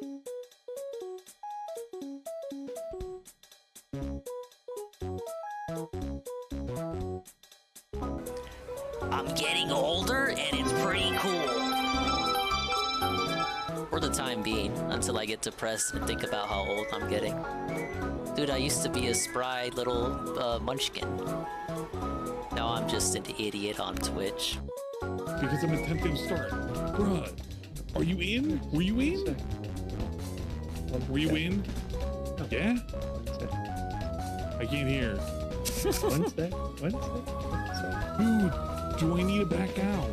I'm getting older, and it's pretty cool. For the time being, until I get depressed and think about how old I'm getting. Dude, I used to be a spry little munchkin. Now I'm just an idiot on Twitch. Because I'm attempting to start. Bruh, are you in? Were you in? Were you in? Yeah? I can't hear. Wednesday? Dude, do I need to back out?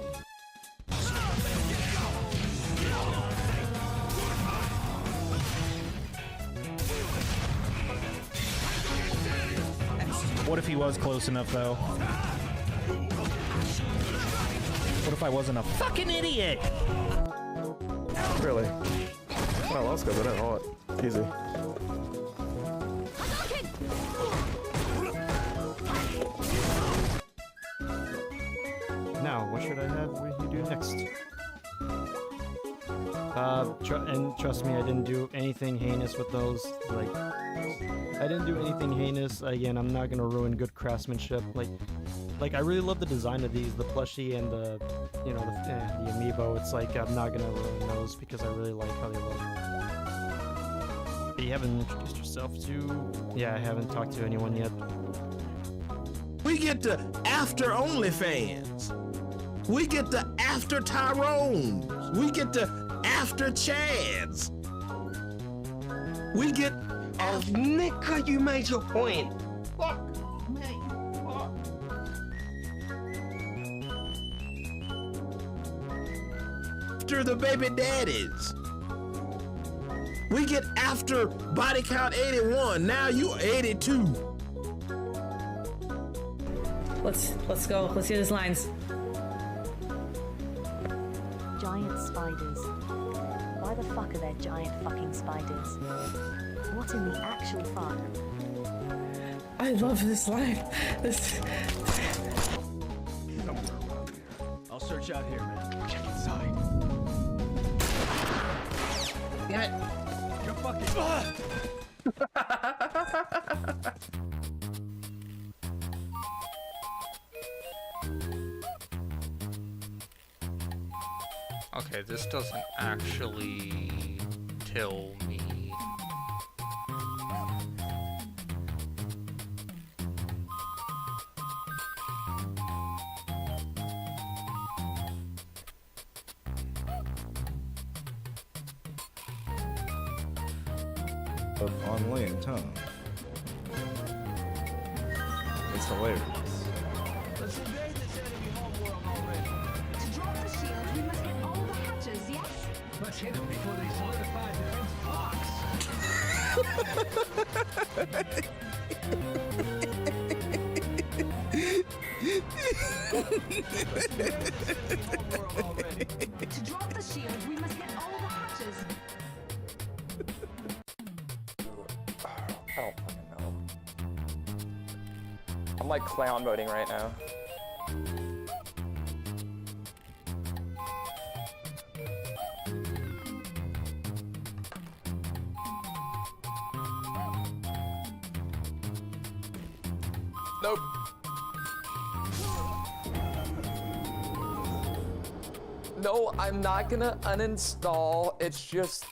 What if he was close enough, though? What if I wasn't a fucking idiot? Really? Oh, let's go. That hot. Easy. Now, what should I have you do next? And trust me, I didn't do anything heinous with those. Like, I didn't do anything heinous. Again, I'm not gonna ruin good craftsmanship. Like I really love the design of these, the plushie and the, you know, the amiibo. It's like I'm not gonna ruin those because I really like how they look. But you haven't introduced yourself to? Yeah, I haven't talked to anyone yet. We get the after OnlyFans. We get the after Tyrones. We get the after Chads. We get. Oh, Nicker, you made your point. Fuck me. Fuck. After the baby daddies. We get after body count 81. Now you 82. Let's go. Let's hear these lines. Giant spiders. Why the fuck are there giant fucking spiders? What in the actual fuck? I love this line. This. I'll search out here, man. Check inside. Damn it. You're fucking. Okay, this doesn't actually tell me. On land, huh? It's hilarious. Let's invade this enemy homeworld already. To drop the shield, we must hit all the hatches, yes? Let's hit them before they solidify their box. To drop the shield, we must hit all the hatches. I don't fucking know. I'm like clown moding right now. Nope. No, I'm not gonna uninstall. It's just...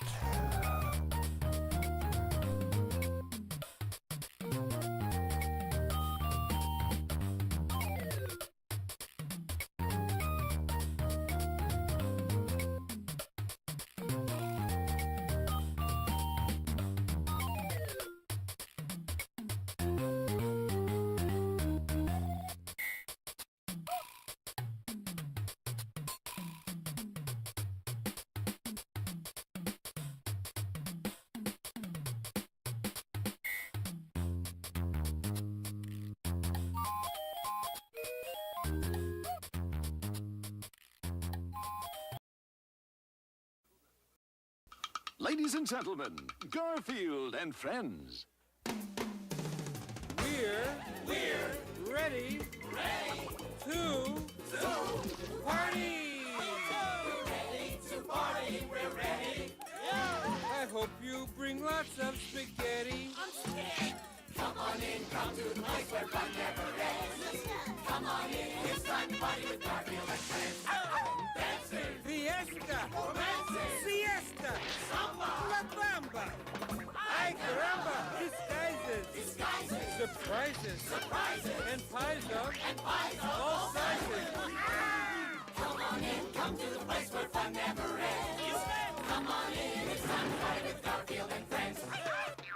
Ladies and gentlemen, Garfield and friends. We're ready to party. We're ready to party. We're ready. Yeah. lots of spaghetti. I'm scared. Come on in, come to the place where fun never ends. Come on in, it's time to party with Garfield and friends. Dancing, fiesta, romancing, siesta, samba, la bamba. Ay caramba, disguises, surprises, and pies of all sizes. Come on in, come to the place where fun never ends. Come on in, it's time to party with Garfield and friends.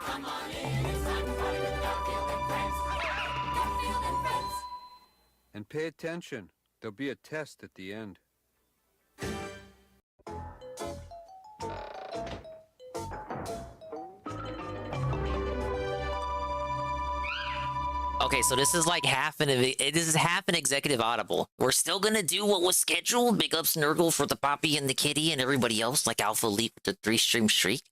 Come on in, it's time to party with Garfield and friends. Garfield and friends. And pay attention. There'll be a test at the end. Okay, so this is like half an executive audible. We're still gonna do what was scheduled. Big ups Nurgle for the Poppy and the Kitty and everybody else, like Alpha Leap with the 3-stream streak.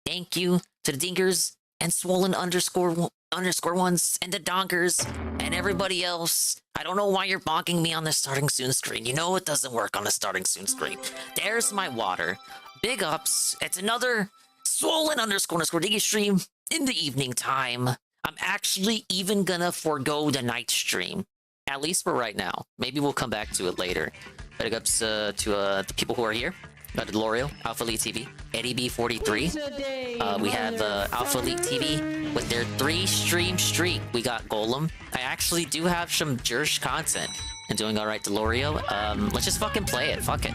Thank you to the Dinkers and Swollen underscore ones and the Donkers and everybody else. I don't know why you're bonking me on the starting soon screen. You know it doesn't work on the starting soon screen. There's my water. Big ups. It's another Swollen underscore Diggy stream in the evening time. I'm actually even gonna forego the night stream, at least for right now. Maybe we'll come back to it later. Big ups to the people who are here. Got Delorio, Alpha Elite TV, Eddie B43. We have Alpha Elite TV with their 3-stream streak. We got Golem. I actually do have some Jersh content. And doing all right, Delorio. Let's just fucking play it. Fuck it.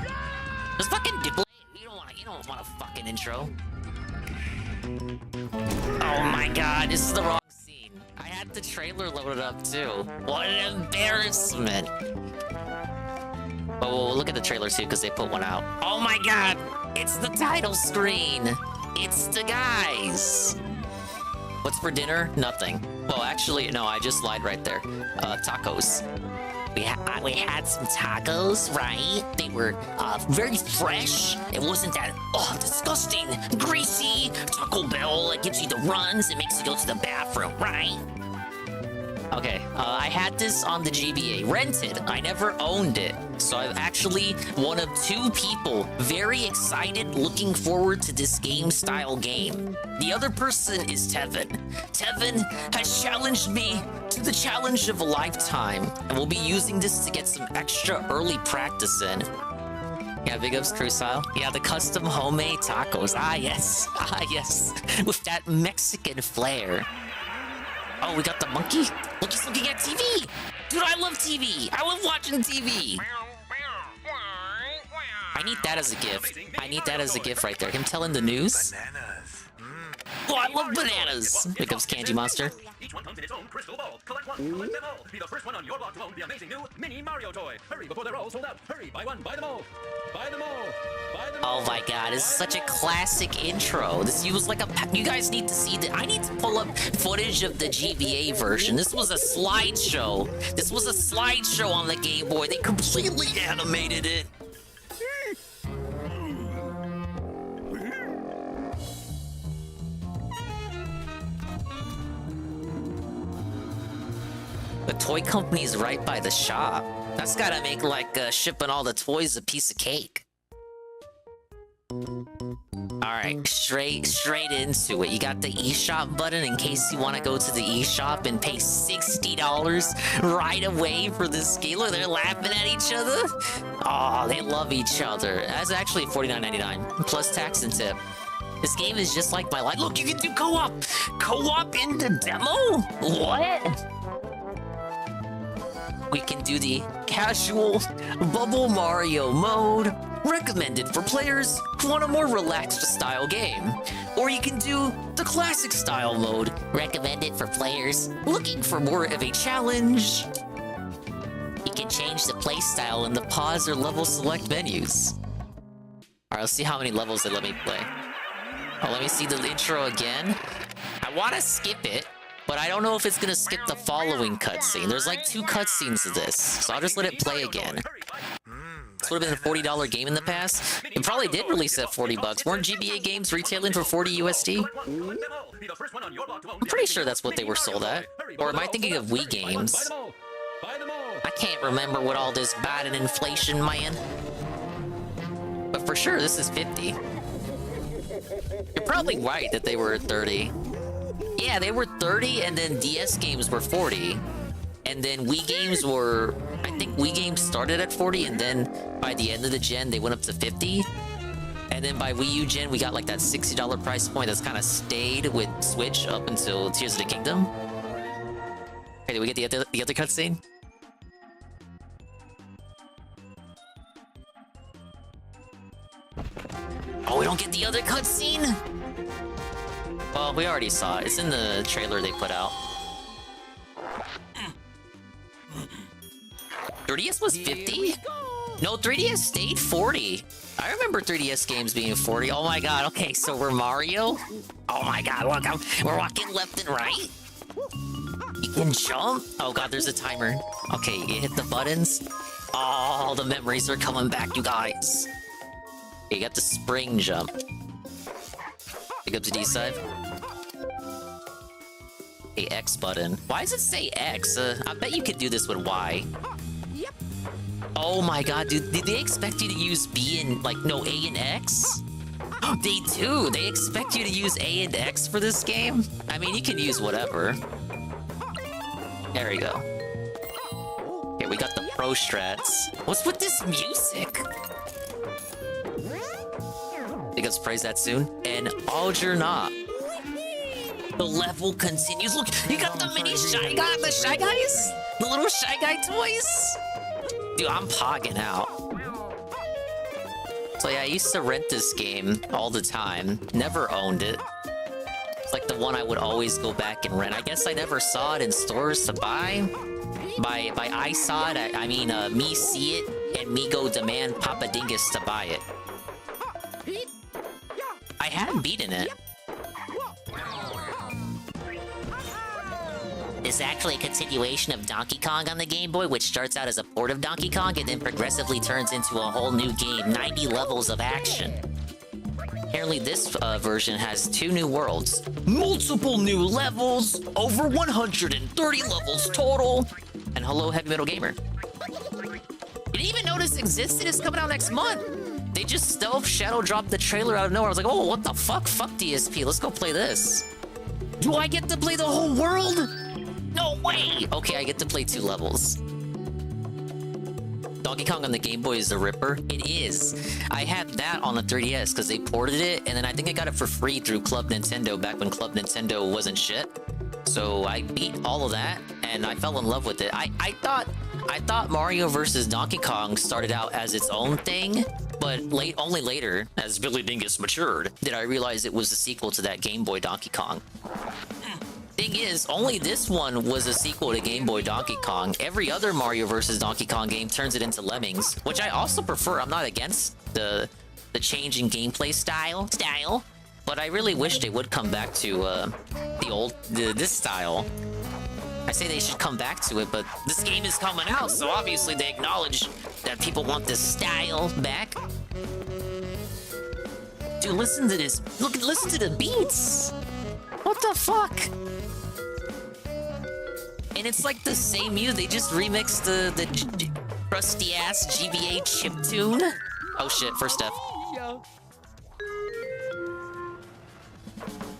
Just fucking play it. You don't want a fucking intro. Oh my god, this is the wrong scene. I had the trailer loaded up too. What an embarrassment. Oh, look at the trailer too, because they put one out. Oh my god, it's the title screen. It's the guys. What's for dinner? Nothing. Well, actually, no, I just lied right there. Tacos. We had some tacos, right? They were very fresh. It wasn't that disgusting, greasy Taco Bell that gives you the runs and makes you go to the bathroom, right? Okay, I had this on the GBA, rented. I never owned it. So I'm actually one of 2 people very excited, looking forward to this style game. The other person is Tevin. Tevin has challenged me to the challenge of a lifetime, and we'll be using this to get some extra early practice in. Yeah, big ups crew style. Yeah, the custom homemade tacos. Ah, yes. Ah, yes. With that Mexican flair. Oh, we got the monkey? Look, he's looking at TV! Dude, I love TV! I love watching TV! I need that as a gift. I need that as a gift right there. Him telling the news? Oh, I love bananas! Here comes Kanji Monster. Each one comes in its own crystal ball. Collect one, collect them all. Be the first one on your block to own the amazing new Mini Mario toy. Hurry before they're all sold out. Hurry, buy one, buy them all. Buy them all. Buy them all. Oh my god, this is such a classic intro. This was like a... You guys need to see that. I need to pull up footage of the GBA version. This was a slideshow. This was a slideshow on the Game Boy. They completely animated it. The toy company's right by the shop. That's gotta make like shipping all the toys a piece of cake. Alright, straight into it. You got the eShop button in case you want to go to the eShop and pay $60 right away for this game. Look, they're laughing at each other. Oh, they love each other. That's actually $49.99 plus tax and tip. This game is just like my life. Look, you can do co-op. Co-op in the demo? What? We can do the casual Bubble Mario mode, recommended for players who want a more relaxed style game. Or you can do the classic style mode, recommended for players looking for more of a challenge. You can change the play style in the pause or level select menus. Alright, let's see how many levels they let me play. Oh, let me see the intro again. I want to skip it, but I don't know if it's gonna skip the following cutscene. There's like 2 cutscenes of this, so I'll just let it play again. This would have been a $40 game in the past. It probably did release at $40. Weren't GBA games retailing for 40 USD? I'm pretty sure that's what they were sold at. Or am I thinking of Wii games? I can't remember what all this Biden inflation, man. But for sure, this is 50. You're probably right that they were 30. Yeah, they were 30, and then DS games were 40. And then Wii games were... I think Wii games started at 40, and then by the end of the gen, they went up to 50. And then by Wii U gen, we got like that $60 price point that's kind of stayed with Switch up until Tears of the Kingdom. Okay, did we get the other cutscene? Oh, we don't get the other cutscene? Well, we already saw it. It's in the trailer they put out. 3DS was 50? No, 3DS stayed 40. I remember 3DS games being 40. Oh my god, okay, so we're Mario? Oh my god, look, we're walking left and right? You can jump? Oh god, there's a timer. Okay, you hit the buttons. Oh, the memories are coming back, you guys. You got the spring jump. Pick up to D side. A X button. Why does it say X? I bet you could do this with Y. Oh my god, dude, did they expect you to use B and, like, no, A and X? They do! They expect you to use A and X for this game? I mean, you can use whatever. There we go. Okay, we got the pro strats. What's with this music? Think I'll praise that soon. And Algernaut. The level continues. Look, you got the mini Shy Guy, the Shy Guys? The little Shy Guy toys? Dude, I'm pogging out. So yeah, I used to rent this game all the time. Never owned it. It's like the one I would always go back and rent. I guess I never saw it in stores to buy. By I saw it, I mean me see it and me go demand Papa Dingus to buy it. I have beaten it. It's actually a continuation of Donkey Kong on the Game Boy, which starts out as a port of Donkey Kong and then progressively turns into a whole new game, 90 levels of action. Apparently this version has 2 new worlds, multiple new levels, over 130 levels total, and hello Heavy Metal Gamer. You didn't even know this existed? It's coming out next month. They just stealth shadow dropped the trailer out of nowhere. I was like, oh, what the fuck? Fuck DSP, let's go play this. Do I get to play the whole world? No way! Okay, I get to play 2 levels. Donkey Kong on the Game Boy is the Ripper? It is. I had that on the 3DS because they ported it, and then I think I got it for free through Club Nintendo back when Club Nintendo wasn't shit. So I beat all of that, and I fell in love with it. I thought Mario vs. Donkey Kong started out as its own thing, but only later, as Billy Dingus matured, did I realize it was the sequel to that Game Boy Donkey Kong. Thing is, only this one was a sequel to Game Boy Donkey Kong. Every other Mario vs. Donkey Kong game turns it into Lemmings, which I also prefer. I'm not against the change in gameplay style, but I really wish they would come back to this style. I say they should come back to it, but this game is coming out, so obviously they acknowledge that people want this style back. Dude, listen to this. Listen to the beats. What the fuck? And it's like the same music. They just remixed the crusty ass GBA chiptune. Oh shit! First step.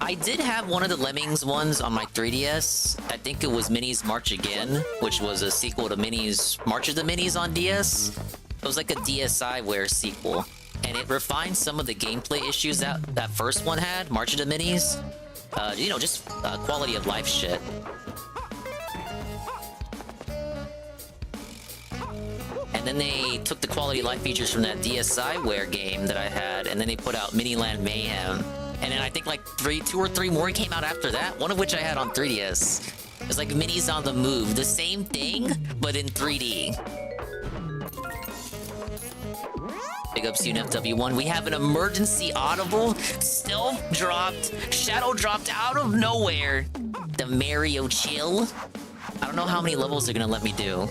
I did have one of the Lemmings ones on my 3DS. I think it was Minnie's March Again, which was a sequel to Minnie's March of the Minis on DS. It was like a DSiWare sequel, and it refined some of the gameplay issues that first one had, March of the Minis. You know, just quality of life shit. And then they took the quality of life features from that DSiWare game that I had, and then they put out Miniland Mayhem. And then I think like 2 or 3 more came out after that, one of which I had on 3DS. It's like Minis on the Move, the same thing, but in 3D. Big ups to UNFW1. We have an emergency audible, stealth dropped, shadow dropped out of nowhere. The Mario Chill. I don't know how many levels they're gonna let me do.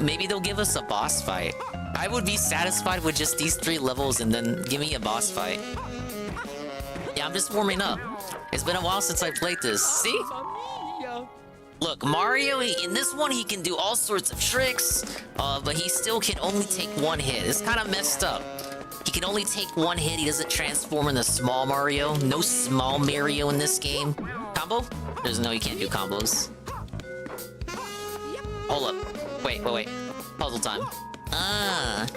Maybe they'll give us a boss fight. I would be satisfied with just these 3 levels and then give me a boss fight. Yeah, I'm just warming up. It's been a while since I played this. See? Look, Mario, in this one, he can do all sorts of tricks, but he still can only take 1 hit. It's kind of messed up. He can only take one hit. He doesn't transform into small Mario. No small Mario in this game. Combo? There's no, you can't do combos. Hold up. Wait. Puzzle time. Ah.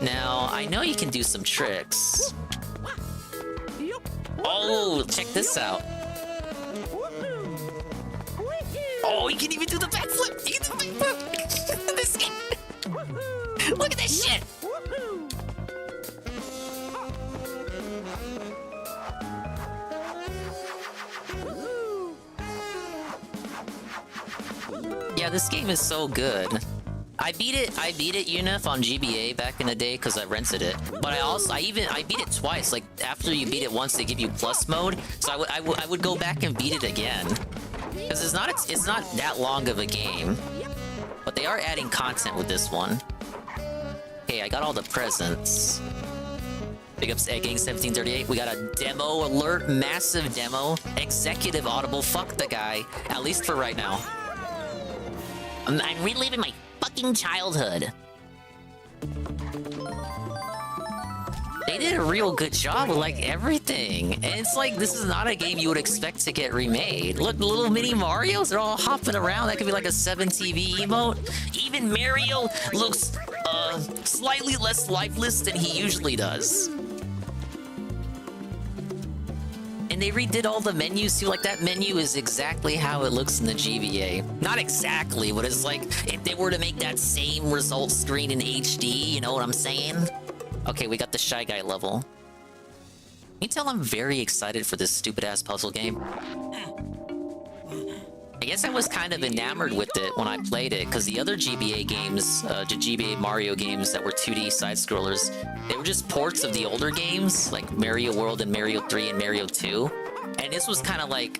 Now, I know you can do some tricks. Oh, check this out. Oh, you can even do the backflip! You can do the backflip! This game! Look at this shit! Yeah, this game is so good. I beat it, Unif, on GBA back in the day because I rented it. But I beat it twice. Like, after you beat it once, they give you plus mode. So I would go back and beat it again. Because it's not that long of a game. But they are adding content with this one. Okay, I got all the presents. Big ups to Egging1738. We got a demo alert, massive demo. Executive audible, fuck the guy. At least for right now. I'm reliving my fucking childhood. They did a real good job with, like, everything. And it's like, this is not a game you would expect to get remade. Look, the little mini Marios, they're all hopping around. That could be like a 7TV emote. Even Mario looks, slightly less lifeless than he usually does. And they redid all the menus too. Like, that menu is exactly how it looks in the GBA. Not exactly, but it's like, if they were to make that same result screen in HD, you know what I'm saying? Okay, we got the Shy Guy level. Can you tell I'm very excited for this stupid-ass puzzle game? I guess I was kind of enamored with it when I played it, because the other GBA games, the GBA Mario games that were 2D side-scrollers, they were just ports of the older games, like Mario World and Mario 3 and Mario 2. And this was kind of like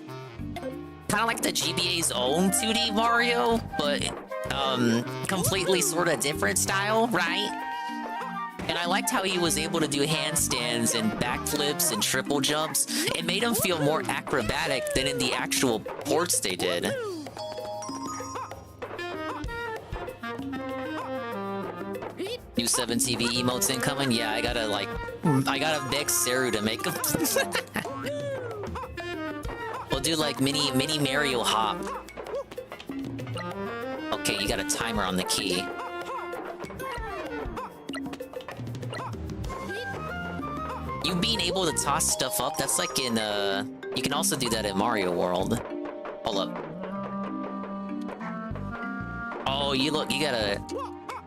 the GBA's own 2D Mario, but completely sort of different style, right? And I liked how he was able to do handstands and backflips and triple jumps. It made him feel more acrobatic than in the actual ports they did. New 7TV emotes incoming? Yeah, I gotta beg Saru to make them. We'll do like mini Mario hop. Okay, you got a timer on the key. You being able to toss stuff up, that's like in, you can also do that in Mario World. Hold up. Oh, you gotta...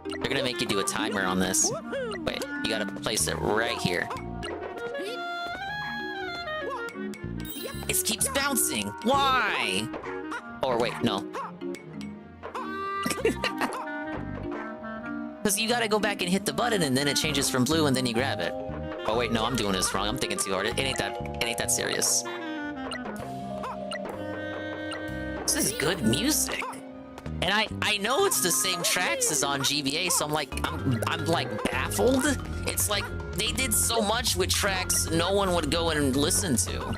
They're gonna make you do a timer on this. Wait, you gotta place it right here. It keeps bouncing! Why? Or wait, no. Because you gotta go back and hit the button and then it changes from blue and then you grab it. Oh wait, no, I'm doing this wrong. I'm thinking too hard. It ain't that serious. This is good music. And I know it's the same tracks as on GBA, so I'm like baffled. It's like they did so much with tracks no one would go and listen to.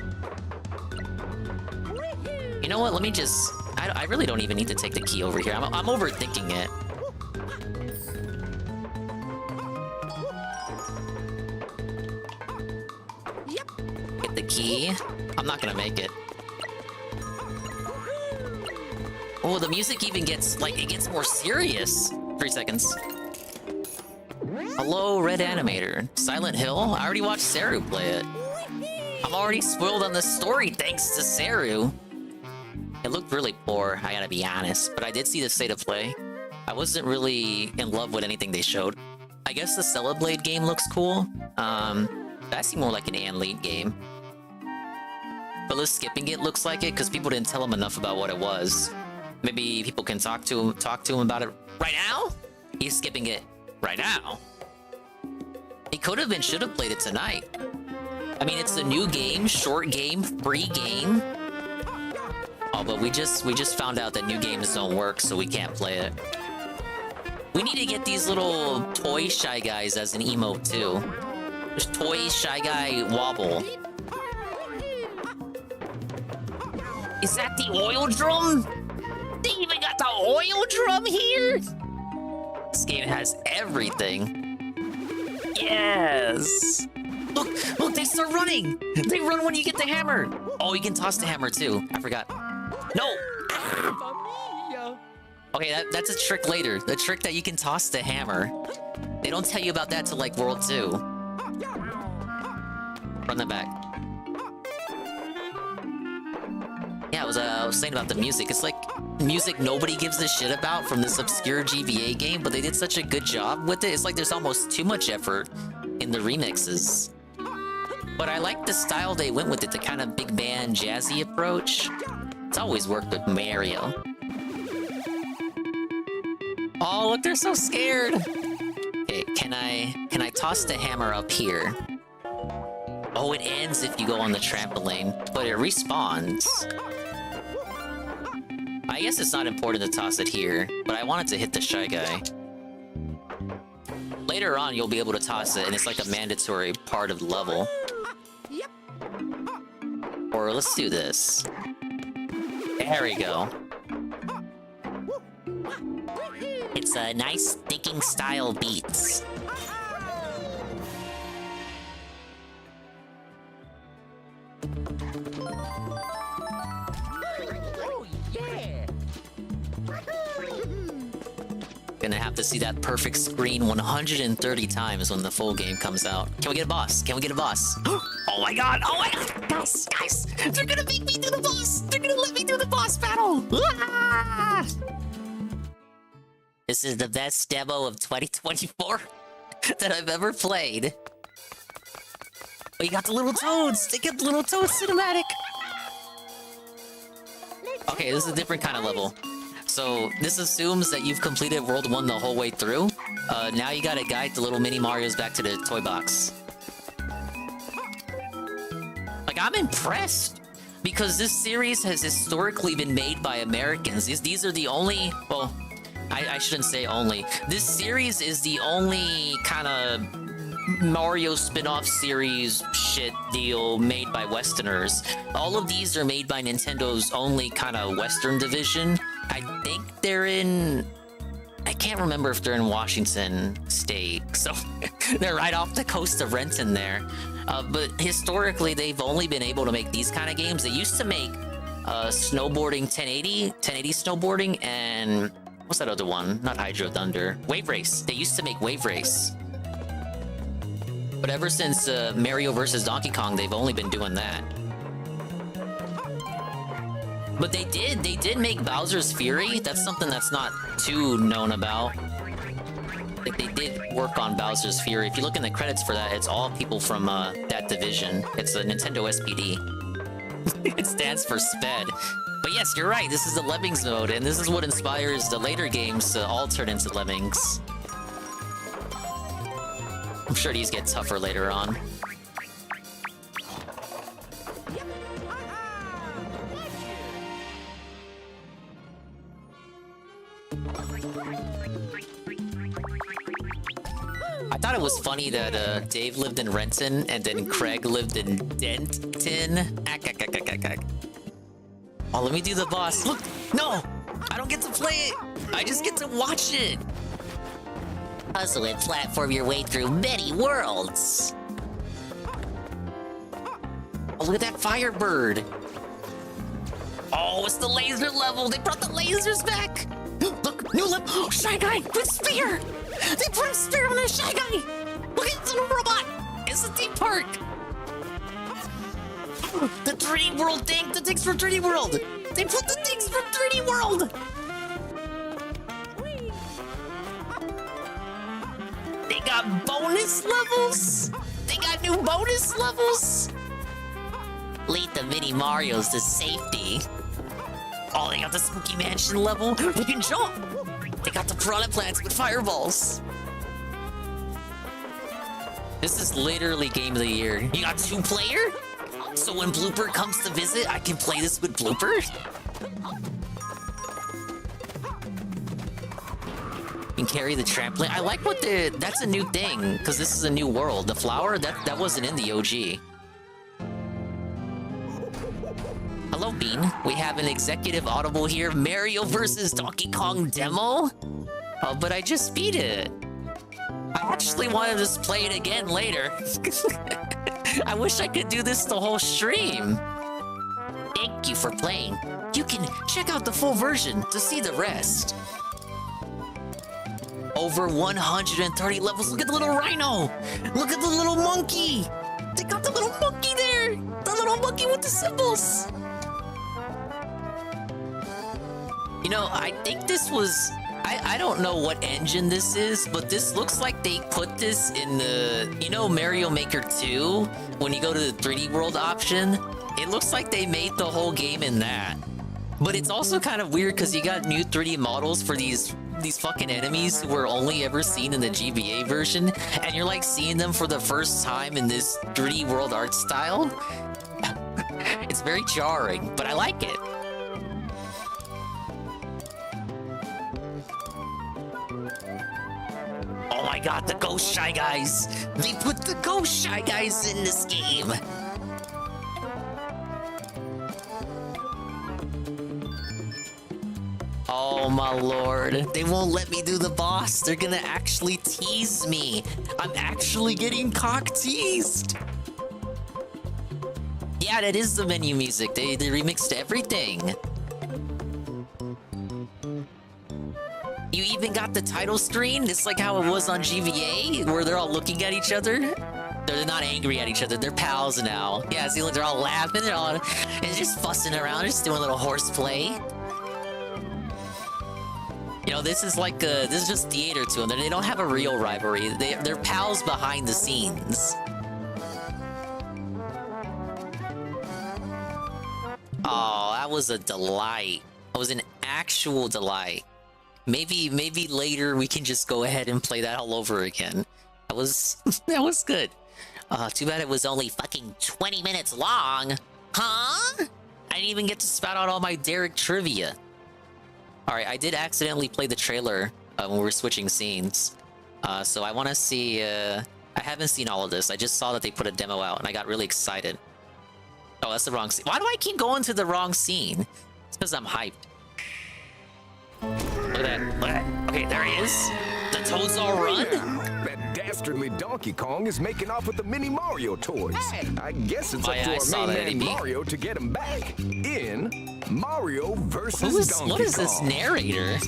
You know what? Let me just... I really don't even need to take the key over here. I'm overthinking it. Get the key. I'm not gonna make it. Oh, the music even gets, like, it gets more serious. 3 seconds. Hello, Red Animator. Silent Hill? I already watched Saru play it. I'm already spoiled on the story thanks to Saru. It looked really poor, I gotta be honest, but I did see the state of play. I wasn't really in love with anything they showed. I guess the Celeblade game looks cool. That seemed more like an Anlead game. Phyllis skipping it looks like it, because people didn't tell him enough about what it was. Maybe people can talk to him about it right now? He's skipping it right now. He should have played it tonight. I mean, it's a new game, short game, free game. Oh, but we just found out that new games don't work, so we can't play it. We need to get these little toy Shy Guys as an emote, too. There's Toy Shy Guy Wobble. Is that the oil drum? They even got the oil drum here? This game has everything. Yes! Look, they start running! They run when you get the hammer! Oh, you can toss the hammer too. I forgot. No! Okay, that's a trick later. The trick that you can toss the hammer. They don't tell you about that till like World 2. Run that back. Yeah, I was saying about the music. It's like music nobody gives a shit about from this obscure GBA game, but they did such a good job with it. It's like there's almost too much effort in the remixes. But I like the style they went with it, the kind of big band jazzy approach. It's always worked with Mario. Oh, look, they're so scared. Okay, can I toss the hammer up here? Oh, it ends if you go on the trampoline, but it respawns. I guess it's not important to toss it here, but I wanted to hit the Shy Guy. Later on, you'll be able to toss it, and it's like a mandatory part of the level. Or let's do this. There we go. It's a nice thinking style beats. Oh, yeah! Gonna have to see that perfect screen 130 times when the full game comes out. Can we get a boss? Can we get a boss? Oh my god! Oh my god! Guys! They're gonna make me do the boss! They're gonna let me do the boss battle! Ah! This is the best demo of 2024 that I've ever played. Oh, you got the little toads! They get the little toad cinematic! Okay, this is a different kind of level. So, this assumes that you've completed World 1 the whole way through. Now you gotta guide the little mini Marios back to the toy box. Like, I'm impressed! Because this series has historically been made by Americans. These are the only... Well, I shouldn't say only. This series is the only kind of Mario spin-off series shit deal made by Westerners. All of these are made by Nintendo's only kind of Western division. I think they're in... I can't remember if they're in Washington State, so they're right off the coast of Renton there. But historically, they've only been able to make these kind of games. They used to make snowboarding 1080 snowboarding, and what's that other one? Not Hydro Thunder. Wave Race. They used to make Wave Race. But ever since Mario vs. Donkey Kong, they've only been doing that. But they did make Bowser's Fury. That's something that's not too known about. Like, they did work on Bowser's Fury. If you look in the credits for that, it's all people from that division. It's a Nintendo SPD. It stands for SPED. But yes, you're right, this is the Lemmings mode, and this is what inspires the later games to all turn into Lemmings. I'm sure these get tougher later on. I thought it was funny that Dave lived in Renton and then Craig lived in Denton. Oh, let me do the boss. Look! No! I don't get to play it! I just get to watch it! Puzzle and platform your way through many worlds! Oh, look at that Firebird! Oh, it's the laser level! They brought the lasers back! Look! New level! Oh, Shy Guy with Spear! They put a spear on a Shy Guy! Look at the little robot! It's a theme park! The 3D World thing! The things from 3D World! They put the things from 3D World! They got bonus levels? They got new bonus levels? Lead the mini Marios to safety. Oh, they got the Spooky Mansion level. We can jump! They got the piranha plants with fireballs. This is literally game of the year. You got 2-player? So when Blooper comes to visit, I can play this with Blooper? You can carry the trampoline. I like what that's a new thing, because this is a new world. The flower, that wasn't in the OG. Hello, Bean. We have an executive audible here. Mario vs. Donkey Kong demo? Oh, but I just beat it. I actually wanted to just play it again later. I wish I could do this the whole stream. Thank you for playing. You can check out the full version to see the rest. Over 130 levels. Look at the little rhino. Look at the little monkey. They got the little monkey there. The little monkey with the symbols. You know, I think this was... I don't know what engine this is, but this looks like they put this in the... You know Mario Maker 2? When you go to the 3D World option? It looks like they made the whole game in that. But it's also kind of weird because you got new 3D models for these fucking enemies who were only ever seen in the GBA version, and you're like seeing them for the first time in this 3D World art style. It's very jarring, but I like it. Oh my god, the Ghost Shy Guys! They put the Ghost Shy Guys in this game! Oh my lord, they won't let me do the boss. They're gonna actually tease me. I'm actually getting cock-teased. Yeah, that is the menu music. They remixed everything. You even got the title screen. It's like how it was on GBA, where they're all looking at each other. They're not angry at each other. They're pals now. Yeah, see, look, they're all laughing. They're all and just fussing around, just doing a little horseplay. You know, this is like this is just theater to them. They don't have a real rivalry. They're pals behind the scenes. Oh, that was a delight. It was an actual delight. Maybe later we can just go ahead and play that all over again. That was good. Too bad it was only fucking 20 minutes long. Huh? I didn't even get to spout out all my Derek trivia. Alright, I did accidentally play the trailer when we were switching scenes. So I want to see... I haven't seen all of this. I just saw that they put a demo out and I got really excited. Oh, that's the wrong scene. Why do I keep going to the wrong scene? It's because I'm hyped. Look at that. Okay, there he is. The toads all run? That dastardly Donkey Kong is making off with the mini Mario toys. I guess it's up to our main man Mario to get him back in Mario versus Donkey Kong. What is this narrator?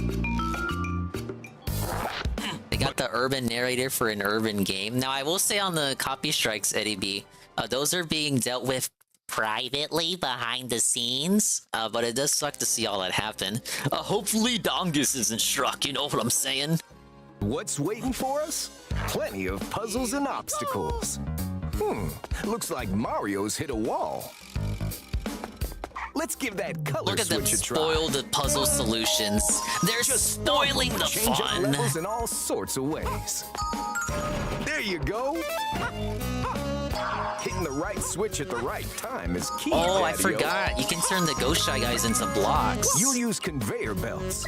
They got the urban narrator for an urban game. Now, I will say on the copy strikes, Eddie B, those are being dealt with privately behind the scenes, but it does suck to see all that happen. Hopefully Dongus isn't struck, you know what I'm saying? What's waiting for us? Plenty of puzzles and obstacles. Looks like Mario's hit a wall. Let's give that color Look at them switch a try. spoil the puzzle solutions. They're just spoiling the Change up fun. levels in all sorts of ways. There you go. Hitting the right switch at the right time is key. Oh, I Daddy-o. forgot. You can turn the Ghost Shy Guys into blocks. You'll use conveyor belts.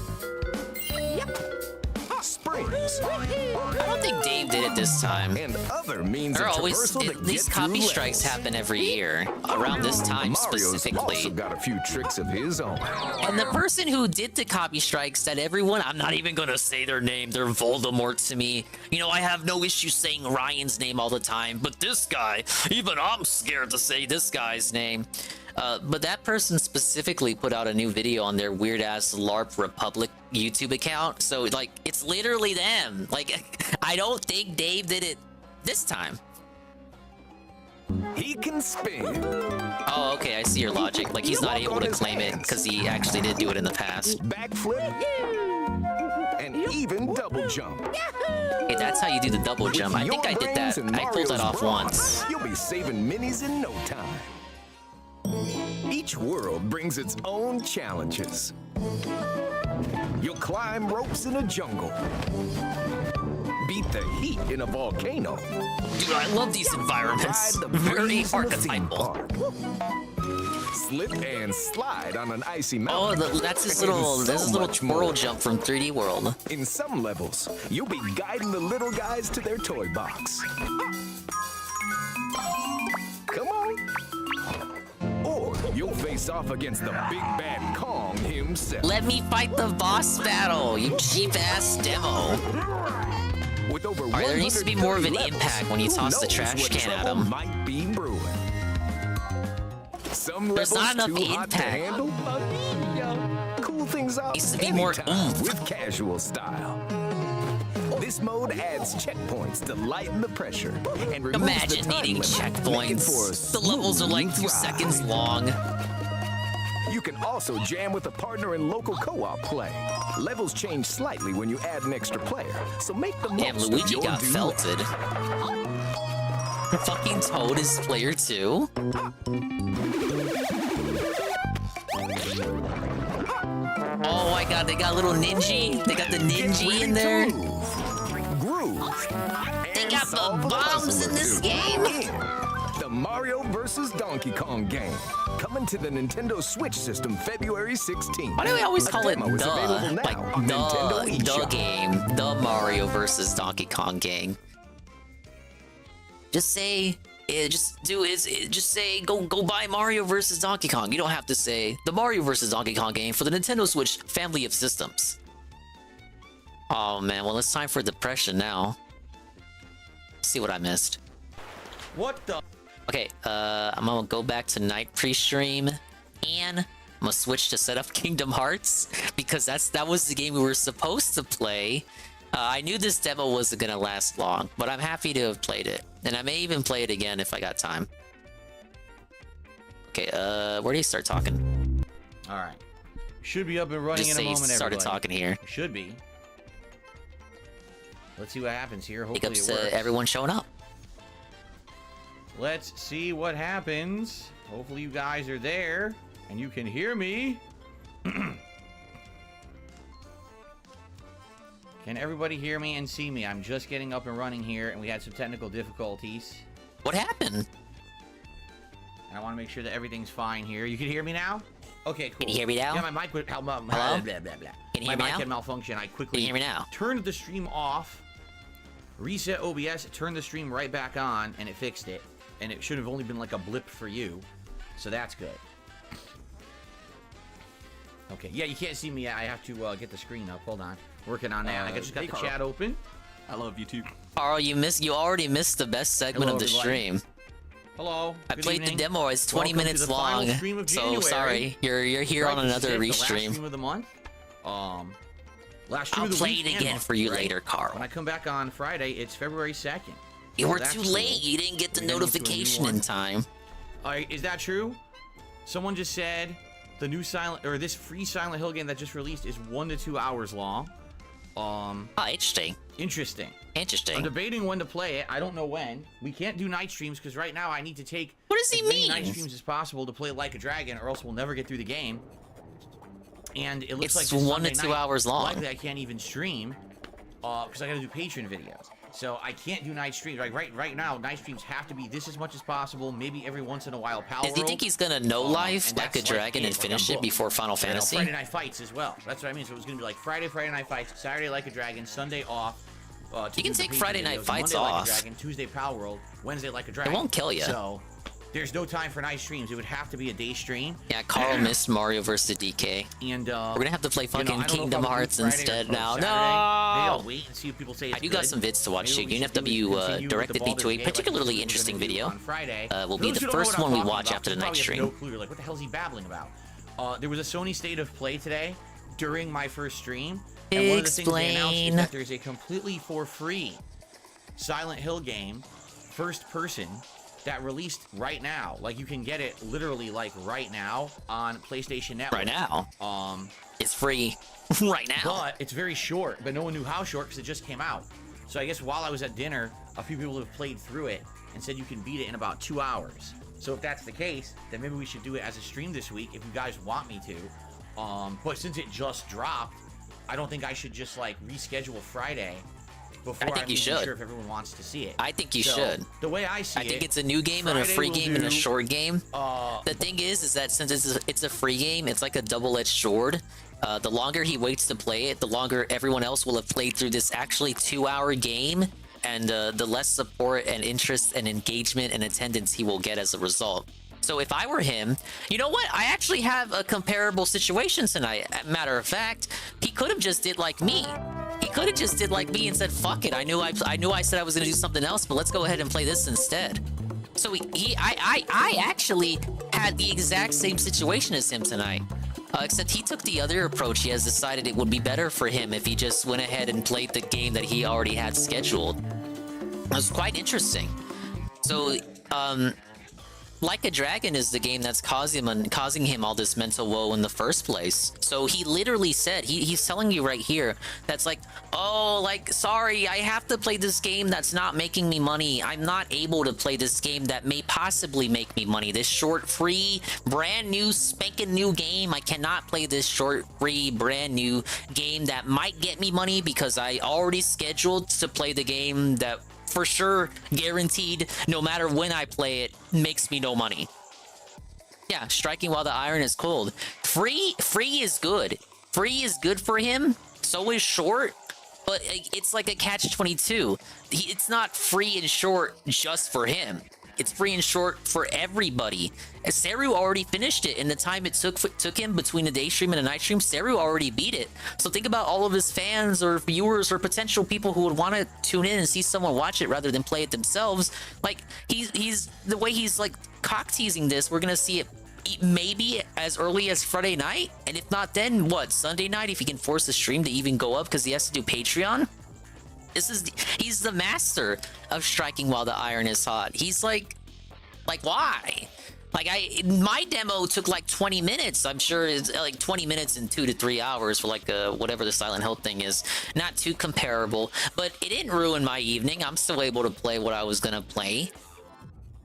Springs. I don't think Dave did it this time. And other means They're of always traversal that these get copy through strikes levels. happen every year around this time Mario's specifically. also got a few tricks of his own. And the person who did the copy strike said everyone, I'm not even gonna say their name, they're Voldemort to me. You know, I have no issue saying Ryan's name all the time, but this guy, even I'm scared to say this guy's name. But that person specifically put out a new video on their weird-ass LARP Republic YouTube account. So, like, it's literally them. Like, I don't think Dave did it this time. He can spin. Oh, okay, I see your logic. Like, he's not able to claim it because he actually did do it in the past. Backflip. And even double jump. Hey, that's how you do the double jump. I think I did that. I pulled that off once. You'll be saving minis in no time. Each world brings its own challenges. You'll climb ropes in a jungle. Beat the heat in a volcano. Dude, I love these environments. Very archetypal. Slip and slide on an icy mountain. Oh, that's his little twirl jump from 3D World. In some levels, you'll be guiding the little guys to their toy box. Come on. Or you'll face off against the big bad Kong himself. Let me fight the boss battle, you cheap ass demo. With over Alright, Alright, there needs to be more of an 130 impact when you levels, toss the who knows trash what can at trouble him. might be brewing. Some There's levels not enough too hot to impact. handle. Cool things up Needs to be more anytime with casual style. This mode adds checkpoints to lighten the pressure and removes Imagine the time needing limit, making for a checkpoints. The levels are like 2 smooth seconds ride. long. You can also jam with a partner in local co-op play. Levels change slightly when you add an extra player, so make the Damn, most Luigi of your got duet. felted. Fucking Toad is player 2. Oh my god, they got a little ninja. They got the ninja in there. They got the bombs in this game. The Mario vs. Donkey Kong game. Coming to the Nintendo Switch system February 16th. Why do we always call it demo is available now on Nintendo the eShop. game, the Mario vs. Donkey Kong game? Just say, just say, go buy Mario vs. Donkey Kong. You don't have to say the Mario vs. Donkey Kong game for the Nintendo Switch family of systems. Oh man, well it's time for depression now. Let's see what I missed. What the? Okay, I'm gonna go back to night pre-stream, and I'm gonna switch to set up Kingdom Hearts because that was the game we were supposed to play. I knew this demo wasn't gonna last long, but I'm happy to have played it, and I may even play it again if I got time. Okay, where do you start talking? All right, should be up and running Just in a say you moment. started everybody. talking here. Should be. Let's see what happens here. Big Hopefully ups it works. to everyone showing up. Let's see what happens. Hopefully you guys are there and you can hear me. Can everybody hear me and see me? I'm just getting up and running here and we had some technical difficulties. What happened? And I want to make sure that everything's fine here. You can hear me now? Okay, cool. Can you hear me now? Yeah, my mic would help. Hello? Blah, blah, blah. Can you My hear me mic now? had malfunction. I quickly Can you hear me now? turned the stream off, reset OBS, turned the stream right back on, and it fixed it. And it should have only been like a blip for you. So that's good. Okay, yeah, you can't see me yet. I have to get the screen up. Hold on. Working on that. I just got the chat open. I love you too. Carl, you already missed the best segment Hello, of the everybody. stream. Hello. I good played evening. the demo. It's 20 Welcome to minutes the final long. stream of So January. sorry, you're here Right, on this is another it, the last restream. stream of the month. Last stream I'll of the play week it and again month, for you right? later, Carl. When I come back on Friday, it's February 2nd. You So were that's too cool. late. You didn't get the We're getting into a new notification one. in time. Is that true? Someone just said the new this free Silent Hill game that just released is 1 to 2 hours long. Interesting. Interesting. Interesting. I'm debating when to play it. I don't know when. We can't do night streams because right now I need to take What does he as many mean? night streams as possible to play Like a Dragon, or else we'll never get through the game. And it looks It's like this 1 to Sunday 2 night, hours long. Likely I can't even stream because I got to do Patreon videos. So I can't do night streams. Like right now, night streams have to be this as much as possible. Maybe every once in a while, Power Do you think he's gonna no life and like a that's dragon and it, finish I'm it before booked. Final You know, Fantasy? Friday Night Fights as well. That's what I mean. So it was gonna be like Friday Night Fights, Saturday Like a Dragon, Sunday off. To You can do the take Patreon Friday Night videos, Fights Monday off. Like a Dragon, Tuesday Power World, Wednesday Like a Dragon. won't kill ya. So there's no time for night streams. It would have to be a day stream. Yeah, Carl missed Mario vs. DK. And We're gonna have to play you know, fucking I don't know if Kingdom I'll do Hearts Friday instead or now. Saturday. Maybe I'll No! wait and see if people say it's I do got good. some vids to watch too. Maybe we should UNFW continue with directed the me to a Baldur's Gate, like particularly we're interesting gonna do video. on Friday. Will For be those the who don't know first what I'm one we talking watch about, after the you night probably have stream. No clue. You're like, what the hell is he babbling about? There was a Sony State of Play today during my first stream, and one of the things they announced is that there's a completely for free Silent Hill game, first person, that released right now. Like you can get it literally like right now on PlayStation Network. Right now. It's free right now. But it's very short, but no one knew how short because it just came out. So I guess while I was at dinner, a few people have played through it and said you can beat it in about 2 hours. So if that's the case, then maybe we should do it as a stream this week if you guys want me to. But since it just dropped, I don't think I should just like reschedule Friday before I think I'm you even should. sure if everyone wants to see it. I think you So, should. The way I see it, I think it's a new game and a Friday free we'll game and a do, short game. The thing is that since it's a free game, it's like a double-edged sword. The longer he waits to play it, the longer everyone else will have played through this actually 2-hour game, and the less support and interest and engagement and attendance he will get as a result. So if I were him, you know what? I actually have a comparable situation tonight. Matter of fact, he could have just did like me. He could have just did like me and said, fuck it. I knew I said I was gonna do something else, but let's go ahead and play this instead. So I actually had the exact same situation as him tonight. Except he took the other approach. He has decided it would be better for him if he just went ahead and played the game that he already had scheduled. It was quite interesting. So, Like a Dragon is the game that's causing him all this mental woe in the first place. So he literally said, he's telling you right here, that's like, oh, like, sorry, I have to play this game that's not making me money. I'm not able to play this game that may possibly make me money. This short, free, brand new, spanking new game. I cannot play this short, free, brand new game that might get me money because I already scheduled to play the game that for sure, guaranteed, no matter when I play it, makes me no money. Yeah, striking while the iron is cold. Free is good. Free is good for him. So is short, but it's like a catch-22. It's not free and short just for him. It's free and short for everybody. Seru already finished it in the time it took him between a day stream and a night stream. Seru already beat it. So think about all of his fans or viewers or potential people who would want to tune in and see someone watch it rather than play it themselves. Like he's the way he's like cock teasing this. We're gonna see it maybe as early as Friday night, and if not, then what? Sunday night if he can force the stream to even go up because he has to do Patreon. He's the master of striking while the iron is hot. He's like why? Like my demo took like 20 minutes. I'm sure it's like 20 minutes and 2 to 3 hours for like whatever the Silent Hill thing is. Not too comparable, but it didn't ruin my evening. I'm still able to play what I was gonna play.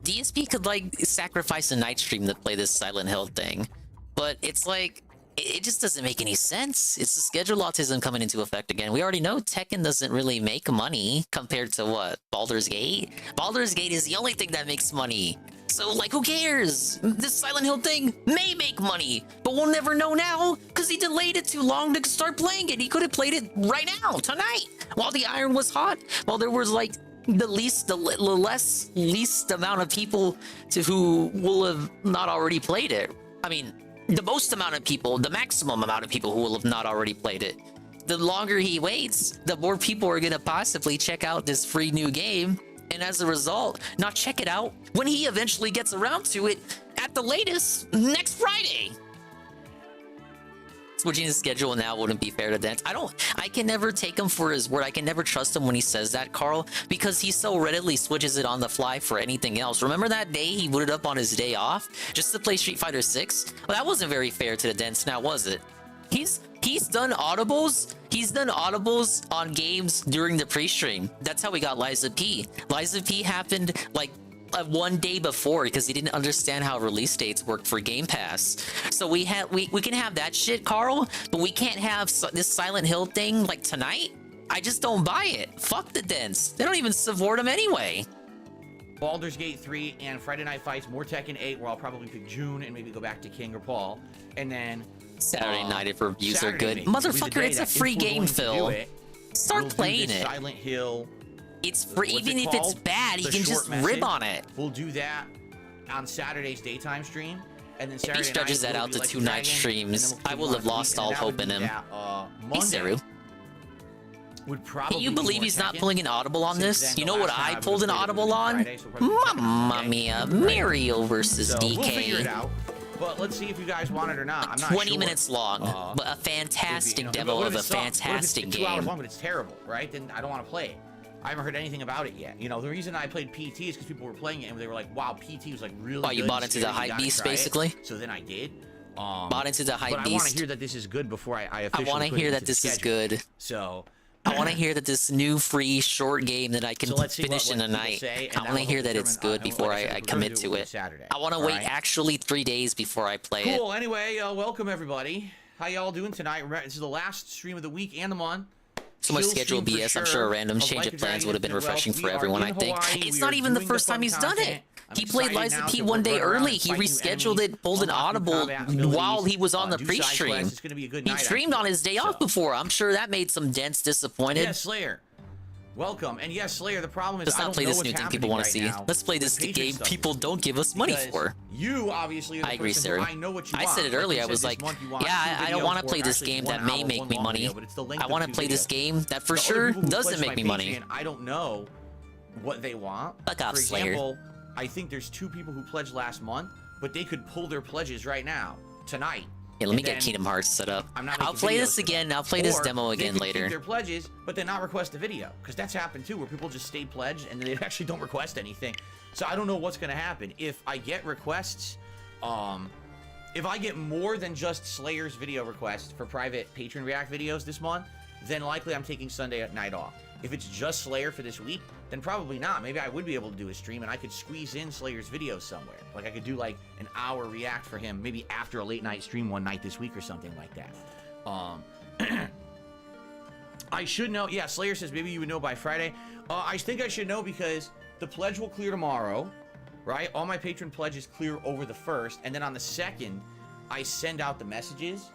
DSP could like sacrifice a night stream to play this Silent Hill thing, but it's like it just doesn't make any sense. It's the schedule autism coming into effect again. We already know Tekken doesn't really make money compared to what? Baldur's Gate? Baldur's Gate is the only thing that makes money. So, like, who cares? This Silent Hill thing may make money, but we'll never know now because he delayed it too long to start playing it. He could have played it right now, tonight, while the iron was hot, while there was, like, the least amount of people who will have not already played it. I mean, the most amount of people, the maximum amount of people who will have not already played it. The longer he waits, the more people are going to possibly check out this free new game. And as a result, not check it out when he eventually gets around to it at the latest next Friday. Switching his schedule now wouldn't be fair to Dance. I can never take him for his word. I can never trust him when he says that, Carl, because he so readily switches it on the fly for anything else. Remember that day he booted up on his day off just to play Street Fighter 6? Well, that wasn't very fair to the Dance now, was it? He's done audibles. He's done audibles on games during the pre-stream. That's how we got Liza P. Liza P happened like one day before because he didn't understand how release dates work for Game Pass. So we can have that shit, Carl, but we can't have this Silent Hill thing like tonight. I just don't buy it. Fuck the Dents. They don't even support them anyway. Baldur's Gate 3 and Friday Night Fights, more Tekken 8, where I'll probably pick June and maybe go back to King or Paul. And then Saturday night if reviews are good. Motherfucker, it's a free game, Phil. Start playing it. Silent Hill. It's free. Even if it's bad, he can just rib on it. We'll do that on Saturday's daytime stream. And then Saturday if he stretches that out to 2 night streams, I will have lost all hope in him. Hey, Seru. Can you believe he's not pulling an audible on this? You know what I pulled an audible on? Mamma mia, Mario versus DK. We'll figure it out. But let's see if you guys want it or not. I'm not 20 minutes long, but a fantastic demo of a fantastic game. 2 hours long, but it's terrible, right? Then I don't want to play it. I haven't heard anything about it yet. You know, the reason I played PT is because people were playing it and they were like, wow, PT was like really good. You bought into the hype beast, basically? So then I did. Bought into the hype beast. But I want to hear that this is good before I officially I want to hear that this is good. So I want to hear that this new free short game that I can finish in a night. I want to hear that it's good before I commit to it. I want to wait actually 3 days before I play it. Cool. Anyway, welcome everybody. How y'all doing tonight? This is the last stream of the week and the month. So much schedule BS. I'm sure a random change of plans would have been refreshing for everyone, I think. It's not even the first time he's done it. He played Liza P one day early. He rescheduled it, pulled an audible while he was on the pre-stream. He streamed on his day off before. I'm sure that made some dents disappointed. Yeah, Slayer. Welcome. And yes, Slayer, the problem is Let's I not don't play know this what's new thing happening people want right to see. now Let's play with this patron game stuff. people don't give us money Because for. You obviously are the I agree, person Sarah. who I know what you I want. said it Like earlier. you I said was this like, month you want yeah, two I don't videos, want to or play this actually game 1 that may hour, make one me long money. video, but it's the length I of want to 2 play this videos. game that for The other sure people who doesn't pledge make my me money. Patreon, I don't know what they want. Fuck off, For Slayer. example, I think there's 2 people who pledged last month, but they could pull their pledges right now, tonight. Yeah, let me And get then Kingdom Hearts set up. I'm not I'll making play videos this for them. again. I'll play this Or demo they again could later. keep their pledges, but then not request a video, because that's happened too, where people just stay pledged and they actually don't request anything. So I don't know what's gonna happen if I get requests. If I get more than just Slayer's video requests for private patron react videos this month, then likely I'm taking Sunday at night off. If it's just Slayer for this week, then probably not. Maybe I would be able to do a stream and I could squeeze in Slayer's videos somewhere. Like I could do like an hour react for him, maybe after a late night stream one night this week or something like that. I should know. Yeah, Slayer says maybe you would know by Friday. I think I should know because the pledge will clear tomorrow, right? All my patron pledges clear over the 1st, and then on the 2nd, I send out the messages.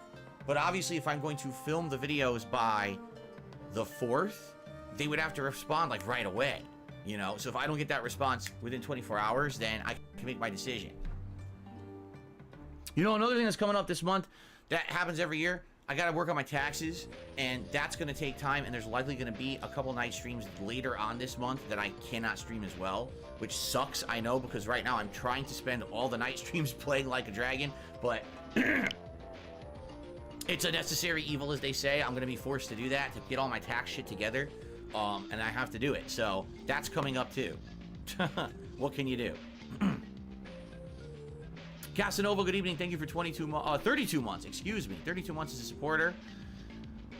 But obviously, if I'm going to film the videos by the 4th, they would have to respond like right away, you know? So if I don't get that response within 24 hours, then I can make my decision. You know, another thing that's coming up this month that happens every year, I gotta work on my taxes, and that's gonna take time, and there's likely gonna be a couple night streams later on this month that I cannot stream as well, which sucks, I know, because right now I'm trying to spend all the night streams playing like a dragon, but it's a necessary evil, as they say. I'm gonna be forced to do that to get all my tax shit together, and I have to do it, so that's coming up too. What can you do? Casanova, good evening. Thank you for 32 months, excuse me. 32 months as a supporter.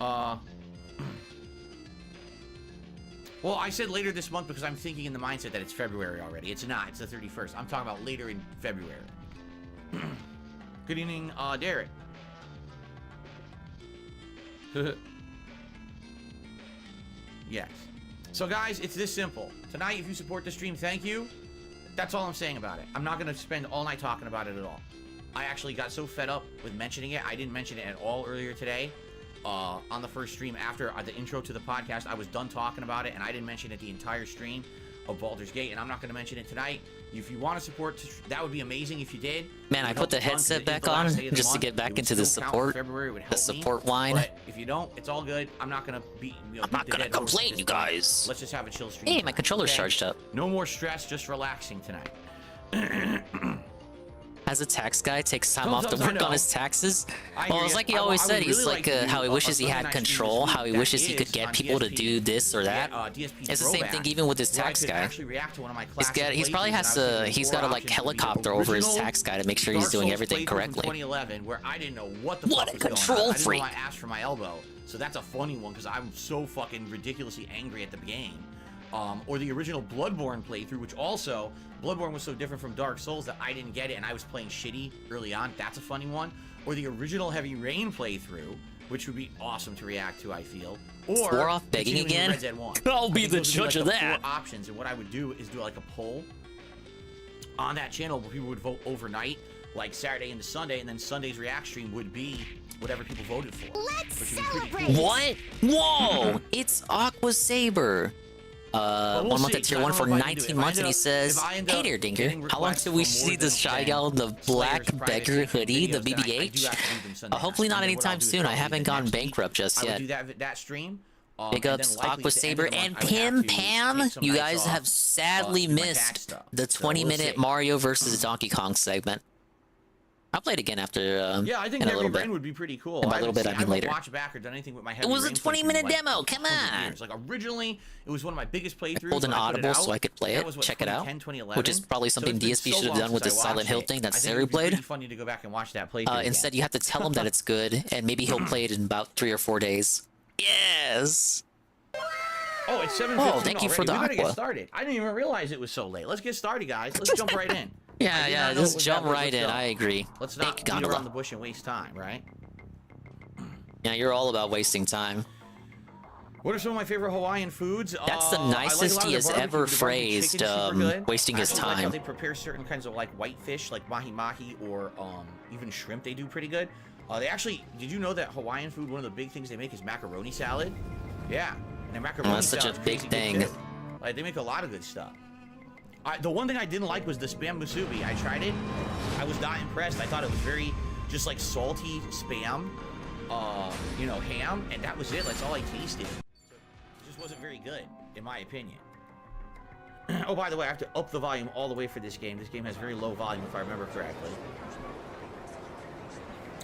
Well, I said later this month because I'm thinking in the mindset that it's February already. It's not. It's the 31st. I'm talking about later in February. Good evening, Derek. Yes. So, guys, it's this simple. Tonight, if you support the stream, thank you. That's all I'm saying about it. I'm not going to spend all night talking about it at all. I actually got so fed up with mentioning it. I didn't mention it at all earlier today. On the first stream after the intro to the podcast, I was done talking about it, and I didn't mention it the entire stream of Baldur's Gate, and I'm not going to mention it tonight. If you want to support, that would be amazing if you did. Man, I put the headset back on just to get back into the support, the support line. But if you don't, it's all good. I'm not going to beat, I'm not going to complain, you guys. Let's just have a chill stream. Hey, my controller's charged up. No more stress, just relaxing tonight. As a tax guy takes time off to work on his taxes. Well, it's like he always said. He's like how he wishes he had control, how he wishes he could get people to do this or that. It's the same thing even with his tax guy. He's probably has to. He's got to like helicopter over his tax guy to make sure he's doing everything correctly. 2011, where I didn't know what the fuck was going on. I didn't know I asked for my elbow, so that's a funny one because I'm so fucking ridiculously angry at the game. Or the original Bloodborne playthrough, which also, Bloodborne was so different from Dark Souls that I didn't get it and I was playing shitty early on. That's a funny one. Or the original Heavy Rain playthrough, which would be awesome to react to, I feel. Or Swore begging again? Red Dead 1. I'll be the judge of that. 4 options, and what I would do is do like a poll on that channel where people would vote overnight, like Saturday into Sunday, and then Sunday's react stream would be whatever people voted for. Let's celebrate! What? Whoa! It's Aqua Saber. 1 month at tier 1 for 19 months, and he says, "Hey there, Dinker. How long till we see the Shy Gal in the black beggar hoodie, the BBH? Hopefully not anytime soon. I haven't gone bankrupt just yet." That stream. Big ups Aqua Saber and Pim Pam. You guys have sadly missed the 20-minute Mario vs. Donkey Kong segment. I'll play it again after yeah, I think Heavy Rain would be pretty cool. And by a little bit, I mean later. Watch back or done anything with my Heavy It was a Rain 20-minute playthrough, demo. Come on. Years. Like originally, it was one of my biggest playthroughs. I pulled an Audible so I could play it, check it out, which is probably something DSP should have done with the Silent Hill thing that Sari played. Funny to go back and watch that playthrough. Instead, you have to tell him that it's good, and maybe he'll play it in about 3 or 4 days. Yes. Oh, it's 7:15 Oh, thank you for the we better get Aqua. started. I didn't even realize it was so late. Let's get started, guys. Let's jump right in. Yeah, just jump right in. I agree. Let's not beat around the bush and waste time, right? Yeah, you're all about wasting time. What are some of my favorite Hawaiian foods? That's the nicest he has ever phrased, wasting his time. I like how they prepare certain kinds of like whitefish, like mahi-mahi, or even shrimp they do pretty good. They actually, did you know that Hawaiian food, one of the big things they make is macaroni salad? Yeah. And the macaroni that's such a sounds big crazy good, thing. too. Like, they make a lot of good stuff. The one thing I didn't like was the spam musubi. I tried it. I was not impressed. I thought it was very just like salty spam, you know, ham, and that was it. That's all I tasted. It just wasn't very good, in my opinion. Oh, by the way, I have to up the volume all the way for this game. This game has very low volume, if I remember correctly.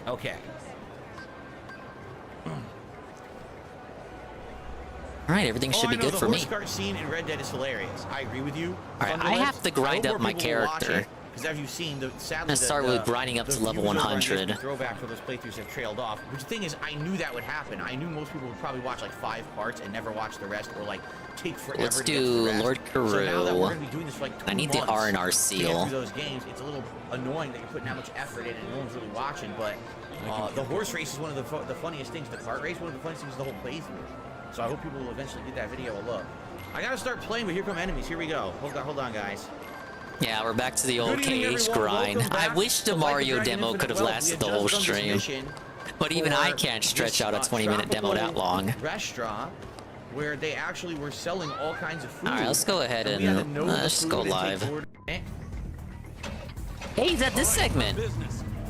Okay. All right, everything should be good for me. The horse cart scene in Red Dead is hilarious. I agree with you. All right, I have to grind up my character. Because as you've seen, sadly, I'm gonna start with grinding up to level 100. Throwback for those playthroughs have trailed off. Which the thing is, I knew that would happen. I knew most people would probably watch like 5 parts and never watch the rest, or like take forever. Let's to get to do the rest. Lord Karoo. So now that we're gonna be doing this for like 2 I need the months R&R to get seal. through those games, it's a little annoying that you're putting that much effort in and no one's really watching. But the horse race is one of the funniest things. The cart race, one of the funniest things the whole playthrough. So I hope people will eventually give that video a look. I gotta start playing, but here come enemies. Here we go. Hold on, guys. Yeah, we're back to the old Good evening, cage everyone. grind. Welcome I back wish the to Mario Like a demo Dragon could have Infinite lasted the Wealth. whole We had just done this stream. mission But even I for can't stretch out a this, 20-minute demo that tropical long. Restaurant where they actually were selling all kinds of food. All right, let's go ahead we had to and know the let's food go and take live. order. Hey, is that this segment?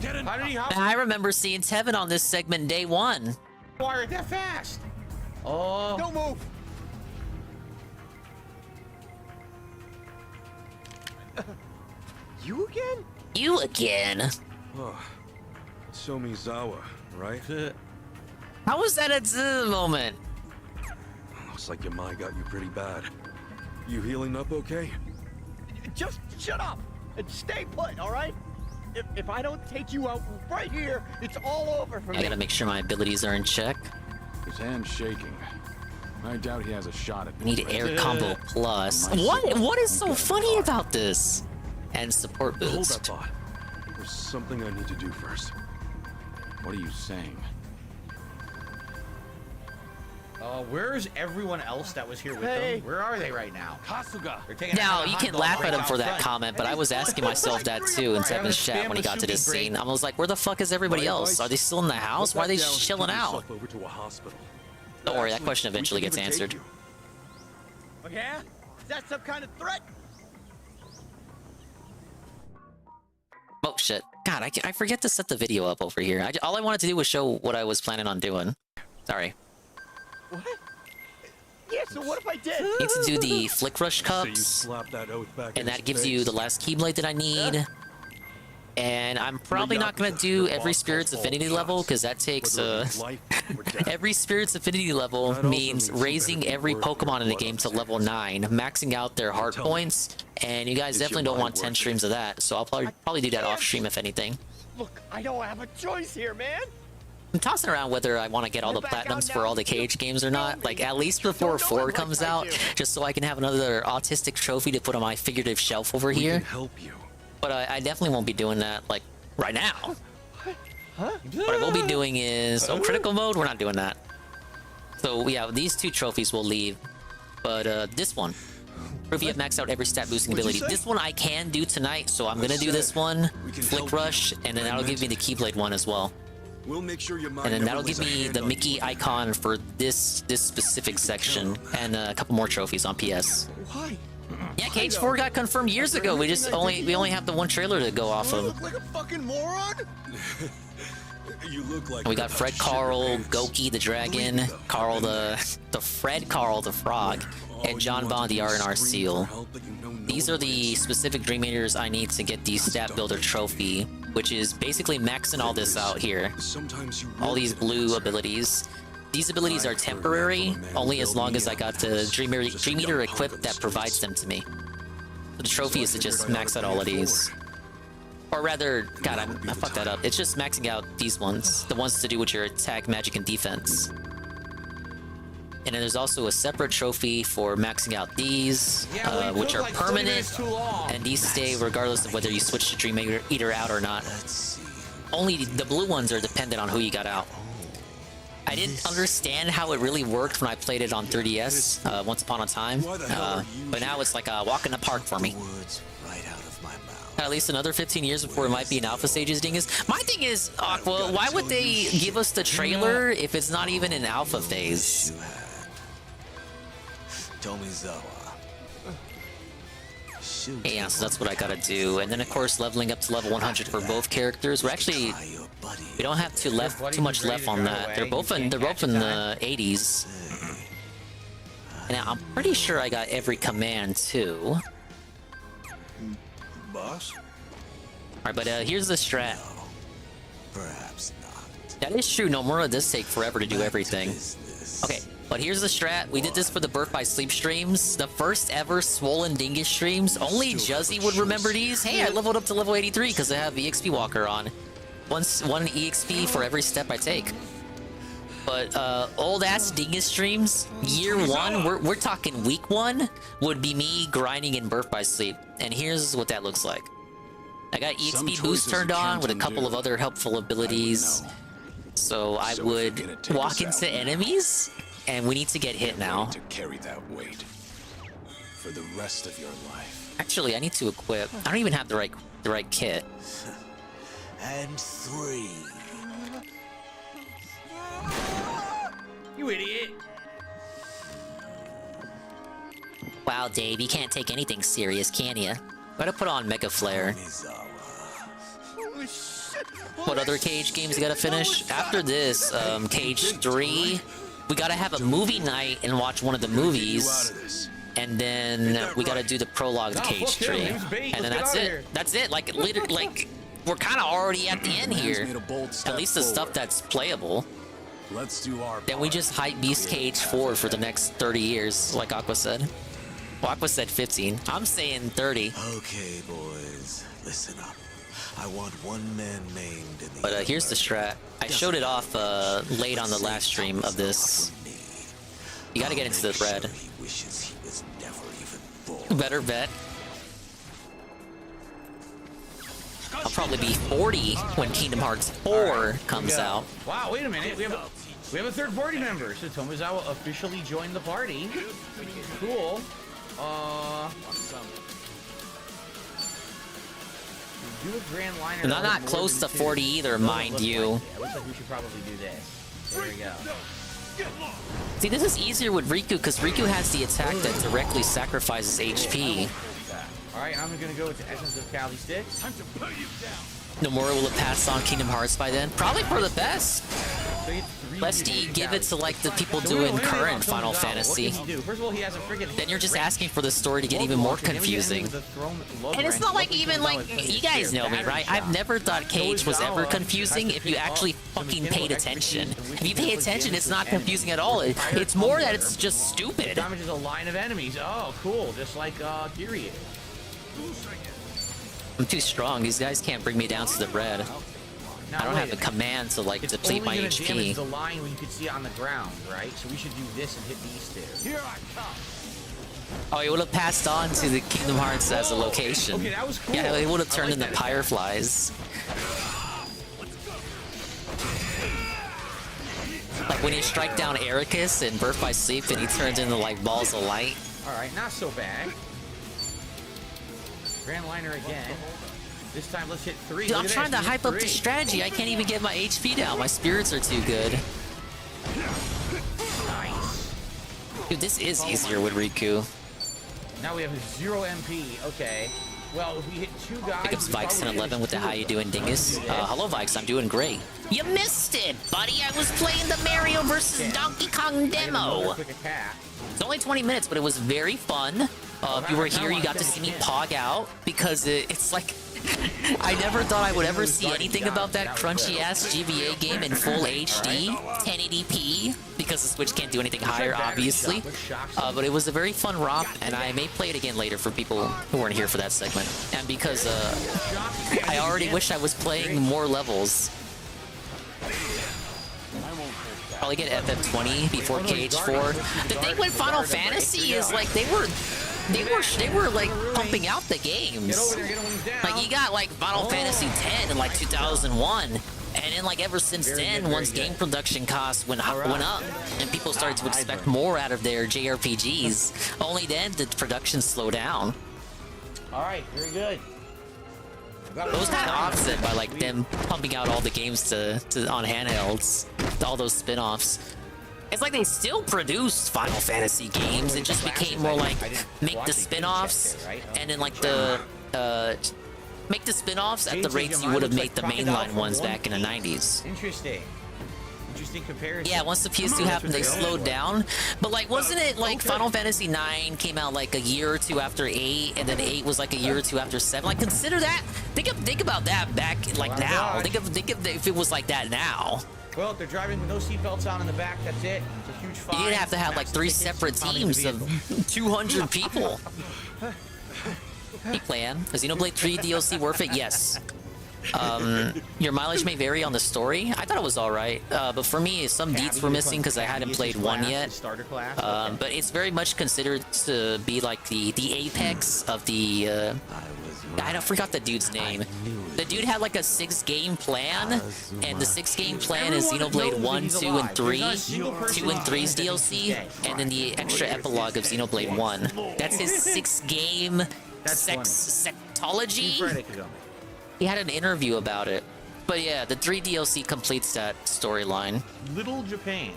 I remember seeing Tevin on this segment day 1. Why are that fast? Oh. Don't move. You again? You again? Oh, Somizawa, right? How was that at the moment? Looks like your mind got you pretty bad. You healing up okay? Just shut up and stay put, all right? If I don't take you out right here, it's all over for me. I gotta make sure my abilities are in check. His hand's shaking. I doubt he has a shot at I need air combo plus. What is so funny about this? And support Hold boost. that thought. There's something I need to do first. What are you saying? Where's everyone else that was here with Hey. them? Where are they right now? Kasuga. They're taking Now, a you hot can dog laugh right at him for out that front. comment, but I was asking myself that too in Tevin's chat when he got to this scene. I was like, where the fuck is everybody else? Are they still in the house? Why are they chilling out? Over to a hospital. Don't worry, that question eventually gets answered. Oh, yeah? Is that some kind of threat? Oh shit. God, I forget to set the video up over here. All I wanted to do was show what I was planning on doing. Sorry. What? Yeah, so what if I did? I need to do the Flick Rush So you cups, slap that oath back in and that his gives you face. the last Keyblade that I need. And I'm probably not gonna do every Spirit's Affinity level, because that takes every Spirit's Affinity level means raising every Pokemon in the game to level 9, maxing out their heart points, and you guys definitely don't want 10 streams of that, so I'll probably do that off stream if anything. Look, I don't have a choice here, man. I'm tossing around whether I want to get all the platinums for all the Cage games or not, like at least before 4 comes out, just so I can have another autistic trophy to put on my figurative shelf over here. Help you. But I definitely won't be doing that, like, right now. What I will be doing is... Oh, critical mode? We're not doing that. So, yeah, these 2 trophies will leave. But, this one. Prove you have maxed out every stat boosting ability. This one I can do tonight, so I'm gonna do this one, Flick Rush, and then that'll give me the Keyblade one as well. We'll make sure your mind And then never that'll give lays a me hand the on Mickey you. icon for this specific section, and a couple more trophies on PS. Why? Yeah, Cage 4 got confirmed years ago. We only have the one trailer to go off I of. look like a fucking moron? You look like We got Fred Carl, Goki the Dragon, Carl the Fred Carl the Frog, and John Bond the R&R Seal. These are the specific Dream Eaters I need to get the Stat Builder Trophy, which is basically maxing all this out here. All these blue abilities. These abilities are temporary, only as long as I got the Dream Eater equipped that provides them to me. So the trophy is to just max out all of these. Or rather, God, I fucked that up. It's just maxing out these ones. The ones to do with your attack, magic, and defense. And then there's also a separate trophy for maxing out these, which are permanent, and these stay regardless of whether you switch to Dream Eater out or not. Only the blue ones are dependent on who you got out. I didn't understand how it really worked when I played it on 3DS once upon a time, but now it's like a walk in the park for me. At least another 15 years before it might be an alpha stages dingus. My thing is, Aqua, why would they give us the trailer if it's not even an alpha phase? Tomizawa. Yeah, so that's what I gotta do. And then of course leveling up to level 100 for both characters. We don't have too much left on that. They're both in the 80s. And I'm pretty sure I got every command too. Boss? Alright, but here's the strat. Perhaps not. That is true, Nomura does take forever to do everything. Okay, but here's the strat. We did this for the Birth by Sleep streams. The first ever Swollen Dingus streams. Only Juzzy would remember these. Hey, I leveled up to level 83 because I have EXP Walker on. One EXP for every step I take. But old ass Dingus streams, year one, we're talking week one, would be me grinding in Birth by Sleep. And here's what that looks like. I got EXP boost turned on with a couple of other helpful abilities. So I would walk into enemies, and we need to get hit now. To carry that weight for the rest of your life. Actually, I need to equip. I don't even have the right kit. And 3. You idiot! Wow, Dave, you can't take anything serious, can you? Gotta put on Mega Flare. What other Cage games you gotta finish? After this, Cage 3, we gotta have a movie night and watch one of the movies. And then we gotta do the prologue to Cage 3. And then that's it. That's it. Like, literally, like, we're kind of already at the end here. At least the stuff that's playable. Let's do our Then we just hype Beast Cage 4 for the next 30 years, like Aqua said. Well, Aqua said 15. I'm saying 30. Okay, boys, listen up. I want one man named in the But here's the strat. I showed it off late on the last stream of this. You gotta get into the red. He wishes he was never even born. Better bet. I'll probably be 40 when Kingdom Hearts 4 comes out. Wow, wait a minute. We have a third party member. So Tomizawa officially joined the party. Cool. Do a grand liner. And I'm not close to 40 either, mind you. It looks like we should probably do this. There we go. See, this is easier with Riku because Riku has the attack that directly sacrifices HP. Alright, I'm gonna go with the Essence of Kali Sticks. Nomura will have passed on Kingdom Hearts by then. Probably for the best. Lest you give it to like the people doing current Final Fantasy. First of all, he has a friggin' Then you're just asking for the story to get even more confusing. And it's not like even like, you guys know me, right? I've never thought Cage was ever confusing if you actually fucking paid attention. If you pay attention, it's not confusing at all. It's more that it's just stupid. Damages a line of enemies. Oh, cool. Just like Kiryu. I'm too strong. These guys can't bring me down to the red. I don't have the command to like deplete my It's only gonna damage HP. the line when you could see it on the ground, right? So we should do this and hit these two. Here I come. Oh, he would have passed on to the Kingdom Hearts as a location. Okay, that was cool. Yeah, he would have turned into Fireflies. Like when you strike down Ericus in Birth by Sleep and he turns into like balls of light. Alright, not so bad. Grand liner again. This time let's hit 3. Dude, I'm trying to hype up the strategy. I can't even get my HP down. My spirits are too good. Nice. Dude, this is easier with Riku. Now we have 0 MP. Okay. Well, if we hit 2 guys... Pickups Vikes and 11 with the how you doing, Dingus. Hello, Vikes. I'm doing great. You missed it, buddy. I was playing the Mario vs. Donkey Kong demo. It's only 20 minutes, but it was very fun. If you were here, you got to see me pog out because it's like... I never thought I would ever see anything about that crunchy-ass GBA game in full HD, 1080p, because the Switch can't do anything higher, obviously. But it was a very fun romp, and I may play it again later for people who weren't here for that segment. And because I already wish I was playing more levels. Probably get FF20 before Cage 4. The thing with Final Fantasy is like they were like pumping out the games. Like you got like Final Fantasy X in like 2001, and then like ever since then, once game production costs went up, and people started to expect more out of their JRPGs, only then did production slow down. All right, very good. It was kind of offset by like them pumping out all the games on handhelds, all those spin-offs. It's like they still produced Final Fantasy games. It just became more like make the spin-offs and then like the make the spin-offs at the rates you would have made the mainline ones back in the 90s. Interesting comparison. Yeah, once the PS2 happened, they slowed down. But like, wasn't it like Final Fantasy 9 came out like a year or two after 8, and then 8 was like a year or two after 7? Like, consider that. Think about that back like now. Think of if it was like that now. Well, they're driving with no seatbelts on in the back. That's it. It's a huge fine. You'd have to have like 3 separate teams of 200 people. Hey, Plan, is Xenoblade 3 DLC worth it? Yes. Your mileage may vary on the story. I thought it was alright, but for me, some deets were missing because I hadn't played 1 yet. But it's very much considered to be like the apex of the. I forgot the dude's name. The dude had like a 6-game plan, and the 6-game plan is Xenoblade 1, 2, and 3. 2 and 3's DLC, and then the extra epilogue of Xenoblade 1. That's his 6-game sectology. He had an interview about it. But yeah, the 3 DLC completes that storyline. Little Japan.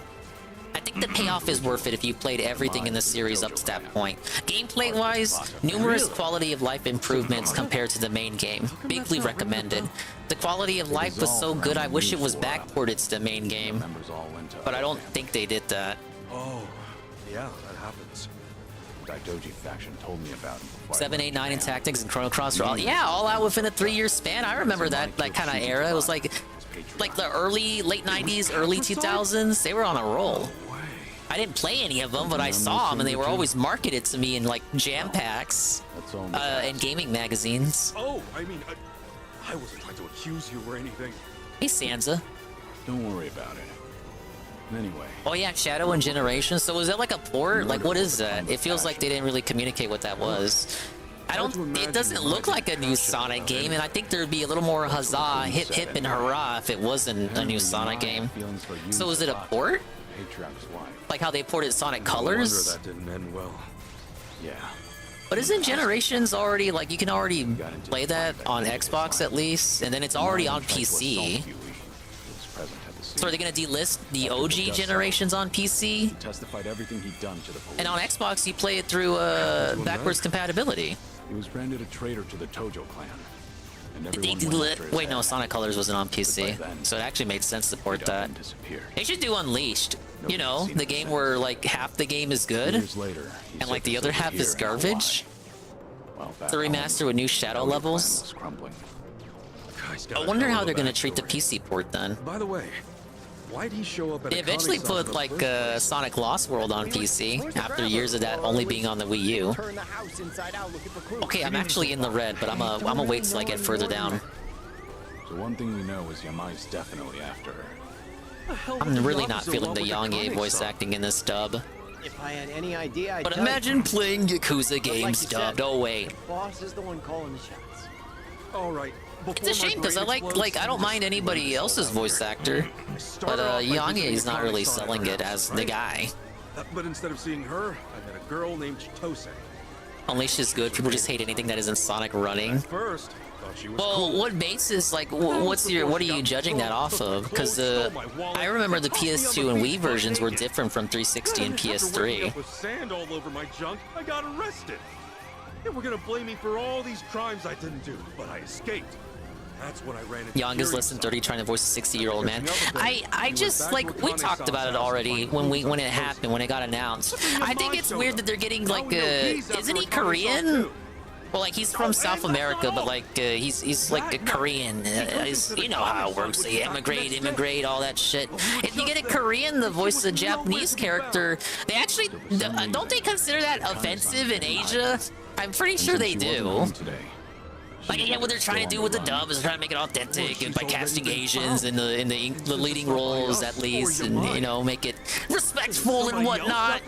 I think the payoff is worth it if you played everything in the series up to that point. Gameplay-wise, numerous quality of life improvements compared to the main game. Bigly recommended. The quality of life was so good I wish it was backported to the main game. But I don't think they did that. Oh, yeah, that happens. Daidoji faction told me about him. 7, 8, 9 in Tactics and Chrono Cross are all out within a 3-year span. I remember that kind of era. It was like the late 90s, early 2000s. They were on a roll. I didn't play any of them, but I saw them, and they were always marketed to me in like jam packs and gaming magazines. Oh, I mean, I wasn't trying to accuse you or anything. Hey, Sansa. Don't worry about it. Anyway. Oh yeah, Shadow and Generation. So is that like a port? Like, what is that? It feels like they didn't really communicate what that was. It doesn't look like a new Sonic game, and I think there'd be a little more huzzah, hip hip, and hurrah if it wasn't a new Sonic game. So is it a port? Like how they ported Sonic Colors? No wonder that didn't end well. Yeah. But isn't Generations already, like, you can already play that on Xbox at least, and then it's already on PC? So are they gonna delist the OG Generations on PC? Testified everything he'd done to the police. And on Xbox, you play it through backwards compatibility. He was branded a traitor to the Tojo clan. Wait, no, Sonic Colors wasn't on PC, so it actually made sense to port that. They should do Unleashed. You know, the game where like half the game is good, and like the other half is garbage. The remaster with new shadow levels. I wonder how they're gonna treat the PC port then. By the way, why'd he show up at They eventually put like Sonic Lost World on PC after years of that only being on the Wii U. Okay, I'm actually in the red, but I'm gonna wait till I get further down. So one thing we know is Yamai's definitely after her. I'm really not feeling the Yang voice acting in this dub. If I had any idea, I'd But imagine playing Yakuza games dubbed. Oh wait. The boss is the one calling the shots. All right. It's a shame because I I don't mind anybody else's voice actor, but Yang is not really selling it as the guy. But instead of seeing her, I met a girl named Chitose. Unleashed is good. People just hate anything that isn't Sonic running. First, thought she was Well, cool. what basis, like, what are you judging that off of? Because I remember the PS2 and Wii versions were different from 360 and PS3. With sand all over my junk, I got arrested. They were gonna blame me for all these crimes I didn't do, but I escaped. That's when I ran into Young is less than 30 trying to voice a 60-year-old man. I just, like, we talked about it already when it happened, when it got announced. I think it's weird that they're getting, like, isn't he Korean? Well, like, he's from South America, but, like, he's like a Korean. You know how it works. They immigrate, all that shit. If you get a Korean to voice a Japanese character, they actually, don't they consider that offensive in Asia? I'm pretty sure they do. Like, yeah, what they're trying to do with the dub is trying to make it authentic and by casting Asians in the leading roles at least, and you know, make it respectful and whatnot.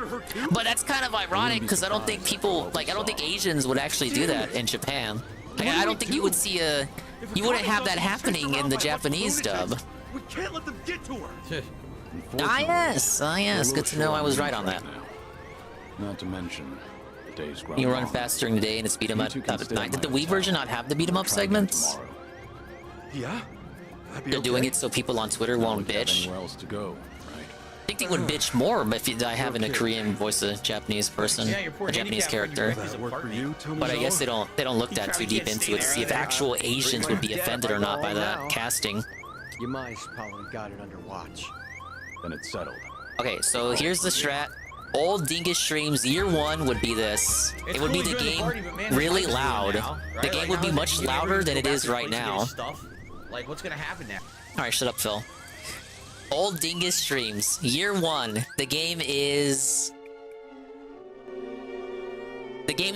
But that's kind of ironic because I don't think Asians would actually do that in Japan. Like, I don't think you would see you wouldn't have that happening in the Japanese dub. We can't let them get to her. Yes. Good to know I was right on that. Not to mention, the days grow You run long. fast during the day and it's beat 'em up at night. Did the Wii version not have the beat 'em up segments? Yeah. They're doing it so people on Twitter won't bitch. Anywhere else to go, right? I think they would bitch more if I have in a Korean voice a Japanese person, a Japanese character. But I guess they don't look that too deep into it to see if actual Asians would be offended or not by that casting. Your mice probably got it under watch. Then it's settled. Okay, so here's the strat. Old Dingus streams year 1 would be this. It would be the game really loud. The game would be much louder than it is right now. Like, what's gonna happen now? All right, shut up, Phil. Old Dingus streams year 1. The game's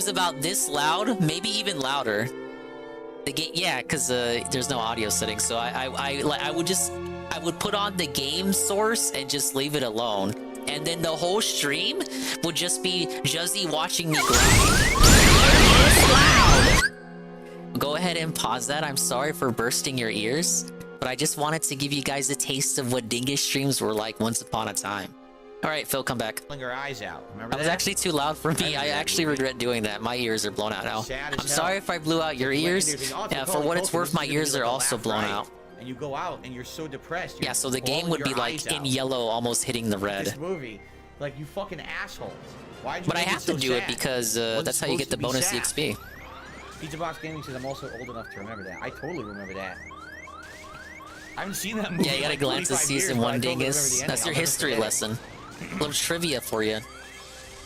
about this loud, maybe even louder. The game, yeah, because there's no audio settings, so I would put on the game source and just leave it alone, and then the whole stream would just be Juzzy watching me grind. It's loud. Go ahead and pause that. I'm sorry for bursting your ears, but I just wanted to give you guys a taste of what Dingus streams were like once upon a time. All right, Phil, come back. Pulling her eyes out. Remember that was actually too loud for me. I actually regret doing that. My ears are blown out now. I'm sorry if I blew out your ears. For what it's worth, my ears are also blown out. And you go out and you're so depressed. Yeah, so the game would be like in yellow, almost hitting the red. This movie, like, you fucking assholes. Why'd you But I have to do it because that's how you get the bonus EXP. Pizza Box Gaming says I'm also old enough to remember that. I totally remember that. I haven't seen that movie. Yeah, you gotta glance at season 1, Dingus. That's your history lesson. A little trivia for you.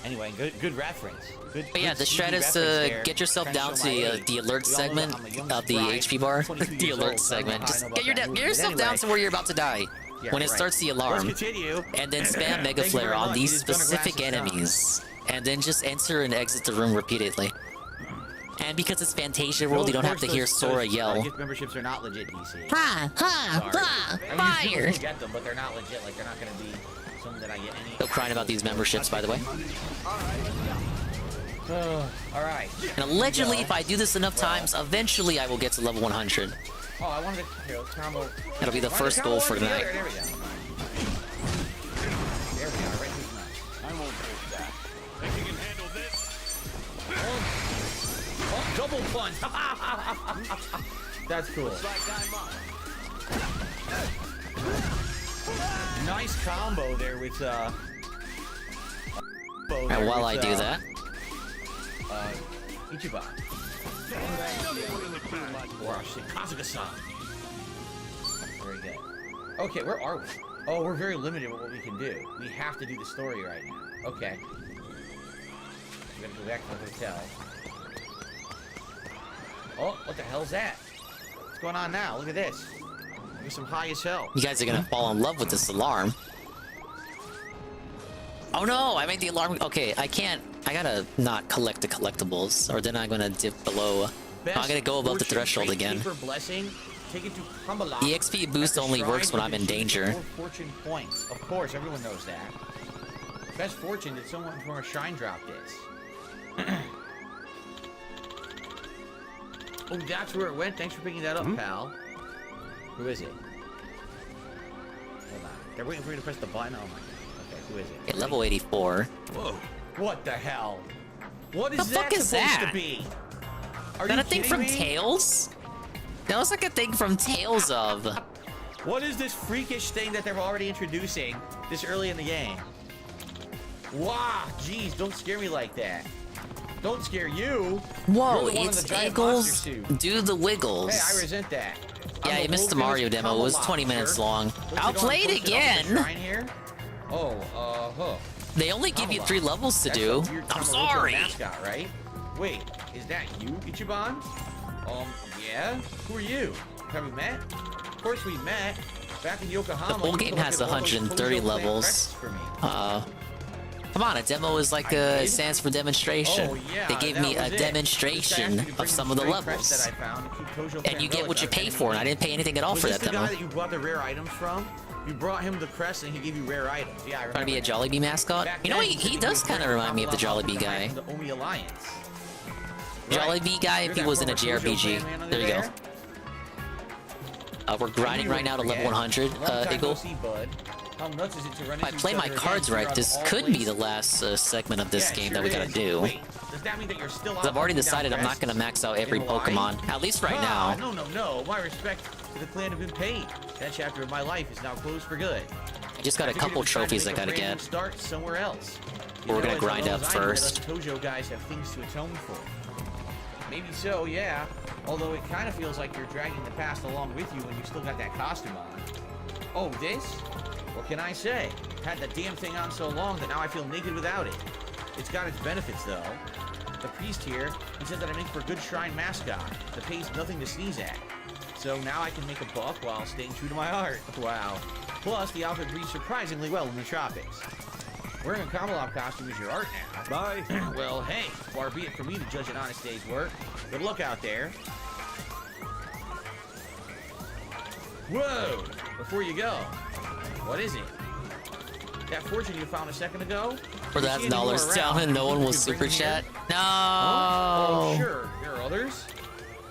Anyway, good reference. But yeah, the strat is to get yourself down to the alert segment of the HP bar. The alert segment. Just get yourself down to where you're about to die. When it starts the alarm. And then spam Mega Flare on these specific enemies. And then just enter and exit the room repeatedly. And because it's Fantasia World, you don't have to hear Sora yell. Gift memberships are not legit, DC. Ha! Ha! Ha! Fire! You get them, but they're not legit. Like, they're not gonna be something that I get any. Still crying about these memberships, by the way. Alright. And allegedly, if I do this enough times, eventually I will get to level 100. Oh, I wanted to combo. That'll be the first goal for tonight. There we go. There we are, right through the knife. I won't take that. Think you can handle this? Oh, double punch! That's cool. Nice combo there with And while I do that, Ichiban. Or I should say Kazuga-san. Very good. Okay, where are we? Oh, we're very limited with what we can do. We have to do the story right now. Okay. We're gonna go back to the hotel. Oh, what the hell's that? What's going on now? Look at this. There's some high as hell. you guys are gonna fall in love with this alarm. Oh no, I made the alarm. Okay, I gotta not collect the collectibles, or then I'm gonna dip below. I'm gonna go above the threshold again. Take it to Humbalot. The XP boost only works when I'm in danger. Fortune points. Of course, everyone knows that. Best fortune that someone from a shrine dropped is. Oh, that's where it went. Thanks for picking that up, pal. Who is it? Hold on. They're waiting for you to press the button. Oh my god. Okay, who is it? Okay, level 84. Whoa. What the hell? What is the fuck is supposed that? to be? Are Is that you a thing from kidding me? Tales? That looks like a thing from Tales of. What is this freakish thing that they're already introducing this early in the game? Wow, jeez, don't scare me like that. Don't scare you. Whoa, You're the one in it's the giant Eagles. monster suit. Do the wiggles. Hey, I resent that. Yeah, you missed the Mario demo. It was 20 minutes long. I'll play it again. Oh, huh. They only give you 3 levels to do. I'm sorry. Mascot, right? Wait, is that you, Ichiban? Yeah? Who are you? Have we met? Of course we met. Back in Yokohama. The full game has 130 levels. Come on, a demo is like it stands for demonstration. Oh, yeah, they gave me a demonstration of some of the levels. And you get what you pay for, and I didn't pay anything at all for that demo. Was this the guy that you bought the rare items from? You brought him the crest and he gave you rare items. Yeah, I remember. Trying to be a Jollibee mascot? You know, he does kind of remind me of the Jollibee guy. The Omi Alliance. Jollibee guy if he was in a JRPG. There you go. We're grinding right now to level 100, Eagle. How nuts is it to run If I play my cards right, this could be the last segment of this game that we gotta do. Does that mean that you're still I've already decided I'm not gonna max out every Pokemon, at least right now. No. My respect to the clan have been paid. That chapter of my life is now closed for good. I just got a couple trophies I gotta get. Start somewhere else. We're gonna grind up first. Tojo guys have things to atone for. Maybe so, yeah. Although it kind of feels like you're dragging the past along with you when you still got that costume on. Oh, this? What can I say? Had the damn thing on so long that now I feel naked without it. It's got its benefits, though. The priest here, he said that I make for a good shrine mascot. The pay's nothing to sneeze at. So now I can make a buck while staying true to my art. Wow. Plus, the outfit breathes surprisingly well in the tropics. Wearing a Kamalop costume is your art now. Bye. Well, hey, far be it for me to judge an honest day's work. Good luck out there. Whoa! Before you go, what is it? That fortune you found a second ago? For that $1 down and no one will super chat. No. Oh, sure. There are others.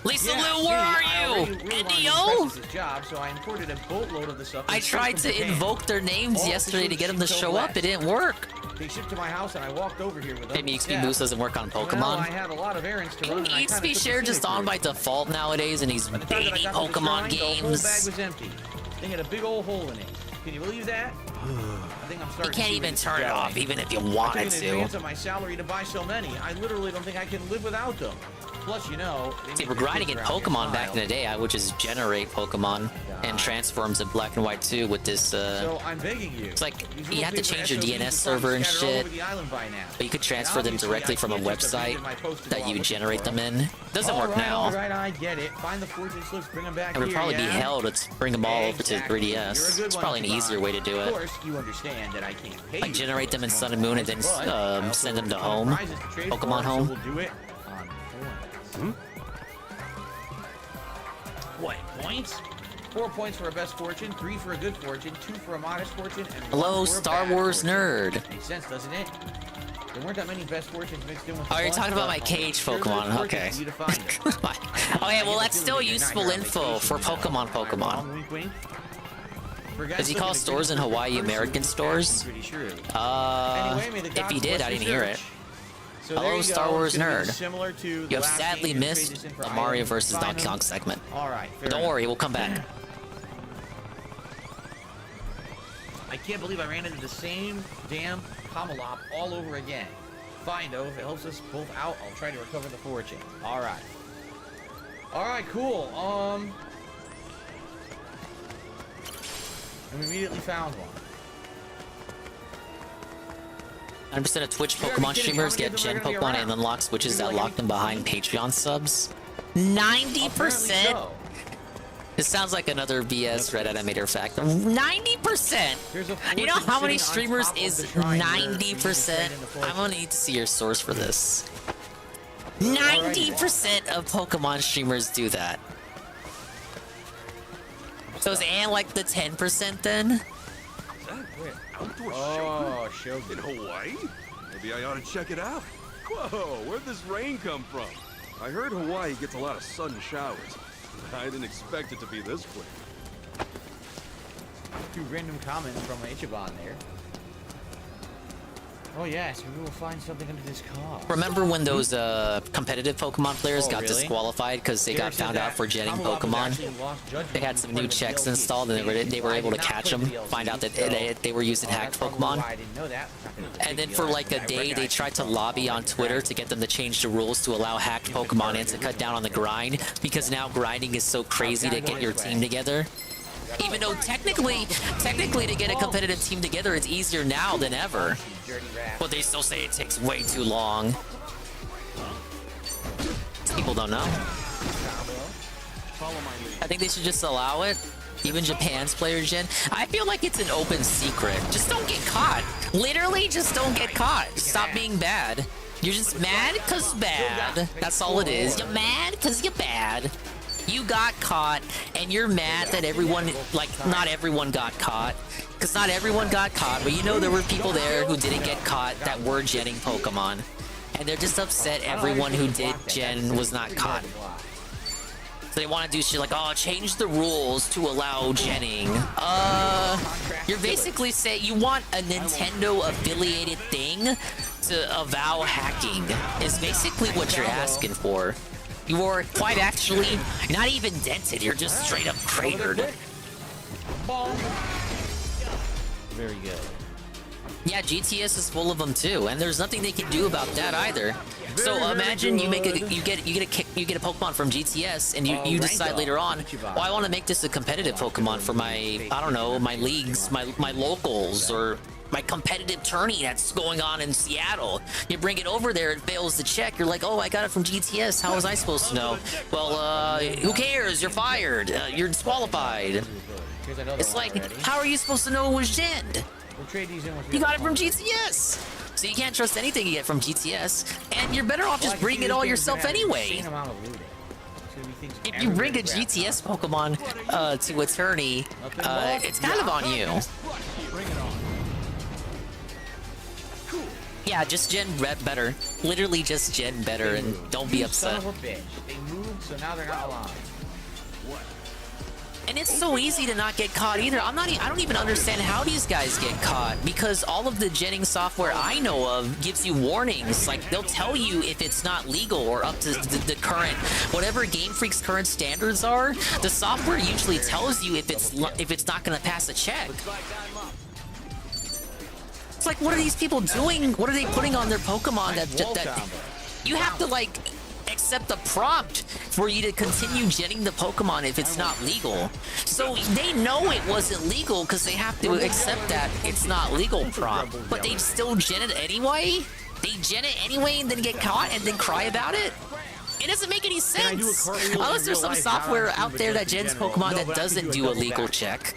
Lisa Lou, where are you? NDO? Job, so I imported a boatload of the stuff. I tried to invoke their names yesterday to get them to show up. It didn't work. They shipped to my house and I walked over here with them. Maybe XP Moose doesn't work on Pokemon. Well, I had a lot of errands to run. XP Share just on by default nowadays in these baby Pokemon games. The whole bag was empty. They had a big old hole in it. Can you believe that? I think I'm starting. You can't even turn it off, even if you wanted I took to. an advance of my salary to buy so many. I literally don't think I can live without them. Plus, you know, see, we're grinding in Pokemon back in the day. I would just generate Pokemon and transfer them to Black and White 2 with this. So I'm begging you. It's like you have to change your DNS server and shit, but you could transfer them directly from a website that you generate them in. Doesn't work now. All right, I get it. Find the fortune slips, bring them back It would here, probably be yeah? hell to bring them all over to 3DS. You're a It's good probably an one, easier way to do Of it. course, you understand that I can't pay Like generate them in Sun and Moon and then send them to home, Pokemon So home. we'll do it on points. What, points? 4 points for a best fortune, 3 for a good fortune, 2 for a modest fortune, and 1 Hello, for a Star bad Wars fortune. nerd. Makes sense, doesn't it? There weren't that many best fortunes mixed in with Oh, you're talking about my cage Pokemon. Okay. Okay, well that's still useful info for Pokemon. Does he call stores in Hawaii American stores? If he did, I didn't hear it. Hello, Star Wars nerd. You have sadly missed the Mario vs. Donkey Kong segment. But don't worry, we'll come back. I can't believe I ran into the same damn Kamalop all over again. Fine, though. If it helps us both out, I'll try to recover the fortune. Alright. Alright, cool. We immediately found one. 100% of Twitch Pokemon streamers get Gen Pokemon and unlock switches that lock them behind Patreon subs. 90%? This sounds like another BS Red Animator fact. 90%! You know how many streamers is 90%? I'm gonna need to see your source for this. 90% of Pokemon streamers do that. So is Ann like the 10% then? Outdoor shogun in Hawaii? Maybe I ought to check it out. Whoa, where'd this rain come from? I heard Hawaii gets a lot of sudden showers. I didn't expect it to be this quick. 2 random comments from Ichiban there. Oh yes, we will find something under this car. Remember when those competitive Pokemon players got really? disqualified because they got found out for jetting Pokemon? They had some new checks installed and they were able to catch them, find out that they were using hacked Pokemon. And then for like a day, they tried to lobby on Twitter to get them to change the rules to allow hacked Pokemon and to cut down on the grind, because now grinding is so crazy to get your team together. Even though technically to get a competitive team together, it's easier now than ever. But they still say it takes way too long. People don't know. I think they should just allow it. Even Japan's player gen. I feel like it's an open secret. Just don't get caught. Literally, just don't get caught. Stop being bad. You're just mad because bad. That's all it is. You're mad because you're bad. You got caught, and you're mad that everyone, like, not everyone got caught. Because not everyone got caught, but you know there were people there who didn't get caught that were genning Pokemon. And they're just upset everyone who did gen was not caught. So they want to do shit like, oh, change the rules to allow genning. You're basically saying you want a Nintendo-affiliated thing to avow hacking, is basically what you're asking for. You are quite actually not even dented, you're just straight up cratered. very good. Yeah, GTS is full of them too, and there's nothing they can do about that either. So imagine you make you get a Pokemon from GTS, and you decide later on, oh, I want to make this a competitive Pokemon for my, I don't know, my leagues, my locals, or my competitive tourney that's going on in Seattle. You bring it over there, it fails the check. You're like, oh, I got it from GTS. How was I supposed to know? Well, who cares? You're fired. You're disqualified. It's like, how are you supposed to know it was Gen? We'll trade these in with You got it from GTS. So you can't trust anything you get from GTS, and you're better off just bringing it all yourself anyway. If you bring a GTS Pokemon to a tourney, it's kind of on you. Yeah, just gen better. Literally just gen better, and don't be upset. Son of a bitch. They moved, so now they're not alive. And it's so easy to not get caught either. I don't even understand how these guys get caught, because all of the genning software I know of gives you warnings. Like, they'll tell you if it's not legal or up to the current, whatever Game Freak's current standards are. The software usually tells you if it's not going to pass a check. It's like, what are these people doing? What are they putting on their Pokemon that you have to, like, accept the prompt for you to continue genning the Pokemon if it's not legal. So they know it wasn't legal because they have to accept that it's not legal prompt, but they still gen it anyway? They gen it anyway and then get caught and then cry about it? It doesn't make any sense. Unless there's some software out there that gens Pokemon that doesn't do a legal check.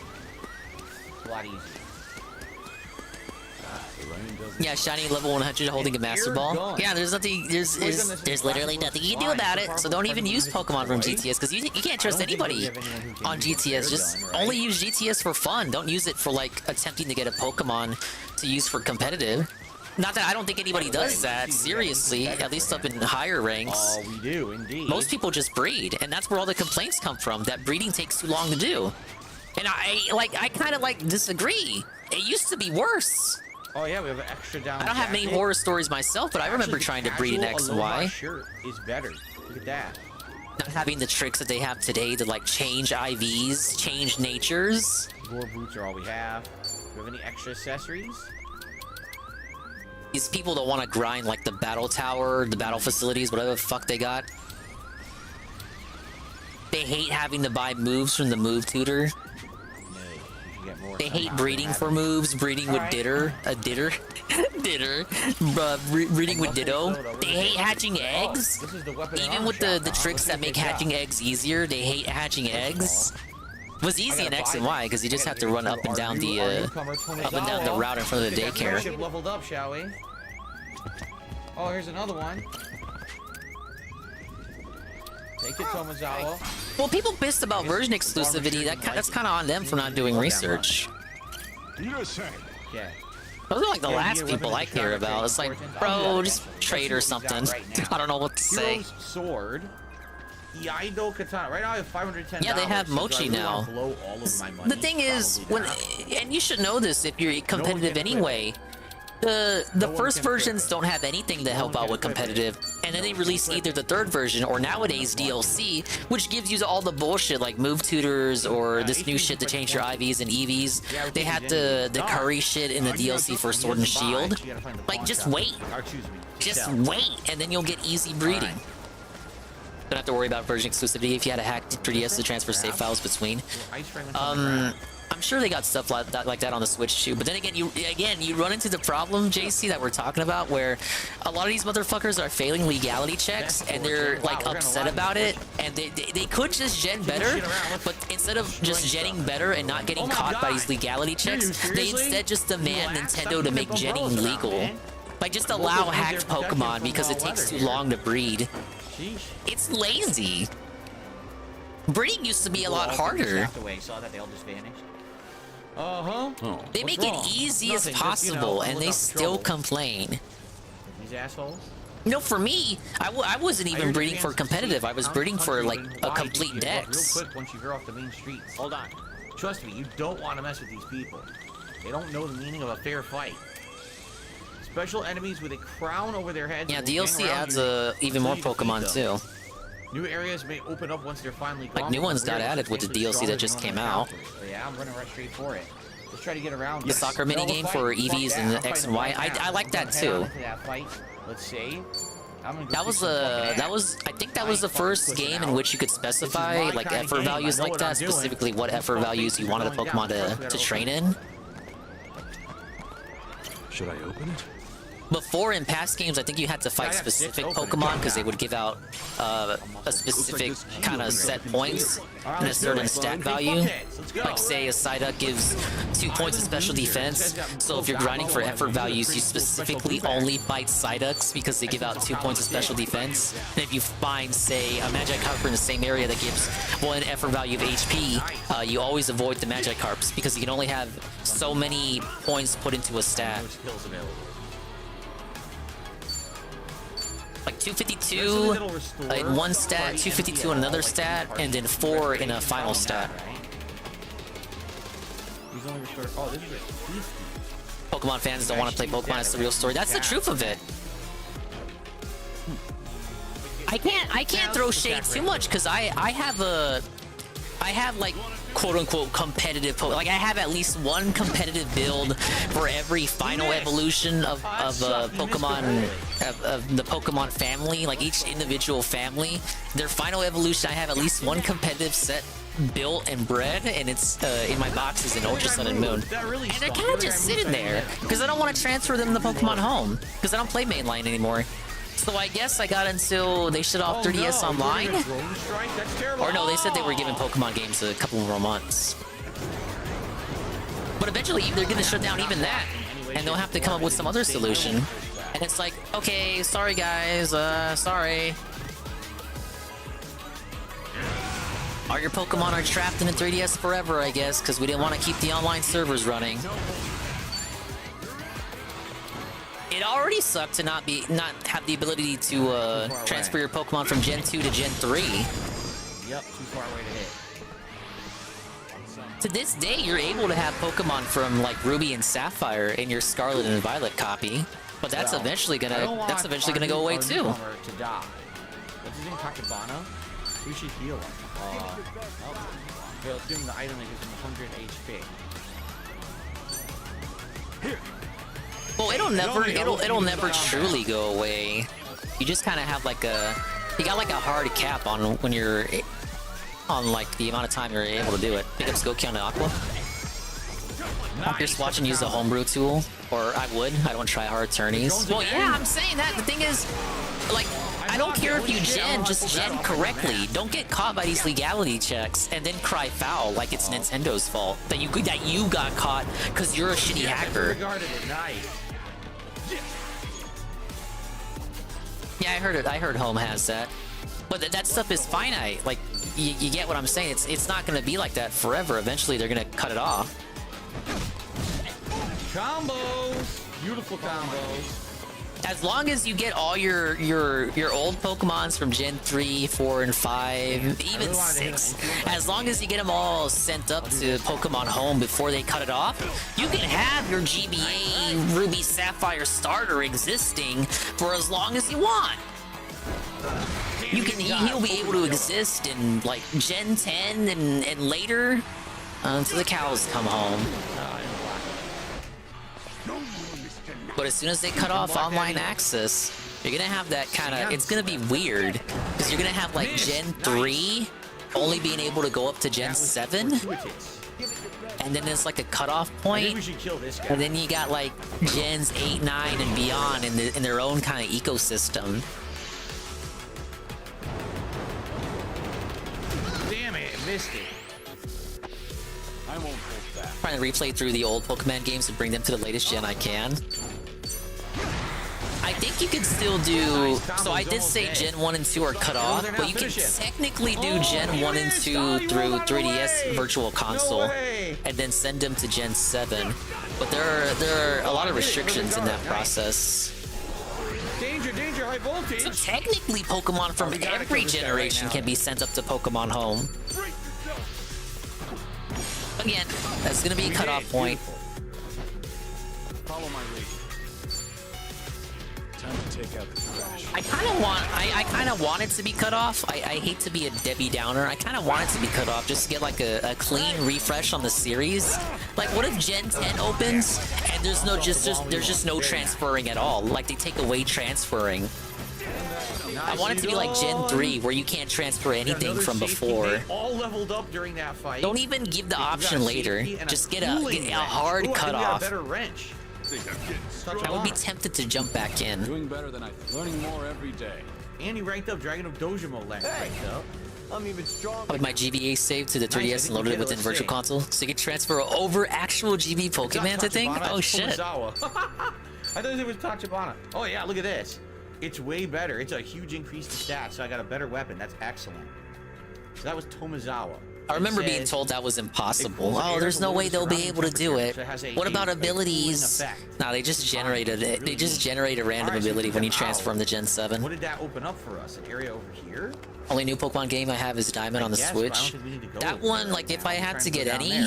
A lot easier. Yeah, shiny level 100 holding a Master Ball. Yeah, there's nothing, there's literally nothing you can do about it. So don't even use Pokemon from GTS, because you can't trust anybody on GTS. Just only use GTS for fun. Don't use it for, like, attempting to get a Pokemon to use for competitive. Not that I don't think anybody does that, seriously, at least up in higher ranks. Oh, we do, indeed. Most people just breed, and that's where all the complaints come from, that breeding takes too long to do. And I kind of, disagree. It used to be worse. Oh yeah, we have an extra down. I don't have many horror stories myself, but I remember trying to breed in X and Y. Shirt is better. Look at that. Not having the tricks that they have today to, like, change IVs, change natures. Gore boots are all we have. Do we have any extra accessories? These people don't want to grind, like, the battle tower, the battle facilities, whatever the fuck they got. They hate having to buy moves from the move tutor. They hate breeding for moves, breeding with Ditter, breeding with Ditto. They hate hatching eggs. Even with the tricks that make hatching eggs easier, they hate hatching eggs. It was easy in X and Y because you just have to run up and down the route in front of the daycare. Leveled up, shall we? Oh, here's another one. Take it, Tomozawa. Well, people pissed about version exclusivity. That's kind of on them for not doing research. Yeah. Those are like the last people I care about. It's like, bro, just trade or something. I don't know what to say. Hero's Sword. Iaido Katana. Right now I have $510. Yeah, they have Mochi now. The thing is, and you should know this if you're competitive anyway. The first versions don't have anything to help out with competitive, and then they release either the third version or nowadays DLC, which gives you all the bullshit like move tutors or this new shit to change your IVs and EVs. They had the curry shit in the DLC for Sword and Shield. Like, just wait. Just wait, and then you'll get easy breeding. Don't have to worry about version exclusivity if you had a hacked 3DS to transfer save files between. I'm sure they got stuff like that on the Switch too, but then again, you run into the problem, JC, that we're talking about, where a lot of these motherfuckers are failing legality checks, and they're, like, upset about it, and they could just gen better, but instead of just genning better and not getting caught by these legality checks, they instead just demand Nintendo to make genning legal. Like, just allow hacked Pokemon because it takes too long to breed. It's lazy. Breeding used to be a lot harder. They make it easy as possible, and they still complain. These assholes? No, for me, I wasn't even breeding for competitive. I was breeding for, like, a complete dex. Real quick, once you veer off the main streets. Hold on. Trust me, you don't want to mess with these people. They don't know the meaning of a fair fight. Special enemies with a crown over their heads. Yeah, DLC adds even more Pokemon too. New areas may open up once they're finally like new ones got added with the DLC that just came out. Yeah, I'm running right straight for it. Let's try to get around the soccer mini game for EVs and the X and Y. I like that too. Let's see. That was I think that was the first game in which you could specify like effort values like that, specifically what effort values you wanted a Pokemon to train in. Should I open it? Before, in past games, I think you had to fight specific Pokemon because they would give out a specific kind of set points and a certain stat value. Like, say, a Psyduck gives 2 points of special defense. So if you're grinding for effort values, you specifically only fight Psyducks because they give out 2 points of special defense. And if you find, say, a Magikarp in the same area that gives 1 effort value of HP, you always avoid the Magikarps because you can only have so many points put into a stat. Like 252 in one stat, 252 in another stat, and then 4 in a final stat. Pokemon fans don't want to play Pokemon as the real story. That's the truth of it. I can't throw shade too much because I have like quote-unquote competitive like I have at least one competitive build for every final evolution of Pokemon of the Pokemon family, like each individual family, their final evolution. I have at least one competitive set built and bred, and it's in my boxes in Ultra Sun and Moon, and they're kind of just sitting there because I don't want to transfer them to Pokemon Home because I don't play mainline anymore. So I guess I got until they shut off 3DS Online. Or no, they said they were giving Pokemon games a couple more months. But eventually they're gonna shut down even that, and they'll have to come up with some other solution. And it's like, okay, sorry guys, sorry. All your Pokemon are trapped in a 3DS forever, I guess, because we didn't want to keep the online servers running. It already sucked to not have the ability to transfer your Pokemon from Gen 2 to Gen 3. Yep, too far away to hit. To this day, you're able to have Pokemon from like Ruby and Sapphire in your Scarlet and Violet copy, but that's eventually gonna go away too. To die. What's his name? Takabana? We should heal him. Let's give him the item that gives him 100 HP. Here. Well, it'll never truly go away. You just kind of have like you got like a hard cap on when you're on like the amount of time you're able to do it. Pick up Skokia on the Aqua. If you're watching, use a homebrew tool, or I would. I don't try hard turnies. Well, yeah, I'm saying that. The thing is, like, I don't care if you just gen correctly. Don't get caught by these legality checks and then cry foul like it's Nintendo's fault that you got caught because you're a shitty hacker. Yeah, I heard it. I heard Home has that, but that stuff is finite. Like, you get what I'm saying? It's not going to be like that forever. Eventually, they're going to cut it off. Combos, beautiful combos. As long as you get all your old Pokemons from Gen 3, 4, and 5, even 6, as long as you get them all sent up to Pokemon Home before they cut it off, you can have your GBA Ruby Sapphire starter existing for as long as you want. He'll be able to exist in like Gen 10 and later until the cows come home. But as soon as they cut off online access, you're gonna have that kind of, it's gonna be weird because you're gonna have like Gen 3 only being able to go up to Gen 7, and then there's like a cutoff point, and then you got like Gens 8, 9, and beyond in their own kind of ecosystem. Damn it, missed it. I won't hold back. Trying to replay through the old Pokemon games and bring them to the latest gen I can. I think you could still do, so I did say Gen 1 and 2 are cut off, but you can technically do Gen 1 and 2 through 3DS Virtual Console and then send them to Gen 7. But there are a lot of restrictions in that process. Danger, danger, high voltage. So technically Pokemon from every generation can be sent up to Pokemon Home. Again, that's gonna be a cutoff point. Follow my lead. Time to take out the trash. I kind of want it to be cut off. I hate to be a Debbie Downer. I kind of want it to be cut off just to get like a clean refresh on the series. Like, what if Gen 10 opens and there's just no transferring at all? Like, they take away transferring. I want it to be like Gen 3 where you can't transfer anything from before. All leveled up during that fight. Don't even give the option later. Just get a hard cutoff. Better wrench. I would be tempted to jump back in. Doing better than I thought. Learning more every day. And he ranked up Dragon of Dojimo ranked up. I'm even stronger. With my GBA saved to the 3DS and loaded it within Virtual Console, so you can transfer over actual GB Pokemon, I think? Oh shit. I thought it was Tachibana. Oh yeah, look at this. It's way better. It's a huge increase in stats, so I got a better weapon. That's excellent. So that was Tomizawa. I remember being told that was impossible. Oh, there's no way they'll be able to do it. What about abilities? Nah, they just generated it. They just generate a random ability when you transform the Gen 7. What did that open up for us? An area over here? Only new Pokemon game I have is Diamond on the Switch. That one, like, if I had to get any,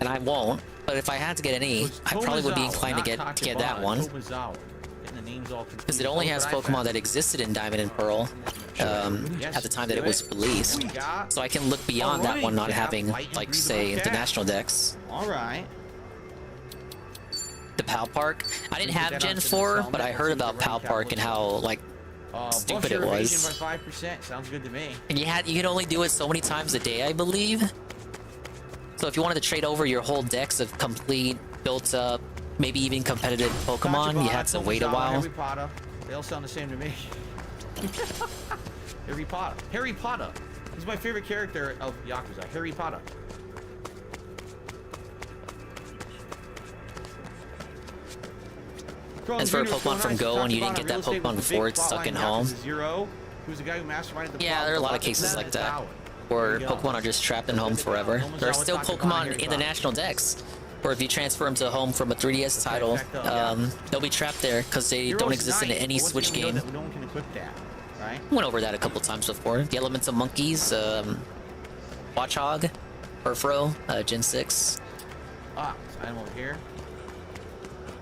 and I won't, but if I had to get any, I probably would be inclined to get that one. Because it only has Pokemon that existed in Diamond and Pearl at the time that it was released. So I can look beyond that one not having, like, say, international decks. Alright. The PAL Park. I didn't have Gen 4, but I heard about PAL Park and how, like, stupid it was. By 5%. Sounds good to me. And you could only do it so many times a day, I believe. So if you wanted to trade over your whole decks of complete, built up, maybe even competitive Pokemon, you had to wait a while. Harry Potter. They all sound the same to me. Harry Potter. Harry Potter. He's my favorite character of Yakuza. Harry Potter. As for a Pokemon from Go and you didn't get that Pokemon before it's stuck in home. Yeah, there are a lot of cases like that. Where Pokemon are just trapped in home forever. There are still Pokemon in the national decks. Or if you transfer them to home from a 3DS title, they'll be trapped there because they don't exist in any Switch game. No one can equip that, right? Went over that a couple times before. The Elemental Monkeys, Watchog, Perfro, Gen 6. Ah, item over here.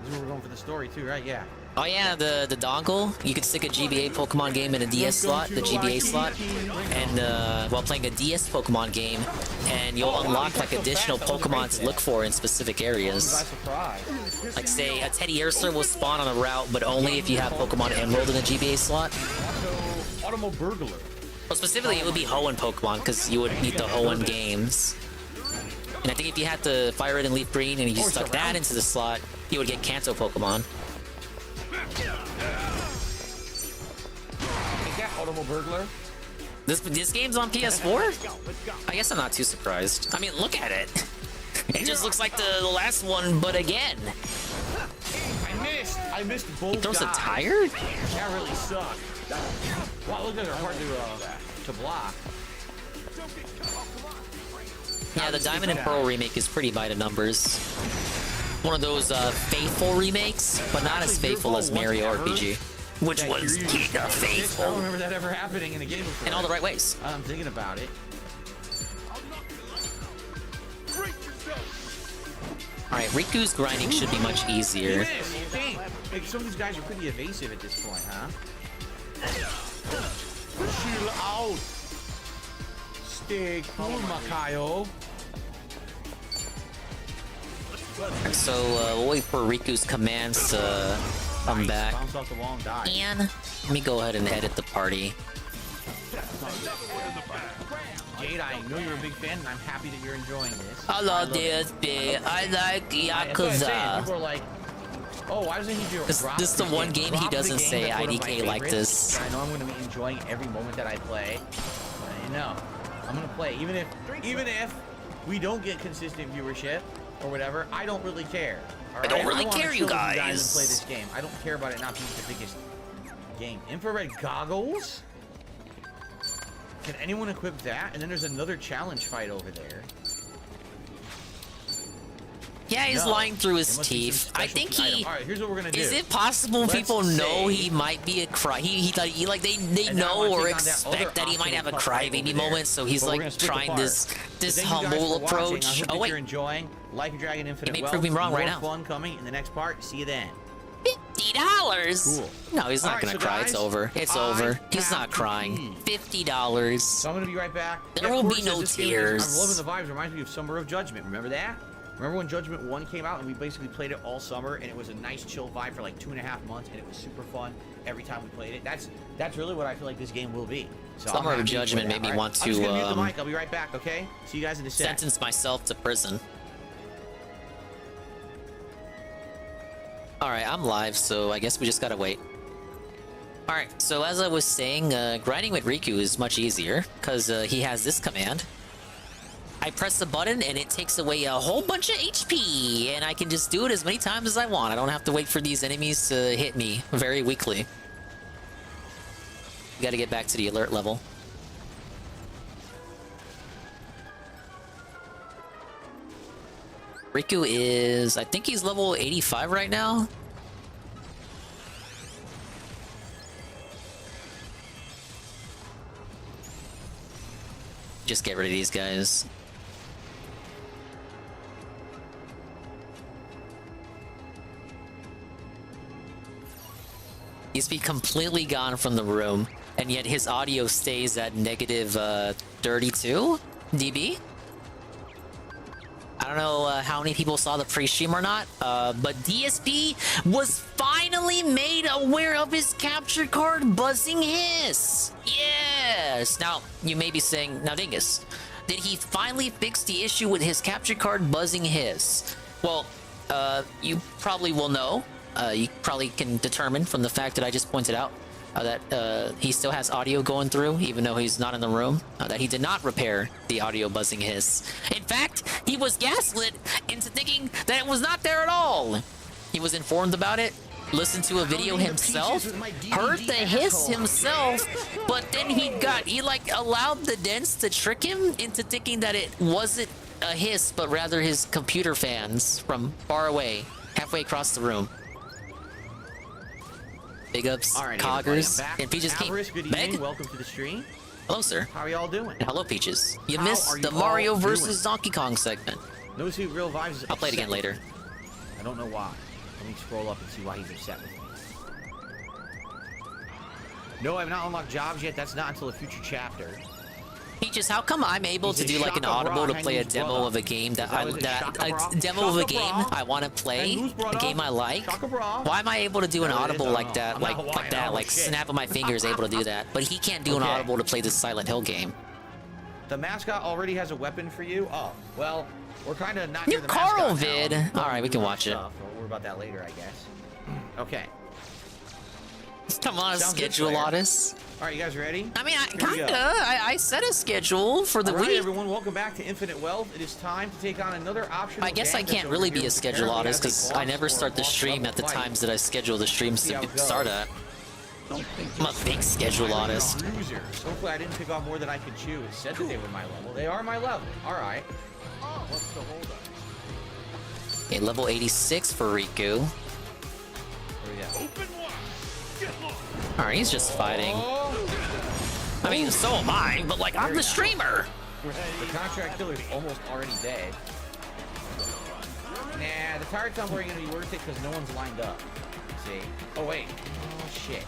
This is where we're going for the story too, right? Yeah. Oh yeah, the dongle. You could stick a GBA Pokemon game in a DS slot, the GBA slot, and while playing a DS Pokemon game, and you'll unlock like additional Pokemon to look for in specific areas. Like say a Teddy Ursa will spawn on a route, but only if you have Pokemon enrolled in the GBA slot. Automo Burglar. Well, specifically it would be Hoenn Pokemon because you would need the Hoenn games. And I think if you had the Fire Red and Leaf Green and you stuck that into the slot, you would get Kanto Pokemon. Burglar. This game's on PS4? I guess I'm not too surprised. I mean, look at it. It just looks like the last one, but again. I missed both. He throws a tire? That really sucked. Wow, look at they're hard to block. Yeah, the Diamond and Pearl remake is pretty by the numbers. One of those faithful remakes, but not as faithful as Mario RPG. Which was giga faithful. I don't remember that ever happening in a game before. In all the right ways. I'm thinking about it. Alright, Riku's grinding should be much easier. Like, some of these guys are pretty evasive at this point, huh? Chill out. Stay cool, Makayo. So, we'll wait for Riku's commands to come back. And let me go ahead and edit the party. Jade, I know you're a big fan, and I'm happy that you're enjoying this. I love DSP. I like Yakuza. People are like, oh, why doesn't he do it? This is the one game he doesn't say IDK like this. I know I'm going to be enjoying every moment that I play. You know, I'm going to play. Even if we don't get consistent viewership or whatever, I don't really care. I don't really care, you guys. And play this game. I don't care about it not being the biggest game. Infrared goggles? Can anyone equip that? And then there's another challenge fight over there. Yeah, he's lying through his teeth. I think he. All right, here's what we're gonna do. Is it possible people know he might be a cry? They know or expect that he might have a crybaby moment, so he's like trying this humble approach. Oh wait, you're enjoying Like a Dragon Infinite. It may prove me wrong right now. Fun coming in the next part. See you then. $50? Cool. No, he's not All right, gonna so cry. guys, It's over. It's I over. He's have not to crying. pee. $50. So I'm gonna be right back. There will be no tears. I'm loving the vibes. Reminds me of Summer of Judgment. Remember that? Remember when Judgment 1 came out and we basically played it all summer and it was a nice chill vibe for like 2.5 months and it was super fun every time we played it. That's really what I feel like this game will be. So Summer of Judgment made me want to I'm just gonna mute the mic. I'll be right back. Okay? See you guys in a sec. sentence myself to prison. Alright, I'm live, so I guess we just gotta wait. Alright, so as I was saying, grinding with Riku is much easier, because he has this command. I press the button and it takes away a whole bunch of HP, and I can just do it as many times as I want. I don't have to wait for these enemies to hit me very weakly. Gotta get back to the alert level. Riku is... I think he's level 85 right now. Just get rid of these guys. He's be completely gone from the room, and yet his audio stays at negative 32 dB. I don't know how many people saw the pre-stream or not, but DSP was finally made aware of his capture card buzzing hiss. Yes! Now, you may be saying, now Dingus, did he finally fix the issue with his capture card buzzing hiss? Well, you probably will know. You probably can determine from the fact that I just pointed out that he still has audio going through, even though he's not in the room, that he did not repair the audio buzzing hiss. In fact, he was gaslit into thinking that it was not there at all. He was informed about it, listened to a video himself, heard the hiss himself, but then he allowed the dents to trick him into thinking that it wasn't a hiss, but rather his computer fans from far away, halfway across the room. Big ups, Coggers, and Peaches King. Good evening. Welcome to the stream. Hello, sir. How are y'all doing? And hello, Peaches. You missed the Mario vs. Donkey Kong segment. No see real vibes. I'll play it again later. I don't know why. Let me scroll up and see why he's upset with me. No, I've not unlocked jobs yet. That's not until a future chapter. Peaches, how come I'm able to do like an audible to play a demo of a game that I want to play, a game I like? Why am I able to do an audible like that, like snap of my fingers able to do that, but he can't do an audible to play this Silent Hill game? The mascot already has a weapon for you. Oh, well, we're kind of not New near the Carl mascot vid. now. All right, we can watch it. We'll worry about that later, I guess. Okay. Come on, schedule Otis. All right, you guys ready? I mean, I set a schedule for the All right, week. everyone, welcome back to Infinite Wealth. It is time to take on another option. I guess I can't really be a schedule artist because I never start the stream at the times that I schedule the streams to start at. I'm a big schedule artist. Hopefully I didn't pick off more than I could chew. It said that they were my level. They are my level. All right. What's the hold up? Okay, level 86 for Riku. Alright, he's just fighting. I mean, so am I, but like, I'm the streamer. The contract killer's almost already dead. Nah, the tire tumbler ain't gonna be worth it because no one's lined up. See? Oh, wait. Oh, shit.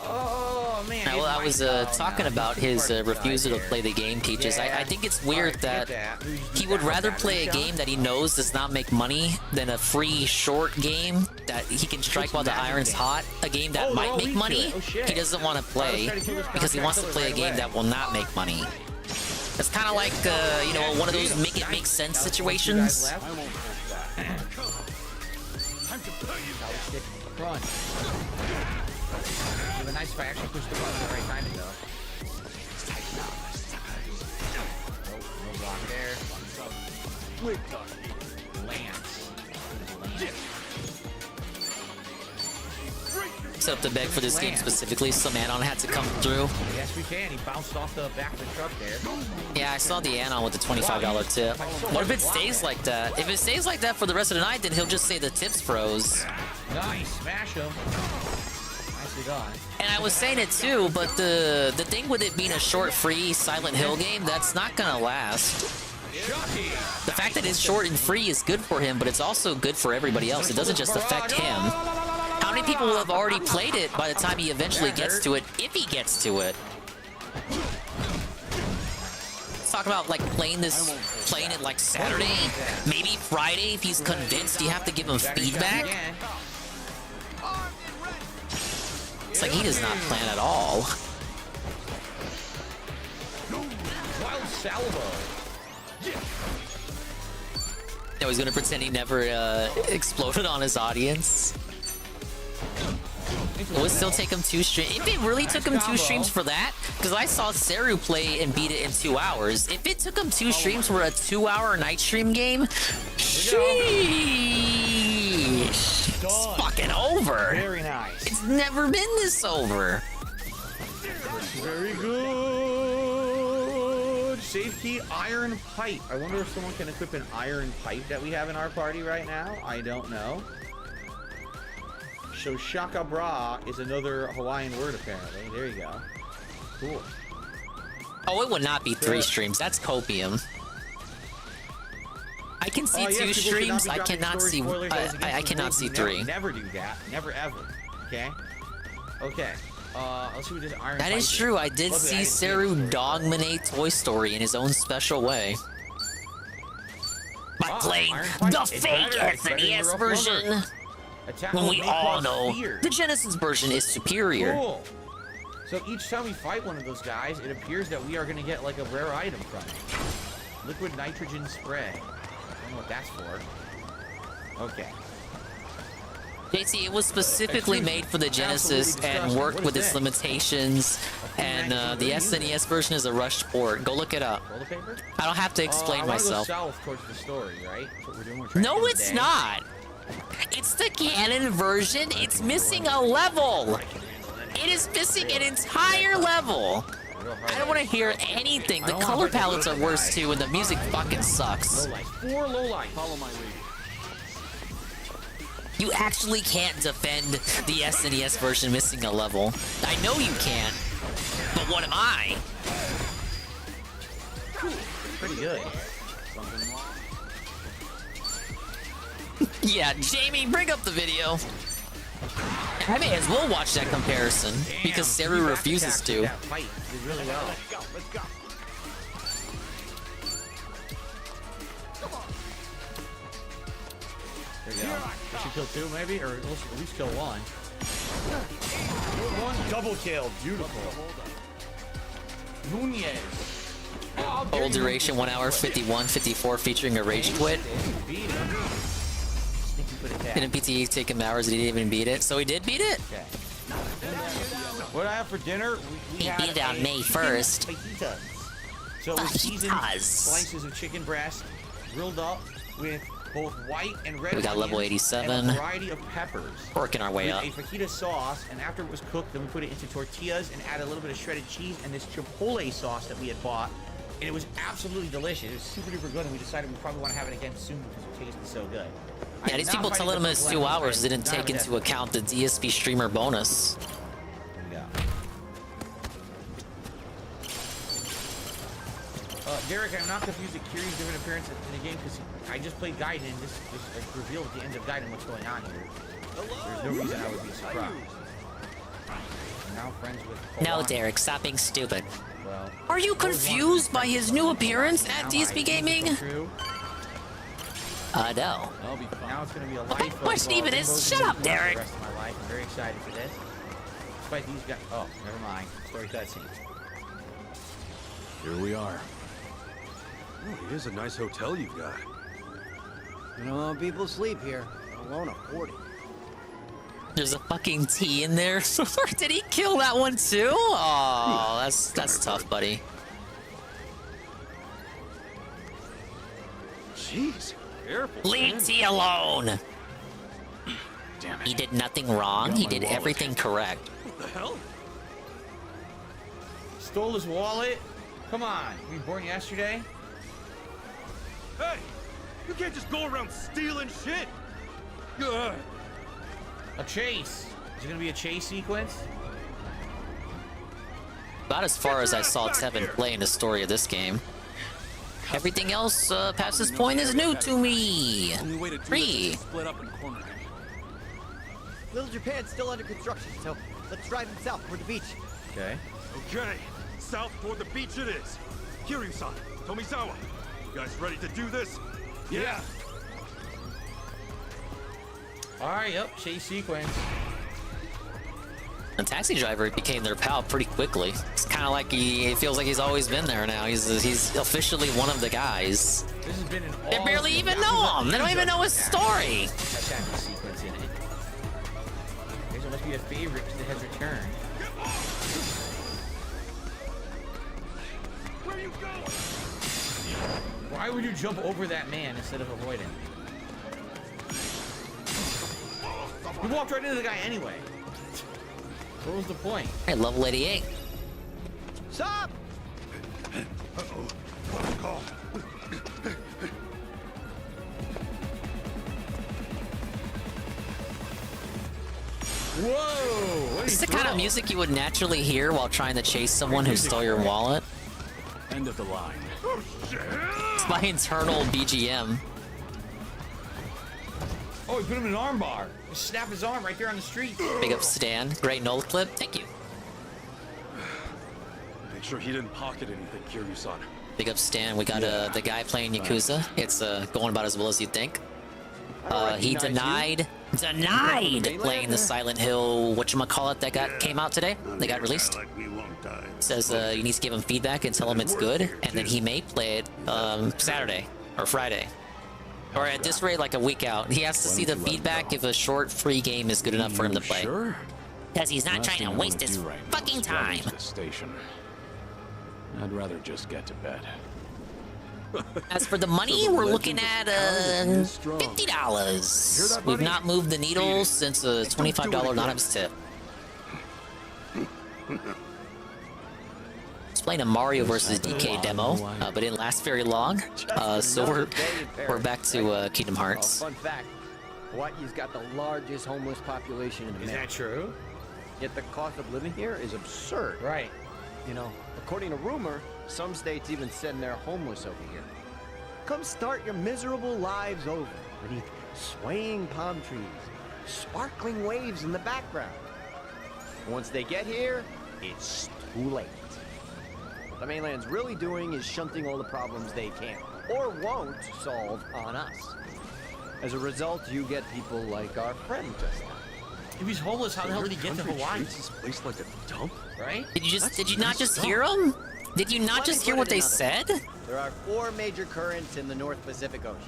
Oh, man. Well, I was talking about his refusal to play the game, Peaches. I think it's weird that he would rather play a game that he knows does not make money than a free short game that he can strike while the iron's hot. A game that might make money, he doesn't want to play because he wants to play a game that will not make money. It's kind of like, you know, one of those make it make sense situations. Run. It would be nice if I actually pushed the button at the right timing, though. Nope, no block there. Lance. Set up the beg for this game specifically, some add-on had to come through. Yes, we can. He bounced off the back of the truck there. Yeah, I saw the add-on with the $25 tip. What if it stays like that? If it stays like that for the rest of the night, then he'll just say the tips froze. Nice, smash him. Nicely done. And I was saying it too, but the thing with it being a short, free Silent Hill game, that's not gonna last. The fact that it's short and free is good for him, but it's also good for everybody else. It doesn't just affect him. How many people will have already played it by the time he eventually gets to it, if he gets to it? Let's talk about like playing it like Saturday, maybe Friday if he's convinced. You have to give him feedback. It's like he does not plan at all. Wild salvo. No, he's gonna pretend he never exploded on his audience. It would still take him 2 streams. If it really took him 2 streams for that, because I saw Seru play and beat it in 2 hours. If it took him 2 streams for a 2-hour night stream game, sheesh, it's fucking over. Very nice. It's never been this over. Very good. Save key, iron pipe. I wonder if someone can equip an iron pipe that we have in our party right now. I don't know. So shaka bra is another Hawaiian word apparently. There you go. Cool. Oh, it would not be 3 streams. That's copium. I can see 2 streams. I cannot see. I cannot see 3. Never do that. Never ever. Okay. Okay. Let's see what this iron. That is true. I did see Seru dominate Toy Story in his own special way by playing the fake SNES version. When we all know the Genesis version is superior. Cool. So each time we fight one of those guys, it appears that we are going to get like a rare item from it. Liquid nitrogen spray. I don't know what that's for. Okay. JC, it was specifically made for the Genesis and worked with its limitations. And the SNES version is a rushed port. Go look it up. I don't have to explain myself. Go south towards the story, right? That's what we're doing. No, it's not. It's the canon version. It's missing a level. It is missing an entire level. I don't want to hear anything. The color palettes are worse too, and the music fucking sucks. 4 low lights. Follow my lead. You actually can't defend the SNES version missing a level. I know you can't, but what am I? Pretty good. Yeah, Jamie, bring up the video. I may as well watch that comparison because Seru refuses to. Fight did really well. Let's go. There you go. We should kill 2 maybe, or at least kill 1. Double kill, beautiful. Nunez. Whole duration 1 hour 51:54, featuring a rage quit. Didn't PTE take him hours? He didn't even beat it. So he did beat it. Okay. What I have for dinner? He beat it on May 1st. Fajitas. So it was seasoned slices of chicken breast, grilled up with both white and red. We got level 87. And a variety of peppers. Working our way up. A fajita sauce, and after it was cooked, then we put it into tortillas and added a little bit of shredded cheese and this chipotle sauce that we had bought. And it was absolutely delicious. It was super duper good, and we decided we probably want to have it again soon because it tasted so good. Yeah, these people telling him it's 2 hours didn't take into account the DSP streamer bonus. Yeah. Derek, I'm not confused at Kiri's different appearance in the game because I just played Gaiden and this revealed at the end of Gaiden what's going on here. There's no reason I would be surprised. I'm now friends with No, Derek, stop being stupid. Well, are you confused by his new appearance at DSP Gaming? No. Now it's going to be a life question even is? Shut up, Derek. The rest of my life. I'm very excited for this. Despite these guys. Oh, never mind. Story cutscene. Here we are. Oh, it is a nice hotel you've got. You know, people sleep here, let alone afford it. There's a fucking T in there. Did he kill that one too? Oh, that's tough, buddy. Jeez, careful. Leave T alone. Damn it. He did nothing wrong. He did everything correct. What the hell? Stole his wallet? Come on. Were you born yesterday? Hey, you can't just go around stealing shit. Ugh. A chase. Is it gonna be a chase sequence? About as far as I saw Tevin play in the story of this game. Everything else past this point is new to me. Only way to do this is Free. to split up and corner him. Little Japan's still under construction, so let's drive him south toward the beach. Okay. Okay, south toward the beach it is. Kiryu-san, Tomizawa, you guys ready to do this? Yeah. All right. Yep. Chase sequence. The taxi driver became their pal pretty quickly. It's kind of like it feels like he's always been there now. He's officially one of the guys. This has been an. They barely even know him. They don't even know his story. That taxi sequence in it. There must be a favorite that has returned. Where you going? Why would you jump over that man instead of avoiding? You walked right into the guy anyway. What was the point? Hey, level 88. Stop! Uh-oh. Close call. Whoa! This is the kind of music you would naturally hear while trying to chase someone who stole your wallet. End of the line. It's my internal BGM. Oh, he put him in an arm bar. Just snap his arm right there on the street. Big up Stan. Great null clip. Thank you. Make sure he didn't pocket anything, Kiryu-san. Big up Stan. We got the guy playing Yakuza. It's going about as well as you'd think. He denied playing the Silent Hill whatchamacallit that came out today. They got released. Says you need to give him feedback and tell him it's good, and then he may play it Saturday or Friday. Or at this rate, like a week out. He has to see the feedback if a short free game is good enough for him to play. Because he's not trying to waste his fucking time. Station. I'd rather just get to bed. As for the money, we're looking at $50. We've not moved the needle since a $25 anonymous tip. It's playing a Mario vs. DK demo, but didn't last very long. So we're back to Kingdom Hearts. Fun fact: Hawaii's got the largest homeless population in America. Is that true? Yet the cost of living here is absurd. Right. You know, according to rumor, some states even send their homeless over here. Come start your miserable lives over beneath swaying palm trees, sparkling waves in the background. Once they get here, it's too late. What the mainland's really doing is shunting all the problems they can or won't solve on us. As a result, you get people like our friend just now. If he's homeless, how the hell did he get to Hawaii? This place like a dump? Right? Did you not just hear him? Did you not just hear what they said? There are 4 major currents in the North Pacific Ocean.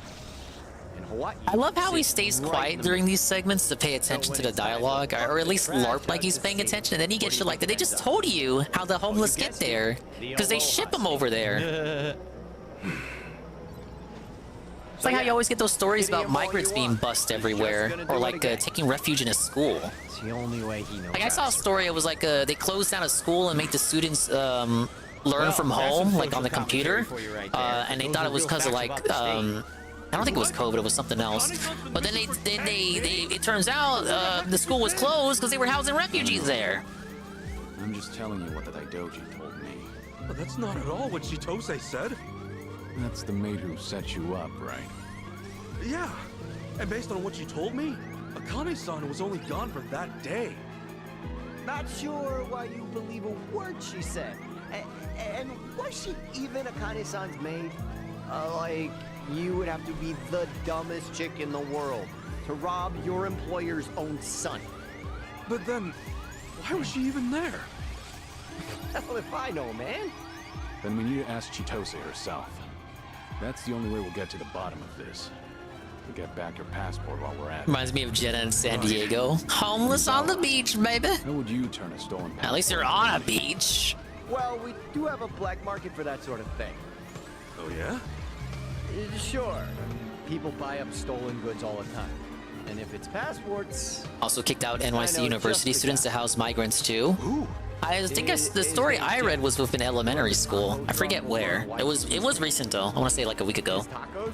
In Hawaii, I love how he stays quiet during these segments to pay attention to the dialogue, or at least LARP like he's paying attention, and then he gets shit like that. They just told you how the homeless get there, because they ship them over there. It's like how you always get those stories about migrants being bussed everywhere, or like taking refuge in a school. It's the only way he knows. Like I saw a story, it was like they closed down a school and made the students learn from home, like on the computer, and they thought it was because of like I don't think it was COVID, it was something else. But then it turns out the school was closed because they were housing refugees there. I'm just telling you what the Daidoji told me. But that's not at all what Chitose said. That's the maid who set you up, right? Yeah, and based on what she told me, Akane-san was only gone for that day. Not sure why you believe a word she said. And was she even Akane-san's maid? Like, you would have to be the dumbest chick in the world to rob your employer's own son. But then, why was she even there? Hell if I know, man. Then we need to ask Chitose herself. That's the only way we'll get to the bottom of this. We'll get back your passport while we're at it. Reminds me of Jenna in San Diego. Homeless on the beach, baby. How would you turn a stolen passport? At least they're on a beach. Well, we do have a black market for that sort of thing. Oh yeah? Sure. People buy up stolen goods all the time. And if it's passports... Also kicked out NYC University students to house migrants too. I think the story I read was within elementary school. I forget where. It was recent though. I want to say like a week ago. Tacos?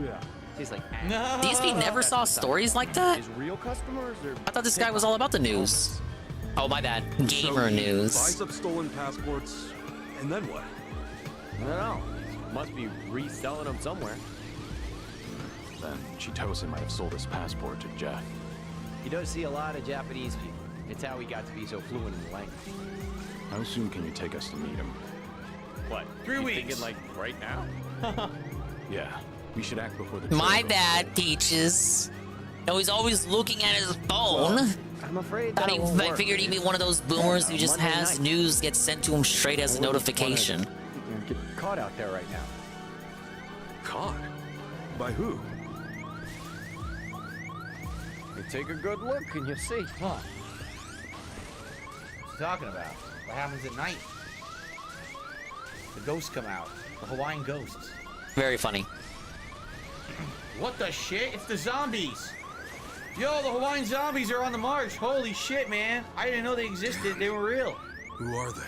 Yeah. Tastes like DSP never saw stories like that? Real customers or... I thought this guy was all about the news. Oh, my bad. Gamer news. Buys up stolen passports, and then what? I don't know. Must be reselling them somewhere. Then Chitose might have sold his passport to Jeff. You don't see a lot of Japanese people. It's how he got to be so fluent in the language. How soon can you take us to meet him? What? 3 you weeks. Thinking like right now? Yeah, we should act before the My trail goes bad, cold. Peaches. No, he's always looking at his phone. I'm afraid Thought that he, won't I work. figured he'd be one of those boomers who just Monday has night. news get sent to him straight as a notification. Get caught out there right now. Caught? By who? You take a good look and you see. Huh. What you talking about? What happens at night? The ghosts come out. The Hawaiian ghosts. Very funny. What the shit? It's the zombies! Yo, the Hawaiian zombies are on the march. Holy shit, man. I didn't know they existed. They were real. Who are they?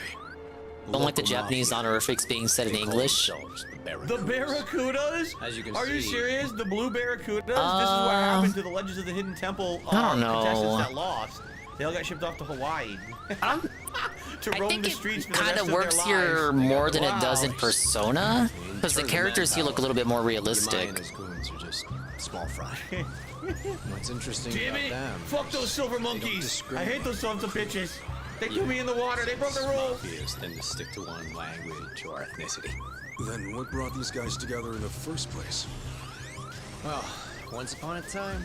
Don't like the Japanese honorifics being said in English. The Barracudas? As you can Are you see- serious? The blue Barracudas? This is what happened to the Legends of the Hidden Temple I don't know. contestants that lost. They all got shipped off to Hawaii. To I roam think the it streets for the kind rest of of works their here lives. more than it Wow. does in Persona, because the characters here look a little bit more realistic. His goons are just small fry. What's interesting Damn about it! them? Fuck those silver monkeys! I hate those sons of bitches! They threw me in the water, they broke the rules! Obvious than to stick to one language or ethnicity. Then what brought these guys together in the first place? Well, once upon a time,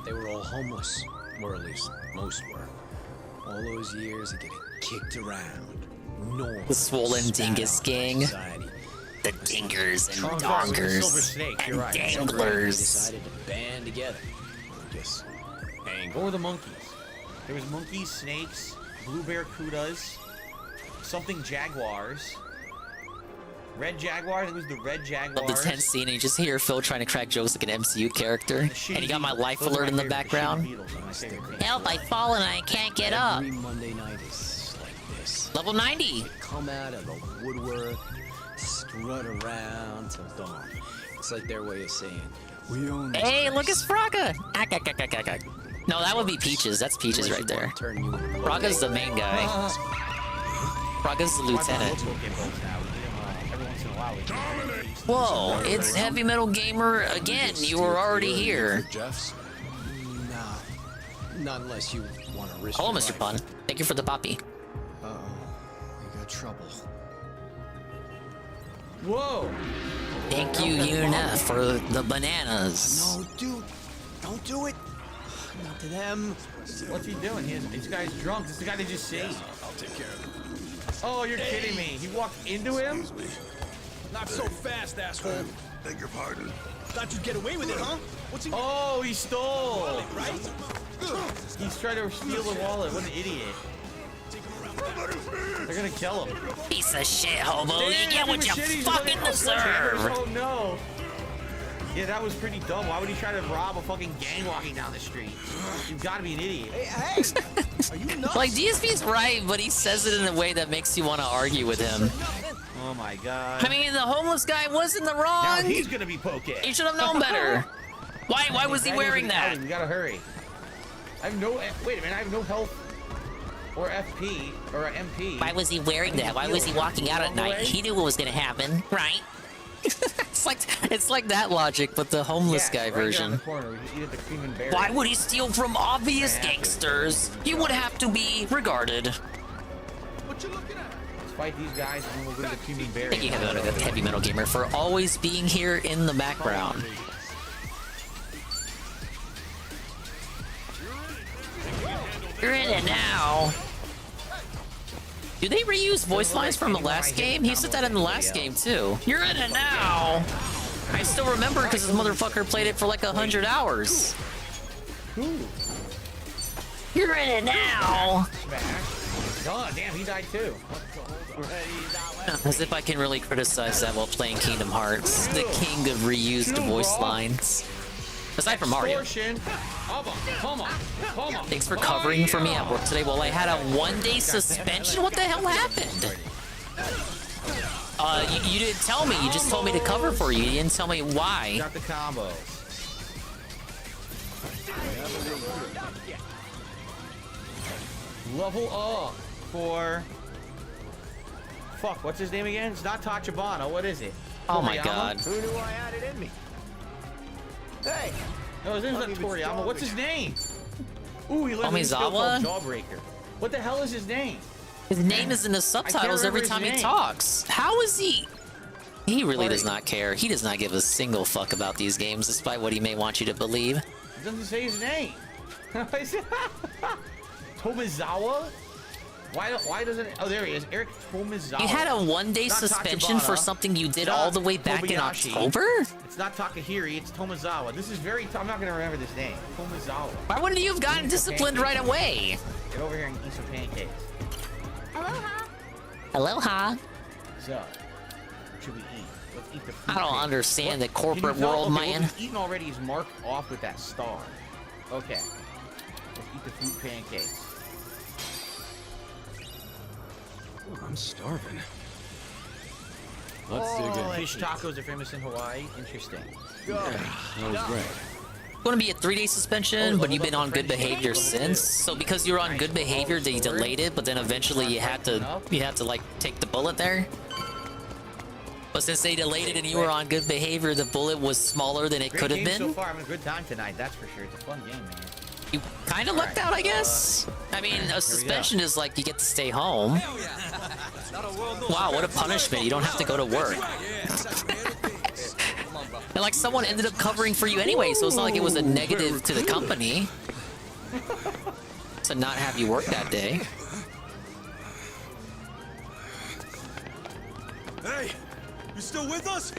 they were all homeless. Or at least, most were. All those years of getting kicked around. The swollen dingus gang. The dingers and dongers and danglers. Decided to band together. Just hang. What were the monkeys? There was monkeys, snakes, blue barracudas, something jaguars. Red jaguars, it was the red jaguars. Love the tense scene, and you just hear Phil trying to crack jokes like an MCU character. And you got my life alert in the background. Help, I've fallen and I can't get up. Every Monday night is like this. Level 90. They come out of the woodwork, strut around till dawn. It's like their way of saying, we own this Hey, place. look, it's Fraga. No, that would be Peaches. That's Peaches right there. Fraga's the main guy. Fraga's the lieutenant. Whoa, it's Heavy Metal Gamer again. You were already here. Jeff's? Nah, not unless you want to risk Hello, your Mr. life. Pun. Thank you for the poppy. Uh-oh, we got trouble. Whoa! Thank you, Yuna, for the bananas. No, dude, don't do it. Not to them. What's he doing? This guy's drunk. This is the guy they just saved. I'll take care of him. Oh, you're kidding me. He walked into him? Not so fast, asshole. Beg your pardon. Thought you'd get away with it, huh? What's he? Oh, he stole! Right? He's trying to steal the wallet. What an idiot. They're gonna kill him. Piece of shit, hobo. Damn, You get what you machetes fucking really- deserve. Oh no. Yeah, that was pretty dumb. Why would he try to rob a fucking gang walking down the street? You've got to be an idiot. Hey, are you nuts? Like, DSP's right, but he says it in a way that makes you want to argue with him. Oh my god. I mean, the homeless guy was in the Now wrong. he's gonna be poke. He should have known better. Why was he wearing that? We gotta hurry. I have no. Wait a minute. I have no health or FP or MP. Why was he wearing that? Why was he walking out at night? He knew what was gonna happen, right? it's like that logic, but the homeless guy version. Why would he steal from obvious gangsters? He would have to be regarded. What you looking at? Let's fight these guys and then we'll go to the Cuban Bear. Thank you, Heavy Metal Gamer, for always being here in the background. You're in it now. Do they reuse voice lines from the last game? He said that in the last game too. You're in it now. I still remember because this motherfucker played it for like 100 hours. You're in it now. Oh, damn, he died too. As if I can really criticize that while playing Kingdom Hearts, the king of reused voice lines. Aside from Mario. Thanks for covering for me at work today. Well, I had a 1-day suspension. What the hell happened? You didn't tell me. You just told me to cover for you. You didn't tell me why. Got the combo. Level up for... Fuck, what's his name again? It's not Tachibana. What is it? Oh my Toriyama? god. Who knew I had it in me? Hey! No, his name's not Toriyama. What's his name? Ooh, he lives in a show Tomizawa? called Jawbreaker. What the hell is his name? His name is in the subtitles every time he talks. How is he? He really does not care. He does not give a single fuck about these games, despite what he may want you to believe. It doesn't say his name. Tomizawa? Why doesn't it? Oh, there he is. Eric Tomizawa. You had a one-day Not suspension for Tachibana. something you did Not all the way back in Kobayashi. October? It's not Takahiri, it's Tomizawa. This is very... I'm not going to remember this name. Tomizawa. Why wouldn't you have gotten disciplined right away? Get over here and eat some pancakes. Aloha. Aloha. So, what should we eat? Let's eat the fruit I don't cake. understand What? the corporate Can you tell? world, Okay, man. what we've eaten already is marked off with that star. Okay. Let's eat the fruit pancakes. I'm starving. Let's dig in. Fish tacos are famous in Hawaii. Interesting. That was great. Going to be a 3-day suspension, but you've been on good behavior since. So because you're on good behavior, they delayed it, but then eventually you had to like take the bullet there. But since they delayed it and you were on good behavior, the bullet was smaller than it Great could have game been. so far. I'm having a good time tonight. That's for sure. It's a fun game, man. You kind of lucked out, I guess. I mean, a suspension is like you get to stay home. Wow, what a punishment. You don't have to go to work. And like someone ended up covering for you anyway, so it's not like it was a negative to the company to not have you work that day. Hey, you still with us?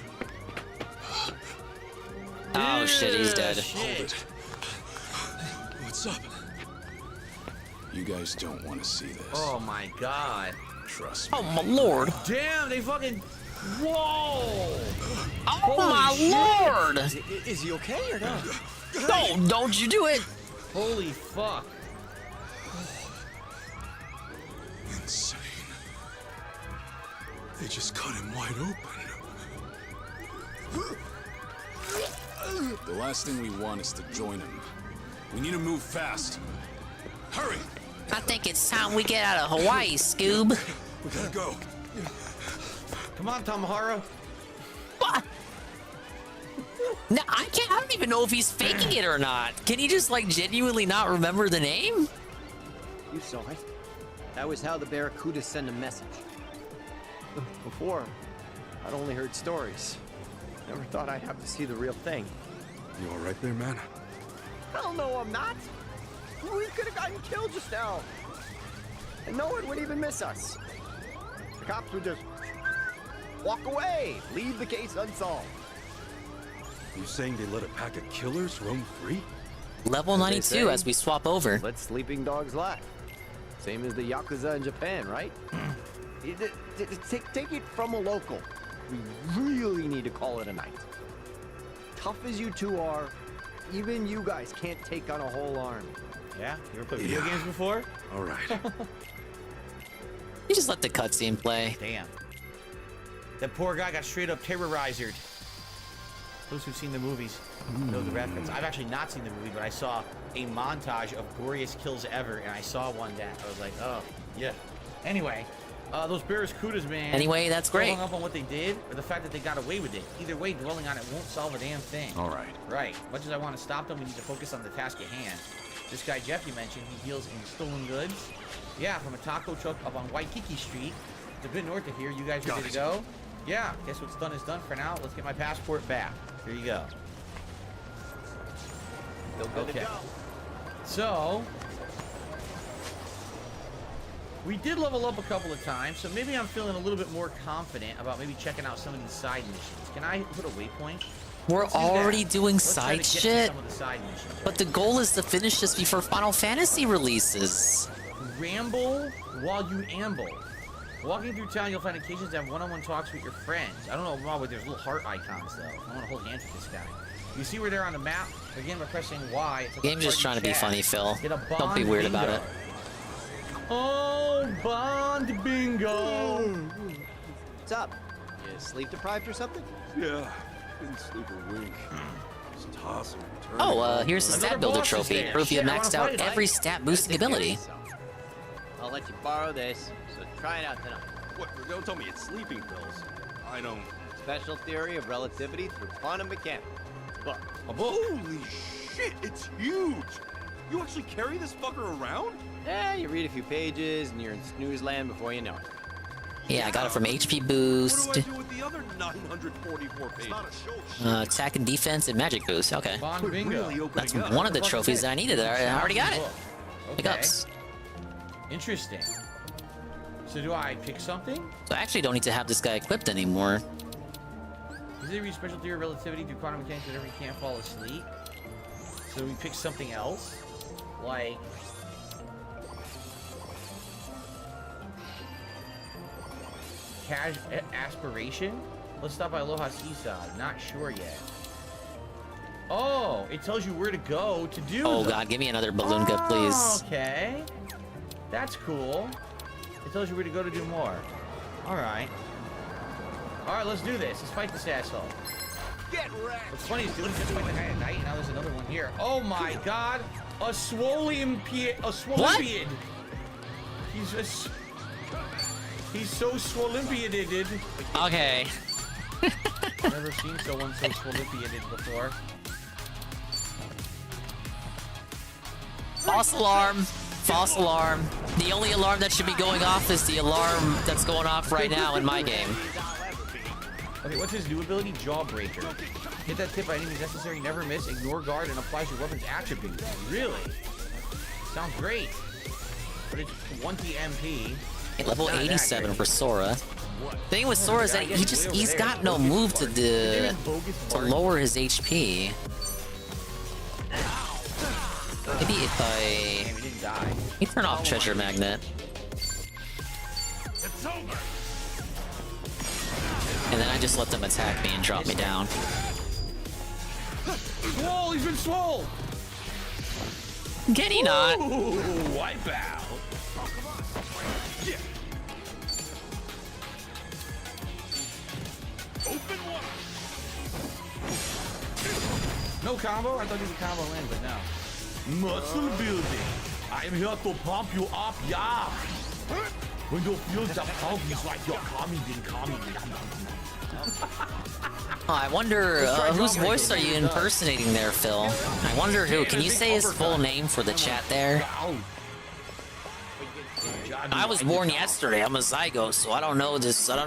Oh shit, he's dead. Hold it. What's up? You guys don't want to see this. Oh my god. Trust me. Oh my lord. Damn, they fucking... Whoa! Oh my lord! Is he okay or not? No, don't you do it! Holy fuck. Insane. They just cut him wide open. The last thing we want is to join him. We need to move fast. Hurry! I think it's time we get out of Hawaii, Scoob. We gotta go. Come on, Tamahara. What? No, I don't even know if he's faking it or not. Can he just like genuinely not remember the name? You saw it. That was how the Barracuda send a message. Before, I'd only heard stories. Never thought I'd have to see the real thing. You all right there, man? Hell no, I'm not. We could have gotten killed just now. And no one would even miss us. The cops would just walk away, leave the case unsolved. You saying they let a pack of killers roam free? Level 92 as we swap over. Let sleeping dogs lie. Same as the Yakuza in Japan, right? Take it from a local. We really need to call it a night. Tough as you two are, even you guys can't take on a whole army. Yeah? You ever played video games before? All right. You just let the cutscene play. Damn. That poor guy got straight up terrorized. Those who've seen the movies know the reference. I've actually not seen the movie, but I saw a montage of goriest kills ever, and I saw one that I was like, oh, yeah. Anyway, those Barracudas, man. Anyway, that's great. Hung up on what they did, or the fact that they got away with it. Either way, dwelling on it won't solve a damn thing. All right. Right. Much as I want to stop them, we need to focus on the task at hand. This guy Jeff you mentioned, he deals in stolen goods. Yeah, from a taco truck up on Waikiki Street. It's a bit north of here. You guys ready to go? Yeah, guess what's done is done for now. Let's get my passport back. Here you go. Okay. So, we did level up a couple of times, so maybe I'm feeling a little bit more confident about maybe checking out some of these side missions. Can I put a waypoint? We're Let's do already that. doing Let's try to side get to shit. some of the side missions, But the goal is to finish this before Final Fantasy releases. Ramble while you amble. Walking through town, you'll find occasions to have one-on-one talks with your friends. I don't know why, but there's little heart icons, though. I want to hold hands with this guy. You see where they're on the map? Again, by pressing Y. It's like Game's just trying to be funny, Phil. Don't be weird about it. Oh, Bond bingo! What's up? You sleep deprived or something? Yeah. Didn't sleep a wink. Just tossing and turning. Oh, here's the Another stat builder boss is trophy. there. Proof you Shit, I maxed wanna out fight it. every stat boosting ability. I'll let you borrow this, so try it out tonight. What? Don't tell me it's sleeping pills. I don't special theory of relativity through quantum mechanics. Book. A book? Holy shit, it's huge! You actually carry this fucker around? Yeah, you read a few pages and you're in snooze land before you know it. Yeah, I got it from HP boost. What do I do with the other 944 pages? Attack and defense and magic boost. Okay. Bon bingo. That's one of the trophies that I needed. I already got it. Okay. Pickups. Interesting. So do I pick something? So I actually don't need to have this guy equipped anymore. Is there a special theory of relativity through quantum mechanics whenever you can't fall asleep? So we pick something else? Like... aspiration? Let's stop by Aloha Seaside. Not sure yet. Oh, it tells you where to go to do Oh them. god, give me another balloon cup, please. Okay. That's cool. It tells you where to go to do more. Alright. Alright, let's do this. Let's fight this asshole. Get wrecked. What's funny is doing just fight the guy at night, now there's another one here. Oh my god! A Swolympiad. A Swolympiad. He's so Swolympiaded. Okay. Never seen someone so Swolympiaded before. False alarm. False alarm. The only alarm that should be going off is the alarm that's going off right now in my game. Okay, what's his new ability? Jawbreaker. Hit that tip by any means necessary, never miss, ignore guard, and applies your weapon's attributes. Really? Sounds great. But it's 1T MP. Level 87 for Sora. Thing with Sora is that he's got no move to lower his HP. Maybe if I turn off treasure magnet. And then I just let them attack me and drop me down. Swole! He's been swole! Can he not? Ooh, wipe out. Open one. No combo? I thought he was a combo in, but no. Muscle building. I am here to pump you up, yeah. When you feel the pump, it's like you're coming. Oh, I wonder whose voice are you impersonating there, Phil? I wonder who. Can you say his full name for the chat there? I was born yesterday. I'm a zygote, so I don't know this. I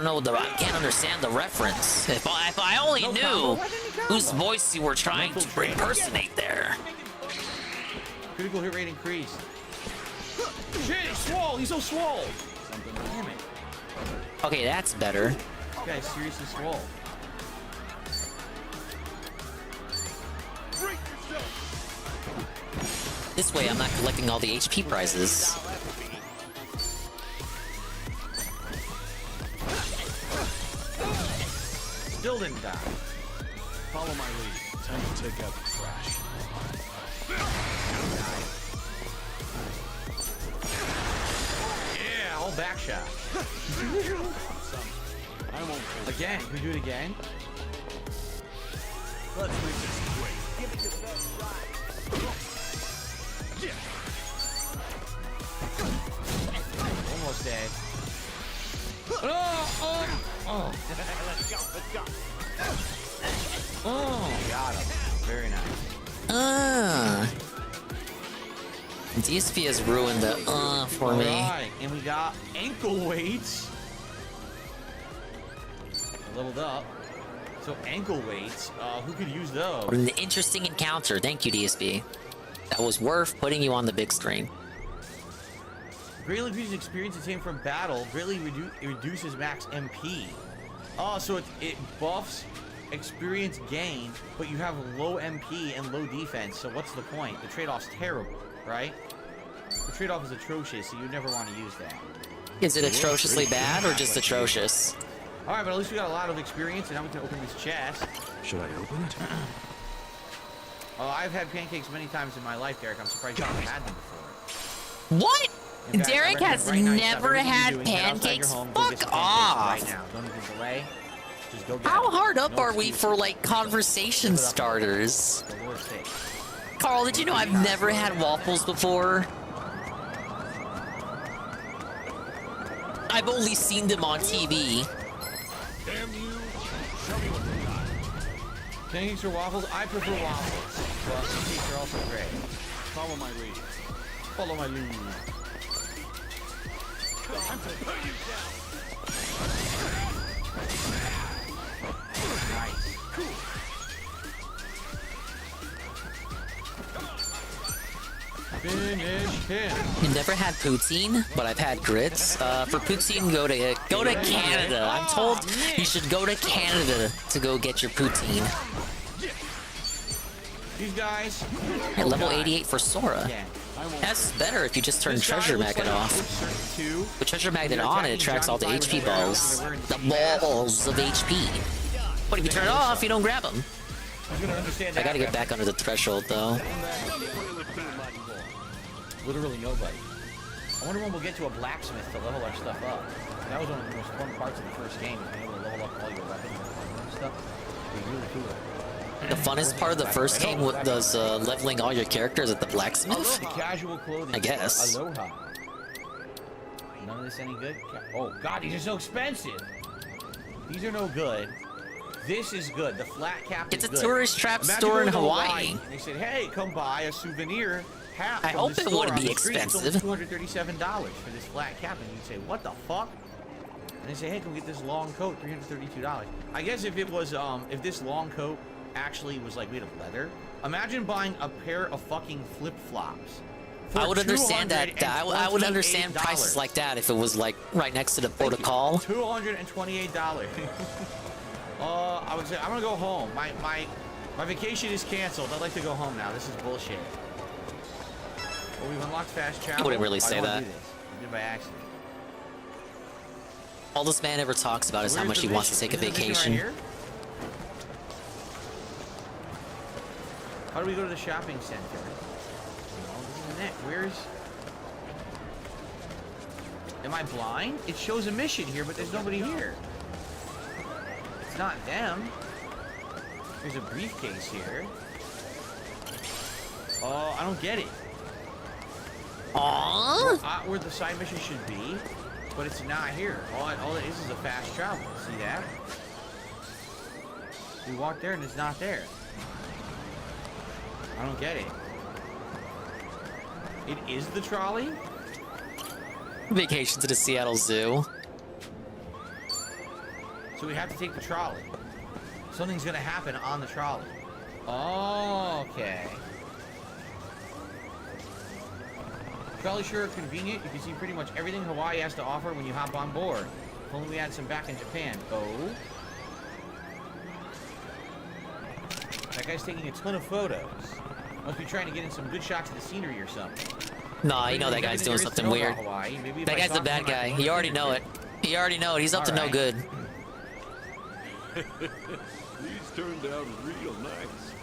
can't understand the reference. If I only knew whose voice you were trying to impersonate there. Critical hit rate increase. Shit, he's swole. He's so swole. Damn it. Okay, that's better. This guy's seriously swole. This way, I'm not collecting all the HP prizes. Still didn't die. Follow my lead. Time to take out the trash. Yeah, all back shot. Again, can we do it again? Let's make this quick. Give it your best shot. Almost dead. Oh! Let's go. Oh, got him. Very nice. DSP has ruined the for me. Alright, and we got ankle weights. Leveled up. So ankle weights, who could use those? What an interesting encounter. Thank you, DSP. That was worth putting you on the big screen. Greatly increases experience obtained from battle. Greatly reduces max MP. Oh, so it buffs experience gain, but you have low MP and low defense. So what's the point? The trade-off's terrible, right? The trade-off is atrocious, so you never want to use that. Is it atrociously bad or just atrocious? All right, but at least we got a lot of experience, and now we can open this chest. Should I open it? I've had pancakes many times in my life, Derek. I'm surprised you haven't had them before. What? In fact, Derek I has recommend right now, never stop everything had you're doing, head outside your pancakes? home, go get some Fuck pancakes off! Right now. Don't even delay. Just go get How them. hard up No are we excuses. for, like, conversation starters? For the Lord's sake. Carl, did you know I've never had waffles before? I've only seen them on TV. Damn you. Shove Pancakes or waffles? I prefer waffles. Well, pancakes are also great. Follow my lead. Follow my lead. Time to put you down. Nice. Cool. Finish him. I've never had poutine, but I've had grits. For poutine, go to Canada. I'm told you should go to Canada to go get your poutine. These guys. At level 88 for Sora. Yeah. That's better if you just turn Treasure Magnet off. With Treasure Magnet on, it attracts all the HP balls. The balls of HP. But if you turn it off, you don't grab them. I gotta get back under the threshold, though. Literally nobody. I wonder when we'll get to a blacksmith to level our stuff up. That was one of the most fun parts of the first game, being able to level up all your weapons and stuff. It was really cool. The funnest part of the first game was leveling all your characters at the blacksmith? The casual clothing. I guess. Aloha. None of this any good? Oh god, these are so expensive. These are no good. This is good. The flat cap is good. It's a tourist trap store in Hawaii. They said, hey, come buy a souvenir hat. I hope it would be expensive. It's only $237 for this flat cap. And you say, what the fuck? And they say, hey, come get this long coat, $332. I guess if it was, if this long coat actually was like made of leather, imagine buying a pair of fucking flip-flops. I would understand that. I would understand prices like that if it was like right next to the port of call. $228. I would say I'm gonna go home. My vacation is canceled. I'd like to go home now. This is bullshit. Well, we've unlocked fast travel. I wouldn't really say that. I did it by accident. All this man ever talks about is how much he wants to take a vacation. Right here? How do we go to the shopping center? No, this isn't it. Where's... Am I blind? It shows a mission here, but there's nobody here. It's not them. There's a briefcase here. Oh, I don't get it. Aww. Where the side mission should be, but it's not here. All it is a fast travel. See that? We walk there and it's not there. I don't get it. It is the trolley? Vacation to the Seattle Zoo. So we have to take the trolley. Something's gonna happen on the trolley. Oh, okay. Trolley sure convenient. You can see pretty much everything Hawaii has to offer when you hop on board. If only we had some back in Japan. Oh. That guy's taking a ton of photos. Must be trying to get in some good shots of the scenery or something. Nah, you know that guy's doing something weird. That guy's the bad guy. You already know it. You already know it. He's up to no good. These turned out real nice.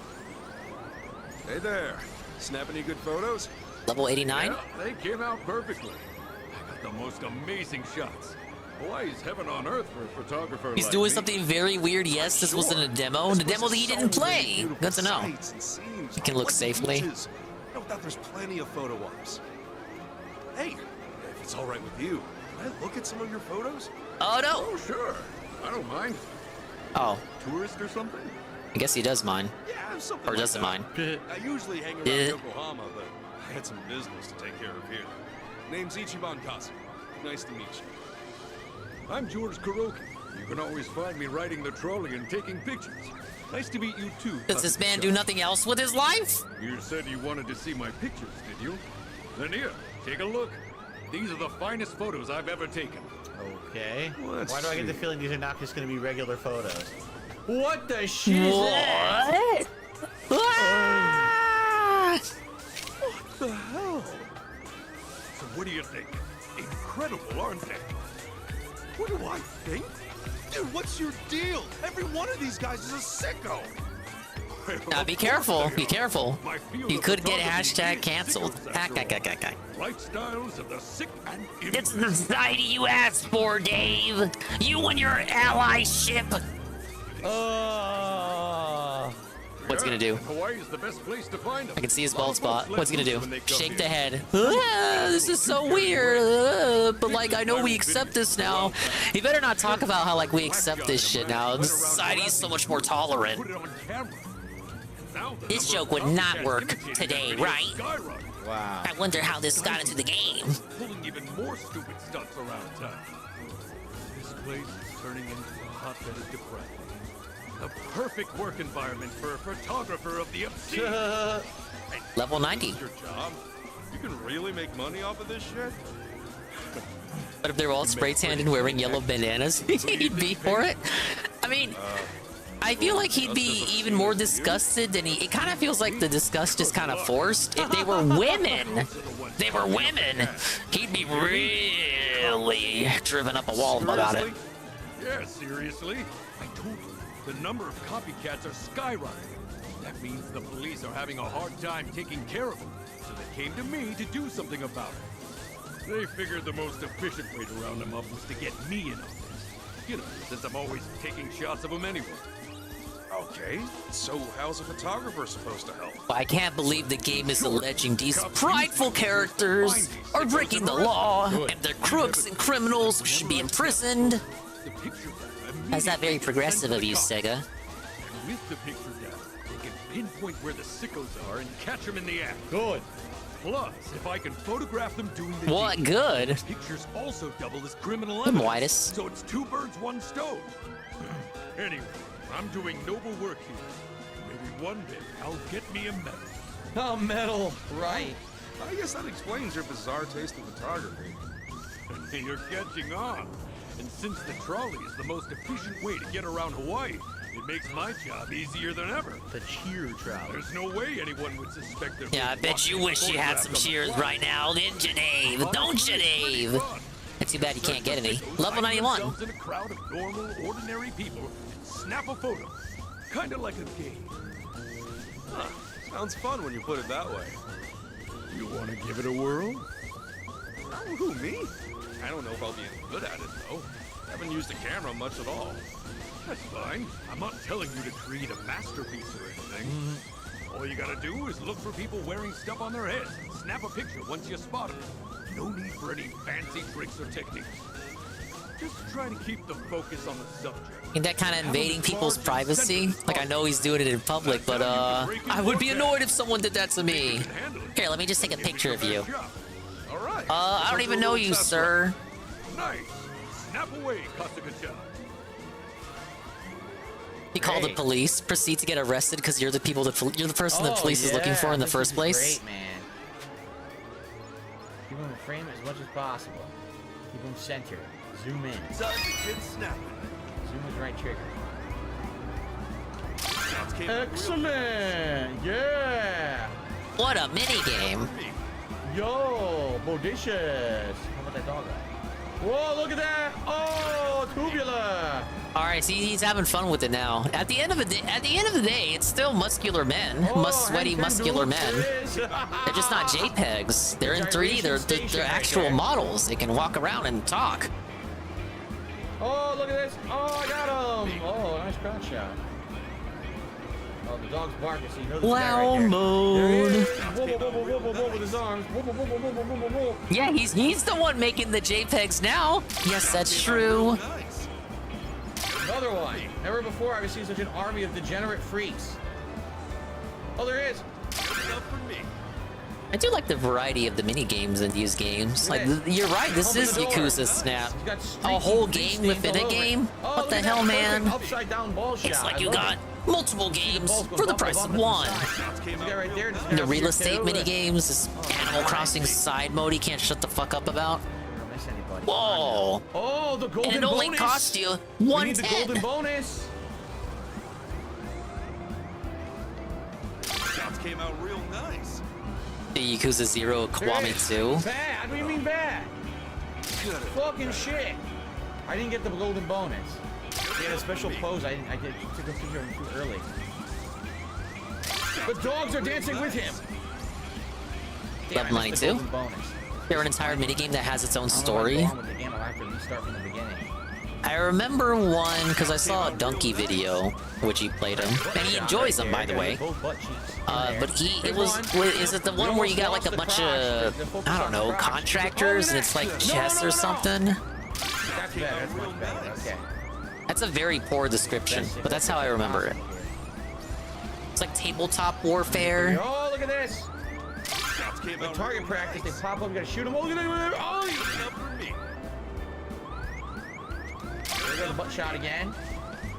Hey there. Snap any good photos? Level 89? Yeah, they came out perfectly. I got the most amazing shots. Hawaii's heaven on earth for a photographer. He's like doing me. something very weird. Yes, this wasn't a demo. The demo that he didn't play. Good to know. He can look safely. No doubt there's plenty of photo ops. Hey, if it's all right with you, can I look at some of your photos? Oh, no. Oh, sure. I don't mind. Oh. Tourist or something? I guess he does mind. Yeah, something Or like doesn't that. mind. I usually hang around Yokohama, but I had some business to take care of here. Name's Ichiban Kazu. Nice to meet you. I'm George Kuroki. You can always find me riding the trolley and taking pictures. Nice to meet you too. Does this man do nothing else with his life? You said you wanted to see my pictures, did you? Then here, take a look. These are the finest photos I've ever taken. Okay. Let's Why do I get the see. feeling these are not just going to be regular photos? What the shit is that? What the hell? So what do you think? Incredible, aren't they? What do I think? Dude, what's your deal? Every one of these guys is a sicko. Now be careful. Be careful. You could get hashtag canceled. Lifestyles of the sick and It's the society you asked for, Dave. You and your allyship. What's he gonna do? Hawaii is the best place to find them. I can see his bald spot. What's he gonna do? Shake the head. head. This is so weird. But like, I know we accept this now. He better not talk about how like we accept this shit now. The society is so much more tolerant. This joke would not work today, right? Wow. I wonder how this got into the game. Pulling even more stupid stunts around town. This place is turning into a hotbed of depravity. A perfect work environment for a photographer of the obscene. Level 90. Your job? You can really make money off of this shit? But if they're all spray tanned and wearing yellow bandanas, he'd be for it. I mean, I feel like he'd be even more disgusted than he. It kind of feels like the disgust is kind of forced. If they were women, he'd be really driven up a wall about it. Yeah, seriously. I told you, the number of copycats are skyrocketing. That means the police are having a hard time taking care of them. So they came to me to do something about it. They figured the most efficient way to round them up was to get me in on this. You know, since I'm always taking shots of them anyway. Okay, so how's a photographer supposed to help? I can't believe the game is alleging these prideful characters are breaking the law, and they're crooks and criminals who should be imprisoned. How's that very progressive of you, Sega? And with the picture data, they can pinpoint where the sickos are and catch them in the act. Good. Plus, if I can photograph them doing the What deed, good? Pictures also double as criminal Good, evidence. Midas. So it's 2 birds, 1 stone. Anyway, I'm doing noble work here. Maybe one day I'll get me a medal. Oh, metal. Right. I guess that explains your bizarre taste in photography. You're catching on. And since the trolley is the most efficient way to get around Hawaii, it makes my job easier than ever. The cheer trolley. There's no way anyone would suspect there's Yeah, I bet you wish you had some cheers right now, didn't you, Dave? Don't you, Dave? It's too bad you can't get any. Level 91. In a crowd of normal, ordinary people and snap a photo. Kind of like a game. Huh. Sounds fun when you put it that way. You want to give it a whirl? Oh, who, me? I don't know if I'll be any good at it, though. I haven't used the camera much at all. That's fine. I'm not telling you to create a masterpiece or anything. All you gotta do is look for people wearing stuff on their heads and snap a picture once you spot them. No need for any fancy tricks or techniques. Just try to keep the focus on the subject. Ain't that kind of invading people's privacy? Like, I know he's doing it in public, but, I would be annoyed if someone did that to me. Here, let me just take a picture of you. All right. I don't even know you, sir. Nice. Snap away, Kasakacha. You call the police, proceed to get arrested because you're the people that you're the person the police is looking for in the first place. Great, man. Keep them in frame as much as possible. Keep them centered. Zoom in. Time to get snapping. Zoom with the right trigger. Excellent! Yeah! What a mini game! Yo, bodacious! How about that dog guy? Whoa, look at that! Oh, tubular! All right, see, he's having fun with it now. At the end of the day, it's still muscular men, sweaty muscular men. They're just not JPEGs. They're in 3D. They're actual models. They can walk around and talk. Oh, look at this! Oh, I got him! Oh, nice crowd shot. Oh, the dog's barking, so you know the guy right there. mode. There he is. Whoa, whoa, whoa, whoa, whoa, whoa, with his arms. Whoa, whoa, whoa, whoa, whoa, whoa, whoa, whoa. Yeah, he's the one making the JPEGs now. Yes, that's true. Another one. Never before have I seen such an army of degenerate freaks. Oh, there he is. Enough for me. I do like the variety of the mini games in these games. Like, you're right, this is Yakuza Snap. A whole game within a game? What the hell, man? Upside down ball shot. It's like you got multiple games for the price of one. The real estate mini games, this Animal Crossing side mode he can't shut the fuck up about. Whoa! Oh, the golden bonus. And it only cost you We need the $110. golden bonus. Shots came out real nice. The Yakuza 0 Kiwami 2. Bad. What do you mean bad? Fucking shit. I didn't get the golden bonus. He had a special pose. I took a picture of him too early. The dogs are dancing with him. Level 92. They're an entire minigame that has its own story. With the game, I'll have to restart from the beginning. I remember one because I saw a Donkey video, which he played him, and he enjoys them, by the way. But is it the one where you got like a bunch of, I don't know, contractors, and it's like chess or something? That's better. That's much better. Okay. That's a very poor description, but that's how I remember it. It's like tabletop warfare. Oh, look at this! The target practice, they pop up, you gotta shoot them. Oh, look at that! Oh, there we go, the butt shot again.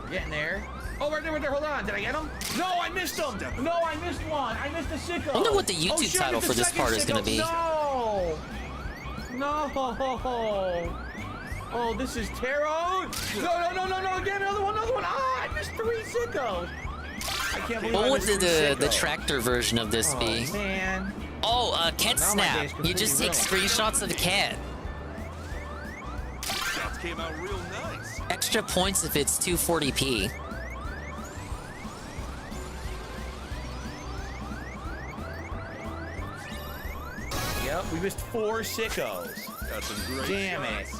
We're getting there. Oh, right there, hold on. Did I get him? No, I missed him! No, I missed one! I missed the sicko! I wonder what the YouTube title for this part is gonna be. No! No! Oh, this is terrible! No, get another one! Ah, I missed 3 sickos! I can't believe What would the tractor version of this be? Man. Oh, cat snap. You just take screenshots of the cat. Shots came out real nice. Extra points if it's 240p. Yep, we missed 4 sickos. Got some great Damn shots. it.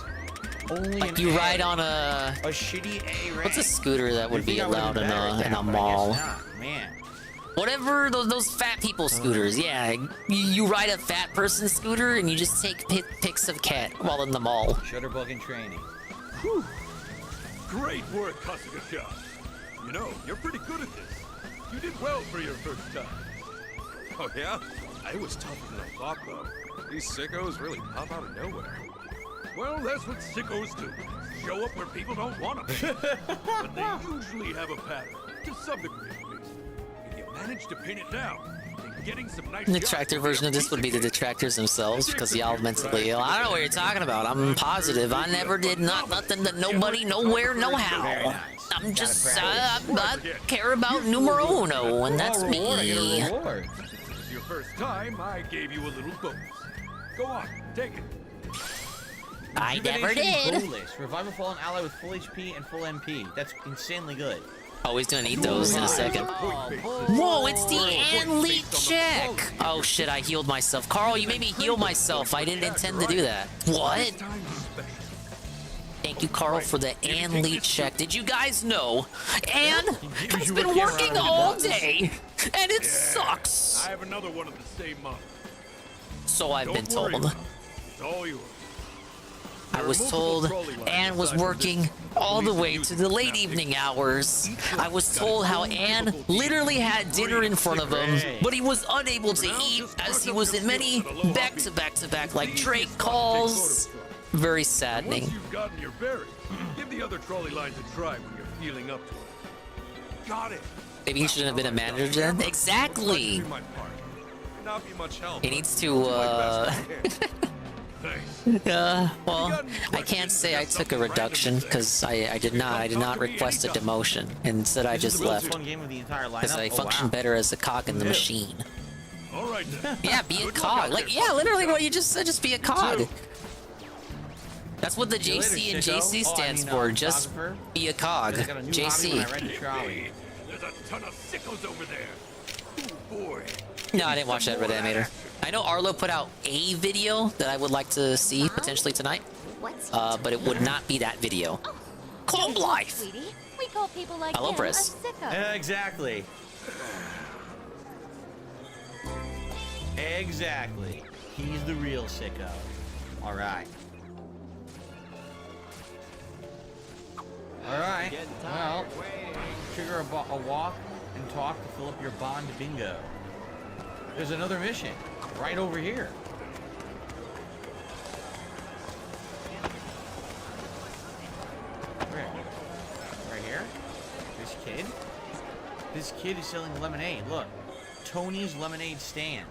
Only Like you ride on a shitty A rank. What's a scooter that would be allowed in a mall? Man. Whatever those fat people scooters, yeah. You ride a fat person scooter and you just take pics of cat while in the mall. Shutterbug in training. Whew. Great work, Kasuga-chan. You know, you're pretty good at this. You did well for your first time. Oh yeah? I was tougher than I thought, though. These sickos really pop out of nowhere. Well, that's what sickos do. Show up where people don't want them. But they usually have a pattern, to some degree at least. If you manage to pin it down, then getting some nice The detractor version of this would be the detractors themselves, because y'all mentally ill. I don't know what you're talking about. I'm positive. I never did nothing that nobody, nowhere, no how. I'm just, I care about numero uno, and that's me. This is your first time, I gave you a little bonus. Go on, take it. I never did. Revive a fallen ally with full HP and full MP. That's insanely good. Oh, he's gonna need those in a second. Whoa, it's the Ann-Leet check! Oh shit, I healed myself. Carl, you made me heal myself. I didn't intend to do that. What? Thank you, Carl, for the Ann-Leet check. Did you guys know Ann has been working all day, and it sucks? I have another one of the same month. So I've been told. It's all yours. I was told Anne was working all the way to the late evening hours. I was told how Anne literally had dinner in front of him, but he was unable to eat as he was in many back-to-back like Drake calls. Very saddening. Once you've gotten your bearings, give the other trolley lines a try when you're feeling up to it. Got it. Maybe he shouldn't have been a manager then. Exactly. Not be much help. He needs to well, I can't say I took a reduction because I did not request a demotion. Instead, I just left because I function better as a cog in the machine. All right. Yeah, be a cog. Like, yeah, literally what you just said. Just be a cog. That's what the JC and JC stands for. Just be a cog. JC. There's a ton of sickos over there. Oh boy. No, I didn't watch that Red Animator. I know Arlo put out a video that I would like to see potentially tonight, but it would not be that video. Calm life. We call people like Hello, him Briss. a sicko. Exactly. Exactly. He's the real sicko. All right. All right. Well, trigger a walk and talk to fill up your bond bingo. There's another mission right over here. Where? Right here? This kid? This kid is selling lemonade. Look. Tony's Lemonade Stand.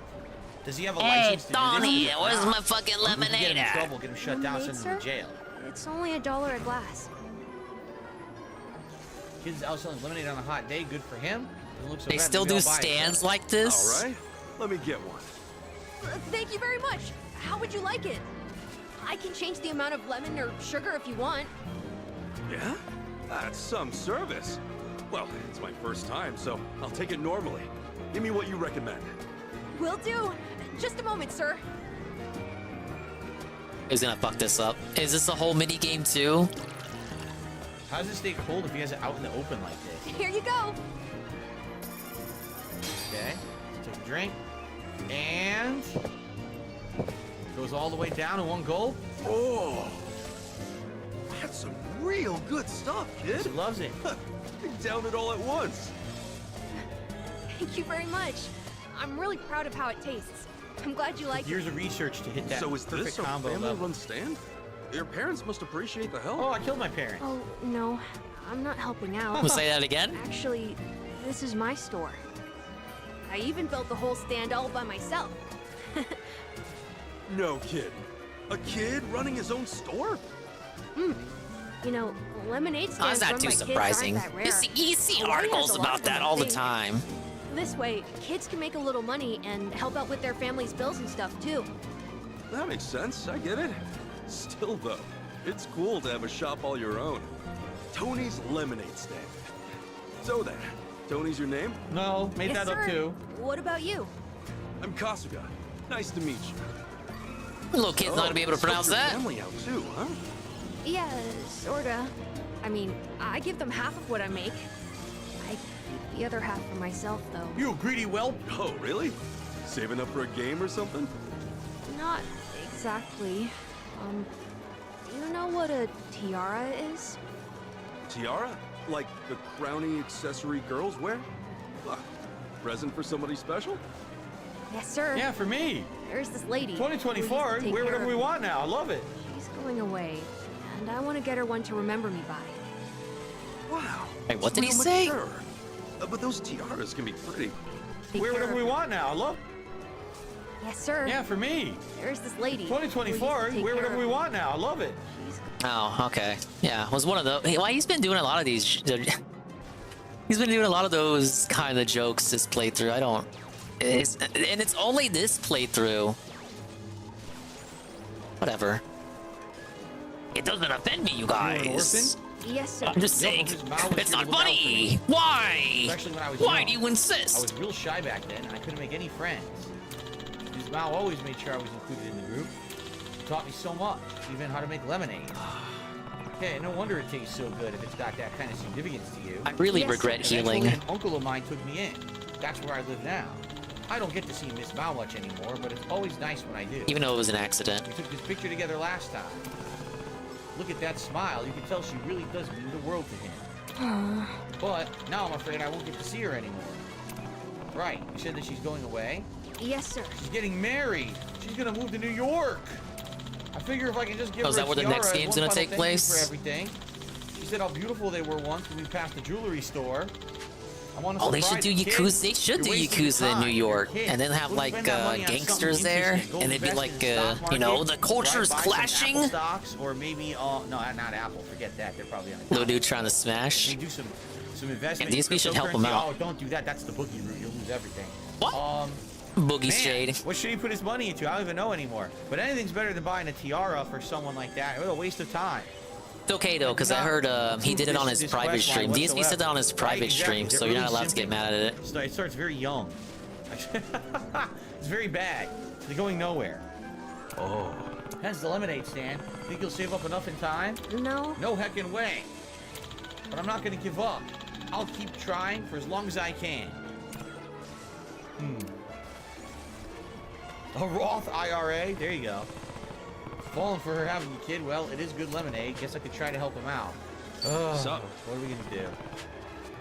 Does he have a license to do Tony, this? where's my fucking lemonade Get him in at? trouble, get him shut down, send him to jail. It's only $1 a glass. Kids out selling lemonade on a hot day, good for him. Doesn't look so They bad, still maybe do I'll buy it. stands like this? All right. Let me get one. Thank you very much. How would you like it? I can change the amount of lemon or sugar if you want. Yeah? That's some service. Well, it's my first time, so I'll take it normally. Give me what you recommend. Will do. Just a moment, sir. Who's gonna fuck this up? Is this a whole mini game too? How does it stay cold if he has it out in the open like this? Here you go. Okay, take a drink. And goes all the way down in one gulp. Oh, that's some real good stuff, kid. She loves it. You downed it all at once. Thank you very much. I'm really proud of how it tastes. I'm glad you like it. Years of research to hit that So is perfect this a combo level. family-run stand? Your parents must appreciate the help. Oh, I killed my parents. Oh, no. I'm not helping out. We'll say that again. Actually, this is my store. I even built the whole stand all by myself. No kid. A kid running his own store? You know, lemonade stands That's not run too by kids surprising. aren't that rare. You see Hawaii has articles a lot about of them, that I all the think. time. This way, kids can make a little money and help out with their family's bills and stuff too. That makes sense. I get it. Still, though, it's cool to have a shop all your own. Tony's Lemonade Stand. So then, Tony's your name? No, made Yes, that up sir. too. What about you? I'm Kasuga. Nice to meet you. Little kid's not gonna be able to pronounce your that. Family out too, huh? Yeah, sorta. I mean, I give them half of what I make. I keep the other half for myself, though. You greedy whelp. Oh, really? Saving up for a game or something? Not exactly. Do you know what a tiara is? Tiara? Like the crowny accessory girls wear? What? Present for somebody special? Yes, sir. Yeah, for me. There's this lady. 2024, who used to take wear care whatever of we me. want now. I love it. She's going away, and I want to get her one to remember me by. Wow. Wait, what did he Real say? mature. But those tiaras can be pretty. Take Wear care whatever of we her. want now. I love Yes, sir. Yeah, for me. There's this lady. who used to 2024, take wear care whatever of we me. want now. I love it. Oh, okay. Yeah, it was one of the. Why he's been doing a lot of these. He's been doing a lot of those kind of jokes this playthrough. I don't. And it's only this playthrough. Whatever. It doesn't offend me, you guys. Yes, sir. I'm just saying, it's not funny. Why? Especially when I was Why young. do you I insist? was real shy back then, and I couldn't make any friends. His Mao always made sure I was included in the group. He taught me so much, even how to make lemonade. Okay, no wonder it tastes so good if it's got that kind of significance to you. I really regret healing. Eventually, an uncle of mine took me in. That's where I live now. I don't get to see Miss Mao much anymore, but it's always nice when I do. Even though it was an accident. We took this picture together last time. Look at that smile. You can tell she really does mean the world to him. But now I'm afraid I won't get to see her anymore. Right. You said that she's going away? Yes, sir. She's getting married. She's gonna move to New York. I figure if I can just give Oh, her is that a where the tiara next as game's one gonna final take thank you place? For everything. She said how beautiful they were once when we passed the jewelry store. I want to Oh, they should surprise do the kid. Yakuza. They should do You're wasting your Yakuza in time. New York, You're a kid. and then have Go like spend that money on gangsters something there, interesting. Go and they'd be invest like, in the stock you know, market, the cultures buy some clashing. Apple stocks, or maybe no, not Apple. Forget that. They're probably on the Little dude trying to smash. You do some investment. And DSP should help him cryptocurrency. out. Oh, don't do that. That's the boogie route. You'll lose everything. What? Boogie's Man, shade. what should he put his money into? I don't even know anymore. But anything's better than buying a tiara for someone like that. What a waste of time. It's okay though, because I heard he did it on his This private quest line stream. DSP said that on his whatsoever. private Right, stream, exactly. so They're you're not really allowed to get simping. mad at it. So it starts very young. It's very bad. They're going nowhere. Oh. Hence the lemonade stand. Think you'll save up enough in time? No. No heckin' way. But I'm not gonna give up. I'll keep trying for as long as I can. A Roth IRA? There you go. Falling for her having a kid. Well, it is good lemonade. Guess I could try to help him out. So, what are we gonna do?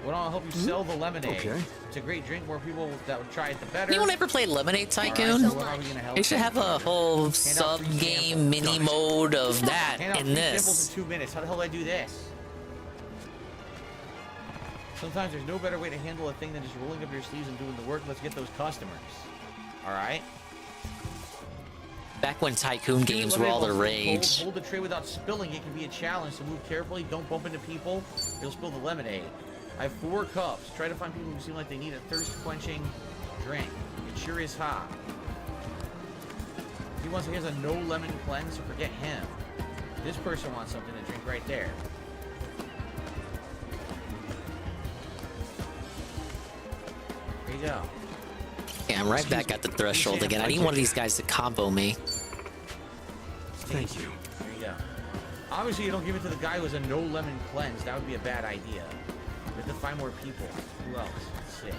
Well, I'll help you sell the lemonade. Okay. It's a great drink. More people that would try it, the better. Anyone ever played Lemonade Tycoon? All right, so what are we gonna help They should you? have a whole sub-game mini mode of that Hand out in 3 this. samples in 2 minutes. How the hell do I do this? Sometimes there's no better way to handle a thing than just rolling up your sleeves and doing the work. Let's get those customers. All right. Back when Tycoon games were all the rage. Hold the tray without spilling. It can be a challenge, so move carefully. Don't bump into people. You'll spill the lemonade. I have 4 cups. Try to find people who seem like they need a thirst-quenching drink. It sure is hot. He has a no lemon cleanse, so forget him. This person wants something to drink right there. There you go. Yeah, I'm right back at the threshold again. I need one of these guys to combo me. Thank you. There you go. Obviously, you don't give it to the guy who has a no lemon cleanse. That would be a bad idea. We have to find more people. Who else? Let's see.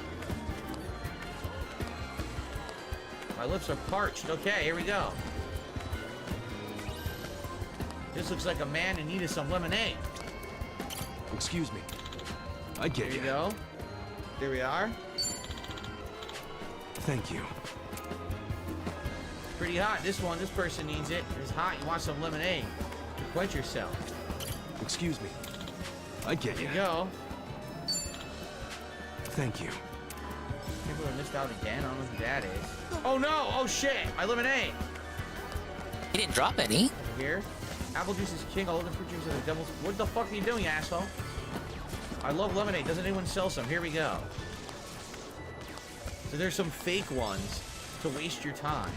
My lips are parched. Okay, here we go. This looks like a man in need of some lemonade. Excuse me. I get There you. you go. There we are. Thank you. Pretty hot. This person needs it. It's hot. You want some lemonade. Quench yourself. Excuse me. I get There you. you go. Thank you. People have missed out again. I don't know who that is. Oh no! Oh shit! My lemonade! He didn't drop any. Over here. Apple juice is king. All the fruit juice of the devil's. What the fuck are you doing, you asshole? I love lemonade. Doesn't anyone sell some? Here we go. So there's some fake ones to waste your time.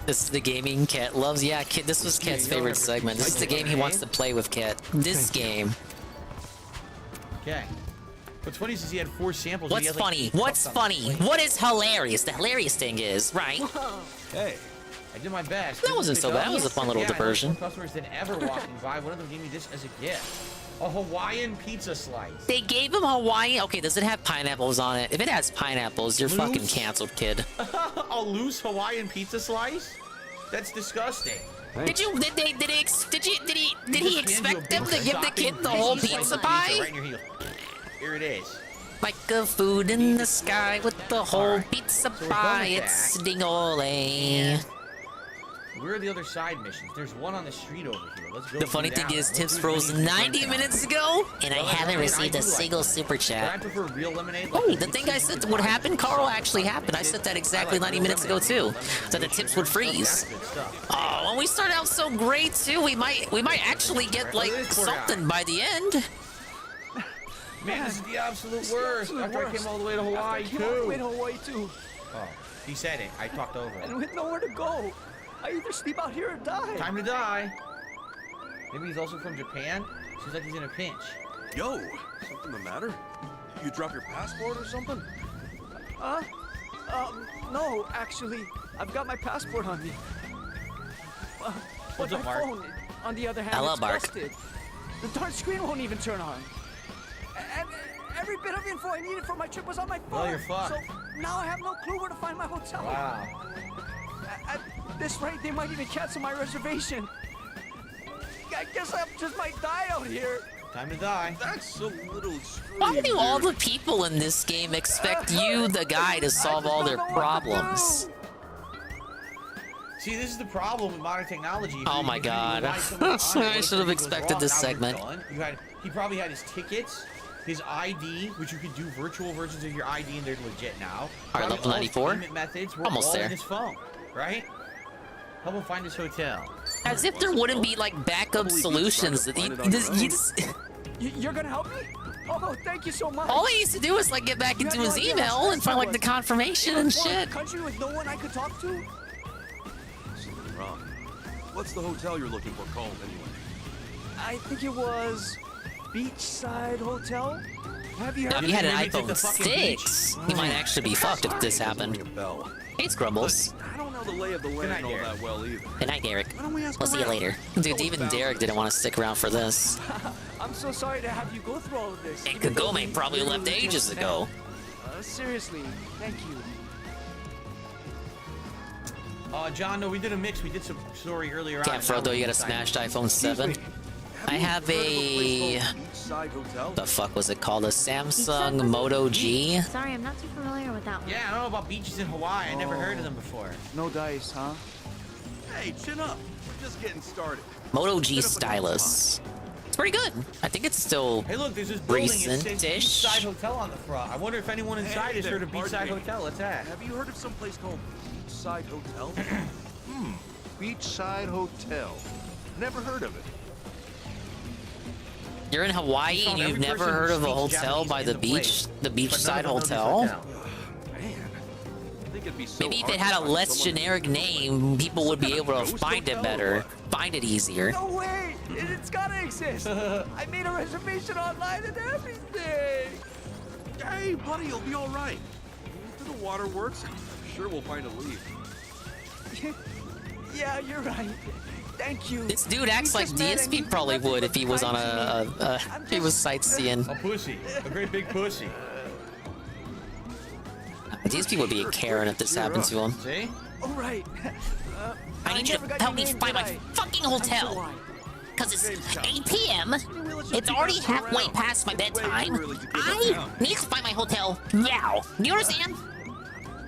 This is the gaming Cat loves. Yeah, Kit. This was Cat's favorite segment. This is the game he wants to play with Cat. This game. Okay. What's funny is he had 4 samples. and he What's has, like, funny? 8 What's cups on his funny? plate. What is hilarious? The hilarious thing is, right? Hey, I did my best. That wasn't so bad. That was a fun little diversion. More customers than ever walking by. One of them gave me this as a gift. A Hawaiian pizza slice. They gave him Hawaiian. Okay, does it have pineapples on it? If it has pineapples, you're fucking Loose? canceled, kid. A loose Hawaiian pizza slice? That's disgusting. Did he expect them to give the kid the whole pizza pie? Right in your heel. Here it is. Like a food in the sky with the whole pizza we're done pie. with It's that. dingole. Where are the other side missions? There's one on the street over here. Let's go. The do funny that thing one. is, Let's Tips do froze lemonade 90 right now. minutes ago, and I Well, haven't lemonade, received I a do like single it. super But I chat. prefer real lemonade. Oh, the thing I said would happen, Carl, actually happened. I said that exactly 90 minutes ago too. So the tips would freeze. Oh, and we started out so great too. We might actually get like something by the end. Man, this is the absolute worst. After I came all the way to Hawaii too. too. Oh, he said it. I talked over it. And with nowhere to go. I either sleep out here or die. Time to die. Maybe he's also from Japan. Seems like he's in a pinch. Yo, something the matter? You drop your passport or something? No, actually, I've got my passport on me. But What's my up, Mark? phone, on the other hand, Hello, it's Mark. busted. The darn screen won't even turn on. And every bit of info I needed for my trip was on my phone. Well, you're fucked. So now I have no clue where to find my hotel. Wow. At this rate, they might even cancel my reservation. I guess I just might die out here. Time to die. That's a little extreme. Why do all the people in this game expect you, the guy, to solve all their problems? See, this is the problem with modern technology. If Oh you- my if you God. rely so much on it, I what if should have something goes expected wrong? this Now we're segment. done. He probably had his tickets, his ID, which you could do virtual versions of your ID, and they're legit now. All right, Probably level all his 94. payment methods were Almost all there. in his phone, right? Help him find his hotel. As if there wouldn't be like backup solutions. You're gonna help me? Oh, thank you so much. All he needs to do is like get back You into have no his idea how email and stressed find I like the was. confirmation In a and foreign shit. country with no one I could talk to? Something wrong. What's the hotel you're looking for called anyway? I think it was Beachside Hotel. Have you Now, heard if he had an Maybe it's at iPhone the fucking beach. 6, he might actually be fucked if this happened. Ring a bell. Hey, Scrumbles. I don't know the lay of the land night, all Derek. that well either. Good night, Derek. Why don't we ask We'll see you around? later. Dude, even Derek didn't want to stick around for this. I'm so sorry to have you go through all of this. And even though Kagome we probably left literally ages just ago. met. Seriously, thank you. John, no, we did a mix. We did some story earlier on. Can't and throw now though, we're you got a deciding. smashed iPhone 7. I have a... Beachside Hotel? The fuck was it called? A Samsung Moto G? Sorry, I'm not too familiar with that one. Yeah, I don't know about beaches in Hawaii. I never heard of them before. No dice, huh? Hey, chin up. We're just getting started. Moto G stylus. It's pretty good. I think it's still Hey, look, there's this building. It says recent-ish. Beachside Hotel on the front. I wonder if anyone inside has there, heard of pardon Beachside me. Hotel. Let's ask. Have you heard of some place called Beachside Hotel? Beachside Hotel. Never heard of it. You're in Hawaii We and found you've every never person who heard of a speaks hotel Japanese by in the the beach, place, the but none beachside of them know this hotel? Man, I think it'd be so Maybe if hard it to had a find less someone generic who- name, people would be able to Ghost find it hotel or better, what? find it easier. No way! It's gotta exist! I made a reservation online and everything! Hey, buddy, you'll be all right. To the waterworks. Sure, we'll find a lead. Yeah, you're right. Thank you. This dude acts like DSP probably would if he was on if he was sightseeing. A pussy. A great big pussy. DSP would be a Karen if this happened to him. See? All right. I need you to help me find my fucking hotel. Because it's 8 p.m. It's already halfway past my bedtime. I need to find my hotel now. Do you understand?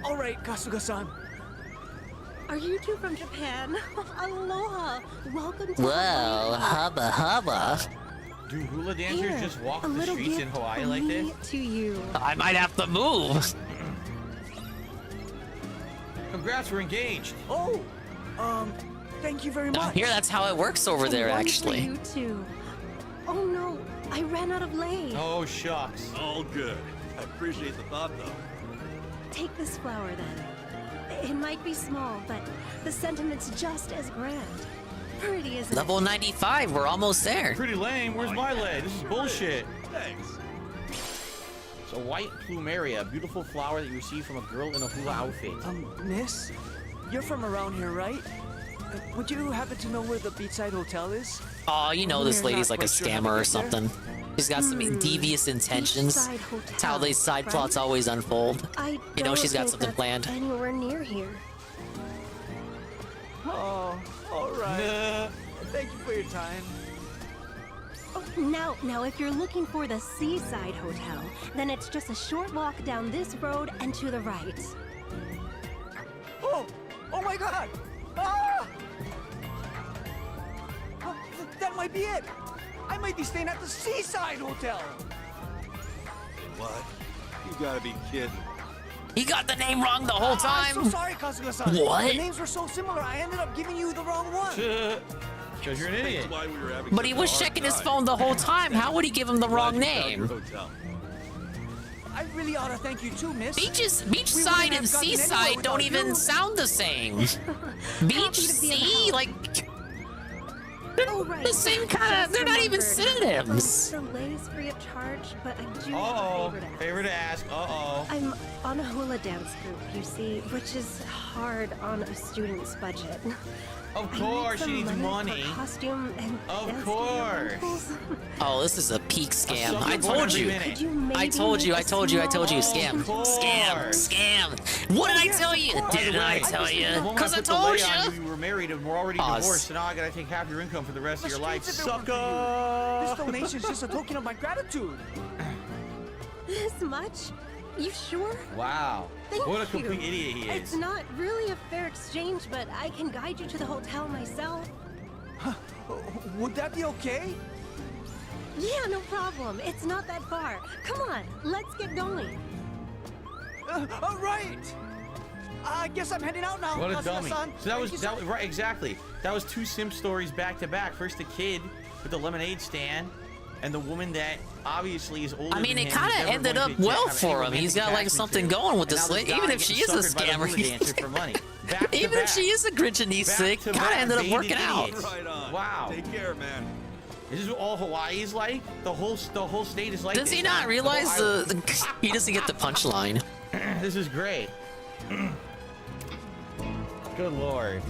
All right, Kasuga-san. Are you two from Japan? Aloha. Welcome to Whoa, hubba hubba. Do hula dancers Here, just walk a the little streets in gift Hawaii from like me this? to you. I might have to move. Congrats, we're engaged. Oh, thank you very much. I hear that's how it works over there, One actually. For you too. Oh no, I ran out of lei. Oh, shucks. All good. I appreciate the thought, though. Take this flower then. It might be small, but the sentiment's just as grand. Pretty, isn't Level it? 95, we're almost there. Pretty lame. Where's my leg? This is bullshit. Thanks. It's a white plumeria, a beautiful flower that you receive from a girl in a hula outfit. Miss, you're from around here, right? Would you happen to know where the beachside hotel is? Oh, you know this We're lady's not like a quite sure how to scammer or get there. something. She's got some devious intentions. Beachside That's how these side right? plots always unfold. I You know don't she's got think something that's planned. Anywhere near here. Oh, all right. Thank you for your time. Oh, now, if you're looking for the seaside hotel, then it's just a short walk down this road and to the right. Oh my God! Ah! Oh, that might be it. I might be staying at the seaside hotel. What? You gotta be kidding. He got the name wrong the whole time. I'm so sorry, Kasuga-san. What? The names were so similar, I ended up giving you the wrong one. Because you're an idiot. That's why we were having But he such a was hard checking his time. phone the whole time. How would he give him the wrong Glad you found your name? hotel. I really ought to thank you too, miss. Beachside and have gotten seaside anywhere don't without even you. sound the same. Beach, sea, like they're the same kind of. They're not even synonyms. The lei's free of charge, but I do Uh-oh. have a favor to ask. Favor to ask. Uh-oh. I'm on a hula dance group, you see, which is hard on a student's budget. Of I course, need she needs some money. For costume and Of dance course. rentals. Oh, this is a peak scam. sucker I for told every you. minute. Could you maybe I told you. make I a told you. I told you. small- Scam. Of course. Scam. What did I tell you? Didn't I tell you? The moment Because I put the told lay on you. you were married and were already Pause. divorced, so now I gotta take half your income for the rest of your life. Streets of it were for Sucker! This donation is just a token of my gratitude. This much? You sure? Wow. Thank What a you. complete idiot he It's is. not really a fair exchange, but I can guide you to the hotel myself. Would that be okay? Yeah, no problem. It's not that far. Come on, let's get going. All right. I guess I'm heading out now. What a Kasuga-san. dummy. So that was, Thank you that was right, exactly. That was two simp stories back to back. First the kid with the lemonade stand, and the woman that obviously is older I mean, than it him, kind who's of never ended going up to well have for any him. romantic He's got like attachment something to. going with And this now lady, guy even if getting she is a suckered by the hula scammer. dancer for money. Back to Even if back. she is a Grinch it kind of ended up working out. Right on. Wow. Take care, man. This is what all Hawaii is like? The whole state is like Does this. he not The realize whole he doesn't get the punchline? island. This is great. Good lord.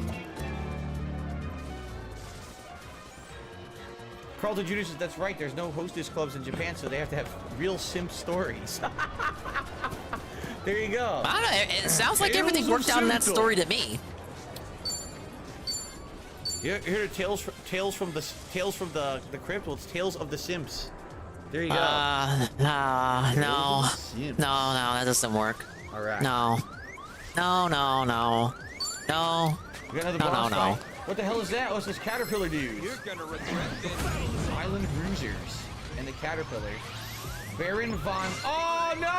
Carlton Jr. says, that's right, there's no hostess clubs in Japan, so they have to have real simp stories. There you go. I don't know, it sounds like Tales everything of worked out in that Simple. story to me. You hear the tales from the crypt? Well, it's Tales of the Simps. There you go. No, that doesn't work. All right. No. We got another boss fight. What the hell is that? Oh, it's this caterpillar dude. You're gonna regret this. Island Bruisers and the caterpillar. Baron von. Oh no!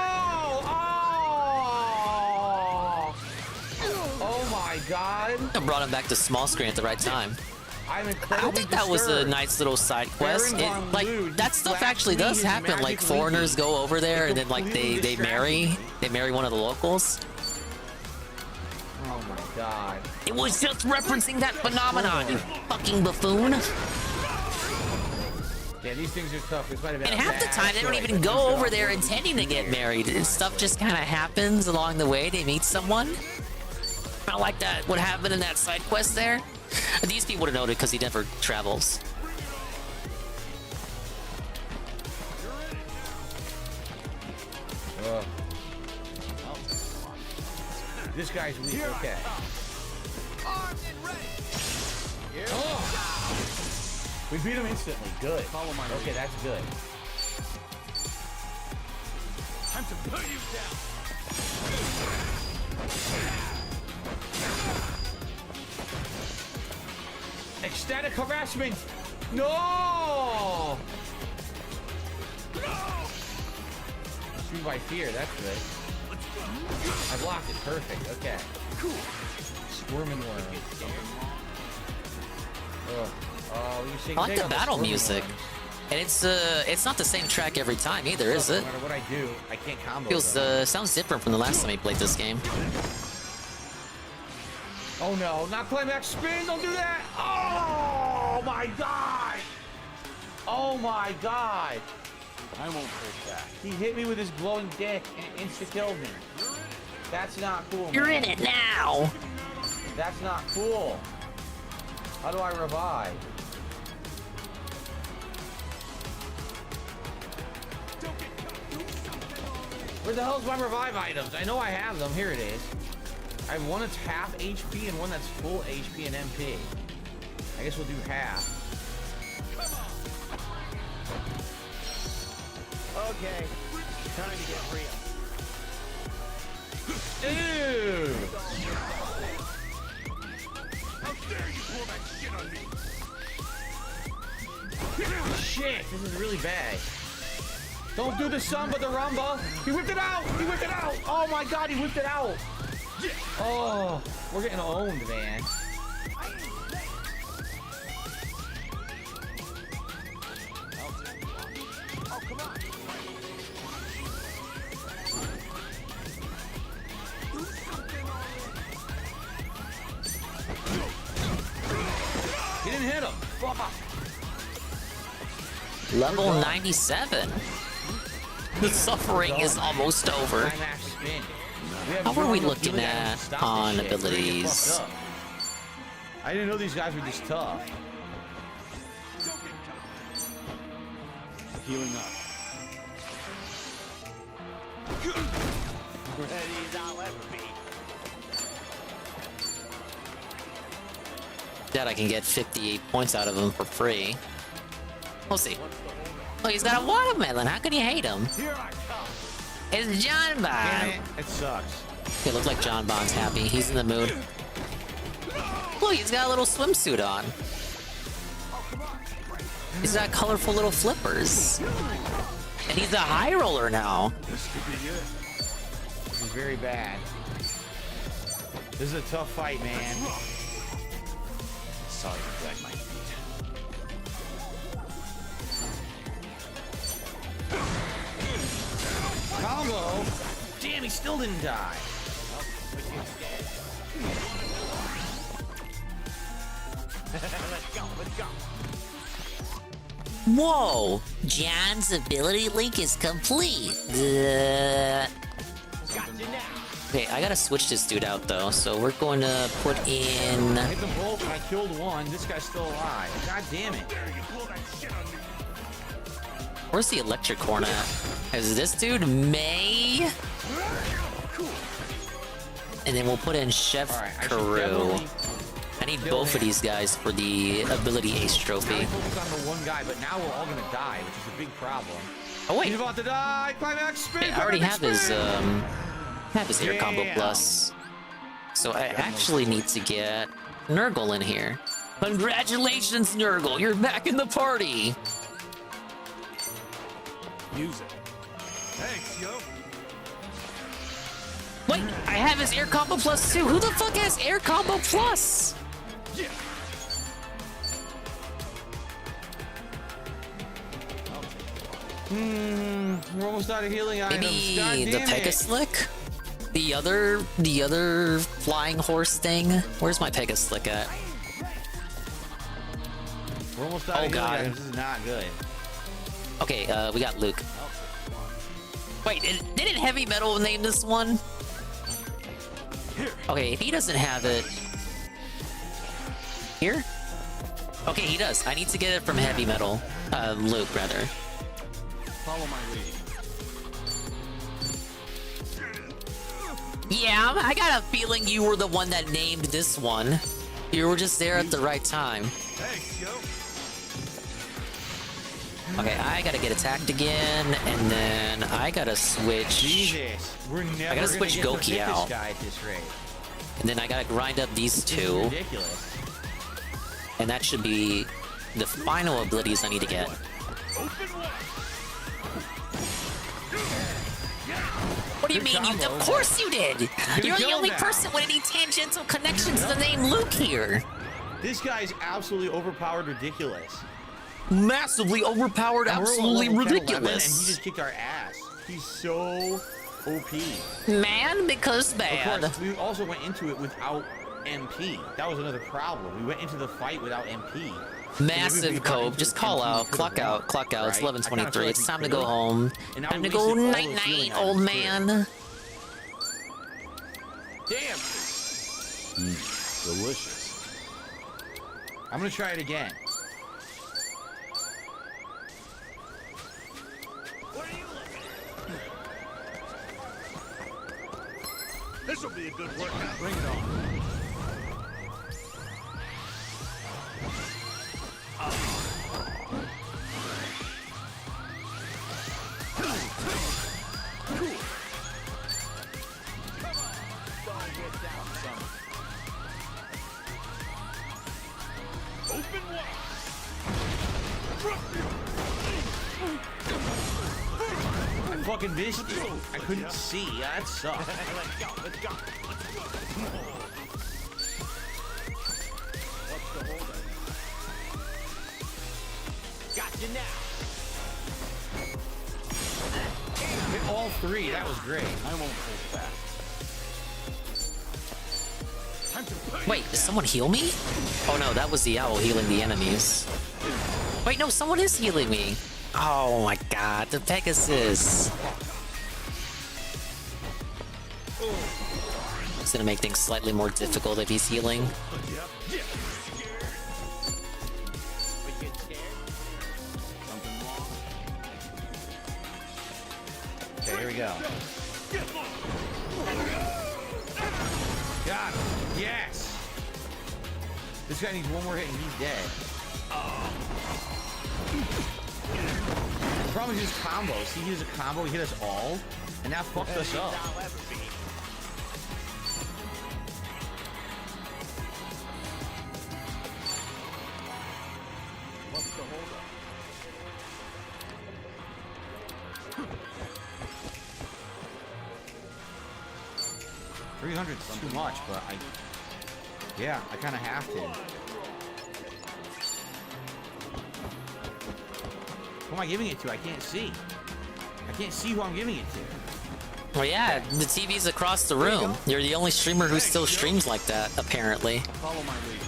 Oh my God! I brought him back to small screen at the right time. I'm I incredibly think that was a disturbed. nice little side quest. Baron von Like Lud that stuff flashed actually me does his happen. Like magic foreigners winky. go over there It and then like completely they marry one of the locals. Oh my God! It was just referencing that phenomenon, you fucking buffoon. Yeah, these things are tough. This might have been. And a half the bad time they don't choice. even go over there intending to get married. And stuff just kind of happens along the way. They meet someone. kind of like that. What happened in that side quest there? These people would have noted because he never travels. This guy's weak. Okay. Oh! We beat him instantly. Good. Okay, that's good. Time to put you down. Ecstatic harassment. No! Street by fear. That's good. I blocked it. Perfect. Okay. Cool. Squirming worm. I like the battle music. And it's not the same track every time either, is it? No matter what I do, I can't combo. Feels sounds different from the last time we played this game. Oh no, not climax spin, don't do that! Oh my god! Oh my god! I won't hold back. He hit me with his glowing dick and insta-killed me. That's not cool, You're man. in it now! That's not cool. How do I revive? Where the hell's my revive items? I know I have them. Here it is. I have one that's half HP and one that's full HP and MP. I guess we'll do half. Okay, time to get real. Ew! How dare you pull that shit on me? Shit, this is really bad. Don't do the sun, but the rumba. He whipped it out! He whipped it out! Oh my god, he whipped it out! Oh, we're getting owned, man. Oh, come on. He didn't hit him. Level 97. The suffering is almost over. How are we looking at on abilities? I didn't know these guys were this tough. Healing up. Ready as I'll ever be. That I can get 58 points out of him for free. We'll see. Oh, he's got a watermelon. How can you hate him? Here I come. It's John Bond. It sucks. It looks like John Bond's happy. He's in the mood. Look, he's got a little swimsuit on. He's got colorful little flippers. And he's a high roller now. This could be good. This is very bad. This is a tough fight, man. Sorry to drag my feet. Combo. Damn, he still didn't die. Let's go, let's go. Whoa! John's ability link is complete. Okay, I gotta switch this dude out though, so we're going to put in. I hit them both and I killed one. This guy's still alive. God damn it. Where's the electric horn at? Is this dude May? And then we'll put in Chef Carew. I need both of these guys for the ability ace trophy. I focus on the one guy, but now we're all gonna die, which is a big problem. Oh wait, he's about to die. Climax spin. I already have his air combo plus. So I actually need to get Nurgle in here. Congratulations, Nurgle! You're back in the party. Use it. Thanks, yo. Wait, I have his air combo plus too. Who the fuck has air combo plus? Yeah. We're almost out of healing items. Maybe God the damn it. Pegaslick? The other flying horse thing? Where's my Pegaslick at? We're almost out of healing items. This is not good. Okay, we got Luke. Wait, didn't Heavy Metal name this one? Okay, if he doesn't have it... Here? Okay, he does. I need to get it from Heavy Metal. Luke, rather. Follow my lead. Yeah, I got a feeling you were the one that named this one. You were just there at the right time. Thanks, yo. Okay, I gotta get attacked again, and then I gotta switch... Jesus, we're never I gotta switch gonna Goki get to out. this guy at this rate. And then I gotta grind up these This is two. ridiculous. And that should be the final abilities I need to get. What do you mean? You, of course you did! You're the only person with any tangential connection to the name Luke here! This guy's absolutely overpowered ridiculous. Massively overpowered, And we're absolutely level 10, 11, ridiculous. and he just kicked our ass. He's so OP. Man, because bad. Of course, we also went into it without MP. That was another problem. We went into the fight without MP. Massive Cove, just call out, clock out, clock out. It's 11:23. It's time to go home. Time to go night night, old man. Damn. Delicious. I'm gonna try it again. This'll be a good workout. Bring it on. I fucking missed it. I couldn't see. That sucks. Let's go. Let's go. Let's go. What's the holder? Gotcha now. Hit all three. That was great. I won't hold back. Wait, did someone heal me? Oh no, that was the owl healing the enemies. Wait, no, someone is healing me. Oh my god, the Pegasus. It's gonna make things slightly more difficult if he's healing. Okay, here we go. Got him. Yes. This guy needs one more hit and he's dead. The problem is his combos. He used a combo, he hit us all, and that fucked us up. What's the holder? 300's too much, but yeah, I kind of have to. Who am I giving it to? I can't see. I can't see who I'm giving it to. Well, yeah, the TV's across the room. You're the only streamer who still streams like that, apparently. Follow my lead.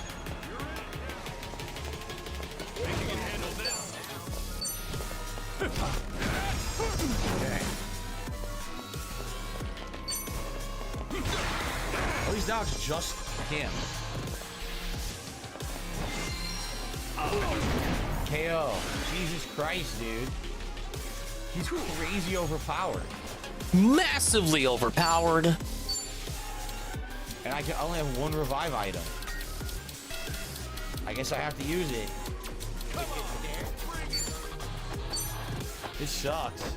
Okay. At least now it's just him. KO. Jesus Christ, dude. He's crazy overpowered. Massively overpowered. And I can only have one revive item. I guess I have to use it. This sucks.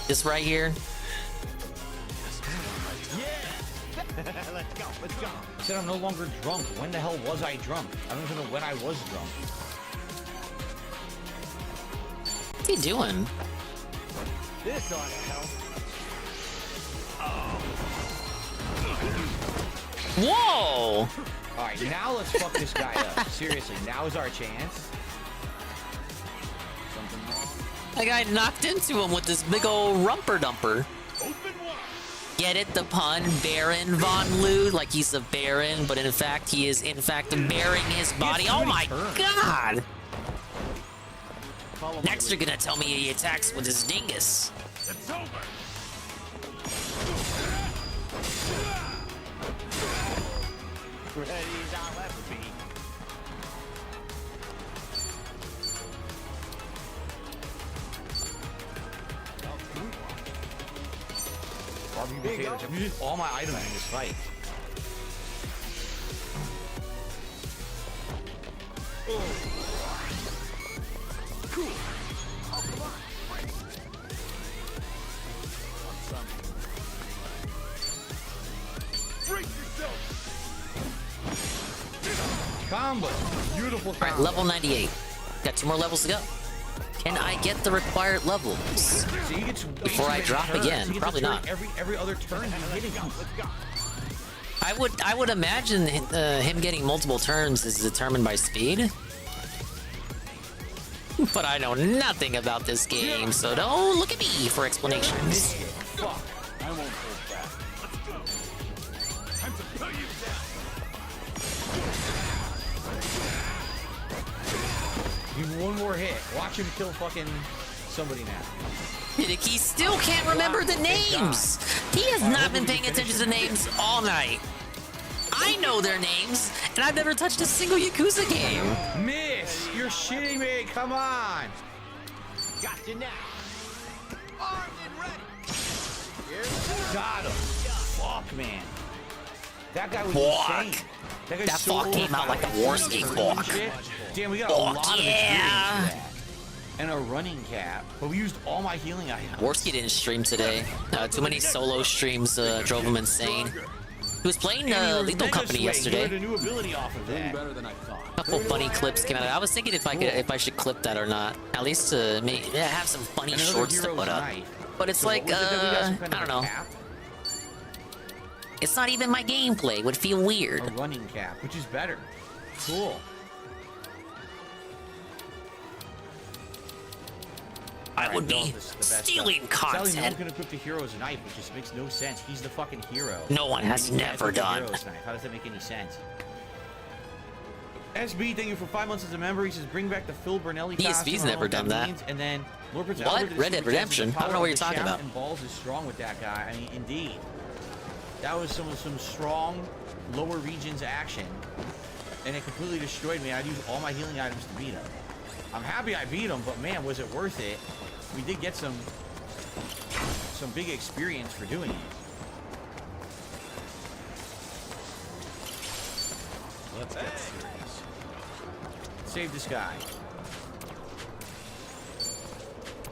This right here. Let's go. Let's go. I said I'm no longer drunk. When the hell was I drunk? I don't even know when I was drunk. What's he doing? This ought to help. Whoa! Alright, now let's fuck this guy up. Seriously, now is our chance. Something wrong? That guy knocked into him with this big old rumper dumper. Get it? The pun? Baron Von Lud? Like he's a baron, but in fact he is in fact bearing his body. Oh my god! Next you're gonna tell me he attacks with his dingus. It's over. Ready as I'll ever be. Barbecue potatoes. I'm using all my items in this fight. Cool. Oh, come on. Break yourself. Combo. Beautiful combo. Alright, level 98. Got 2 more levels to go. Can I get the required levels So you get to before I drop again? Probably not. Every other turn he's hitting you. I would imagine him getting multiple turns is determined by speed. But I know nothing about this game, so don't look at me for explanations. Fuck. I won't hold back. Let's go. Time to put you down. Give him one more hit. Watch him kill fucking somebody now. He still can't remember the names. He has not been paying attention to names all night. I know their names, and I've never touched a single Yakuza game. Miss, you're shitting me. Come on. Got you now. Armed and ready. Got him. Fuck, man. That guy was insane. That fuck came out like a Warski fuck. Damn, we got a lot of experience for that. And a running cap, but we used all my healing items. Warski didn't stream today. Too many solo streams drove him insane. He was playing Lethal Company yesterday. A new ability off of that. Better than I thought. A couple funny clips came out. I was thinking if I should clip that or not. At least to have some funny shorts to put up. But it's like I don't know. It's not even my gameplay. It would feel weird. A running cap, which is better. Cool. I would be stealing content. Sadly, no one can equip the hero's knife, which just makes no sense. He's the fucking hero. No one has never done. How does that make any sense? SB, thank you for 5 months as a member. He says, bring back the Phil Bernelli costume. PSV's never done that. And then, Lord Prince What? Albert Red Dead Redemption? I don't know what you're talking about. And Balls is strong with that guy. I mean, indeed. That was some strong lower regions action. And it completely destroyed me. I'd use all my healing items to beat him. I'm happy I beat him, but man, was it worth it? We did get some big experience for doing it. Let's get serious. Save this guy.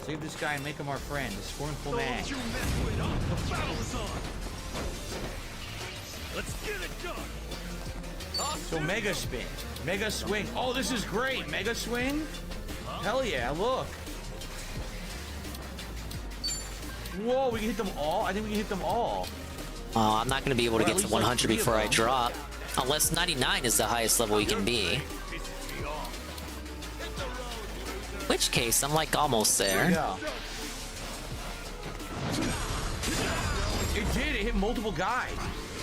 Save this guy and make him our friend, the scornful man. Don't you mess with us. The battle is on. Let's get it done. So mega spin, mega swing. Oh, this is great. Mega swing. Hell yeah! Look. Whoa, we can hit them all? I think we can hit them all. I'm not going to be able to get to 100 before I drop. Unless 99 is the highest level you can be. In which case, I'm like almost there. Yeah. It did. It hit multiple guys.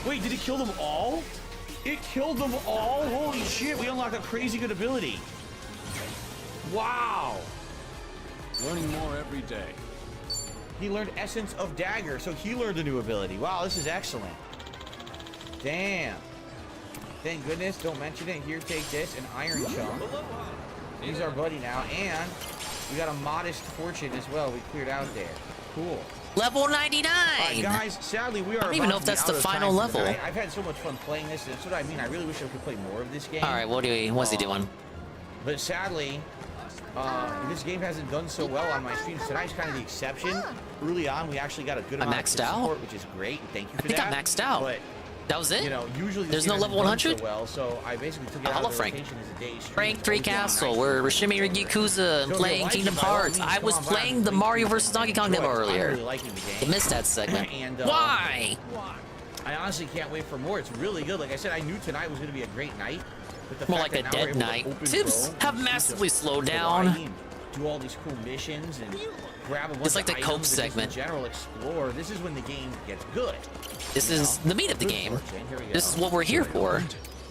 Wait, did it kill them all? It killed them all? Holy shit, we unlocked a crazy good ability. Wow. Learning more every day. He learned Essence of Dagger, so he learned a new ability. Wow, this is excellent. Damn. Thank goodness, don't mention it. Here, take this, an Iron Chunk. He's our buddy now, and we got a modest fortune as well. We cleared out there. Cool. Level 99! Alright, guys, sadly, we are I don't even know if that's the final level. I've had so much fun playing this. That's what I mean. I really wish I could play more of this game. Alright, what's he doing? But sadly, this game hasn't done so well on my streams. Tonight's kind of the exception. Early on, we actually got a good amount of support, which is great. Thank you for that. I think I maxed out. But that was it? You know, usually there's no level 100? So well, so I basically took it out of the rotation as a day's stream. Frank 3 Castle, we're Restream Yakuza and playing Kingdom Hearts. I was playing the Mario vs. Donkey Kong demo earlier. I missed that segment. Why? I honestly can't wait for more. It's really good. Like I said, I knew tonight was going to be a great night. More like a dead night. Tips have massively slowed down. Do all these cool missions and grab a bunch It's like of the Cope items segment. in general explore. This is when the game gets good. This is the meat of the game. This is what we're here for.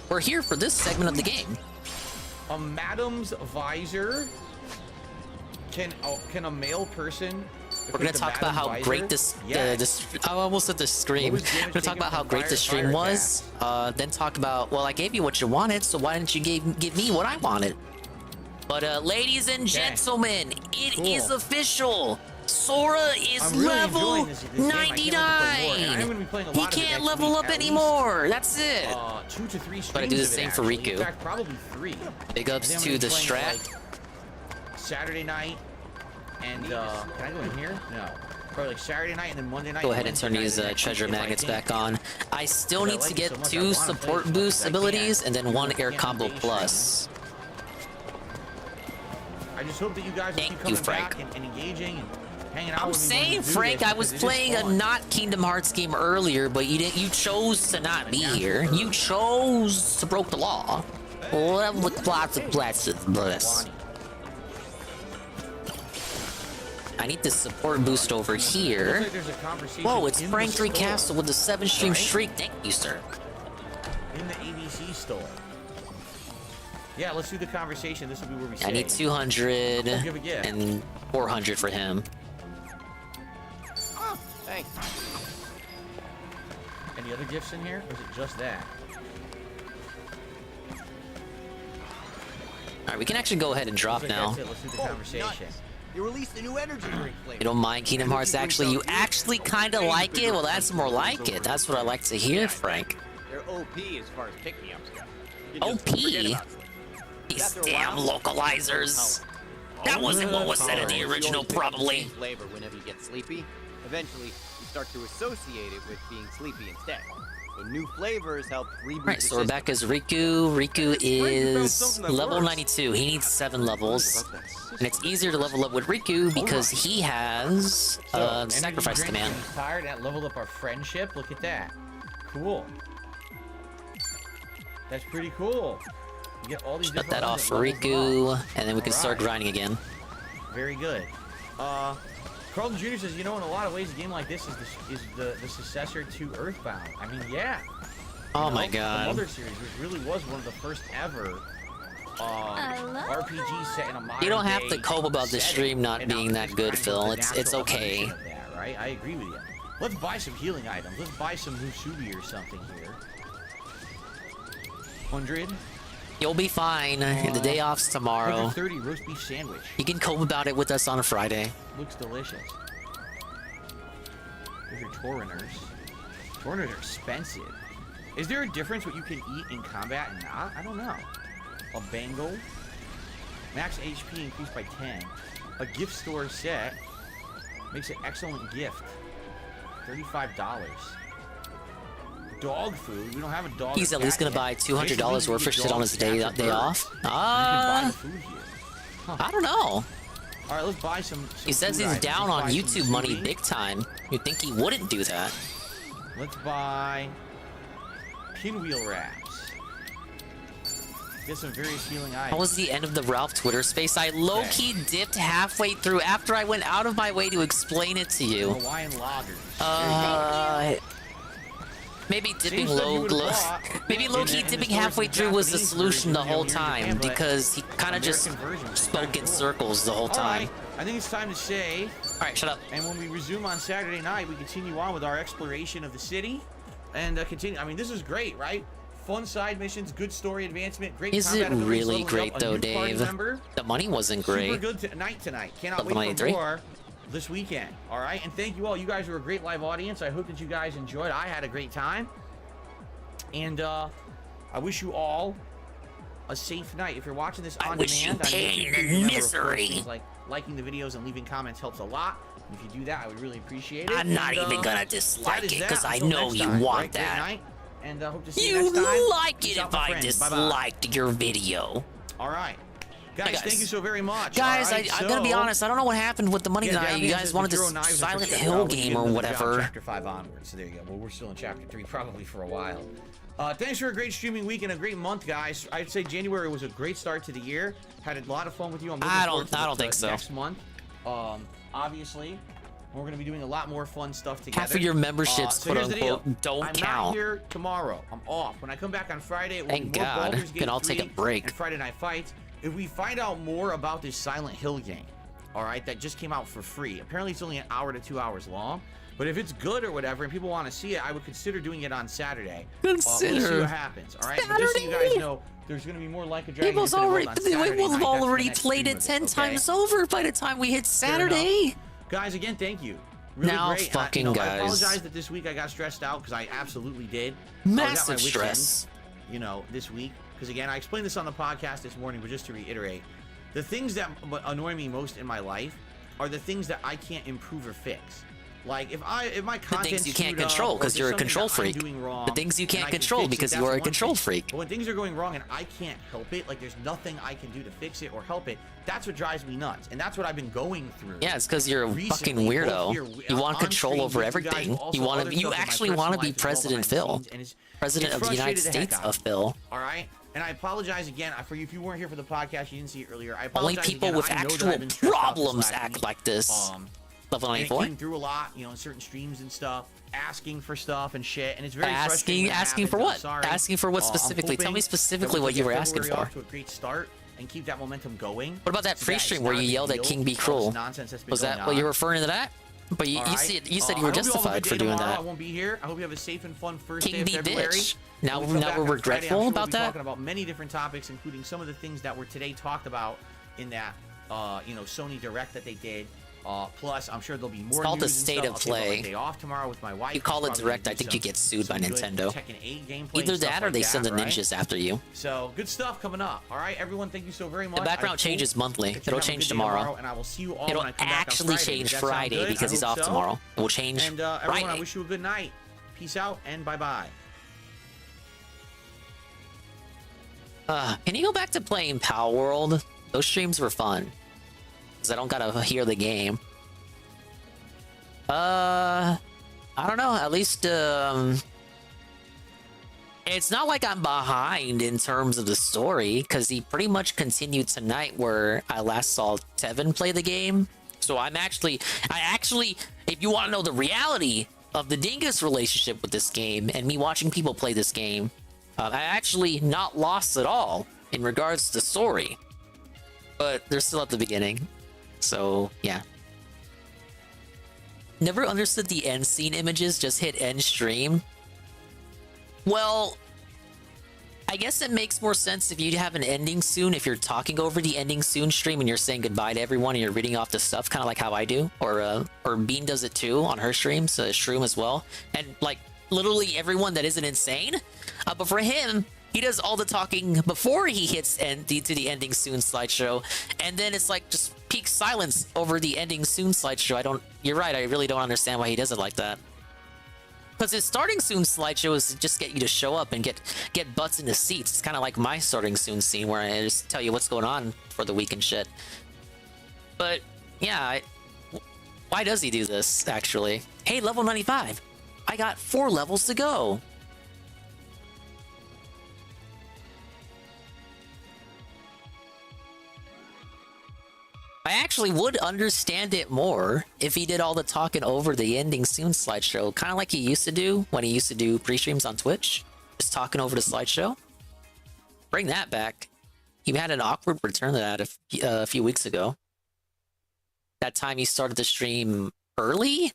We're here for this segment of the game. A madam's visor. Can a male person We're gonna talk about how great this. I almost said the stream. We're gonna talk about how great the stream was. Then talk about, well, I gave you what you wanted, so why didn't you give me what I wanted? But ladies and gentlemen, it is official. Sora is level 99. He can't level up anymore. That's it. 2 to 3 But I do the same for Riku. In fact, probably 3. Big ups to the strat. Saturday night and can I go in here? No. Probably like Saturday night and then Monday night. Go ahead and turn these treasure magnets back on. I still need to get 2 support boost abilities and then 1 air combo plus. I just hope that you guys will keep coming back and engaging and hanging out. I'm saying, Frank, I was playing a not Kingdom Hearts game earlier, but you didn't. You chose to not be here. You chose to break the law. I need this support boost over here. Whoa, it's Frank 3 Castle with the 7-stream streak. Thank you, sir. In the ABC store. Yeah, let's do the conversation. This will be where we say. I need 200 and 400 for him. Oh, thanks. Any other gifts in here, or is it just that? Alright, we can actually go ahead and drop now. That's it. Let's do the conversation. You released a new energy drink flavor. You don't mind Kingdom Hearts, actually? You actually kind of like it? Well, that's more like it. That's what I like to hear, Frank. They're OP as far as pick-me-ups go. OP? These damn localizers. That wasn't what was said in the original, probably. Flavor whenever you get sleepy. Eventually, you start to associate it with being sleepy instead. So new flavors help reboot. Right, so we're back as Riku. Riku is level 92. He needs 7 levels. And it's easier to level up with Riku because he has sacrifice command. Tired and leveled up our friendship. Look at that. Cool. That's pretty cool. You get all these Shut that off for Riku, and then we can start grinding again. Very good. Carlton Jr. says, you know, in a lot of ways, a game like this is the successor to Earthbound. I mean, yeah. Oh my god. The Mother series, which really was one of the first ever RPG set in a modern You don't have to day cope about the stream not setting, being that good, Phil. It's okay. That, right? I agree with you. Let's buy some healing items. Let's buy some musubi or something here. 100. You'll be fine. The day off's tomorrow. 130 roast beef sandwich. You can cope about it with us on a Friday. Looks delicious. Here's your Tauriners. Tauriners are expensive. Is there a difference what you can eat in combat and not? I don't know. A bangle. Max HP increased by 10. A gift store set. Makes an excellent gift. $35. Dog food. We don't have a dog. He's at least gonna buy $200 worth of shit on his day off. I don't know. All right, let's buy some he says he's down on YouTube money big time. You'd think he wouldn't do that. Let's buy pinwheel wraps. Get some various healing items. That was the end of the Ralph Twitter space. I low-key dipped halfway through after I went out of my way to explain it to you. Hawaiian lagers. Maybe dipping maybe low-key dipping halfway through was the solution the whole time because he kind of just spoke in circles the whole time. Right, I think it's time to say. All right, shut up. And when we resume on Saturday night, we continue on with our exploration of the city and continue. I mean, this is great, right? Fun side missions, good story advancement, great. Is it really great though, Dave? The money wasn't great. Super good tonight. Cannot wait for more this weekend. All right, and thank you all. You guys were a great live audience. I hope that you guys enjoyed. I had a great time, and I wish you all a safe night. If you're watching this on demand, pain and misery. Like liking the videos and leaving comments helps a lot. If you do that, I would really appreciate it. I'm not even gonna dislike it because I know you want that. And hope to see you next time. You like it if I disliked your video. All right. Guys, thank you so very much. Guys, I'm gonna be honest. I don't know what happened with the money tonight. You guys wanted this Silent Hill game or whatever. Chapter 5 onwards. So there you go. Well, we're still in Chapter 3 probably for a while. Thanks for a great streaming week and a great month, guys. I'd say January was a great start to the year. Had a lot of fun with you. I don't think so. Next month, obviously, we're going to be doing a lot more fun stuff together. Half of your memberships, so quote unquote, don't I'm count. I'm not here tomorrow. I'm off. When I come back on Friday, it will Thank be more God. Baldur's Gate Can all 3 take a break. and Friday Night Fights. If we find out more about this Silent Hill game, all right, that just came out for free. Apparently it's only an hour to 2 hours long, but if it's good or whatever and people want to see it, I would consider doing it on Saturday. We'll see what happens, all right? But just so you guys know, there's going to be more Like a Dragon. People's already, we've already played it 10 times over by the time we hit Saturday. Guys, again, thank you. Really now great. fucking I guys. apologize that this week I got stressed out because I absolutely did. Massive stress. This week. Because again, I explained this on the podcast this morning, but just to reiterate, the things that annoy me most in my life are the things that I can't improve or fix. Like if my content, the things you can't control because you're a control freak. The things you can't control because you are a control freak. But when things are going wrong and I can't help it, like there's nothing I can do to fix it or help it, that's what drives me nuts. And that's what I've been going through. Yeah, it's because you're a fucking weirdo. You want control over everything. You actually want to be President Phil, President of the United States of Phil. All right. And I apologize again for you if you weren't here for the podcast. You didn't see it earlier. I apologize. Only people with actual problems act like this. Level 94. It came through a lot, in certain streams and stuff, asking for stuff and shit, and it's very frustrating. Asking for what? Asking for what specifically? Tell me specifically what you were asking for. Off to a great start and keep that momentum going. What about that free stream where you yelled at King Be Cruel? Was that what you're referring to that? But you said you were justified for doing that. I won't be here. I hope you have a safe and fun first day King of Be February. Bitch. Now we're regretful about that. We'll be talking about many different topics, including some of the things that were today talked about in that Sony Direct that they did. Plus, I'm sure there'll be more. It's called the State of Play. Day off tomorrow with my wife. You call it Direct, I think you get sued by Nintendo. Either that or they send the ninjas after you. So good stuff coming up. All right, everyone, thank you so very much. The background changes monthly. It'll change tomorrow. And I will see you all. It'll actually change Friday because he's off tomorrow. It will change And everyone, Friday. I wish you a good night. Peace out and bye bye. Can you go back to playing Power World? Those streams were fun. Because I don't gotta hear the game. I don't know. At least, it's not like I'm behind in terms of the story, because he pretty much continued tonight where I last saw Tevin play the game. So I actually, if you want to know the reality of the Dingus relationship with this game and me watching people play this game, I actually not lost at all in regards to the story. But they're still at the beginning. So, yeah. Never understood the end scene images, just hit end stream. Well, I guess it makes more sense if you have an ending soon, if you're talking over the ending soon stream and you're saying goodbye to everyone and you're reading off the stuff, kind of like how I do. Or Bean does it too on her streams, Shroom as well. And like, literally everyone that isn't insane. But for him, he does all the talking before he hits to the ending soon slideshow, and then it's like just peak silence over the ending soon slideshow. You're right, I really don't understand why he does it like that. Because his starting soon slideshow is to just get you to show up and get butts in the seats. It's kind of like my starting soon scene where I just tell you what's going on for the week and shit. But yeah, why does he do this actually? Hey, level 95. I got 4 levels to go. I actually would understand it more if he did all the talking over the ending soon slideshow, kind of like he used to do when he used to do pre-streams on Twitch, just talking over the slideshow. Bring that back. He had an awkward return to that a few weeks ago. That time he started the stream early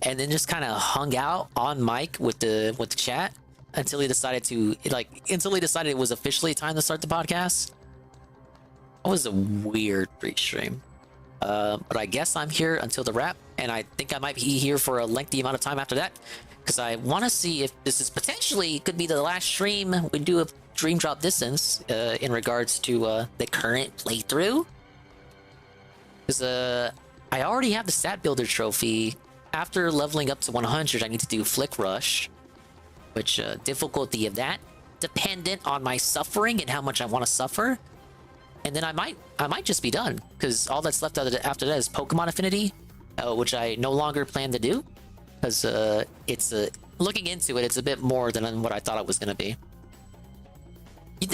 and then just kind of hung out on mic with the chat until he decided it was officially time to start the podcast. That was a weird pre-stream. But I guess I'm here until the wrap, and I think I might be here for a lengthy amount of time after that, because I want to see if this is could be the last stream we do a Dream Drop Distance in regards to the current playthrough. Because I already have the Stat Builder trophy. After leveling up to 100, I need to do Flick Rush, which difficulty of that dependent on my suffering and how much I want to suffer. And then I might just be done, because all that's left after that is Pokemon Affinity, which I no longer plan to do, because it's looking into it, it's a bit more than what I thought it was gonna be. You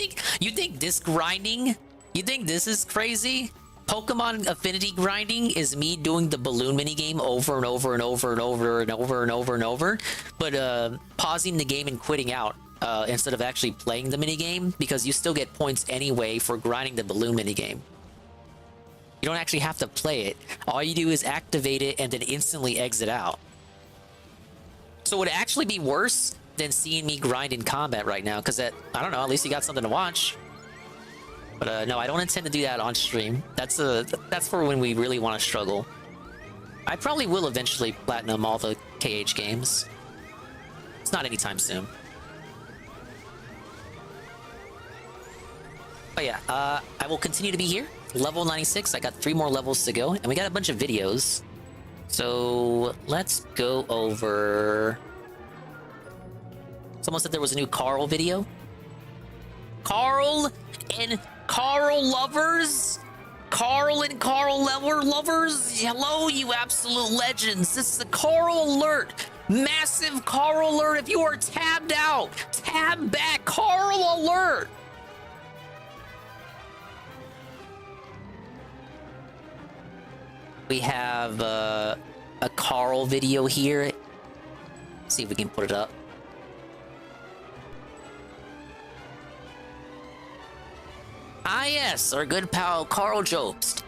think this grinding? You think this is crazy? Pokemon Affinity grinding is me doing the balloon minigame over and over and over and over and over and over and over, but pausing the game and quitting out. Instead of actually playing the minigame, because you still get points anyway for grinding the balloon minigame. You don't actually have to play it. All you do is activate it and then instantly exit out. So would it actually be worse than seeing me grind in combat right now? Because I don't know, at least you got something to watch. But no, I don't intend to do that on stream. That's for when we really want to struggle. I probably will eventually platinum all the KH games. It's not anytime soon. But yeah, I will continue to be here. Level 96, I got 3 more levels to go, and we got a bunch of videos. So let's go over... Someone said there was a new Carl video. Carl and Carl lovers? Carl and Carl lovers? Hello, you absolute legends. This is a Carl alert. Massive Carl alert. If you are tabbed out, tab back. Carl alert. We have a Carl video here. Let's see if we can put it up. Ah yes, our good pal Carl Jobst.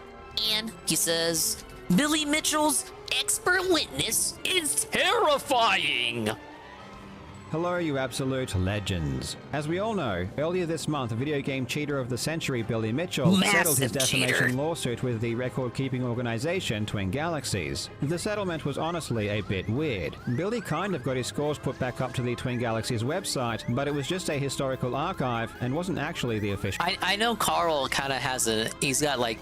And he says, Billy Mitchell's expert witness is terrifying! Hello, you absolute legends. As we all know, earlier this month, Video Game Cheater of the Century Billy Mitchell settled his defamation lawsuit with the record-keeping organization Twin Galaxies. The settlement was honestly a bit weird. Billy kind of got his scores put back up to the Twin Galaxies website, but it was just a historical archive and wasn't actually the official... I know Carl kind of has he's got like...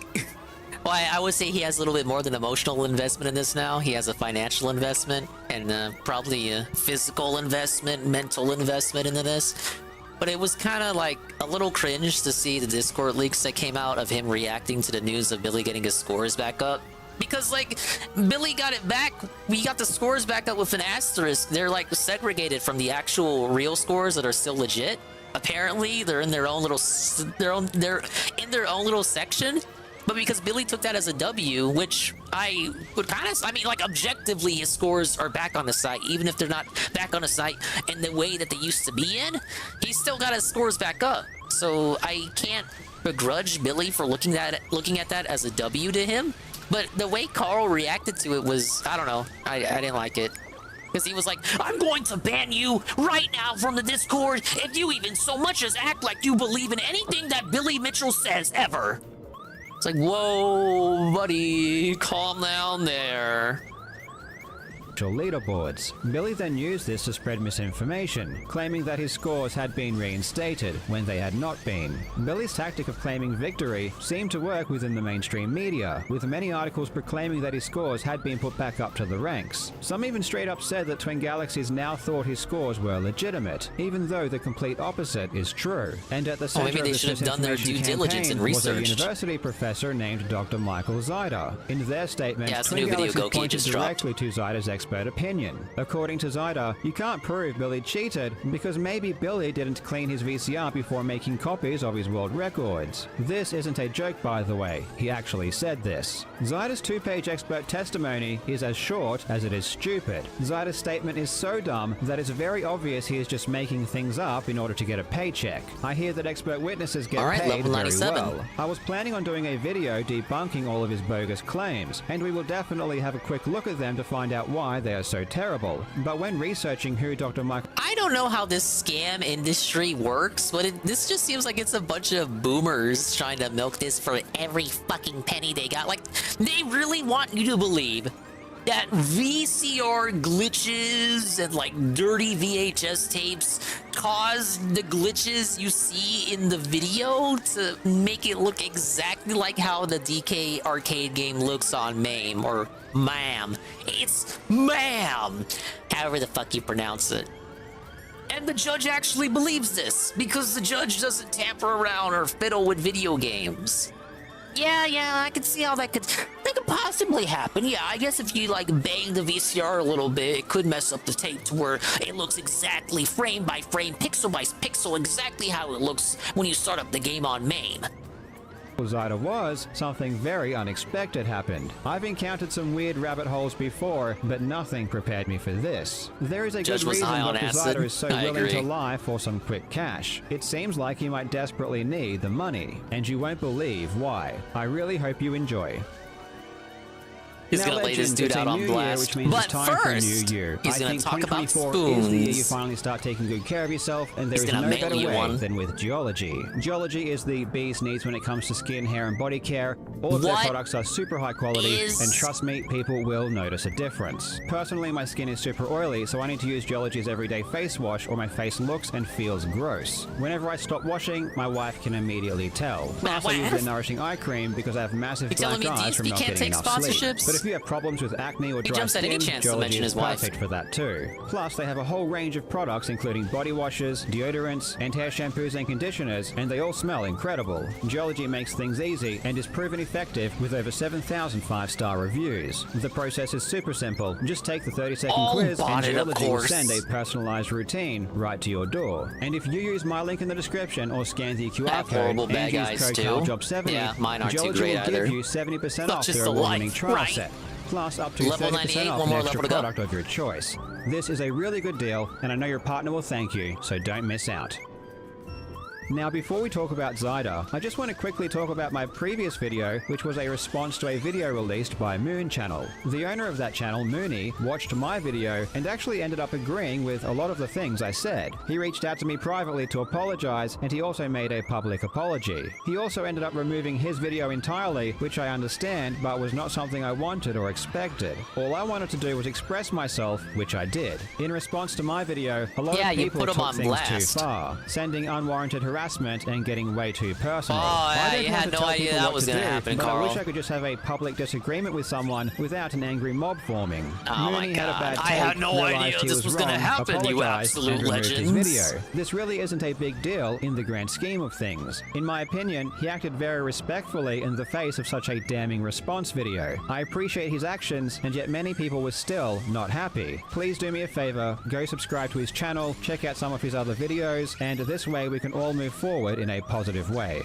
Well, I would say he has a little bit more than emotional investment in this now. He has a financial investment and probably a physical investment, mental investment into this. But it was kind of like a little cringe to see the Discord leaks that came out of him reacting to the news of Billy getting his scores back up. Because, like, Billy got it back. We got the scores back up with an asterisk. They're, like, segregated from the actual real scores that are still legit. Apparently, they're in their own little... They're in their own little section. But because Billy took that as a W, which I would kind of... I mean, like, objectively, his scores are back on the site. Even if they're not back on the site in the way that they used to be in, he still got his scores back up. So I can't begrudge Billy for looking at that as a W to him. But the way Carl reacted to it was... I don't know. I didn't like it. Because he was like, I'm going to ban you right now from the Discord if you even so much as act like you believe in anything that Billy Mitchell says ever. It's like, whoa, buddy, calm down there. Leaderboards. Billy then used this to spread misinformation, claiming that his scores had been reinstated when they had not been. Billy's tactic of claiming victory seemed to work within the mainstream media, with many articles proclaiming that his scores had been put back up to the ranks. Some even straight up said that Twin Galaxies now thought his scores were legitimate, even though the complete opposite is true. And at the center maybe they should have done their due diligence and was a researched. university professor named Dr. Michael Zyda. In their statement, Yeah, it's a Twin new video Galaxies Goki pointed just dropped. directly to Zyda's expert opinion. According to Zyda, you can't prove Billy cheated because maybe Billy didn't clean his VCR before making copies of his world records. This isn't a joke, by the way. He actually said this. Zyda's 2-page expert testimony is as short as it is stupid. Zyda's statement is so dumb that it's very obvious he is just making things up in order to get a paycheck. I hear that expert witnesses get paid level very 97. well. I was planning on doing a video debunking all of his bogus claims, and we will definitely have a quick look at them to find out why they are so terrible. But when researching who Dr. Michael... I don't know how this scam industry works, but this just seems like it's a bunch of boomers trying to milk this for every fucking penny they got. Like, they really want you to believe that VCR glitches and like dirty VHS tapes cause the glitches you see in the video to make it look exactly like how the DK arcade game looks on MAME or MAM. It's MAM! However the fuck you pronounce it. And the judge actually believes this because the judge doesn't tamper around or fiddle with video games. Yeah, I can see how that could possibly happen. Yeah, I guess if you like bang the VCR a little bit, it could mess up the tape to where it looks exactly frame by frame, pixel by pixel, exactly how it looks when you start up the game on MAME. Zyda was, something very unexpected happened. I've encountered some weird rabbit holes before, but nothing prepared me for this. There is a good reason Dr. Zyda is so willing to lie for some quick cash. It seems like he might desperately need the money, and you won't believe why. I really hope you enjoy. He's gonna lay this dude out on blast. But first, he's gonna talk about spoons. Is the year you finally start taking good care of yourself, and there is no better way than with Geology. Geology is the bee's knees when it comes to skin, hair, and body care. All of their products are super high quality, and trust me, people will notice a difference. Personally, my skin is super oily, so I need to use Geology's everyday face wash, or my face looks and feels gross. Whenever I stop washing, my wife can immediately tell. Plus, I use their nourishing eye cream because I have massive black eyes from not getting enough sleep. But if you have problems with acne or dry skin, Geology is perfect for that too. Plus, they have a whole range of products including body washes, deodorants, and hair shampoos and conditioners, and they all smell incredible. Geology makes things easy and is proven effective with over 7,000 5-star reviews. The process is super simple. Just take the 30-second quiz and Geology will send a personalized routine right to your door. And if you use my link in the description or scan the QR code and use code CALJOB70, Geology will give you 70% off their award-winning trial set. Plus up to 30% off an extra product of your choice. This is a really good deal, and I know your partner will thank you, so don't miss out. Now, before we talk about Zyda, I just want to quickly talk about my previous video, which was a response to a video released by Moon Channel. The owner of that channel, Mooney, watched my video and actually ended up agreeing with a lot of the things I said. He reached out to me privately to apologize, and he also made a public apology. He also ended up removing his video entirely, which I understand, but was not something I wanted or expected. All I wanted to do was express myself, which I did. In response to my video, a lot of people took things too far, sending unwarranted harassment and getting way too personal. I had no idea that was going to happen, Carl. I wish I could just have a public disagreement with someone without an angry mob forming. Oh my god, I had no idea this was going to happen, you absolute legends. Video. This really isn't a big deal in the grand scheme of things. In my opinion, he acted very respectfully in the face of such a damning response video. I appreciate his actions, and yet many people were still not happy. Please do me a favor, go subscribe to his channel, check out some of his other videos, and this way we can all move forward in a positive way.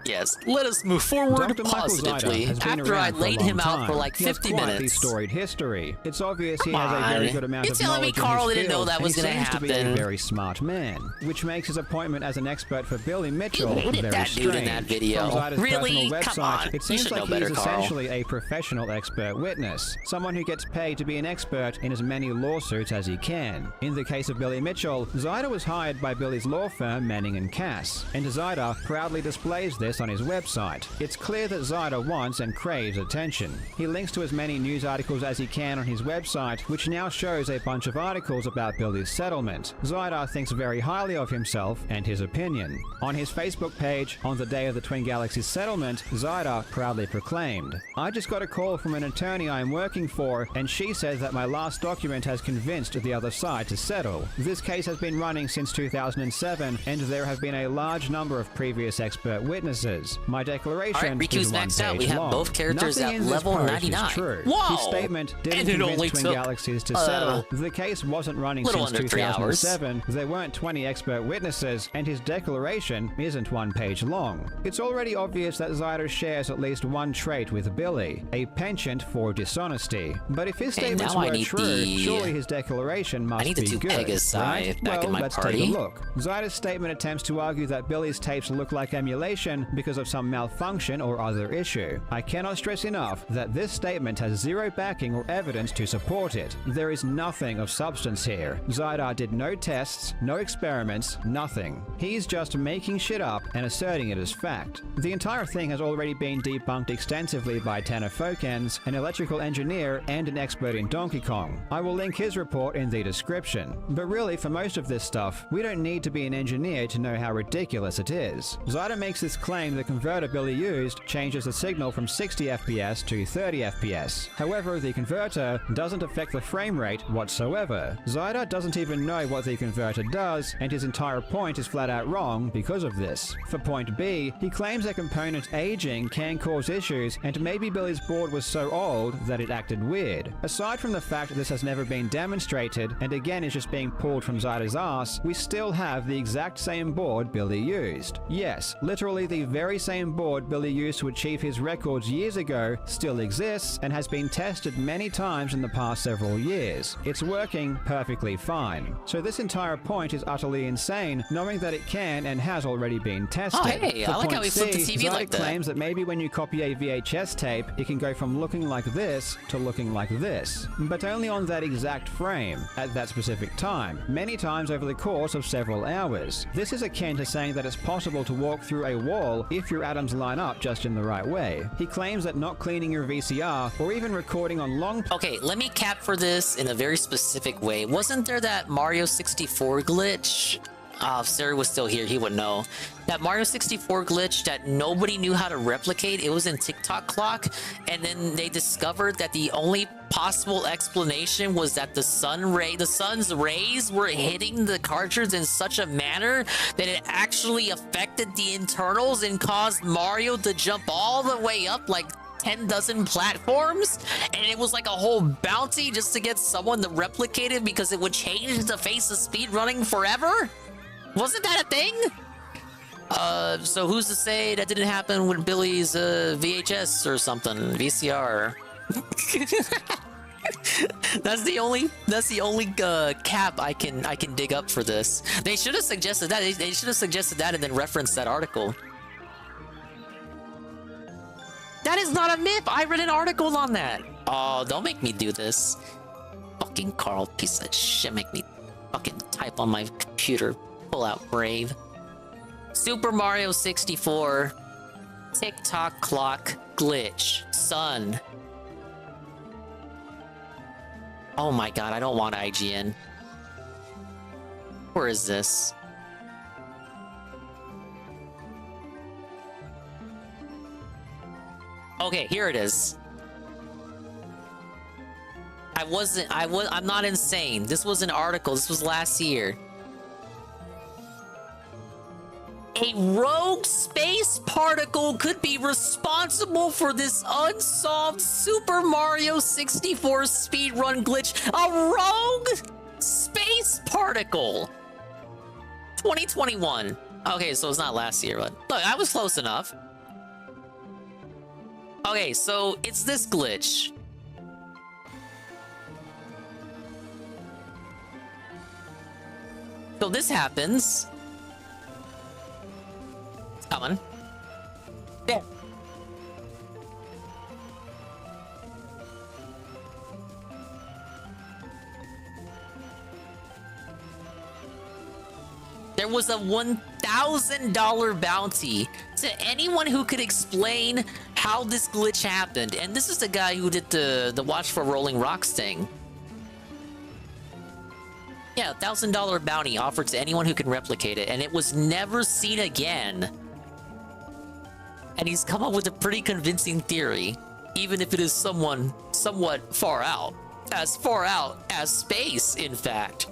Yes, let us move forward positively. After I laid him out for like 50 minutes. Storied history. It's obvious he has a very good amount of knowledge. You're telling me Carl didn't know that was going to happen? He seems to be a very smart man, which makes his appointment as an expert for Billy Mitchell very strange. Dude in that video. From Zyda's really? Website, Come on. it seems like he's essentially a professional expert witness, someone who gets paid to be an expert in as many lawsuits as he can. In the case of Billy Mitchell, Zyda was hired by Billy's law firm Manning & Cass, and Zyda proudly displays this on his website. It's clear that Zyda wants and craves attention. He links to as many news articles as he can on his website, which now shows a bunch of articles about Billy's settlement. Zyda thinks very highly of himself and his opinion. On his Facebook page, on the day of the Twin Galaxies settlement, Zyda proudly proclaimed, "I just got a call from an attorney I am working for, and she says that my last document has convinced the other side to settle. This case has been running since 2007, and there have been a large number of previous expert witnesses. My declaration Riku's maxed out. We have both characters at level 99. Whoa! His statement didn't convince Twin Galaxies to settle. The case wasn't running since 2007. There weren't 20 expert witnesses, and his declaration isn't one page long. It's already obvious that Zyda shares at least one trait with Billy, a penchant for dishonesty. But if his statements were true, surely his declaration must be good, right? Well, let's take a look. Zyda's statement attempts to argue that Billy's tapes look like emulation because of some malfunction or other issue. I cannot stress enough that this statement has zero backing or evidence to support it. There is nothing of substance here. Zyda did no tests, no experiments, nothing. He's just making shit up and asserting it as fact. The entire thing has already been debunked extensively by Tanner Fokens, an electrical engineer and an expert in Donkey Kong. I will link his report in the description. But really, for most of this stuff, we don't need to be an engineer to know how ridiculous it is. Zyda makes this claim the converter Billy used changes the signal from 60 FPS to 30 FPS. However, the converter doesn't affect the frame rate whatsoever. Zyda doesn't even know what the converter does, and his entire point is flat out wrong because of this. For point B, he claims a component aging can cause issues, and maybe Billy's board was so old that it acted weird. Aside from the fact that this has never been demonstrated, and again is just being pulled from Zyda's ass, we still have the exact same board Billy used. Yes, literally the very same board Billy used to achieve his records years ago still exists and has been tested many times in the past several years. It's working perfectly fine. So this entire point is utterly insane, knowing that it can and has already been tested. Oh, hey, For I like how point we flipped the C, TV Zyda like that. claims that maybe when you copy a VHS tape, it can go from looking like this to looking like this, but only on that exact frame, at that specific time, many times over the course of several hours. This is akin to saying that it's possible to walk through a wall if your atoms line up just in the right way. He claims that not cleaning your VCR or even recording on long... Okay, let me cap for this in a very specific way. Wasn't there that Mario 64 glitch? If Siri was still here, he would know. That Mario 64 glitch that nobody knew how to replicate, it was in TikTok Clock, and then they discovered that the only possible explanation was that the sun's rays were hitting the cartridge in such a manner that it actually affected the internals and caused Mario to jump all the way up like 10 dozen platforms, and it was like a whole bounty just to get someone to replicate it because it would change the face of speedrunning forever? Wasn't that a thing? So who's to say that didn't happen with Billy's VHS or something, VCR? That's the only cap I can dig up for this. They should have suggested that. They should have suggested that and then referenced that article. That is not a myth. I read an article on that. Oh, don't make me do this. Fucking Carl, piece of shit. Make me fucking type on my computer. Pull out Brave. Super Mario 64. TikTok Clock glitch. Sun. Oh my god, I don't want IGN. Where is this? Okay, here it is. I'm not insane. This was an article. This was last year. A rogue space particle could be responsible for this unsolved Super Mario 64 speedrun glitch. A rogue space particle. 2021. Okay, so it's not last year, but look, I was close enough. Okay, so it's this glitch. So this happens. It's coming. There. There was a $1,000 bounty to anyone who could explain how this glitch happened. And this is the guy who did the Watch for Rolling Rocks thing. Yeah, $1,000 bounty offered to anyone who can replicate it, and it was never seen again. And he's come up with a pretty convincing theory, even if it is somewhat far out as space, in fact.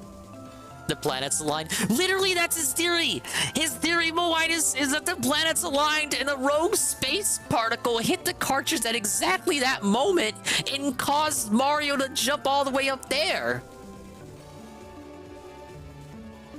The planets aligned. Literally, that's his theory. His theory, Moitis, is that the planets aligned and a rogue space particle hit the cartridge at exactly that moment and caused Mario to jump all the way up there.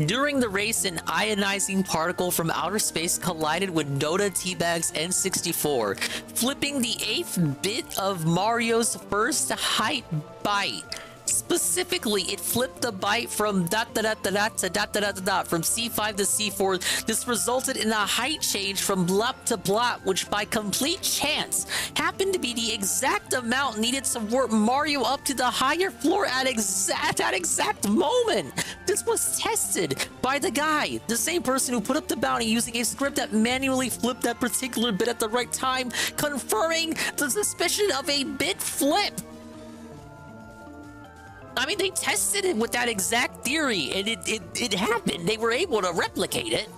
During the race, an ionizing particle from outer space collided with Dota T-Bag's N64, flipping the 8th bit of Mario's first height byte. Specifically, it flipped the byte from dot dot dot dot to dot dot dot dot from C5 to C4. This resulted in a height change from blop to blop, which by complete chance happened to be the exact amount needed to warp Mario up to the higher floor at that exact moment. This was tested by the same person who put up the bounty using a script that manually flipped that particular bit at the right time, confirming the suspicion of a bit flip. I mean, they tested it with that exact theory, and it happened. They were able to replicate it.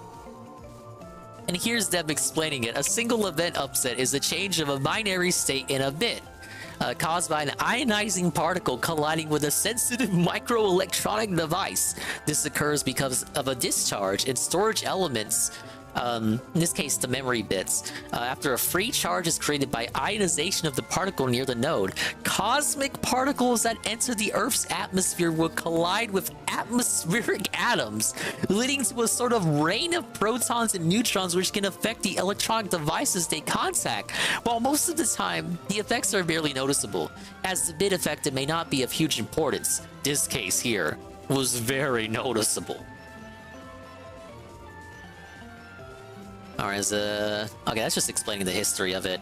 And here's them explaining it. A single event upset is a change of a binary state in a bit, caused by an ionizing particle colliding with a sensitive microelectronic device. This occurs because of a discharge in storage elements In this case, the memory bits. After a free charge is created by ionization of the particle near the node, cosmic particles that enter the Earth's atmosphere will collide with atmospheric atoms, leading to a sort of rain of protons and neutrons which can affect the electronic devices they contact. While most of the time, the effects are barely noticeable, as the bit affected may not be of huge importance. This case here was very noticeable. Alright, okay, that's just explaining the history of it.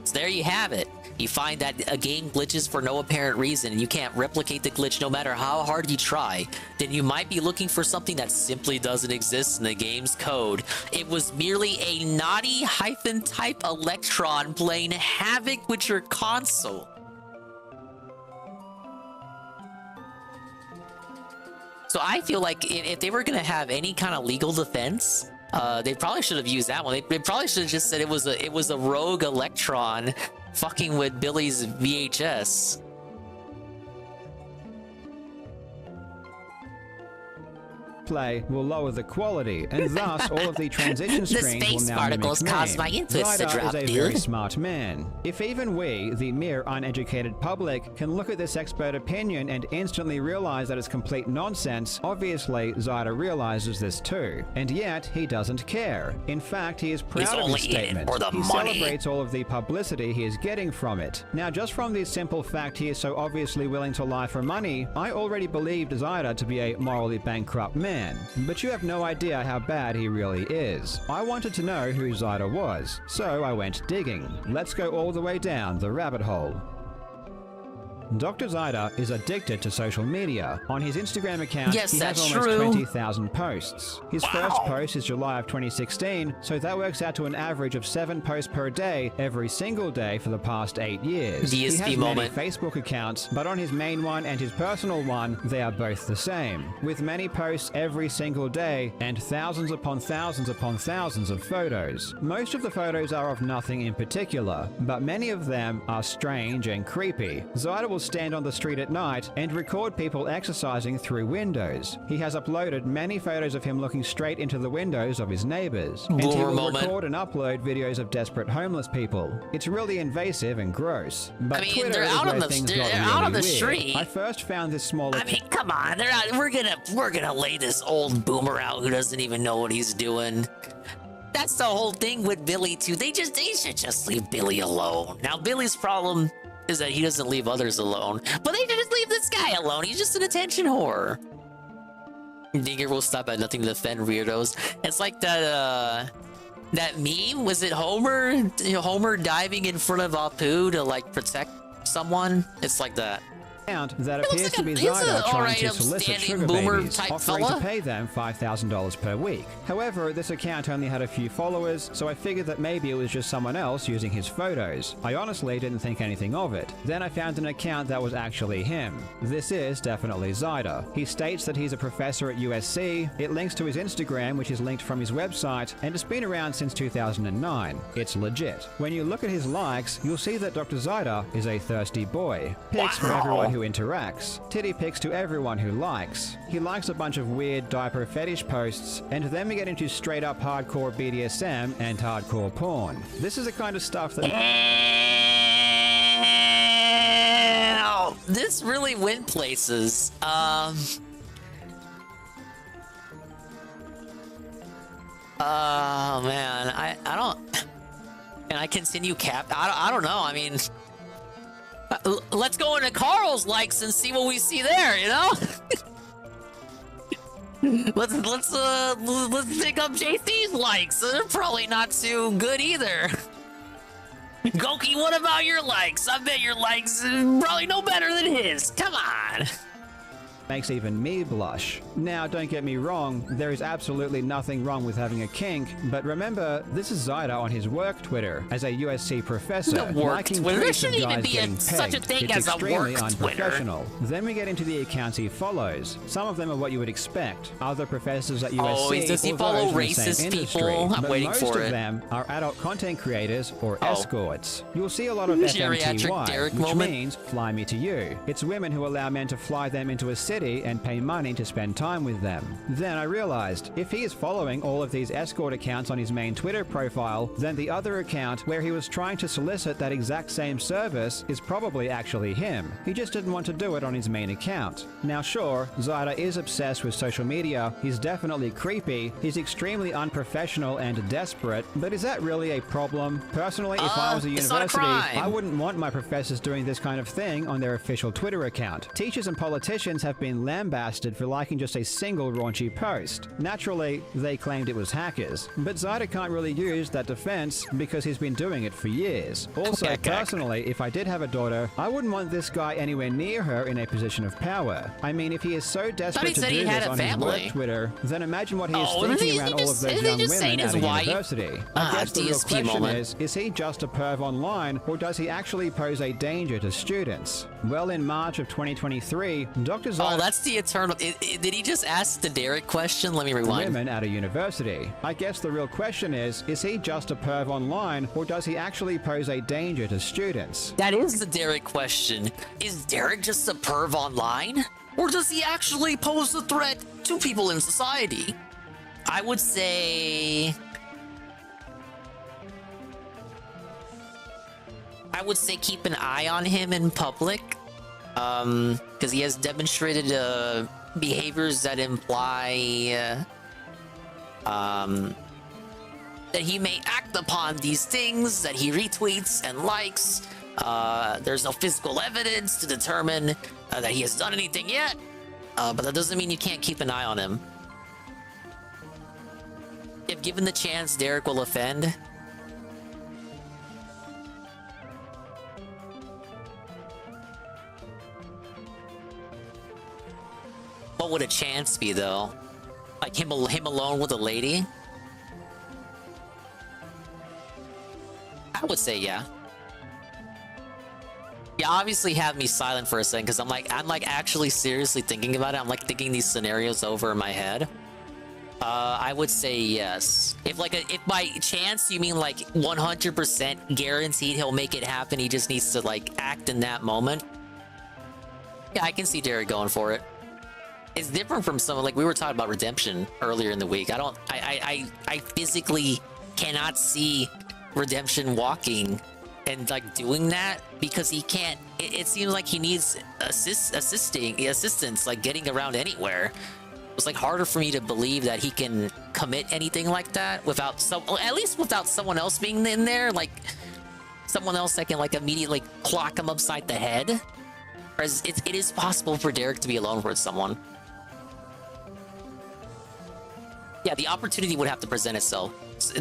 So there you have it. You find that a game glitches for no apparent reason and you can't replicate the glitch no matter how hard you try. Then you might be looking for something that simply doesn't exist in the game's code. It was merely a naughty hyphen-type electron playing havoc with your console. So I feel like if they were going to have any kind of legal defense, they probably should have used that one. They probably should have just said it was a rogue electron fucking with Billy's VHS. Play will lower the quality, and thus all of the transition screens will now particles mimic cause me. my inputs to Zyda drop, is a dude. very smart man. If even we, the mere uneducated public, can look at this expert opinion and instantly realize that it's complete nonsense, obviously Zyda realizes this too. And yet, he doesn't care. In fact, he is proud of his statement. He celebrates all of the publicity he is getting from it. Now, just from the simple fact he is so obviously willing to lie for money, I already believed Zyda to be a morally bankrupt man. But you have no idea how bad he really is. I wanted to know who Zyda was, so I went digging. Let's go all the way down the rabbit hole. Dr. Zyda is addicted to social media. On his Instagram account, Yes, he has that's almost true. 20,000 posts. His first post is July of 2016, so that works out to an average of 7 posts per day, every single day for the past 8 years. He DSP has moment. many Facebook accounts, but on his main one and his personal one, they are both the same, with many posts every single day and thousands upon thousands upon thousands of photos. Most of the photos are of nothing in particular, but many of them are strange and creepy. Zyda will stand on the street at night and record people exercising through windows. He has uploaded many photos of him looking straight into the windows of his neighbors. And he Boomer will moment. record and upload videos of desperate homeless people. It's really invasive and gross. But I mean, Twitter they're is out where on the things they're got out really on the weird. street. I first found this smaller. I mean, come on, they're out. We're gonna lay this old boomer out who doesn't even know what he's doing. That's the whole thing with Billy too. They should just leave Billy alone. Now Billy's problem is that he doesn't leave others alone, but they should just leave this guy alone. He's just an attention whore. Digger will stop at nothing to defend weirdos. It's like that meme. Was it Homer? You know, Homer diving in front of Apu to like protect someone. It's like that. That It looks appears like to be he's a Zyda trying alright, to solicit upstanding sugar boomer babies, type offering fella. to pay them $5,000 per week. However, this account only had a few followers, so I figured that maybe it was just someone else using his photos. I honestly didn't think anything of it. Then I found an account that was actually him. This is definitely Zyda. He states that he's a professor at USC. It links to his Instagram, which is linked from his website, and it's been around since 2009. It's legit. When you look at his likes, you'll see that Dr. Zyda is a thirsty boy. Pics from everyone who interacts. Titty pics to everyone who likes. He likes a bunch of weird diaper fetish posts, and then we get into straight up hardcore BDSM and hardcore porn. This is the kind of stuff that... Ow, this really went places. Oh man, I don't. Can I continue cap? I don't know. I mean, let's go into Carl's likes and see what we see there. You know. let's pick up JC's likes. They're probably not too good either. Goki, what about your likes? I bet your likes are probably no better than his. Come on. Makes even me blush. Now, don't get me wrong, there is absolutely nothing wrong with having a kink, but remember, this is Zyda on his work Twitter as a USC professor. The work liking Twitter? There tweets of shouldn't even guys be getting such a pegged. thing It's as a extremely work Twitter. unprofessional. Then we get into the accounts he follows. Some of them are what you would expect. Other professors at USC, Oh, does he or follow those in the same racist industry. people? I'm But waiting most for of it. them are adult content creators or Oh. escorts. You'll see a lot of Geriatric FMTY, Derek which moment. means fly me to you. It's women who allow men to fly them into a city city and pay money to spend time with them. Then I realized, if he is following all of these escort accounts on his main Twitter profile, then the other account where he was trying to solicit that exact same service is probably actually him. He just didn't want to do it on his main account. Now sure, Zyda is obsessed with social media, he's definitely creepy, he's extremely unprofessional and desperate, but is that really a problem? Personally, if I was a university, I wouldn't want my professors doing this kind of thing on their official Twitter account. Teachers and politicians have been lambasted for liking just a single raunchy post. Naturally, they claimed it was hackers, but Zyda can't really use that defense because he's been doing it for years. Also, personally, if I did have a daughter, I wouldn't want this guy anywhere near her in a position of power. I mean, if he is so desperate to do this on his work Twitter, then imagine what he is thinking around all of those young women at a university. I guess the real question is he just a perv online, or does he actually pose a danger to students? Well, in March of 2023, Dr. Zyda... Oh, that's the eternal... Did he just ask the Derek question? Let me rewind. Women at a university. I guess the real question is he just a perv online, or does he actually pose a danger to students? That is the Derek question. Is Derek just a perv online? Or does he actually pose a threat to people in society? I would say keep an eye on him in public, because he has demonstrated behaviors that imply that he may act upon these things that he retweets and likes. There's no physical evidence to determine that he has done anything yet, but that doesn't mean you can't keep an eye on him. If given the chance, Derek will offend. What would a chance be, though? Like him alone with a lady? I would say yeah. Yeah, obviously have me silent for a second because I'm like actually seriously thinking about it. I'm like thinking these scenarios over in my head. I would say yes. If by chance you mean like 100% guaranteed he'll make it happen, he just needs to like act in that moment. Yeah, I can see Derek going for it. It's different from someone like we were talking about Redemption earlier in the week. I physically cannot see Redemption walking and like doing that because he can't. It seems like he needs assistance, like getting around anywhere. It's like harder for me to believe that he can commit anything like that without at least without someone else being in there, like someone else that can like immediately clock him upside the head. Whereas it is possible for Derek to be alone with someone. Yeah, the opportunity would have to present itself.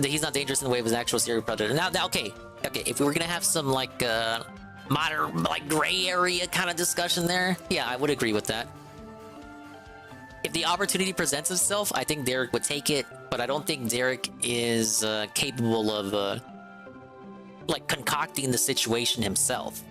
He's not dangerous in the way of an actual serial predator. Now, okay, if we were gonna have some like modern, like gray area kind of discussion there, yeah, I would agree with that. If the opportunity presents itself, I think Derek would take it, but I don't think Derek is capable of like concocting the situation himself.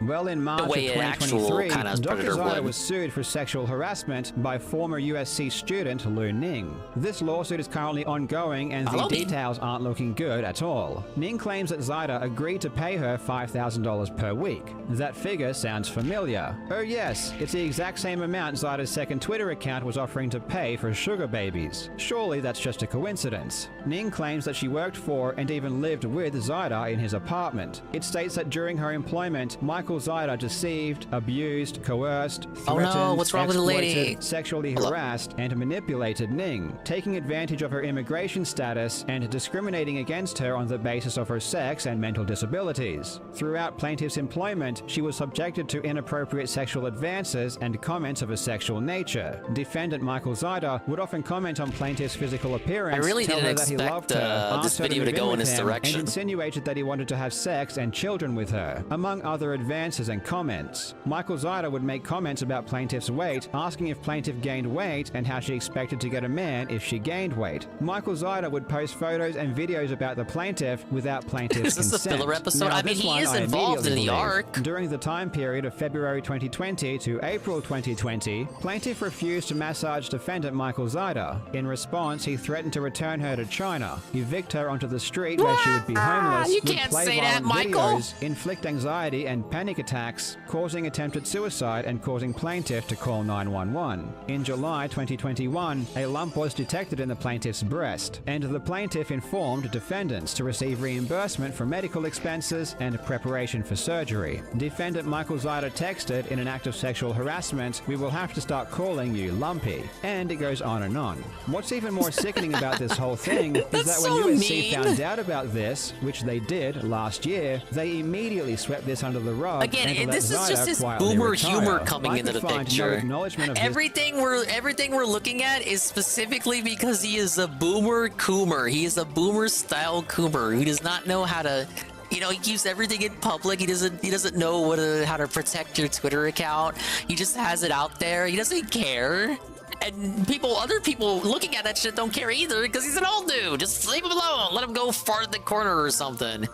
Well, in March of 2023, Dr. Zyda was sued for sexual harassment by former USC student Lu Ning. This lawsuit is currently ongoing and the details aren't looking good at all. Ning claims that Zyda agreed to pay her $5,000 per week. That figure sounds familiar. Oh yes, it's the exact same amount Zyda's second Twitter account was offering to pay for sugar babies. Surely that's just a coincidence. Ning claims that she worked for and even lived with Zyda in his apartment. It states that during her employment, Michael Zyda deceived, abused, coerced, threatened, exploited, sexually harassed, and manipulated Ning, taking advantage of her immigration status and discriminating against her on the basis of her sex and mental disabilities. Throughout plaintiff's employment, she was subjected to inappropriate sexual advances and comments of a sexual nature. Defendant Michael Zyda would often comment on plaintiff's physical appearance, tell her that he loved her, this video to go in this direction, and insinuated that he wanted to have sex and children with her, among other advances and comments. Michael Zyda would make comments about plaintiff's weight, asking if plaintiff gained weight and how she expected to get a man if she gained weight. Michael Zyda would post photos and videos about the plaintiff without plaintiff's consent. Is this a filler episode? I mean, he is involved in the arc. During the time period of February 2020 to April 2020, plaintiff refused to massage defendant Michael Zyda. In response, he threatened to return her to China, evict her onto the street where she would be homeless, you can't say that, Michael. videos, inflict anxiety and pain panic attacks, causing attempted suicide and causing plaintiff to call 911. In July 2021, a lump was detected in the plaintiff's breast, and the plaintiff informed defendants to receive reimbursement for medical expenses and preparation for surgery. Defendant Michael Zyder texted, "In an act of sexual harassment, we will have to start calling you Lumpy." And it goes on and on. What's even more sickening about this whole thing is that when so USC mean. found out about this, which they did last year, they immediately swept this under the rug. Again, and let this is Zyder just his quietly boomer retire. humor coming I into could the find no picture. acknowledgement of this. Everything we're looking at is specifically because he is a boomer coomer. He is a boomer style coomer who does not know how to, he keeps everything in public. He doesn't know how to protect your Twitter account. He just has it out there. He doesn't care. And other people looking at that shit don't care either because he's an old dude. Just leave him alone. Let him go fart in the corner or something.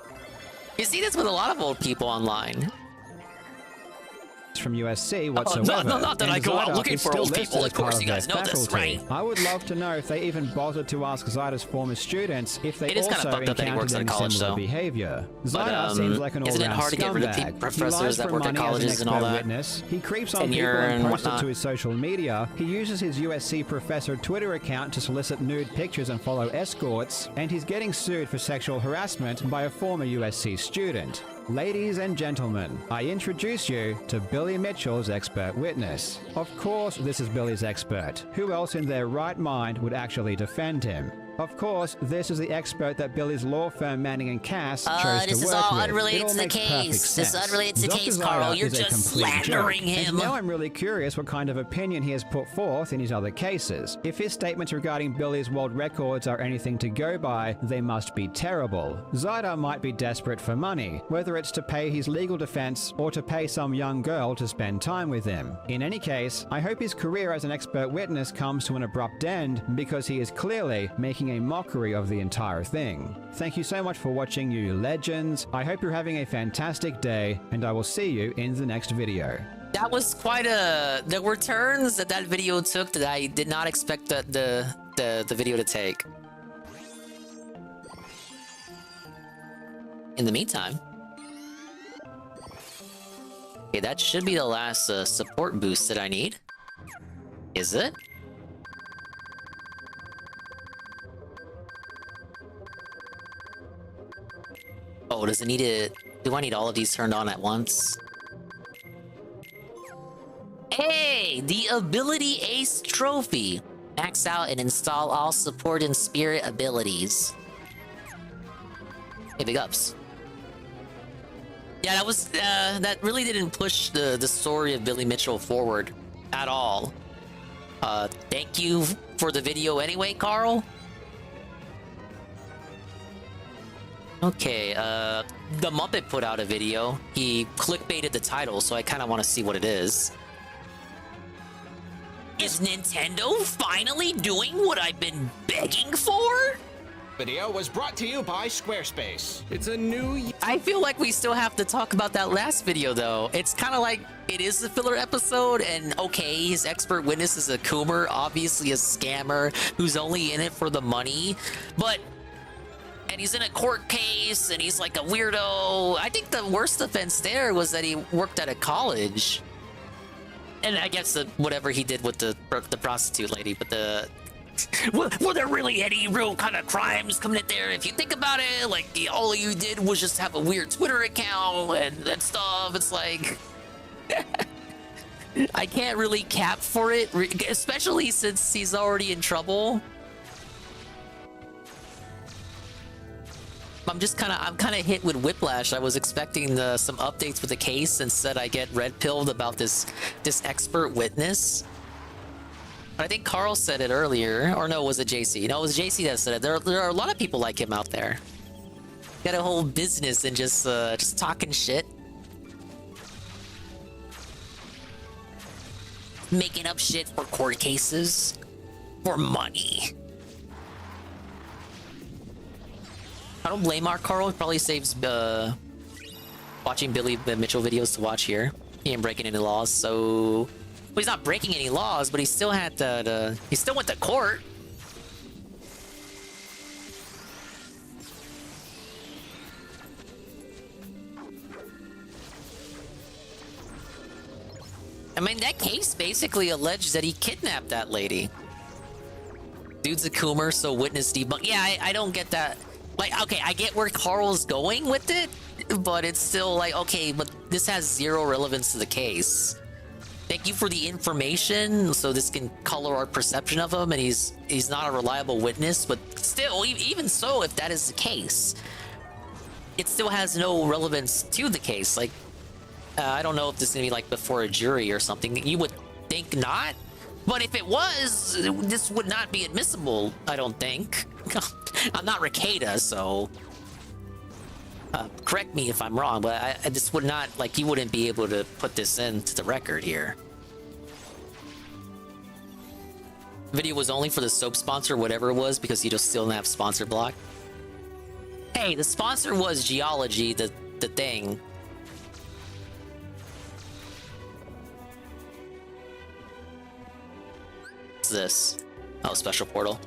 You see this with a lot of old people online. From USC whatsoever. Not that I go out looking for old people. Of course, you guys know this, right? I would love to know if they even bothered to ask Zyder's former students if they It is also kinda fucked up that he encountered works at a any college, similar though. behavior. But, Zyder seems like an isn't it all-round hard to get rid of scumbag. professors He lies that for work at money as an colleges and all expert that? witness. He creeps on Tenure people and and posts it whatnot. to his social media. He uses his USC professor Twitter account to solicit nude pictures and follow escorts, and he's getting sued for sexual harassment by a former USC student. Ladies and gentlemen, I introduce you to Billy Mitchell's expert witness. Of course, this is Billy's expert. Who else in their right mind would actually defend him? Of course, this is the expert that Billy's law firm Manning and Cass chose to work with. This is all unrelated It all to the makes perfect case. This is sense. unrelated to the Dr. case, Carl. Zyder You're is a just complete slandering joke. him. And now I'm really curious what kind of opinion he has put forth in his other cases. If his statements regarding Billy's world records are anything to go by, they must be terrible. Zyder might be desperate for money, whether it's to pay his legal defense or to pay some young girl to spend time with him. In any case, I hope his career as an expert witness comes to an abrupt end because he is clearly making a mockery of the entire thing. Thank you so much for watching, you legends. I hope you're having a fantastic day, and I will see you in the next video. That was quite there were turns that video took that I did not expect the video to take. In the meantime, okay, that should be the last support boost that I need. Is it? Oh, does it need it? Do I need all of these turned on at once? Hey, the Ability Ace Trophy. Max out and install all support and spirit abilities. Hey, big ups. Yeah, that was that really didn't push the story of Billy Mitchell forward at all. Thank you for the video anyway, Carl. Okay, the Muppet put out a video. He clickbaited the title, so I kind of want to see what it is. Is Nintendo finally doing what I've been begging for? Video was brought to you by Squarespace. It's a new... I feel like we still have to talk about that last video, though. It's kind of like, it is a filler episode, and okay, his expert witness is a coomer, obviously a scammer, who's only in it for the money, but... And he's in a court case, and he's like a weirdo. I think the worst offense there was that he worked at a college. And I guess whatever he did with the prostitute lady, but were there really any real kind of crimes coming in there? If you think about it, like, all you did was just have a weird Twitter account and stuff. It's like... I can't really cap for it, especially since he's already in trouble. I'm kind of hit with whiplash. I was expecting some updates with the case. Instead, I get red pilled about this expert witness. But I think Carl said it earlier, or no, was it JC? No, it was JC that said it. There are a lot of people like him out there. Got a whole business and just talking shit, making up shit for court cases, for money. I don't blame our Carl. He probably saves watching Billy Mitchell videos to watch here. He ain't breaking any laws, so... Well, he's not breaking any laws, but he still had he still went to court. I mean, that case basically alleged that he kidnapped that lady. Dude's a coomer, so witness debunk. Yeah, I don't get that. Like, okay, I get where Carl's going with it, but it's still like, okay, but this has zero relevance to the case. Thank you for the information, so this can color our perception of him, and he's not a reliable witness, but still, even so, if that is the case, it still has no relevance to the case. Like, I don't know if this is gonna be like before a jury or something. You would think not, but if it was, this would not be admissible, I don't think. I'm not Ricada, so correct me if I'm wrong, but I this would not, like, you wouldn't be able to put this into the record here. Video was only for the soap sponsor, whatever it was, because you just still don't have sponsor block. Hey, the sponsor was Geology, the thing. What's this? Oh, special portal.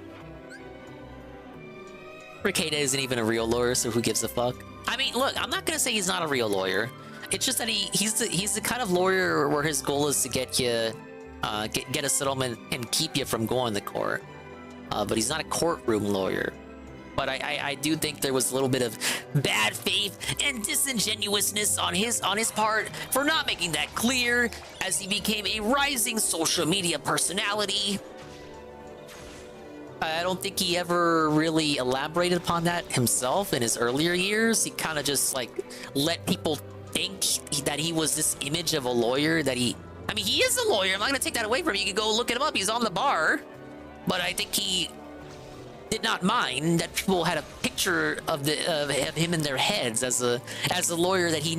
Ricada isn't even a real lawyer, so who gives a fuck? I mean, look, I'm not gonna say he's not a real lawyer. It's just that he's the kind of lawyer where his goal is to get you, get a settlement and keep you from going to court. But he's not a courtroom lawyer. But I do think there was a little bit of bad faith and disingenuousness on his part for not making that clear as he became a rising social media personality. I don't think he ever really elaborated upon that himself in his earlier years. He kind of just like let people think that he was this image of a lawyer that he... I mean, he is a lawyer. I'm not going to take that away from him. You can go look him up. He's on the bar. But I think he did not mind that people had a picture of him in their heads as a lawyer that he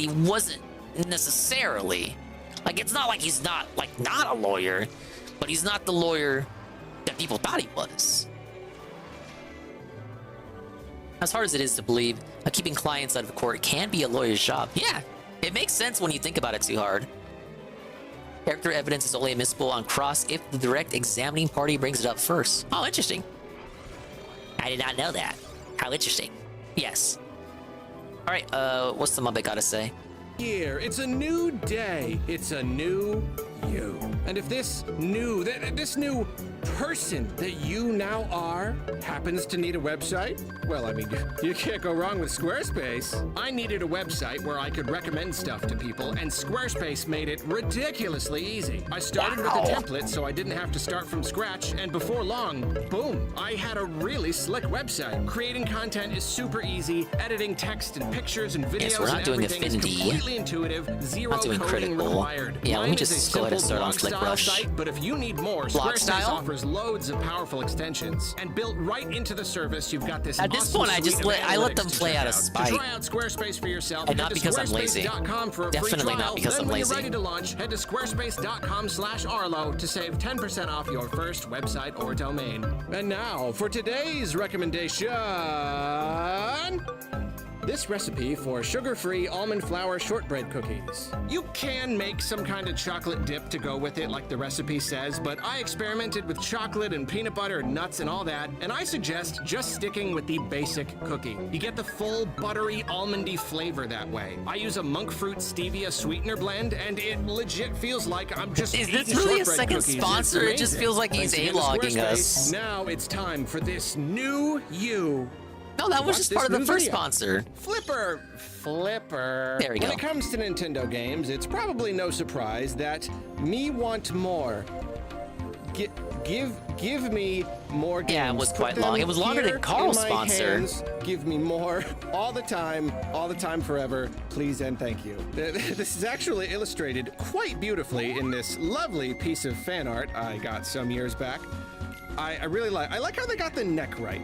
wasn't necessarily. Like, it's not like he's not a lawyer, but he's not the lawyer that people thought he was. As hard as it is to believe, keeping clients out of court can be a lawyer's job. Yeah, it makes sense when you think about it too hard. Character evidence is only admissible on cross if the direct examining party brings it up first. Oh, interesting. I did not know that. How interesting. Yes. All right, what's the Muppet gotta say? Here, it's a new day. It's a new you. And if this new person that you now are happens to need a website, well, I mean, you can't go wrong with Squarespace. I needed a website where I could recommend stuff to people, and Squarespace made it ridiculously easy. I started with a template so I didn't have to start from scratch, and before long, boom, I had a really slick website. Creating content is super easy. Editing text and pictures and videos we're not and doing everything is Affinity. completely intuitive. Zero Not doing coding critical. required. Yeah, let me Mine is just a go ahead and simple start on blog-style FlickRush. site, but if you need more, Blog Squarespace style? offers loads of powerful extensions. And built right into the service, you've got this At this awesome point, I just suite of let analytics them to play check out of To spite. try out Squarespace for yourself, And not head to because I'm lazy. squarespace.com for a Definitely free not trial. because Then I'm when lazy. you're ready to launch, head to squarespace.com/Arlo to save 10% off your first website or domain. And now, for today's recommendation... This recipe for sugar-free almond flour shortbread cookies. You can make some kind of chocolate dip to go with it like the recipe says, but I experimented with chocolate and peanut butter and nuts and all that, and I suggest just sticking with the basic cookie. You get the full buttery almondy flavor that way. I use a monk fruit stevia sweetener blend, and it legit feels like I'm just Is this eating really a shortbread second cookies. It's sponsor? It just amazing. feels like he's Thanks again to A-logging Squarespace. us. Now it's time for this new you. No, that was Watch just this part of the new first video. sponsor. Flipper. There we go. When it comes to Nintendo games, it's probably no surprise that me want more. Give me more games. Yeah, it was Put quite them long. It was longer here than Carl's in my sponsor. hands. Give me more all the time, forever. Please and thank you. This is actually illustrated quite beautifully in this lovely piece of fan art I got some years back. I really like how they got the neck right.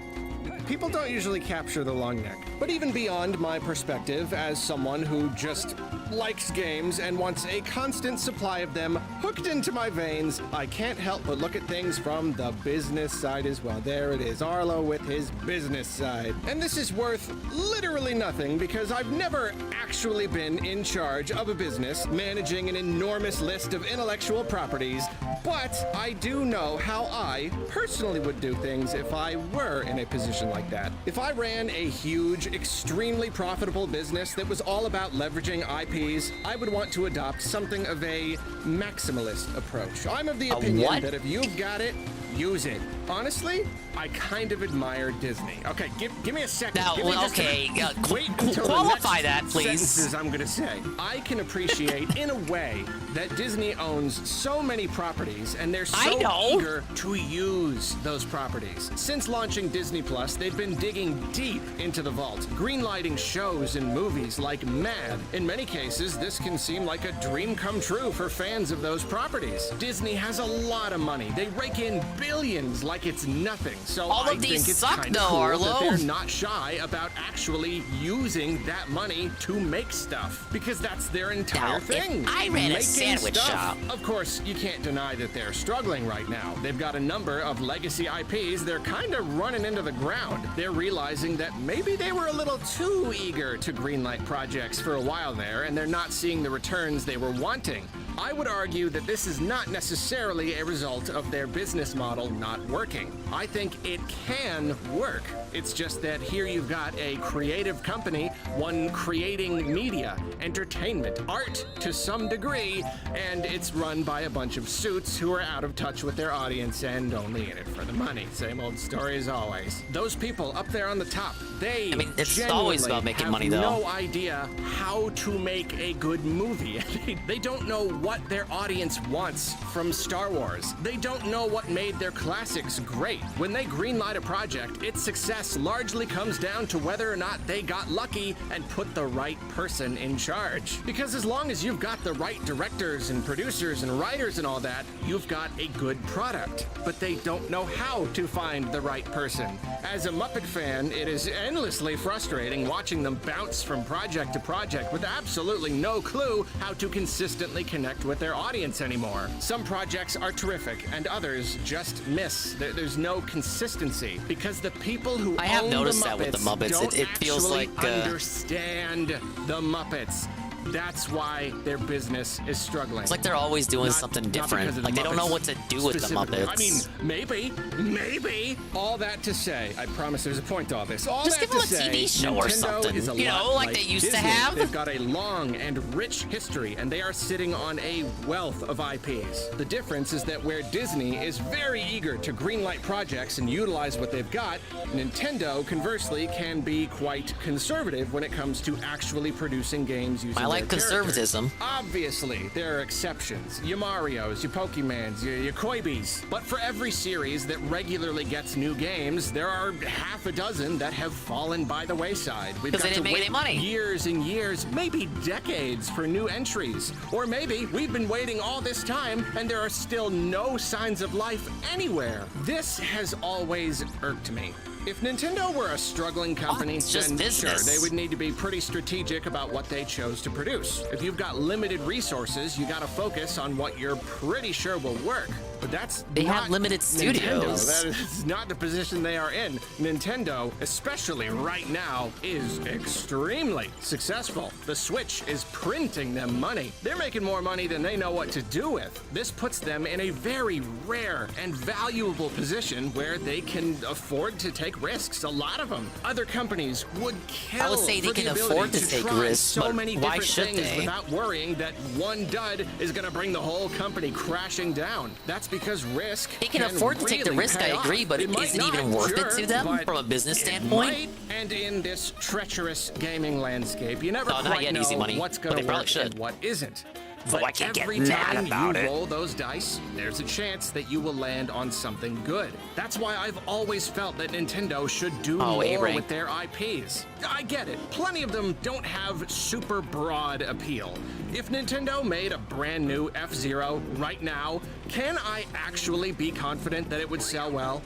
People don't usually capture the long neck. But even beyond my perspective as someone who just likes games and wants a constant supply of them hooked into my veins, I can't help but look at things from the business side as well. There it is, Arlo with his business side. And this is worth literally nothing because I've never actually been in charge of a business managing an enormous list of intellectual properties, but I do know how I personally would do things if I were in a position like like that. If I ran a huge, extremely profitable business that was all about leveraging IPs, I would want to adopt something of a maximalist approach. I'm of the opinion that if you've got it, use it. Honestly, I kind of admire Disney. Okay, give me a second. Now, Give me just a- wait until qualify the that, next please. sentences I'm gonna say. I can appreciate, in a way, that Disney owns so many properties, and they're so eager to use those properties. Since launching Disney Plus, they've been digging deep into the vault, greenlighting shows and movies like mad. In many cases, this can seem like a dream come true for fans of those properties. Disney has a lot of money. They rake in billions like it's nothing. So All I of these think it's suck, kind though, of cool Arlo. that they're not shy about actually using that money to make stuff, because that's their entire Now, if thing. I ran a Making sandwich stuff. shop. Of course, you can't deny that they're struggling right now. They've got a number of legacy IPs. They're kind of running into the ground. They're realizing that maybe they were a little too eager to greenlight projects for a while there, and they're not seeing the returns they were wanting. I would argue that this is not necessarily a result of their business model not working. I think it can work. It's just that here you've got a creative company, one creating media, entertainment, art to some degree, and it's run by a bunch of suits who are out of touch with their audience and only in it for the money. Same old story as always. Those people up there on the top, they it's always about making have money, though. no idea how to make a good movie. They don't know what their audience wants from Star Wars. They don't know what made their classics great. When they greenlight a project, its success largely comes down to whether or not they got lucky and put the right person in charge. Because as long as you've got the right directors and producers and writers and all that, you've got a good product. But they don't know how to find the right person. As a Muppet fan, it is endlessly frustrating watching them bounce from project to project with absolutely no clue how to consistently connect with their audience anymore. Some projects are terrific and others just miss. There's no consistency because the people who I have own noticed the that with the Muppets. don't It feels actually like, understand the Muppets. That's why their business is struggling. It's like they're always doing something different. Like they don't know what to do with the specifically. Muppets. I mean, maybe. All that to say, I promise there's a point to all this. All Just that give them to a say, TV show or Nintendo something, is a you lot know, like they used to Disney. have. They've got a long and rich history, and they are sitting on a wealth of IPs. The difference is that where Disney is very eager to greenlight projects and utilize what they've got, Nintendo, conversely, can be quite conservative when it comes to actually producing games using I like their characters. conservatism. Obviously, there are exceptions. Your Marios, your Pokemans, your Koibis. But for every series that regularly gets new games, there are half a dozen that have fallen by the wayside. We've 'Cause got they to didn't make wait any money. years and years, maybe decades for new entries. Or maybe we've been waiting all this time and there are still no signs of life anywhere. This has always irked me. If Nintendo were a struggling company, it's just then business. sure, they would need to be pretty strategic about what they chose to produce. If you've got limited resources, you gotta focus on what you're pretty sure will work. But that's They not have limited Nintendo. studios. That is not the position they are in. Nintendo, especially right now, is extremely successful. The Switch is printing them money. They're making more money than they know what to do with. This puts them in a very rare and valuable position where they can afford to take risks. A lot of them. Other companies would kill I would say they for the can ability afford to take try risks, so but many why different should things they? without worrying that one dud is going to bring the whole company crashing down. That's because risk They can afford to take the really risk, pay I agree, off. but It might is it even not, worth it sure, to them but from a business it standpoint? might. And in this treacherous gaming landscape, you never No, not quite yet know easy money, what's but going they to probably work should. and what isn't. So I can't get every mad time about you it. roll those dice, there's a chance that you will land on something good. That's why I've always felt that Nintendo should do more A-rank. with their IPs. I get it. Plenty of them don't have super broad appeal. If Nintendo made a brand new F-Zero right now, can I actually be confident that it would sell well?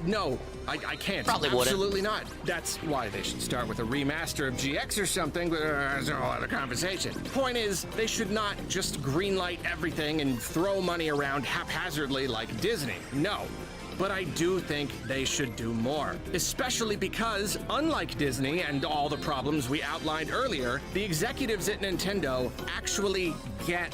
No, I can't. Probably wouldn't. Absolutely not. That's why they should start with a remaster of GX or something, but that's a whole other conversation. Point is, they should not just greenlight everything and throw money around haphazardly like Disney. No. but I do think they should do more. Especially because, unlike Disney and all the problems we outlined earlier, the executives at Nintendo actually get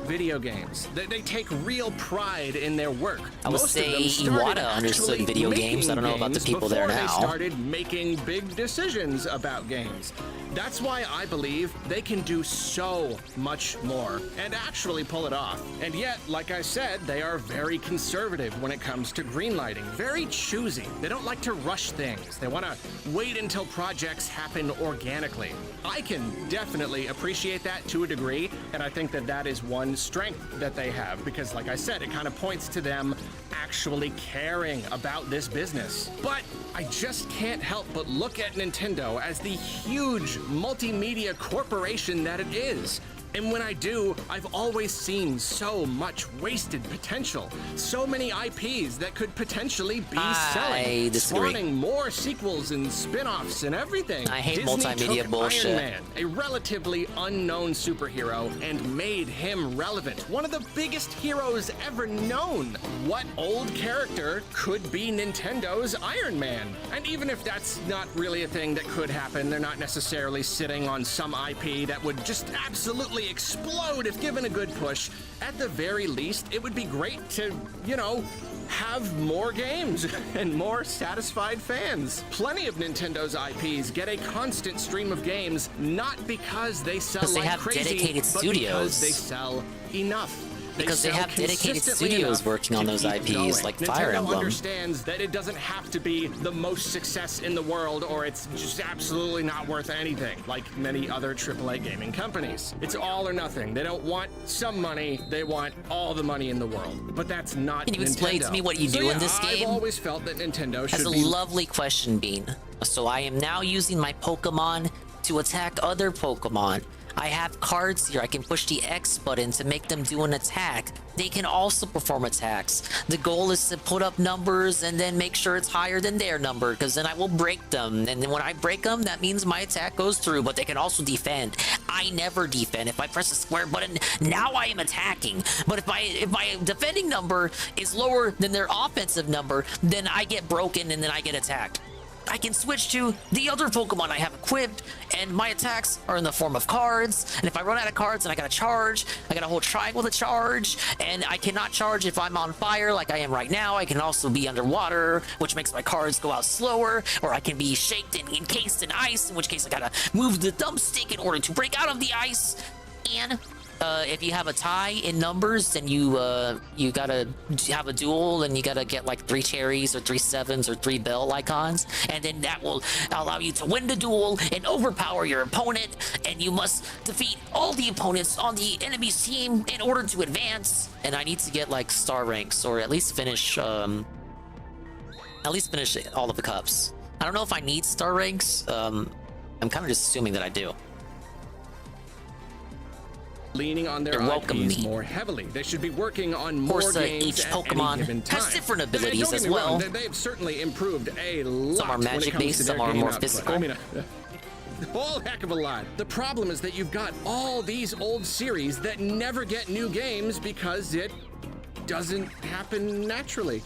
video games. They take real pride in their work. I would Most of them say started Iwata understood actually video games. I don't know about the making people there before now. They started making big decisions about games. That's why I believe they can do so much more and actually pull it off. And yet, like I said, they are very conservative when it comes to greenlighting, very choosy. They don't like to rush things. They want to wait until projects happen organically. I can definitely appreciate that to a degree, and I think that that is one strength that they have because, like I said, it kind of points to them actually caring about this business. But I just can't help but look at Nintendo as the huge multimedia corporation that it is. And when I do, I've always seen so much wasted potential. So many IPs that could potentially be selling, spawning more sequels and spin-offs and everything. I hate Disney multimedia took bullshit. Iron Man, a relatively unknown superhero, and made him relevant. One of the biggest heroes ever known. What old character could be Nintendo's Iron Man? And even if that's not really a thing that could happen, they're not necessarily sitting on some IP that would just absolutely explode if given a good push. At the very least, it would be great to, you know, have more games and more satisfied fans. Plenty of Nintendo's IPs get a constant stream of games, not because they sell like have crazy, dedicated but studios. because they sell enough. Because they sell have dedicated consistently studios enough working on to those keep IPs, going. like Nintendo Fire Emblem. understands that it doesn't have to be the most success in the world, or it's just absolutely not worth anything, like many other AAA gaming companies. It's all or nothing. They don't want some money, they want all the money in the world. But that's not Can you Nintendo. explain to me what you So do yeah, in this game? I've always felt that Nintendo That's should a be... lovely question, Bean. So I am now using my Pokemon to attack other Pokemon. I have cards here. I can push the X button to make them do an attack. They can also perform attacks. The goal is to put up numbers and then make sure it's higher than their number, because then I will break them. And then when I break them, that means my attack goes through, but they can also defend. I never defend. If I press the square button, now I am attacking. But if my defending number is lower than their offensive number, then I get broken and then I get attacked. I can switch to the other Pokemon I have equipped, and my attacks are in the form of cards. And if I run out of cards and I gotta charge, I gotta hold triangle to charge, and I cannot charge if I'm on fire like I am right now. I can also be underwater, which makes my cards go out slower, or I can be shaked and encased in ice, in which case I gotta move the thumbstick in order to break out of the ice. And if you have a tie in numbers, then you gotta have a duel, and you gotta get like 3 cherries or 3 sevens or 3 bell icons, and then that will allow you to win the duel and overpower your opponent. And you must defeat all the opponents on the enemy's team in order to advance. And I need to get like star ranks, or at least finish all of the cups. I don't know if I need star ranks. I'm kind of just assuming that I do. Leaning on their IPs more heavily. They should be working on more games each at Pokemon any given time. has different And abilities don't get as me wrong, well. they've certainly improved a lot. Some are when it magic comes based, to their some are game more output. physical. I mean, a whole heck of a lot. The problem is that you've got all these old series that never get new games because it doesn't happen naturally.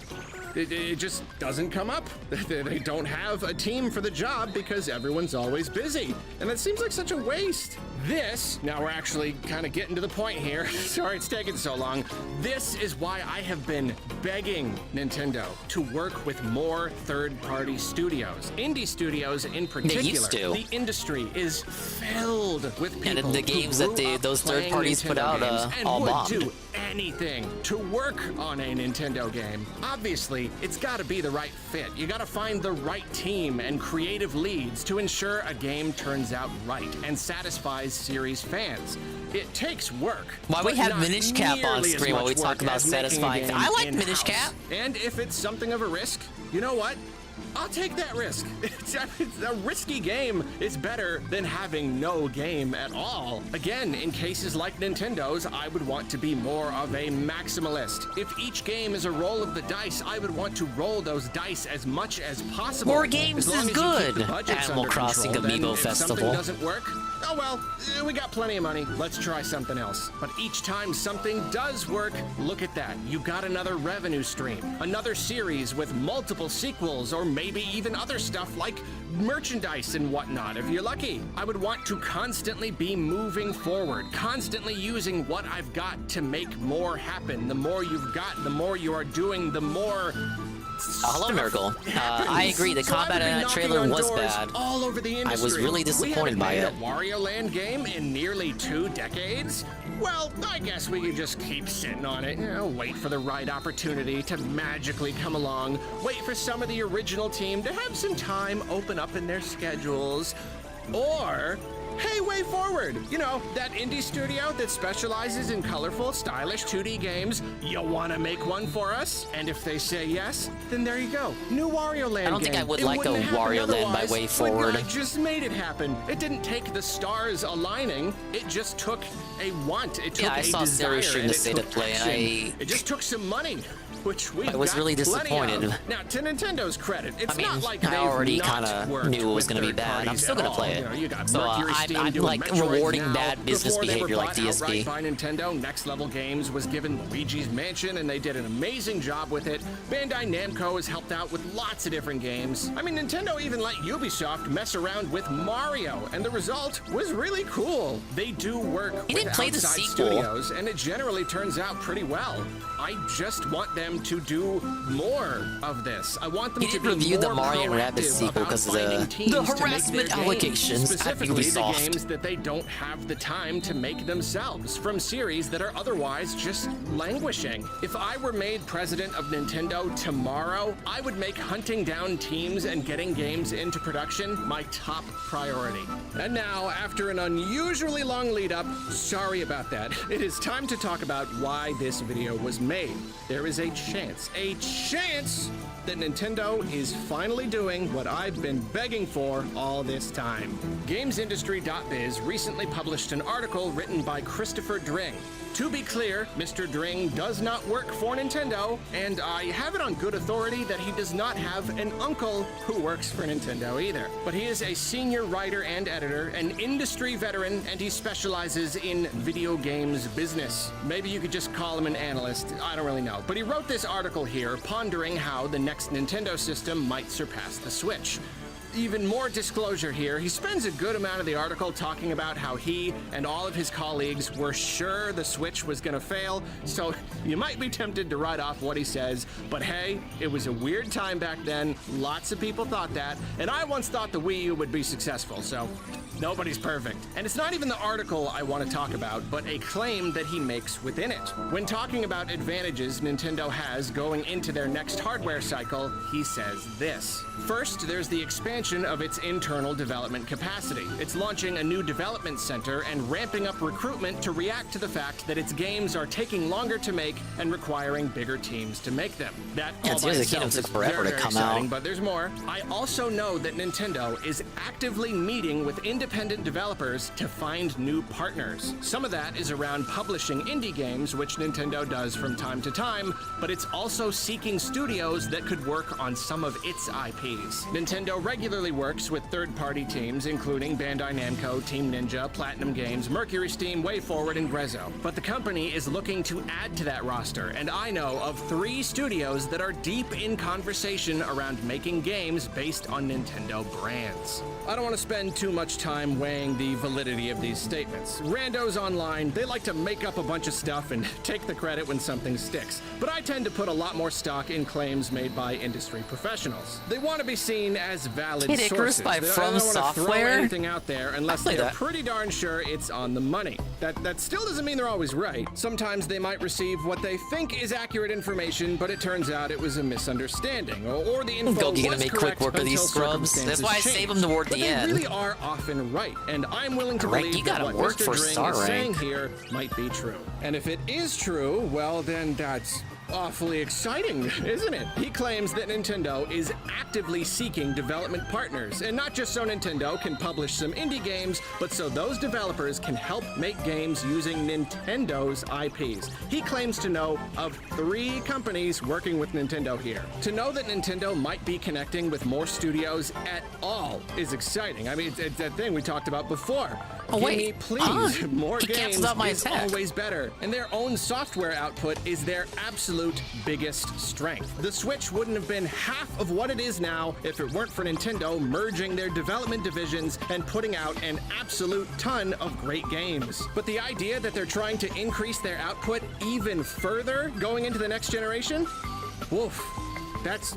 It just doesn't come up. They don't have a team for the job because everyone's always busy. And that seems like such a waste. This, now we're actually kind of getting to the point here. Sorry it's taking so long. This is why I have been begging Nintendo to work with more third-party studios. Indie studios in particular. They used to. The industry is filled with people And the games who that grew up those third playing parties put Nintendo out games and all would bombed. do anything to work on a Nintendo game. Obviously, it's got to be the right fit. You got to find the right team and creative leads to ensure a game turns out right and satisfies series fans. It takes work. Why we but have not Minish Cap on nearly as screen while much we talk work about as making a satisfying? game I like in-house. Minish Cap. And if it's something of a risk, you know what? I'll take that risk. It's a risky game is better than having no game at all. Again, in cases like Nintendo's, I would want to be more of a maximalist. If each game is a roll of the dice, I would want to roll those dice as much as possible. More games As long is as you keep good. the budgets Animal under Crossing control, then Amiibo if Festival. something doesn't work, oh well, we got plenty of money. Let's try something else. But each time something does work, look at that. You got another revenue stream, another series with multiple sequels, or maybe even other stuff like merchandise and whatnot, if you're lucky. I would want to constantly be moving forward, constantly using what I've got to make more happen. The more you've got, the more you are doing, the more hello, Nurgle. I agree. The combat in that trailer was bad. All over the industry. I was really disappointed by it. We haven't made a Wario Land game in nearly 2 decades. Well, I guess we could just keep sitting on it. You know, wait for the right opportunity to magically come along. Wait for some of the original team to have some time open up in their schedules. Or, hey, way forward. You know, that indie studio that specializes in colorful, stylish 2D games. You want to make one for us? And if they say yes, then there you go. New Wario Land I don't game. think I would It like a wouldn't happen Wario Land by otherwise. Way Forward. I just made it happen. It didn't take the stars aligning. It just took a want. It took I a saw desire. Sora stream and the it State took of Play. action. It just took some money, which we I was really disappointed. Now, to Nintendo's credit, it's I mean, not like I they've already not kind of worked knew it was with going to be third bad. I'm parties still at going to all. play You know, you got it. So Mercury Steam I'm doing like Metroid rewarding now. bad business Before they were behavior like bought outright DSP. by Nintendo, Next Level Games was given Luigi's Mansion, and they did an amazing job with it. Bandai Namco has helped out with lots of different games. I mean, Nintendo even let Ubisoft mess around with Mario, and the result was really cool. They do work He with didn't play the outside sequel. studios, and it generally turns out pretty well. I just want them to do more of this. I want them He to didn't be review the more Mario and Rabbids proactive sequel about because of finding the teams to make their harassment games, allegations at specifically the Ubisoft. games that they don't have the time to make themselves from series that are otherwise just languishing. If I were made president of Nintendo tomorrow, I would make hunting down teams and getting games into production my top priority. And now, after an unusually long lead up, sorry about that, it is time to talk about why this video was made. There is a chance that Nintendo is finally doing what I've been begging for all this time. GamesIndustry.biz recently published an article written by Christopher Dring. To be clear, Mr. Dring does not work for Nintendo, and I have it on good authority that he does not have an uncle who works for Nintendo either. But he is a senior writer and editor, an industry veteran, and he specializes in video games business. Maybe you could just call him an analyst, I don't really know. But he wrote this article here pondering how the next Nintendo system might surpass the Switch. Even more disclosure here, he spends a good amount of the article talking about how he and all of his colleagues were sure the Switch was gonna fail, so you might be tempted to write off what he says, but hey, it was a weird time back then, lots of people thought that, and I once thought the Wii U would be successful, so nobody's perfect. And it's not even the article I want to talk about, but a claim that he makes within it. When talking about advantages Nintendo has going into their next hardware cycle, he says this. First, there's the expansion of its internal development capacity. It's launching a new development center and ramping up recruitment to react to the fact that its games are taking longer to make and requiring bigger teams to make them. That all by Tears of the itself Kingdom is took forever very, to very come exciting, out. but there's more. I also know that Nintendo is actively meeting with independent developers to find new partners. Some of that is around publishing indie games, which Nintendo does from time to time, but it's also seeking studios that could work on some of its IPs. Nintendo regularly works with third-party teams, including Bandai Namco, Team Ninja, Platinum Games, Mercury Steam, WayForward, and Grezzo. But the company is looking to add to that roster, and I know of 3 studios that are deep in conversation around making games based on Nintendo brands. I don't want to spend too much time weighing the validity of these statements. Randos online, they like to make up a bunch of stuff and take the credit when something sticks. But I tend to put a lot more stock in claims made by industry professionals. They want to be seen as valid Kid Icarus sources. by They From don't want to throw Software? anything out there unless play they're that. pretty darn sure it's on the money. That still doesn't mean they're always right. Sometimes they might receive what they think is accurate information, but it turns out it was a misunderstanding, or the info Gogi gonna was make quick correct work of these until scrubs. That's why I circumstances save them toward changed. the But end. They really are often right, and I'm willing to Rank, believe you that gotta what work Mr. for Dring star is saying rank. here might be true. And if it is true, well then that's awfully exciting, isn't it? He claims that Nintendo is actively seeking development partners, and not just so Nintendo can publish some indie games, but so those developers can help make games using Nintendo's IPs. He claims to know of 3 companies working with Nintendo here. To know that Nintendo might be connecting with more studios at all is exciting. I mean, it's that thing we talked about before. Oh, Give wait. me, please. Huh? More He games canceled out my is attack. always better, and their own software output is their absolute biggest strength. The Switch wouldn't have been half of what it is now if it weren't for Nintendo merging their development divisions and putting out an absolute ton of great games. But the idea that they're trying to increase their output even further going into the next generation? Woof. That's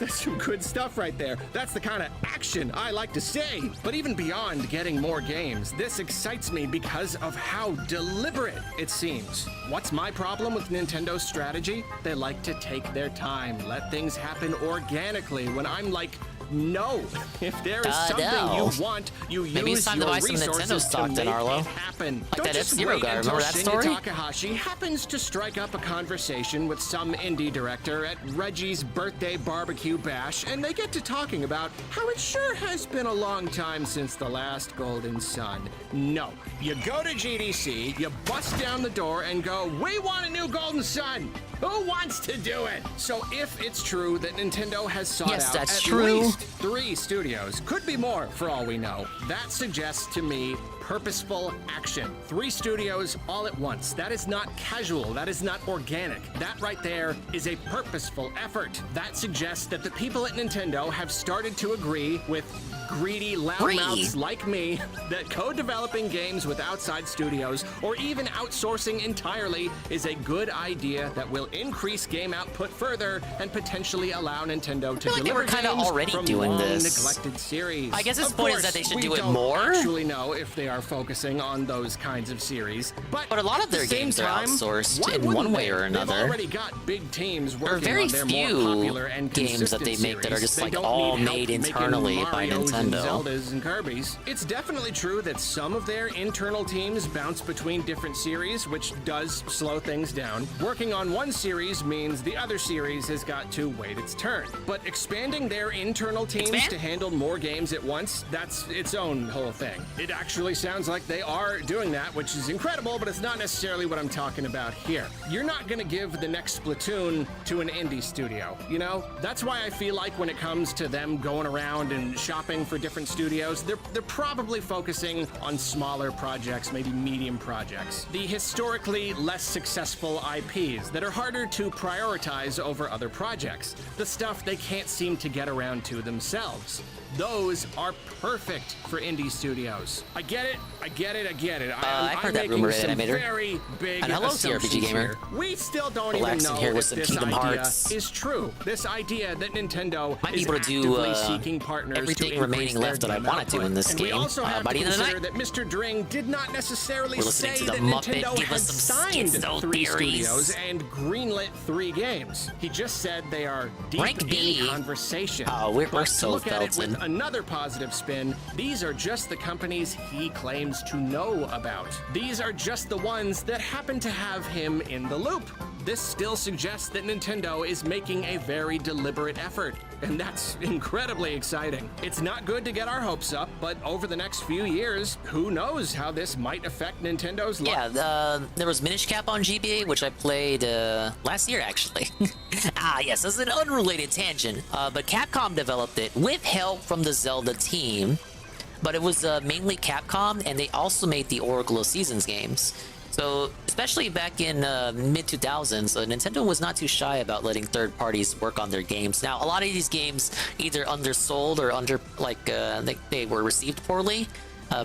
some good stuff right there. That's the kind of action I like to see. But even beyond getting more games, this excites me because of how deliberate it seems. What's my problem with Nintendo's strategy? They like to take their time, let things happen organically when I'm like, no. If there is something no. you want, you Maybe use it's time to your buy some resources Nintendo stock to then, make Arlo. it happen. Like Don't that just F-Zero wait guy, until remember that Shinya story? Takahashi happens to strike up a conversation with some indie director at Reggie's birthday barbecue bash, and they get to talking about how it sure has been a long time since the last Golden Sun. No. You go to GDC, you bust down the door and go, we want a new Golden Sun! Who wants to do it? So if it's true that Nintendo has sought Yes, out that's at true. least 3 studios, could be more for all we know, that suggests to me purposeful action. 3 studios all at once. That is not casual. That is not organic. That right there is a purposeful effort. That suggests that the people at Nintendo have started to agree with greedy loudmouths like me that co-developing games with outside studios or even outsourcing entirely is a good idea that will increase game output further and potentially allow Nintendo to feel like they deliver were kinda games already from doing this. long-neglected series. I guess his Of point is course, that they should we do it don't more. actually know if they are focusing on those kinds of series, but a lot of at the their same games are time, outsourced why in wouldn't one way they? or another. They've already got big teams There are working very on their few more popular and games that they consistent make that are series. just They like don't all need help made making internally by Marios and Nintendo. Zeldas and Kirby's. It's definitely true that some of their internal teams bounce between different series, which does slow things down. Working on one series means the other series has got to wait its turn. But expanding their internal teams to handle more games at once, that's its own whole thing. It actually sounds like they are doing that, which is incredible, but it's not necessarily what I'm talking about here. You're not going to give the next Splatoon to an indie studio, you know? That's why I feel like when it comes to them going around and shopping for different studios, they're probably focusing on smaller projects, maybe medium projects. The historically less successful IPs that are harder to prioritize over other projects. The stuff they can't seem to get around to themselves. Those are perfect for indie studios. I get it. I heard that rumor, Animator. Very big And hello, assumptions TRPG Gamer. here. We still don't Relaxing even know here with if some this Kingdom idea Hearts. is true. This idea that Nintendo Might be is able to do actively seeking partners everything to remaining increase their left that I game want to do in output. this And we game also have by to the end of the consider night. that Mr. Dring did not necessarily We're listening say to the that Muppet Nintendo give had us some signed schizo 3 theories. studios and greenlit 3 games. He just said they are deep Rank B. in conversation. Oh, we're But to so look at it with Felton. another positive spin, these are just the companies he claims to know about. These are just the ones that happen to have him in the loop. This still suggests that Nintendo is making a very deliberate effort, and that's incredibly exciting. It's not good to get our hopes up, but over the next few years, who knows how this might affect Nintendo's life. Yeah, there was Minish Cap on GBA, which I played last year, actually. Yes, as an unrelated tangent. But Capcom developed it with help from the Zelda team. But it was mainly Capcom, and they also made the Oracle of Seasons games. So, especially back in mid-2000s, Nintendo was not too shy about letting third parties work on their games. Now, a lot of these games either undersold or they were received poorly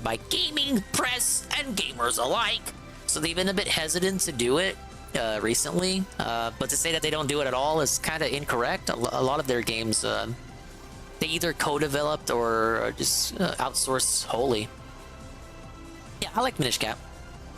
by gaming, press, and gamers alike. So they've been a bit hesitant to do it recently. But to say that they don't do it at all is kind of incorrect. A lot of their games, they either co-developed or just outsourced wholly. Yeah, I like Minish Cap.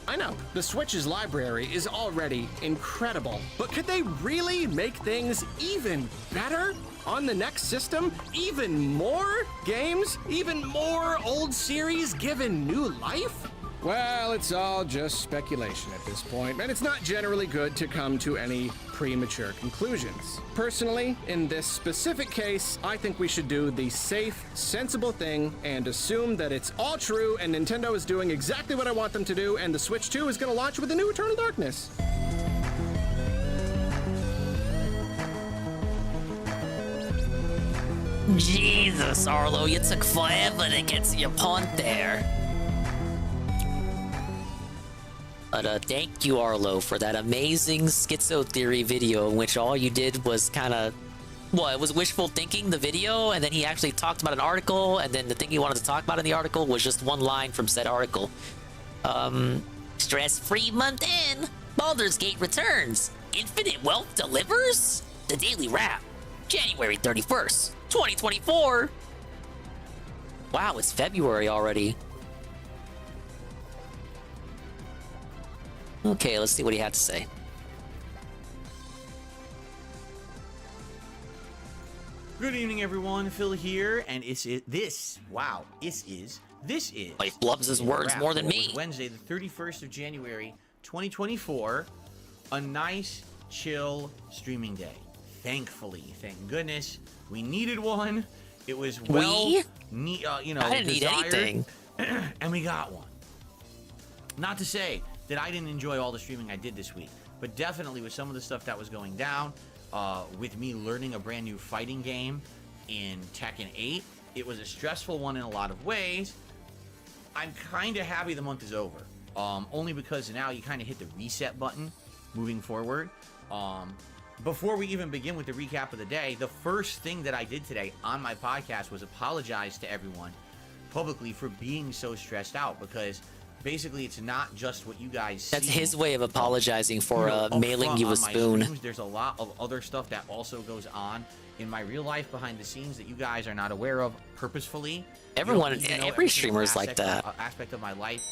I know, the Switch's library is already incredible, but could they really make things even better on the next system? Even more games? Even more old series given new life? Well, it's all just speculation at this point, and it's not generally good to come to any premature conclusions. Personally, in this specific case, I think we should do the safe, sensible thing and assume that it's all true and Nintendo is doing exactly what I want them to do, and the Switch 2 is going to launch with the new Eternal Darkness. Jesus, Arlo, you took forever to get to your point there. But thank you, Arlo, for that amazing schizo theory video in which all you did was kind of, well, it was wishful thinking, the video, and then he actually talked about an article, and then the thing he wanted to talk about in the article was just one line from said article. Stress-free month in, Baldur's Gate returns, Infinite Wealth delivers, the Daily Wrap, January 31st, 2024. Wow, it's February already. Okay, let's see what he had to say. Good evening, everyone. Phil here, and this is He loves his words more than me. Wednesday, the 31st of January, 2024. A nice, chill streaming day. Thankfully, thank goodness, we needed one. It was I didn't need anything, and we got one. Not to say that I didn't enjoy all the streaming I did this week, but definitely with some of the stuff that was going down, with me learning a brand new fighting game in Tekken 8, it was a stressful one in a lot of ways. I'm kind of happy the month is over, only because now you kind of hit the reset button moving forward. Before we even begin with the recap of the day, the first thing that I did today on my podcast was apologize to everyone publicly for being so stressed out, because basically it's not just what you guys see. That's his way of apologizing for mailing you a spoon. Streams, there's a lot of other stuff that also goes on in my real life behind the scenes that you guys are not aware of purposefully. Everyone, every streamer is like that. Aspect of my life.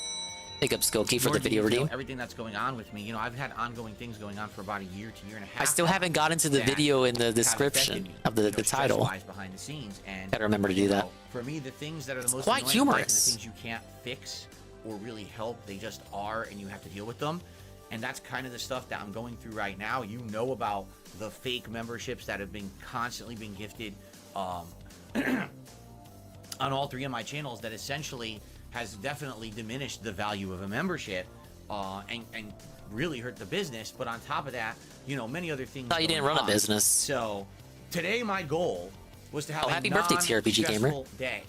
Pick up Skokie for the video redeem. Everything that's going on with me, I've had ongoing things going on for about a year to year and a half. I still haven't gotten to the video in the description of the title. Behind the scenes, and gotta remember to do that. For me, the things that are the most quite humorous. The things you can't fix or really help, they just are, and you have to deal with them. And that's kind of the stuff that I'm going through right now. You know about the fake memberships that have been constantly being gifted on all three of my channels, that essentially has definitely diminished the value of a membership, and really hurt the business. But on top of that, many other things. Thought you didn't run a business. So today my goal was to have a happy birthday, TRPG Gamer. Day.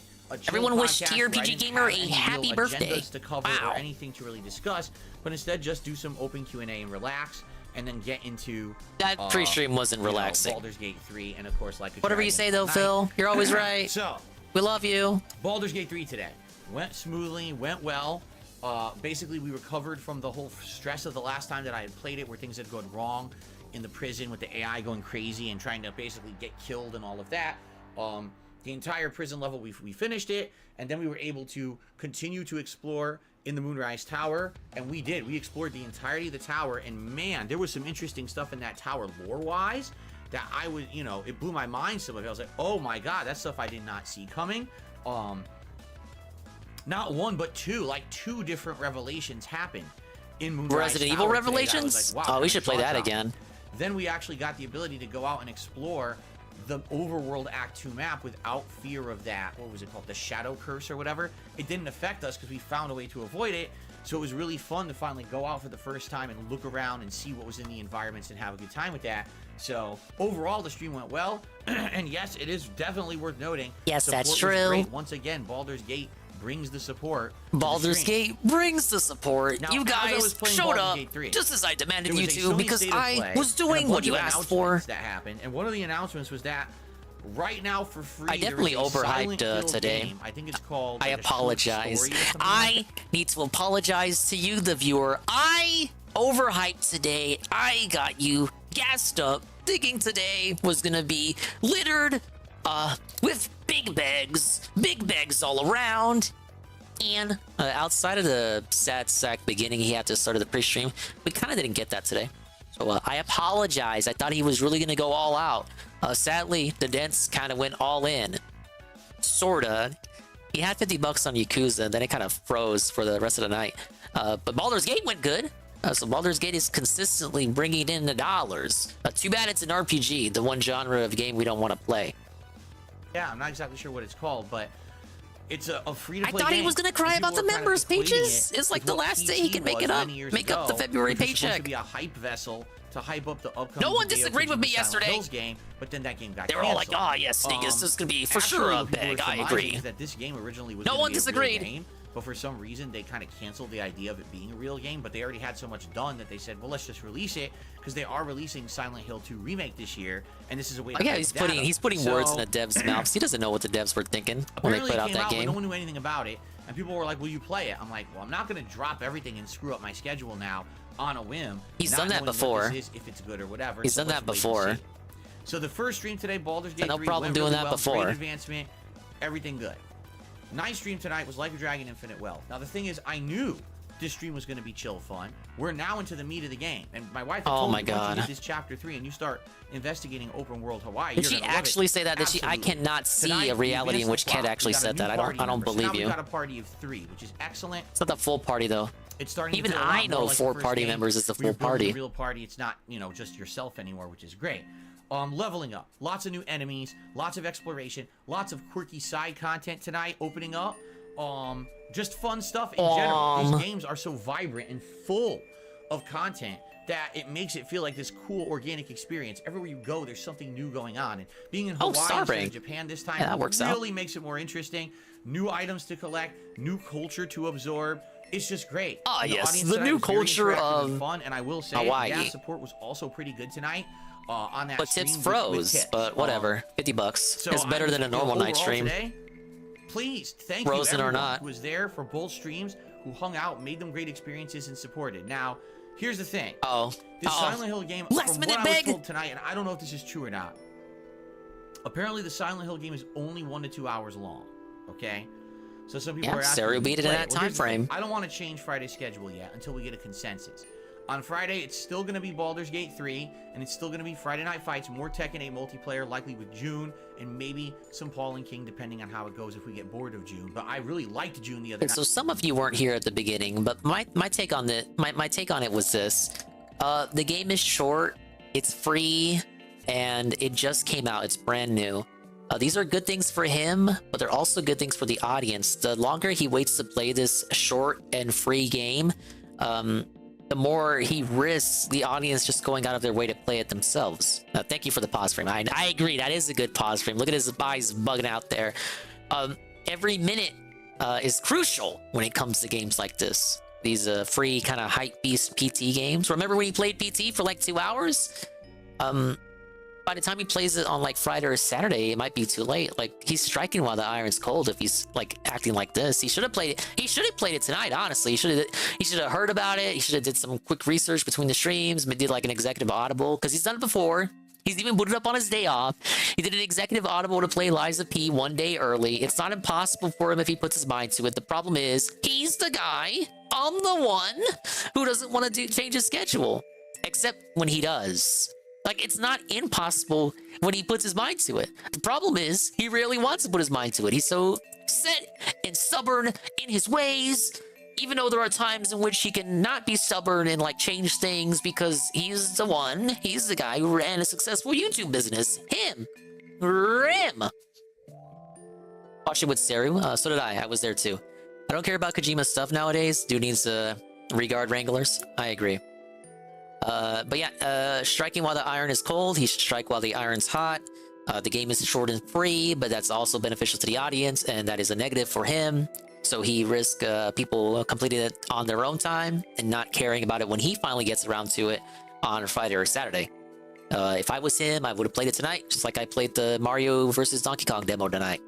Everyone wish TRPG Gamer a happy birthday. To cover or anything to really discuss, but instead just do some open Q&A and relax, and then get into that pre-stream wasn't relaxing. Baldur's Gate 3, and of course, like whatever you say though, Phil, you're always right. So we love you. Baldur's Gate 3 today went smoothly, went well. Basically, we recovered from the whole stress of the last time that I had played it, where things had gone wrong in the prison with the AI going crazy and trying to basically get killed and all of that. The entire prison level, we finished it, and then we were able to continue to explore in the Moonrise Tower, and we did. We explored the entirety of the tower, and man, there was some interesting stuff in that tower lore-wise that I would, it blew my mind some of it. I was like, oh my god, that's stuff I did not see coming. Not one, but two different revelations happened in Moonrise Resident Evil Revelations? Like, wow, oh, we should play that again. Then we actually got the ability to go out and explore the overworld Act 2 map without fear of that, what was it called, the Shadow Curse or whatever. It didn't affect us because we found a way to avoid it. So it was really fun to finally go out for the first time and look around and see what was in the environments and have a good time with that. So overall, the stream went well. And yes, it is definitely worth noting. Yes, that's support was true. great. Once again, Baldur's Gate brings the support. Baldur's Gate brings the support. Now, you guys showed up just as I demanded you to, because I was doing what you asked for. That happened, and one of the announcements was that right now for free, I definitely overhyped today. I think it's called. I apologize. I need to apologize to you, the viewer. I overhyped today. I got you gassed up, thinking today was gonna be littered with big bags all around. And outside of the sad sack beginning he had to start of the pre-stream, we kind of didn't get that today. So I apologize. I thought he was really going to go all out. Sadly, the dents kind of went all in. Sorta. He had 50 bucks on Yakuza, and then it kind of froze for the rest of the night. But Baldur's Gate went good. So Baldur's Gate is consistently bringing in the dollars. Too bad it's an RPG, the one genre of game we don't want to play. Yeah, I'm not exactly sure what it's called, but it's a free-to-play game. I thought he was gonna cry about the members pages. It's like the last day he can make it up, make up the February paycheck. It's supposed to be a hype vessel to hype up the upcoming. No one disagreed with me yesterday. Game, but then that game got They were all like, canceled. "Oh yes, this is gonna be for sure a big." I agree. That this game originally was no gonna one be a real disagreed. Game, but for some reason they kind of canceled the idea of it being a real game. But they already had so much done that they said, "Well, let's just release it," because they are releasing Silent Hill 2 remake this year, and this is a way. Oh, yeah, he's putting words in the devs' mouths. He doesn't know what the devs were thinking when they put out that game. No one knew anything about it, and people were like, "Will you play it?" I'm like, "Well, I'm not going to drop everything and screw up my schedule now on a whim." He's done that before. If it's good or whatever. He's done that before. So the first stream today, Baldur's Gate 3, no problem went doing really that well, before. Great advancement, everything good. Night stream tonight was Like a Dragon Infinite Wealth. Now the thing is, I knew this stream was going to be chill fun. We're now into the meat of the game, and my wife had told me, once you get this chapter 3 and you start investigating open world Hawaii, Did she actually say that? Did she? I cannot see a reality in which Ked actually said that. I don't believe you. We got a party of 3, which is excellent. It's not the full party though. It's starting. Even to feel a lot I know more like 4 the first party game, members is the where you're full building party. a real party. It's not, just yourself anymore, which is great. Leveling up, lots of new enemies, lots of exploration, lots of quirky side content tonight opening up. Just fun stuff in general. These games are so vibrant and full of content that it makes it feel like this cool organic experience. Everywhere you go, there's something new going on. And being in Hawaii instead of Japan this time really makes it more interesting. New items to collect, new culture to absorb. It's just great. Oh, The yes, audience the tonight new was very culture interactive and of fun, and I will say, Hawaii. gas support was also pretty good tonight. On that But tips stream froze. with tips. But whatever, 50 bucks. So It's better than a normal night overall stream. Today, please, thank Frozen you or everyone not. who was there for both streams, who hung out, made them great experiences, and supported. Now, here's the thing. This Silent Hill game, from what I was told tonight, and I don't know if this is true or not, apparently the Silent Hill game is only 1 to 2 hours long, okay? So some people are asking, Sarah beat it in play that Well, time here's the thing. frame. I don't want to change Friday's schedule yet until we get a consensus. On Friday, it's still going to be Baldur's Gate 3, and it's still going to be Friday Night Fights, more Tekken 8 multiplayer, likely with June, and maybe some Paul and King, depending on how it goes if we get bored of June. But I really liked June the other night. So some of you weren't here at the beginning, but my take on my take on it was this: the game is short, it's free, and it just came out. It's brand new. These are good things for him, but they're also good things for the audience. The longer he waits to play this short and free game, the more he risks the audience just going out of their way to play it themselves. Thank you for the pause frame. I agree, that is a good pause frame. Look at his eyes bugging out there. Every minute is crucial when it comes to games like this. These free kind of hype beast PT games. Remember when he played PT for like 2 hours? By the time he plays it on like Friday or Saturday, it might be too late. Like, he's striking while the iron's cold if he's like acting like this. He should have played it. He should have played it tonight, honestly. He should have heard about it. He should have did some quick research between the streams, did like an executive audible, because he's done it before. He's even booted up on his day off. He did an executive audible to play Liza P 1 day early. It's not impossible for him if he puts his mind to it. The problem is, he's the guy, I'm the one, who doesn't want to change his schedule. Except when he does. Like, it's not impossible when he puts his mind to it. The problem is, he rarely wants to put his mind to it. He's so set and stubborn in his ways, even though there are times in which he can not be stubborn and, like, change things because he's the one, he's the guy who ran a successful YouTube business. Him. Watched it with Seru. So did I. I was there, too. I don't care about Kojima's stuff nowadays. Dude needs regard wranglers. I agree. But yeah, striking while the iron is cold, he should strike while the iron's hot. The game is short and free, but that's also beneficial to the audience, and that is a negative for him. So he risks people completing it on their own time and not caring about it when he finally gets around to it on Friday or Saturday. If I was him, I would have played it tonight, just like I played the Mario vs. Donkey Kong demo tonight.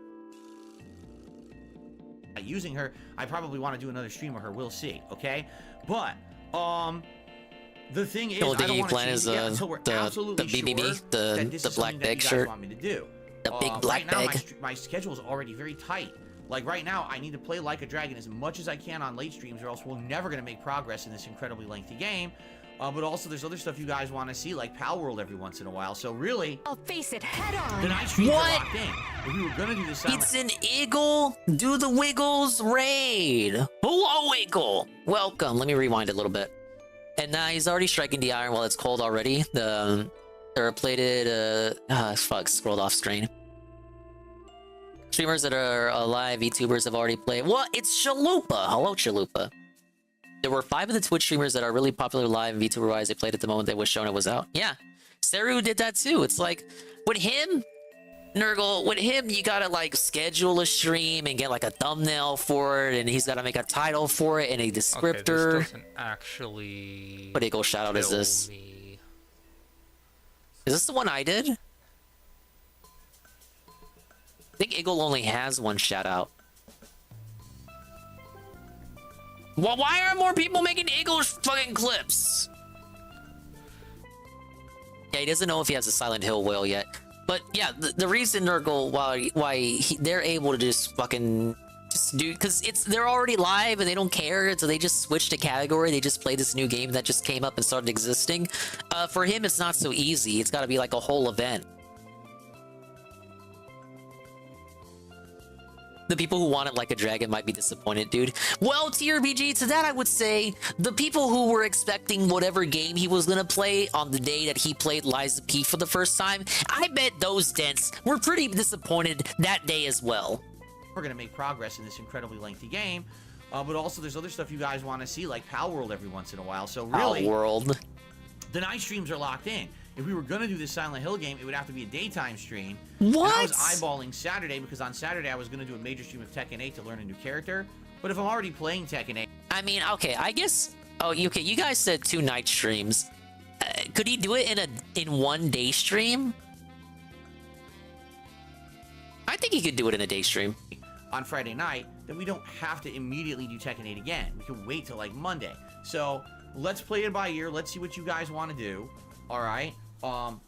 Using her, I probably want to do another stream of her. We'll see, okay? But, the thing is, I don't want to change it until we're absolutely the BBB, sure that this the is black something that bag you guys shirt, want me to do. the big black right now, bag. my schedule is already very tight. Like right now, I need to play Like a Dragon as much as I can on late streams, or else we're never going to make progress in this incredibly lengthy game. But also there's other stuff you guys want to see, like Pal World every once in a while. So really, I'll face it head on. the night streams are locked in. If we were gonna do this, It's an Eagle. Do the Wiggles raid. Hello, Eagle. Welcome. Let me rewind a little bit. And now he's already striking the iron while it's cold already. The plated. Fuck. Scrolled off screen. Streamers that are alive, VTubers have already played. What? It's Chalupa. Hello, Chalupa. There were 5 of the Twitch streamers that are really popular live and VTuber-wise. They played at the moment they was shown it was out. Yeah. Seru did that too. It's like, with him, Nurgle, with him, you gotta like schedule a stream and get like a thumbnail for it, and he's gotta make a title for it and a descriptor. Okay, this doesn't actually. What Eagle shout out is this? Is this the one I did? I think Eagle only has one shout out. Well, why aren't more people making Eagle fucking clips? Yeah, he doesn't know if he has a Silent Hill whale yet. But yeah, the reason Nurgle why they're able to just fucking do, because they're already live and they don't care, so they just switched a category. They just play this new game that just came up and started existing. For him, it's not so easy. It's got to be like a whole event. The people who want it like a dragon might be disappointed, dude. Well, TRBG, to that I would say, the people who were expecting whatever game he was gonna play on the day that he played Liza P for the first time, I bet those dents were pretty disappointed that day as well. we're gonna make progress in this incredibly lengthy game. But also there's other stuff you guys want to see, like Pal World every once in a while. So really, Pal World. The night streams are locked in. If we were gonna do this Silent Hill game, it would have to be a daytime stream. What? And I was eyeballing Saturday because on Saturday I was gonna do a major stream of Tekken 8 to learn a new character. But if I'm already playing Tekken 8, I mean, okay, I guess. Oh, okay. You guys said 2 night streams. Could he do it in one day stream? I think he could do it in a day stream. On Friday night, then we don't have to immediately do Tekken 8 again. We can wait till like Monday. So let's play it by ear. Let's see what you guys want to do. All right.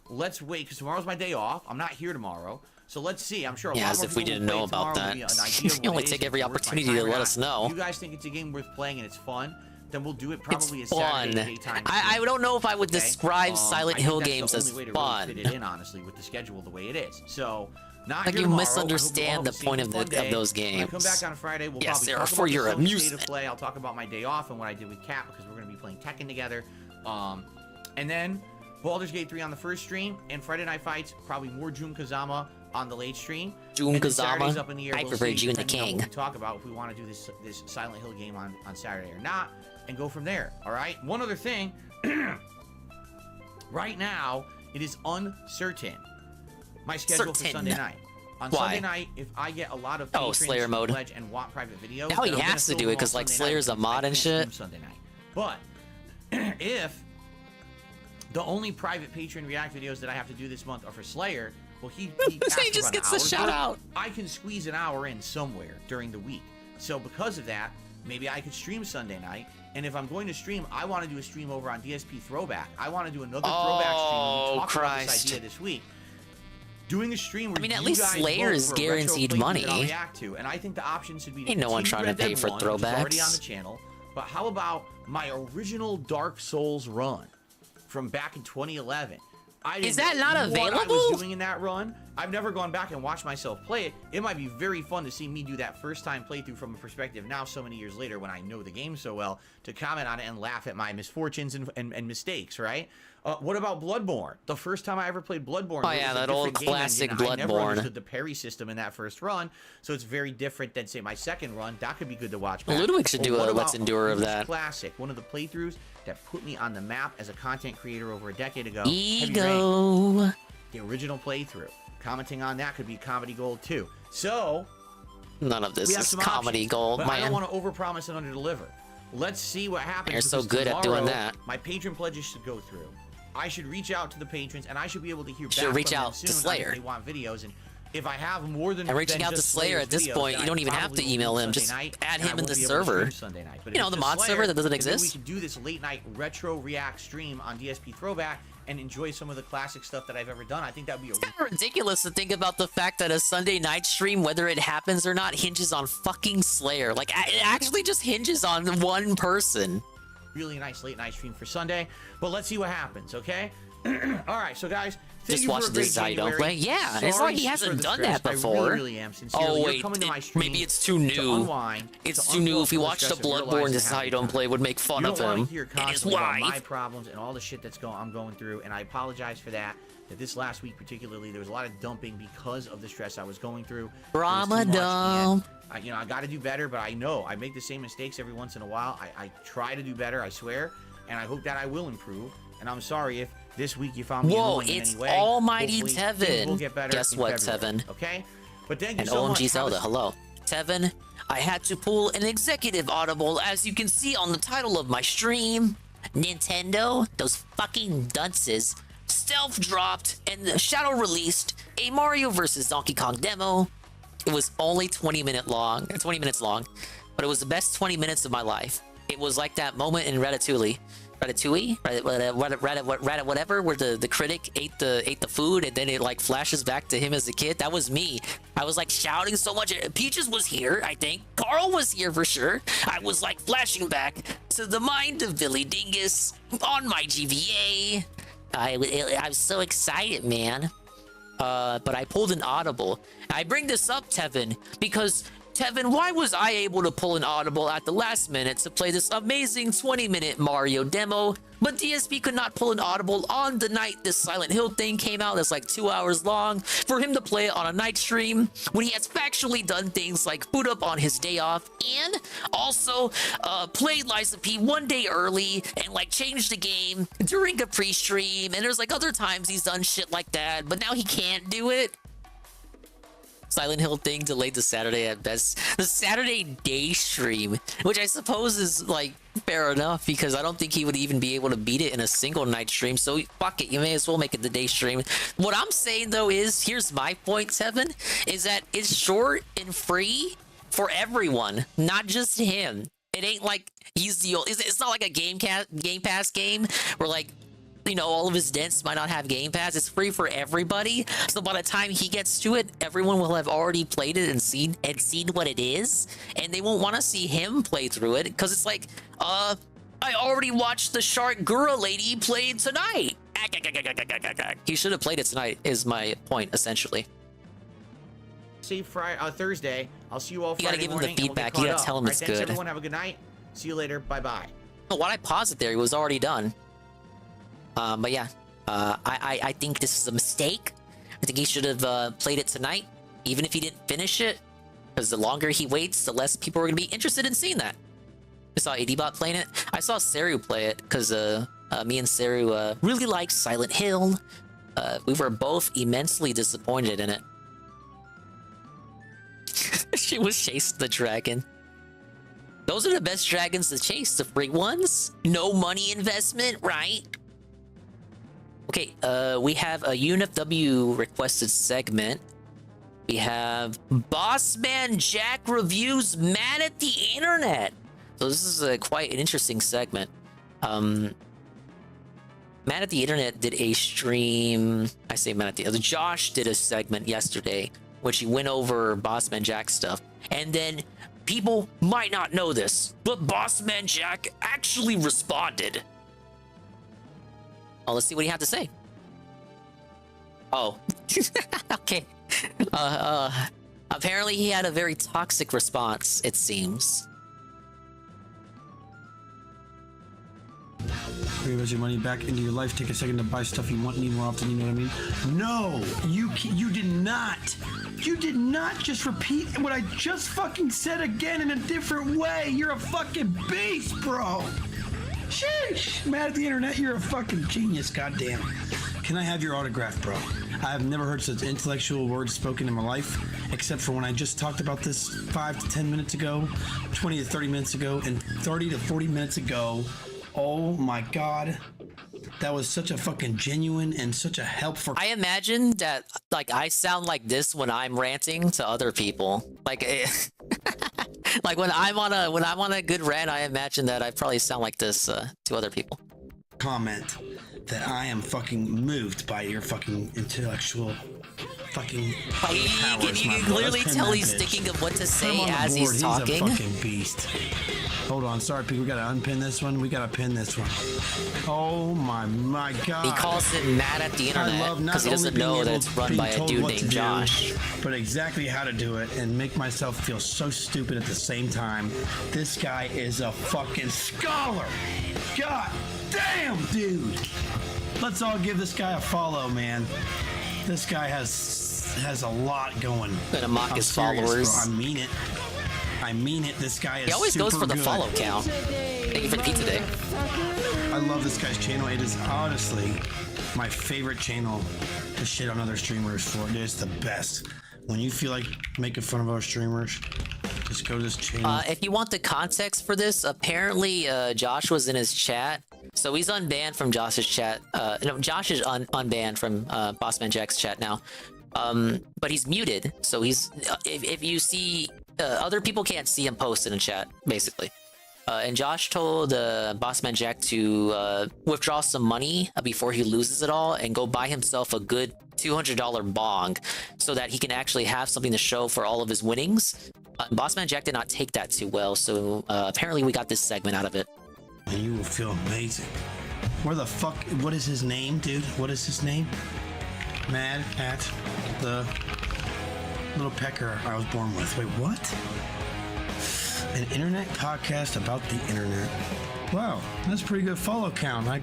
Let's wait because tomorrow's my day off. I'm not here tomorrow. So let's see. I'm sure a lot as more if we people didn't will know play about tomorrow. that. We'll be an idea of You what only it is, take if every it's worth my opportunity time to or let not. us know. If you guys think it's a game worth playing and it's fun, then we'll do it probably It's a Saturday fun. daytime. I don't know if I would describe Silent Hill games as Really fun. fit it in, honestly, with the schedule the way it is. So, not Like here you tomorrow. misunderstand the point of those When I games. come back on Friday, we'll Yes, probably they are talk for about your the Sony State amusement. of play. I'll talk about my day off and what I did with Kat because we're going to be playing Tekken together. And then Baldur's Gate 3 on the first stream, and Friday Night Fights, probably more Jun Kazama on the late stream. Jun And then Saturday's Kazama? up in the air. I We'll prefer see, Jun the depending on King. what we talk about if we want to do this Silent Hill game on Saturday or not, and go from there. All right. One other thing. Right now, it is uncertain. My schedule for Sunday night. On Why? Sunday night, if I get a lot of patrons Slayer who mode. pledge and want private videos, Now he then I'm has to gonna do film it them because all like Sunday night Slayer's a because I mod and can't stream shit. Sunday night. But if the only private Patreon React videos that I have to do this month are for Slayer, well, he He just gets the shout out. I can squeeze an hour in somewhere during the week. So because of that, maybe I could stream Sunday night. And if I'm going to stream, I want to do a stream over on DSP Throwback. I want to do another Throwback stream. We talked about this idea this week. Doing a stream where I mean, at you least guys Slayer vote is for a retro guaranteed playthrough money. that I'll react to, and I think the option should be to Ain't no one continue trying to Red pay Dead for 1, which is already throwbacks. on the channel. But how about my original Dark Souls run from back in 2011? Is that not What I available? was doing in that run, I've never gone back and watched myself play it. It might be very fun to see me do that first time playthrough from a perspective now, so many years later, when I know the game so well, to comment on it and laugh at my misfortunes and mistakes, right? What about Bloodborne? The first time I ever played Bloodborne. Oh, it was yeah, a that different old game classic engine. I never Bloodborne. understood the parry system in that first run, so it's very different than, say, my second run. That could be good to watch back. Ludwig should Or do what a about Let's Endure of English that. Classic, one of the playthroughs that put me on the map as a content creator over a decade ago. Heavy Rain. Ego. The original playthrough. Commenting on that could be comedy gold too. So None of this we have is some comedy options, gold, but I don't man. want to overpromise and underdeliver. Let's see what happens. You're so because good at doing tomorrow, that. My patron pledges should go through. I should reach out to the patrons, and I should be able to hear back Should reach from them out to soon on Slayer. if they want videos. And if I have more than And reaching than out to just Slayer Slayer's at this videos, point, then you I don't even have probably to will email do him. Sunday Just night, add and I him in won't the be able to stream server. Sunday night. But You if know, it's the just mod Slayer, server that doesn't then exist. we can do this late night retro react stream on DSP Throwback and enjoy some of the classic stuff that I've ever done. I think that would be a It's ridiculous to think about the fact that a Sunday night stream, whether it happens or not, hinges on fucking Slayer. Like, it actually just hinges on one person. really nice late night stream for Sunday. But let's see what happens, okay? All right, so guys, thank Just you watch for a great this I don't January. play. Yeah, it's Sorry like he for hasn't the done stress. that before. I really am. Sincerely. Oh You're wait, coming to my stream maybe it's too to new. unwind, It's to too new. unplug If he from the watched stress the of your lives Bloodborne and this I having don't fun. play would make fun You of don't want him to hear and his constantly about my wife. problems and all the shit I'm going through, and I apologize for that. That this last week particularly, there was a lot of dumping because of the stress I was going through. It was too much, Ramadan. and, I got to do better, but I know I make the same mistakes every once in a while. I try to do better, I swear, and I hope that I will improve. And I'm sorry if this week you found me Whoa, annoying in it's any way. Almighty Hopefully, things will Tevin. get better Guess in what, February, Tevin? Okay, but thank you And so much. OMG Zelda, hello. Tevin, I had to pull an executive audible, as you can see on the title of my stream. Nintendo, those fucking dunces, stealth dropped and shadow released a Mario vs. Donkey Kong demo. It was only 20 minutes long, but it was the best 20 minutes of my life. It was like that moment in Ratatouille, whatever, where the critic ate the food and then it like flashes back to him as a kid. That was me. I was like shouting so much. Peaches was here, I think. Carl was here for sure. I was like flashing back to the mind of Billy Dingus on my GVA. I was so excited, man. But I pulled an audible. I bring this up, Tevin, because Tevin, why was I able to pull an audible at the last minute to play this amazing 20-minute Mario demo, but DSP could not pull an audible on the night this Silent Hill thing came out that's like 2 hours long for him to play it on a night stream when he has factually done things like boot up on his day off and also played Liza P 1 day early and like changed the game during a pre-stream, and there's like other times he's done shit like that, but now he can't do it. Silent Hill thing delayed to Saturday at best. The Saturday day stream, which I suppose is like fair enough because I don't think he would even be able to beat it in a single night stream. So fuck it, you may as well make it the day stream. What I'm saying though is, here's my point, Tevin, is that it's short and free for everyone, not just him. It ain't like he's the old. It's not like a Game Pass game where like, you know, all of his dents might not have Game Pass. It's free for everybody. So by the time he gets to it, everyone will have already played it and seen what it is, and they won't want to see him play through it because it's like, I already watched the Shark Gura lady play tonight. He should have played it tonight. Is my point essentially. See Thursday. I'll see you all You gotta Friday give him the morning, and we'll feedback. get You gotta caught tell up. him All it's right, thanks, good. everyone. Have a good night. See you later. Bye bye. Why'd I pause it there? It was already done. But yeah, I think this is a mistake. I think he should have played it tonight, even if he didn't finish it, because the longer he waits, the less people are going to be interested in seeing that. I saw ADBot playing it. I saw Seru play it, because me and Seru really liked Silent Hill. We were both immensely disappointed in it. She was chasing the dragon. Those are the best dragons to chase, the free ones. No money investment, right? Okay, we have a UNFW requested segment. We have Bossman Jack reviews Mad at the Internet. So this is quite an interesting segment. Mad at the Internet did a stream. I say Mad at the Josh did a segment yesterday, which he went over Bossman Jack stuff. And then people might not know this, but Bossman Jack actually responded. Oh, let's see what he had to say. Oh, okay. Apparently he had a very toxic response, it seems. Reinvest your money back into your life. Take a second to buy stuff you want need more often. You know what I mean? No, you did not. You did not just repeat what I just fucking said again in a different way. You're a fucking beast, bro. Sheesh. Mad at the Internet, you're a fucking genius, goddamn. Can I have your autograph, bro? I have never heard such intellectual words spoken in my life, except for when I just talked about this 5 to 10 minutes ago, 20 to 30 minutes ago, and 30 to 40 minutes ago. Oh my God. That was such a fucking genuine and such a helpful. I imagine that like I sound like this when I'm ranting to other people. Like like when I'm on a good rant, I imagine that I probably sound like this to other people. Comment that I am fucking moved by your fucking intellectual fucking Like, you can clearly tell he's thinking of what to say as he's talking. He's a fucking beast. Hold on, sorry, Pete. We gotta unpin this one. We gotta pin this one. Oh my god. He calls it mad at the internet because he doesn't know that it's run by a dude named Josh. But exactly how to do it and make myself feel so stupid at the same time. This guy is a fucking scholar. God damn, dude. Let's all give this guy a follow, man. This guy has a lot going. Gonna mock his followers. Bro. I mean it. This guy is He always goes for the good. follow count. Thank you for the pizza day. I love this guy's channel. It is honestly my favorite channel to shit on other streamers for. It is the best. When you feel like making fun of other streamers, just go to this channel. If you want the context for this, apparently Josh was in his chat. So he's unbanned from Josh's chat. No, Josh is unbanned from Bossman Jack's chat now. But he's muted. So he's if you see other people can't see him post in the chat, basically. And Josh told Bossman Jack to withdraw some money before he loses it all and go buy himself a good $200 bong so that he can actually have something to show for all of his winnings. Bossman Jack did not take that too well, so apparently we got this segment out of it. And you will feel amazing. Where the fuck? What is his name, dude? What is his name? Mad at the little pecker I was born with. Wait, what? An internet podcast about the internet. Wow, that's a pretty good follow count.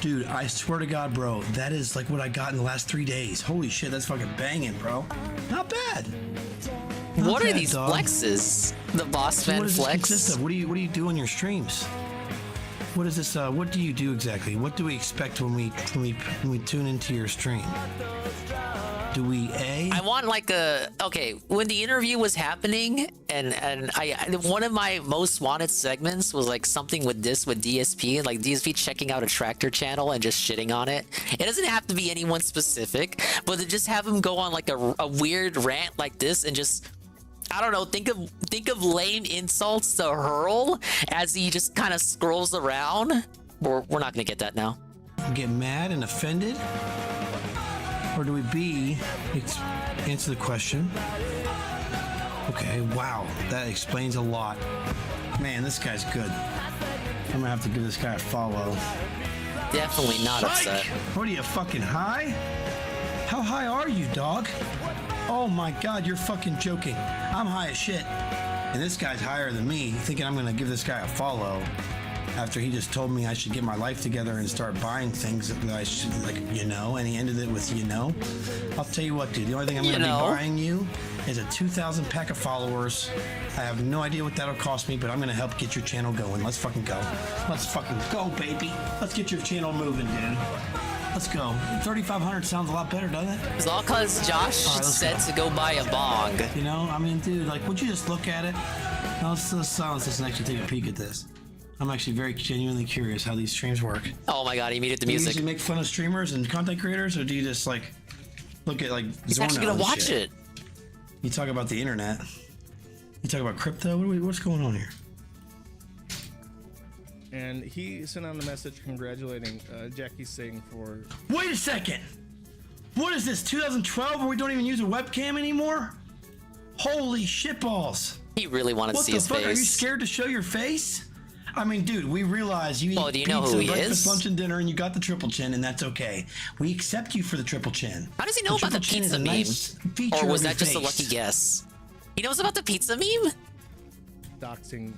Dude, I swear to God, bro, that is like what I got in the last 3 days. Holy shit, that's fucking banging, bro. Not bad. Not What are bad, these dog. flexes? The Bossman What does this flex? consist of? What do you do in your streams? What is this? What do you do exactly? What do we expect when we tune into your stream? Do we I want like when the interview was happening and one of my most wanted segments was like something with DSP, like DSP checking out a tractor channel and just shitting on it. It doesn't have to be anyone specific, but to just have him go on like a weird rant like this and just, I don't know, think of lame insults to hurl as he just kind of scrolls around. We're not gonna get that now. get mad and offended? Or do we B, answer the question? Okay, wow, that explains a lot. Man, this guy's good. I'm gonna have to give this guy a follow. Definitely not upset. What are you, fucking high? How high are you, dog? Oh my God, you're fucking joking. I'm high as shit. And this guy's higher than me, thinking I'm gonna give this guy a follow after he just told me I should get my life together and start buying things that I should, like, you know, and he ended it with, you know. I'll tell you what, dude, the only thing I'm gonna be buying you is a 2,000 pack of followers. I have no idea what that'll cost me, but I'm gonna help get your channel going. Let's fucking go. Let's fucking go, baby. Let's get your channel moving, dude. Let's go. 3,500 sounds a lot better, doesn't it? It's all because Josh said to go buy a bong. You know, I mean, dude, like, would you just look at it? Now, let's silence this and actually take a peek at this. I'm actually very genuinely curious how these streams work. Oh my God, he muted the Do you music. usually make fun of streamers and content creators, or do you just, like, look at, like, He's Zorno actually gonna and watch shit? it. You talk about the internet. You talk about crypto? What's going on here? And he sent out a message congratulating Jackie Singh for... Wait a second! What is this, 2012 where we don't even use a webcam anymore? Holy shitballs! He really wanted to see his What the fuck? Are you face. scared to show your face? I mean, dude, we realize you eat do you know pizza, who he breakfast, is? lunch, and dinner, and you got the triple chin, and that's okay. We accept you for the triple chin. How does he know about the triple chin is pizza a meme? nice feature Or was of that your just a face. lucky guess? He knows about the pizza meme? doxing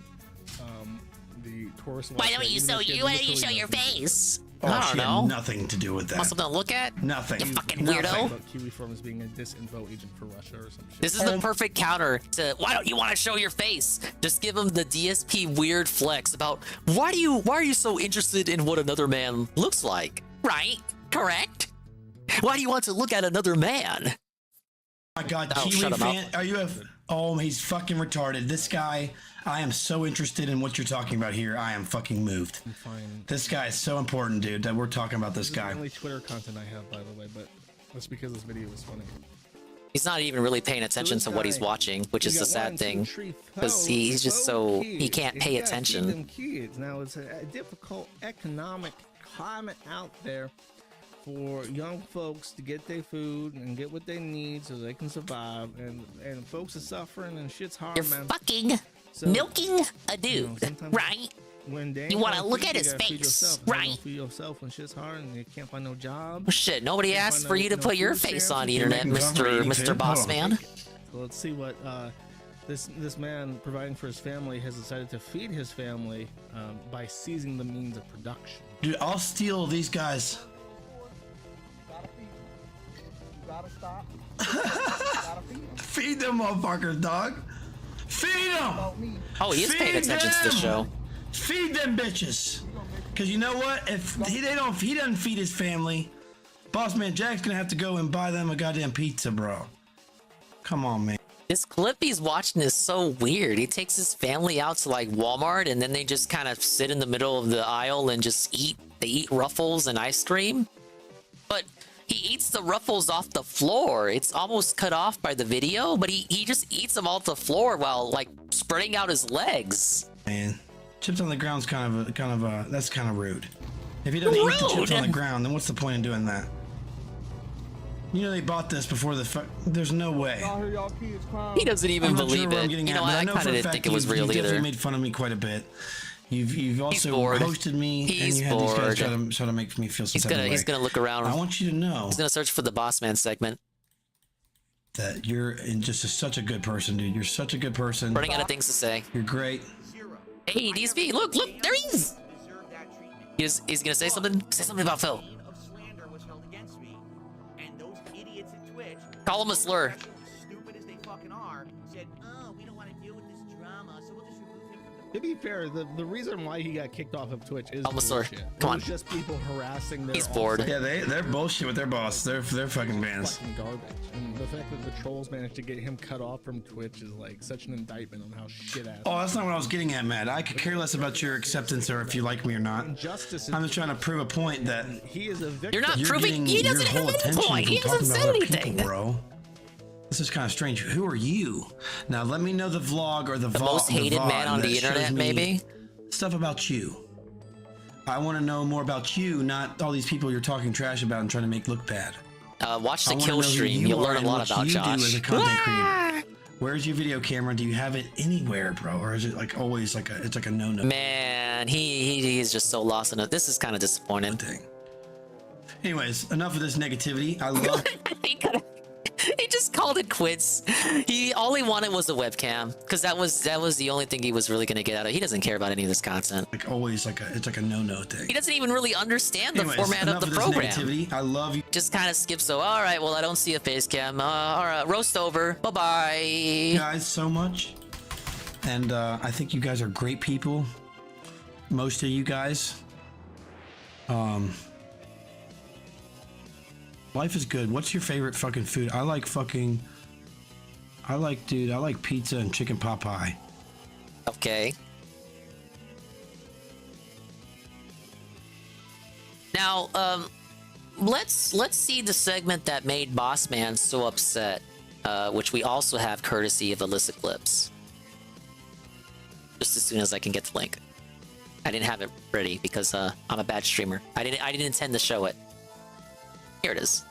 the tourist... Why don't you show your face? Oh, I she don't had know. nothing to do with that. Want something to look at? Nothing. You fucking Nothing. weirdo. About Kiwi Farm as being a disinfo agent for Russia or some shit. This is the perfect counter to why don't you want to show your face? Just give him the DSP weird flex about why are you so interested in what another man looks like? Right? Correct? Why do you want to look at another man? Oh my God, Oh, Kiwi shut him fan? up. Are you a... Oh, he's fucking retarded. This guy, I am so interested in what you're talking about here. I am fucking moved. Fine. This guy is so important, dude, that we're talking about this guy. The only Twitter content I have, by the way, but that's because this video was funny. He's not even really paying attention to what he's watching, which is the sad thing. Because he's just so he can't pay attention. Kids. Now it's a difficult economic climate out there for young folks to get their food and get what they need so they can survive, and folks are suffering and shit's hard, You're man. fucking milking a dude, right? When they You want to ain't look feed at you, his gotta feed face, yourself. How you right? gonna feed yourself when shit's hard and you can't find no job. Well, shit, nobody Can't asked find for you to no put your food face stamps. on the You internet, can't Mr. Boss Man. So let's see what this man providing for his family has decided to feed his family by seizing the means of production. Dude, I'll steal these guys. Feed them motherfuckers, dog. Feed them. Oh, he is paying attention to the show. Feed them bitches. Cause you know what? If he doesn't feed his family, Boss Man Jack's gonna have to go and buy them a goddamn pizza, bro. Come on, man. This clip he's watching is so weird. He takes his family out to like Walmart, and then they just kind of sit in the middle of the aisle and just eat. They eat Ruffles and ice cream, but he eats the Ruffles off the floor. It's almost cut off by the video, but he just eats them off the floor while like spreading out his legs. Man, chips on the ground's kind of that's kind of rude. If he doesn't eat the chips on the ground, then what's the point in doing that? You know they bought this before the there's no way. He doesn't even believe it. You know, I kind of didn't think it was real either. You've made fun of me quite a bit. You've also hosted me, and you had bored. these guys try to make me feel some type of way. He's gonna look around. I want you to know. He's gonna search for the Boss Man segment. That you're just such a good person, dude. You're such a good person. Running out of things to say. You're great. Hey, DSP, look, there he is. He's gonna say something. Say something about Phil. Call him a slur. To be fair, the reason why he got kicked off of Twitch is bullshit. Come on. It was just people harassing their He's bored. Yeah, they're bullshit with their boss. They're fucking bans. Fucking garbage. And the fact that the trolls managed to get him cut off from Twitch is like such an indictment on how shit ass. Oh, that's not what I was getting at, Matt. I could care less about your acceptance or if you like me or not. I'm just trying to prove a point that he is a victim. You're not proving. He doesn't have any point. He hasn't said anything, bro. This is kind of strange. Who are you? Now let me know the vlog or the most hated man on the internet, maybe. Stuff about you. I want to know more about you, not all these people you're talking trash about and trying to make look bad. Watch the kill stream. You'll learn a lot about Josh. Do as a content creator. Where's your video camera? Do you have it anywhere, bro, or is it like always like it's like a no-no? Man, he is just so lost in it. This is kind of disappointing. Anyways, enough of this negativity. I love. He just called it quits. All he wanted was a webcam, because that was the only thing he was really gonna get out of it. He doesn't care about any of this content. Like always, it's like a no-no thing. He doesn't even really understand the Anyways, format of the this program. Negativity. I love you. Just kind of skips. So all right, well I don't see a face cam. All right, roast over. Bye bye. Guys, so much, and I think you guys are great people. Most of you guys. Life is good. What's your favorite fucking food? I like pizza and chicken pot pie. Okay. Now, let's see the segment that made Boss Man so upset, which we also have courtesy of Alyssa Clips. Just as soon as I can get the link. I didn't have it ready because I'm a bad streamer. I didn't intend to show it. Here it is.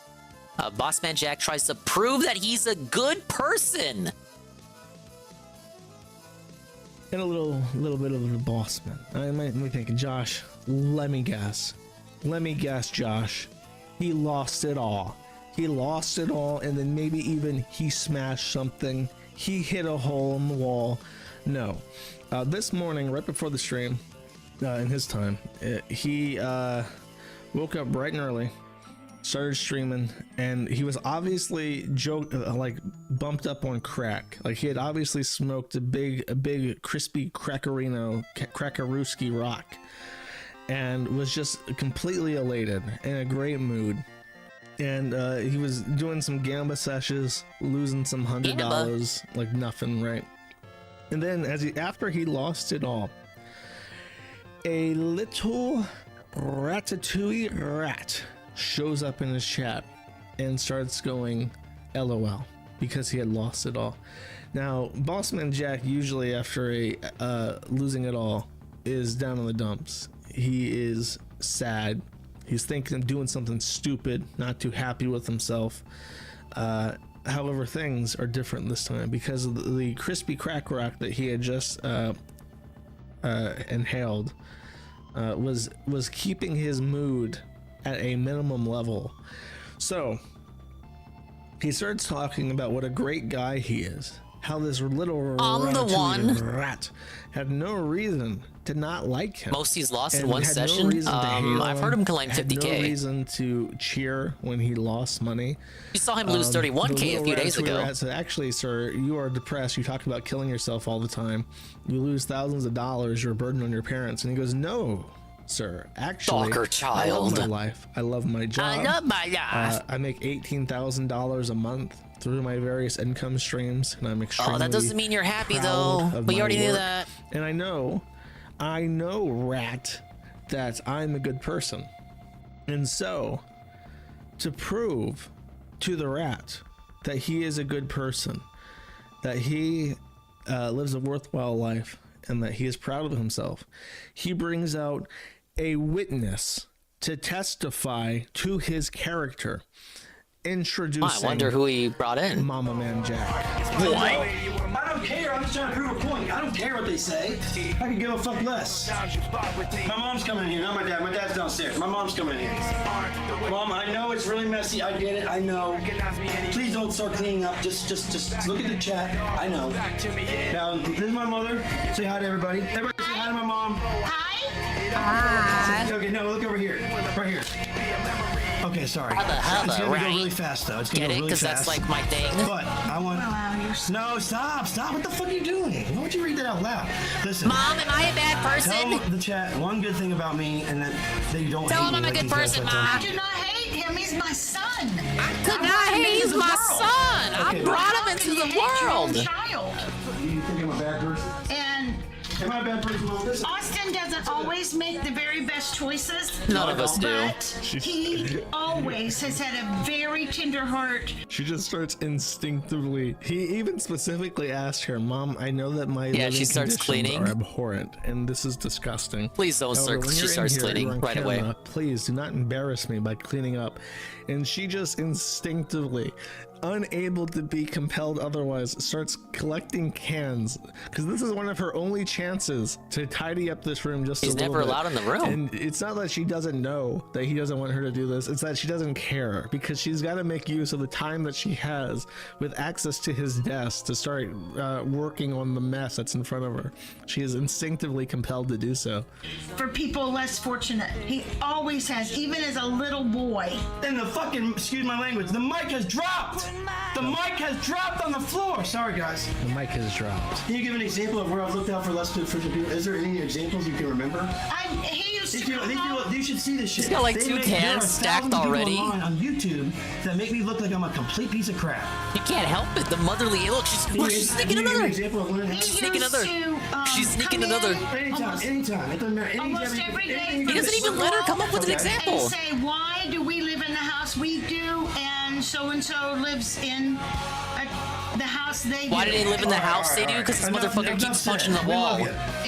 Boss Man Jack tries to prove that he's a good person. And a little bit of a boss man. I might be thinking, Josh, let me guess, Josh. He lost it all. And then maybe even he smashed something. He hit a hole in the wall. No. This morning, right before the stream, in his time, he woke up bright and early, started streaming, and he was obviously bumped up on crack. Like he had obviously smoked a big crispy crackarooski rock, and was just completely elated, in a great mood. And he was doing some gamba sessions, losing some $100 like nothing, right? And then after he lost it all, a little ratatouille rat shows up in his chat and starts going LOL because he had lost it all. Now, Bossman Jack usually after losing it all is down in the dumps. He is sad. He's thinking of doing something stupid, not too happy with himself. However, things are different this time because of the crispy crack rock that he had just inhaled was keeping his mood at a minimum level. So he starts talking about what a great guy he is, how this little rat had no reason to not like him. Most he's lost in and one had session. No reason to hate I've heard him claim had 50K. No reason to cheer when he lost money. You saw him lose 31K a few days ago. Said, actually, sir, you are depressed. You talk about killing yourself all the time. You lose thousands of dollars. You're a burden on your parents. And he goes, no, sir. Actually, Stalker child. I love my life. I love my job. I love my life. I make $18,000 a month through my various income streams, and I'm extremely. Oh, that doesn't mean you're happy proud though. of We my already knew work. that. And I know, rat, that I'm a good person. And so, to prove to the rat that he is a good person, that he lives a worthwhile life, and that he is proud of himself, he brings out a witness to testify to his character. Introducing. I wonder who he brought in. Mama Man Jack. What? I don't care. I'm just trying to prove a point. I don't care what they say. I can give a fuck less. My mom's coming in here, not my dad. My dad's downstairs. My mom's coming in here. Mom, I know it's really messy. I get it. I know. Please don't start cleaning up. Just look at the chat. I know. Now, this is my mother. Say hi to everybody. Everybody say hi to my mom. Hi. Okay, no, look over here. Right here. Okay, sorry. It's gonna go really fast though. It's gonna go really fast. That's like my thing. But I want. No, stop! What the fuck are you doing? Why would you read that out loud? Listen. Mom, am I a bad person? Tell the chat one good thing about me, and that you don't. Tell hate him me I'm a like good these guys person, like Mom. that. I do not hate him. He's my son. I could not hate. He's my son. I brought him into the world. Child. You think I'm a bad person? And am I a bad person? Austin doesn't always make the very best choices. None of us do. But he always has had a very tender heart. She just starts instinctively. He even specifically asked her, "Mom, I know that my living she starts conditions cleaning. are abhorrent, and this is disgusting. Please don't start. When She you're in starts here, cleaning you're on right away. camera, Please do not embarrass me by cleaning up." And she just instinctively, unable to be compelled otherwise, starts collecting cans because this is one of her only chances to tidy up this room just a He's little never bit. allowed in the room. And it's not that she doesn't know that he doesn't want her to do this, it's that she doesn't care because she's got to make use of the time that she has with access to his desk to start working on the mess that's in front of her. She is instinctively compelled to do so. For people less fortunate, he always has, even as a little boy. And the fucking, excuse my language, the mic has dropped! The mic has dropped on the floor! Sorry, guys. The mic has dropped. Can you give an example of where I've looked out for less good for the people? Is there any examples you can remember? He used to you should see this shit. He's got like They two there cans are stacked 1,000 people already. online on YouTube that make me look like I'm a complete piece of crap. You can't help it. The motherly look. She's sneaking another. She's sneaking another. She's sneaking another. Anytime. It doesn't matter. Almost every day. He doesn't even let her come up with an example. And say, why do we live in the house we do, and so lives in the house they do? Why do they live in the house they do? Because this motherfucker keeps punching the wall.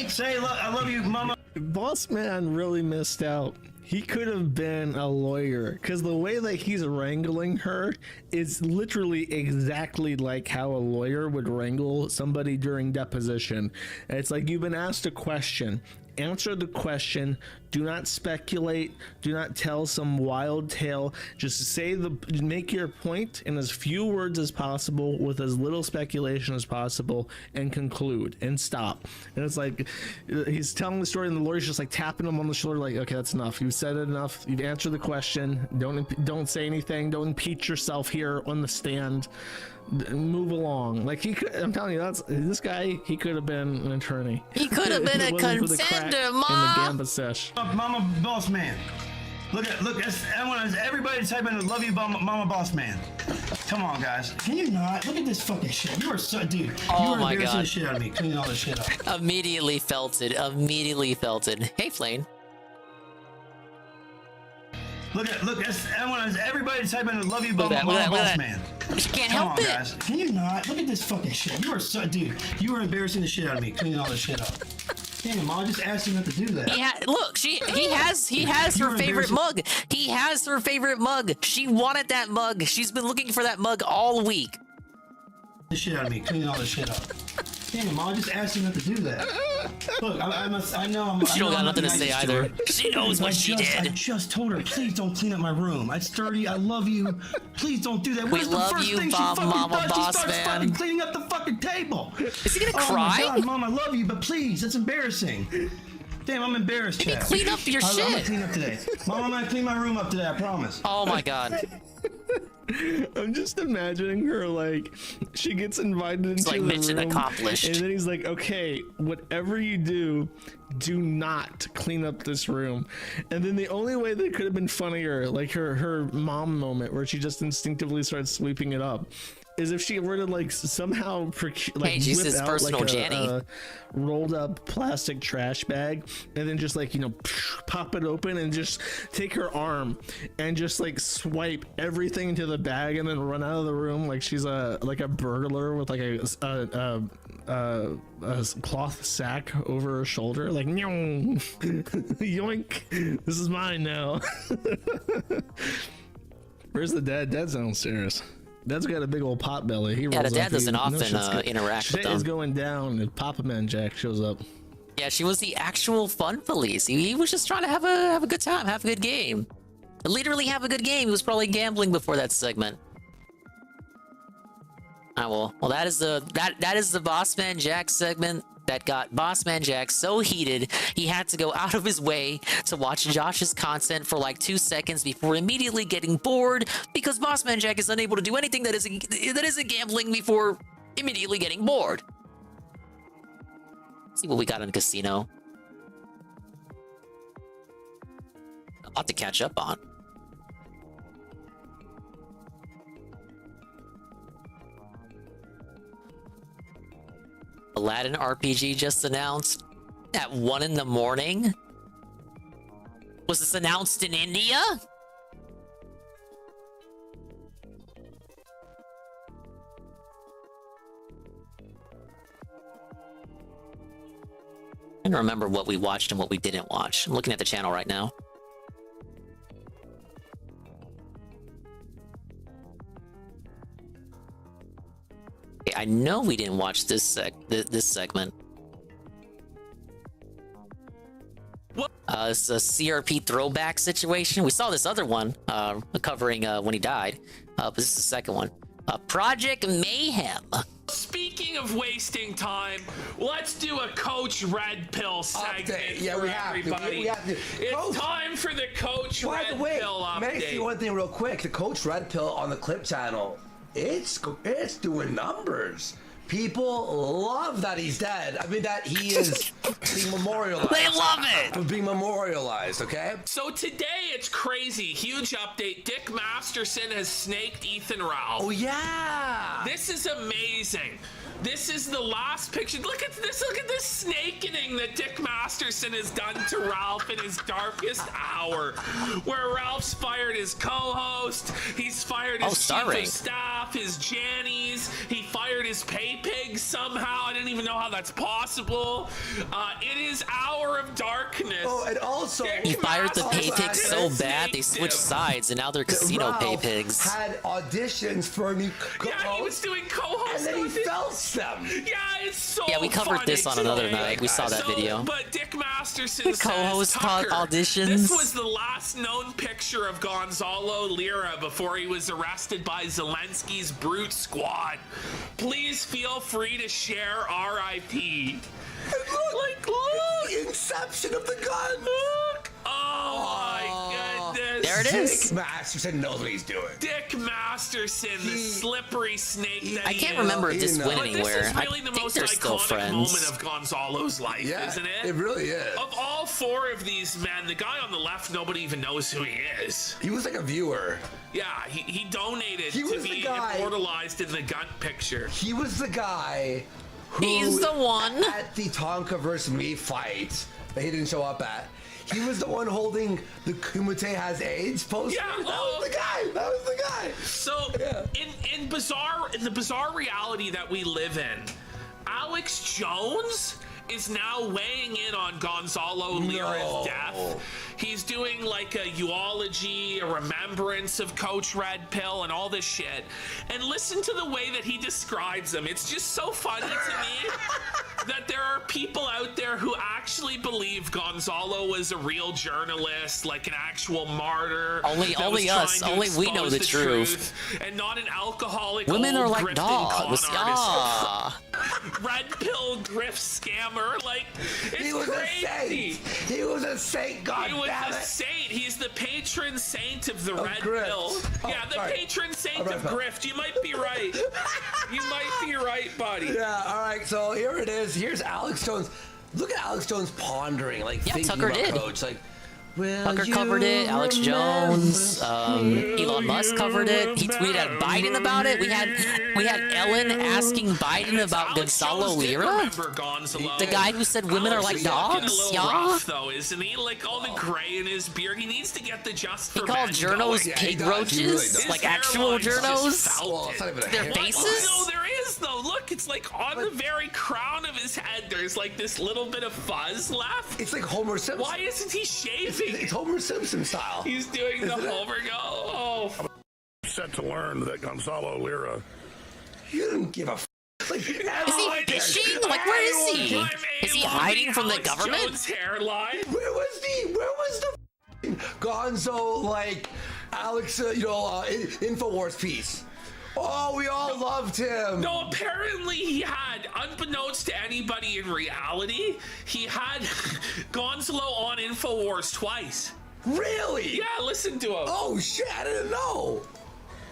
Say, I love you, mama. Boss Man really missed out. He could have been a lawyer because the way that he's wrangling her is literally exactly like how a lawyer would wrangle somebody during deposition. It's like, you've been asked a question. Answer the question. Do not speculate. Do not tell some wild tale. Just make your point in as few words as possible with as little speculation as possible, and conclude and stop. And it's like he's telling the story, and the lawyer's just like tapping him on the shoulder, like, okay, that's enough. You've said it enough. You've answered the question. Don't say anything. Don't impeach yourself here on the stand. Move along. Like, he could, I'm telling you, this guy, he could have been an attorney. He could have been a contender, Mom. In the Gamba sesh. Mama Boss Man. Look, I want everybody to type in "love you, Mama Boss Man." Come on, guys. Can you not? Look at this fucking shit. You are so, dude. Oh you are my embarrassing God. the shit out of me, cleaning all this shit up. Immediately felt it. Hey, Flane. Look, I want everybody to type in "love you, Look Mama at that, look Boss at that. Man." She can't Come help on, it. guys. Can you not? Look at this fucking shit. You are so, dude. You are embarrassing the shit out of me, cleaning all this shit up. Damn, Mom, I just asked you not to do that. Look, he has her favorite mug. He has her favorite mug. She wanted that mug. She's been looking for that mug all week. This shit out of me. Clean all this shit up. Damn, Mom, I just asked you not to do that. Look, I know I'm. She don't got nothing to say either. She knows what she did. I just told her, please don't clean up my room. It's dirty. I love you. Please don't do that. We What is the love first you, thing Mama she fucking does? Boss She starts Man. fucking cleaning up the fucking table. Is he gonna Oh cry? my God, Mom, I love you, but please, that's embarrassing. Damn, I'm embarrassed. Maybe Chad. clean up your I'm gonna shit. clean up today. Mom, I'm gonna clean my room up today. I promise. Oh my God. I'm just imagining her like she gets invited into like the mission room, accomplished. and then he's like, "Okay, whatever you do not clean up this room." And then the only way that could have been funnier, like her mom moment where she just instinctively starts sweeping it up, is if she were to like somehow Hey, she's whip his out personal like Janny. a rolled up plastic trash bag and then just like, you know, pop it open and just take her arm and just like swipe everything into the bag and then run out of the room like she's a burglar with like a cloth sack over her shoulder, like yoink, this is mine now. Where's the dad? Dad's downstairs. Dad's got a big old pot belly. He Yeah, the rolls dad up, doesn't he- often shit's good. interact with Shit them. is going down if Papa Man Jack shows up. Yeah, she was the actual fun police. He was just trying to have a good time, have a good game. Literally have a good game. He was probably gambling before that segment. Well, that is the Boss Man Jack segment that got Boss Man Jack so heated he had to go out of his way to watch Josh's content for like 2 seconds before immediately getting bored because Boss Man Jack is unable to do anything that isn't gambling before immediately getting bored. Let's see what we got in the casino. A lot to catch up on. Aladdin RPG just announced at 1 in the morning. Was this announced in India? I don't remember what we watched and what we didn't watch. I'm looking at the channel right now. Okay, I know we didn't watch this segment. It's a CRP throwback situation. We saw this other one covering when he died, but this is the second one. Project Mayhem. Speaking of wasting time, let's do a Coach Red Pill segment Yeah, for we have everybody. to. We have to. It's time for the Coach By Red the way, Pill may I say update. one thing real quick? The Coach Red Pill on the Clip channel, it's doing numbers. People love that he's dead. I mean, that he is being memorialized. They love it! Being memorialized, okay? So today it's crazy. Huge update. Dick Masterson has snaked Ethan Ralph. Oh, yeah! This is amazing. This is the last picture. Look at this. Look at this snakening that Dick Masterson has done to Ralph in his darkest hour. Where Ralph's fired his co-host. He's fired his chief of staff, his Jannies. He fired his pay pigs somehow. I didn't even know how that's possible. It is hour of darkness. Oh, and also... He fired the pay pigs so bad they switched sides and now they're casino pay Ralph pigs. had auditions for a new co-host. Yeah, he was doing co-host. And then he felched them. Yeah, it's so Yeah, we covered this on funny another today. night. We saw that video. But Dick Masterson says, Co-host Tucker, auditions. This was the last known picture of Gonzalo Lira before he was arrested by Zelensky's brute squad. Please feel free to share RIP. Look, the inception of the gun. Look. Oh my goodness. There it is. Dick Masterson knows what he's doing. Dick Masterson, the slippery snake that I can't remember if this went But anywhere. This is really I the think most they're still iconic friends. moment of Gonzalo's life, Yeah, isn't it? it really is. Of all four of these men, the guy on the left, nobody even knows who he is. He was like a viewer. Yeah, he donated He to was the be guy- immortalized in the gun picture. He was the guy who... He's the one. At the Tonka versus me fight that he didn't show up at. He was the one holding the Kumite has AIDS poster. Yeah, that was the guy. That was the guy. So in the bizarre reality that we live in, Alex Jones is now weighing in on Gonzalo Lira's death. He's doing like a eulogy, a remembrance of Coach Red Pill and all this shit. And listen to the way that he describes him. It's just so funny to me that there are people out there who actually believe Gonzalo was a real journalist, like an actual martyr. Only us. Only we know the truth. And not an alcoholic. Women old are like grifting dogs. con Ah. artist. Red Pill grift scammer. Like, it's He was crazy. a saint. He was a saint. God He was damn a it. saint. He's the patron saint of the Red grift. Pill. Oh, Yeah, the sorry. patron saint Red of Pill. grift. You might be right. You might be right, buddy. Yeah, all right, so here it is. Here's Alex Jones. Look at Alex Jones pondering, like Yeah, thinking Tucker about did. Coach. Like, will Tucker you covered it. Alex Jones, remember? Elon Musk covered it. He tweeted at Biden about it. We had Ellen asking Biden about Gonzalo Lira, the guy who said women are like He's looking dogs. a little Yeah. rough, though, isn't he? Like all the gray in his beard. He needs to get the just He for called men journos going. pig roaches, like actual journos. Well, it's not even a Their hair. faces. No, there is though. Look, it's like on the very crown of his head. There's like this little bit of fuzz left. It's like Homer Simpson. Why isn't he shaving? It's Homer Simpson style. He's doing the Isn't it? Homer go. Oh, Set to learn that Gonzalo Lira. You didn't give a like. Is he fishing? Like, where is he? Is he hiding from the Alex government? Jones hairline. Where was the Gonzo, like, Alex, InfoWars piece? Oh, we all loved him. No, apparently he had, unbeknownst to anybody in reality, he had Gonzalo on InfoWars twice. Really? Yeah, listen to him. Oh shit, I didn't know.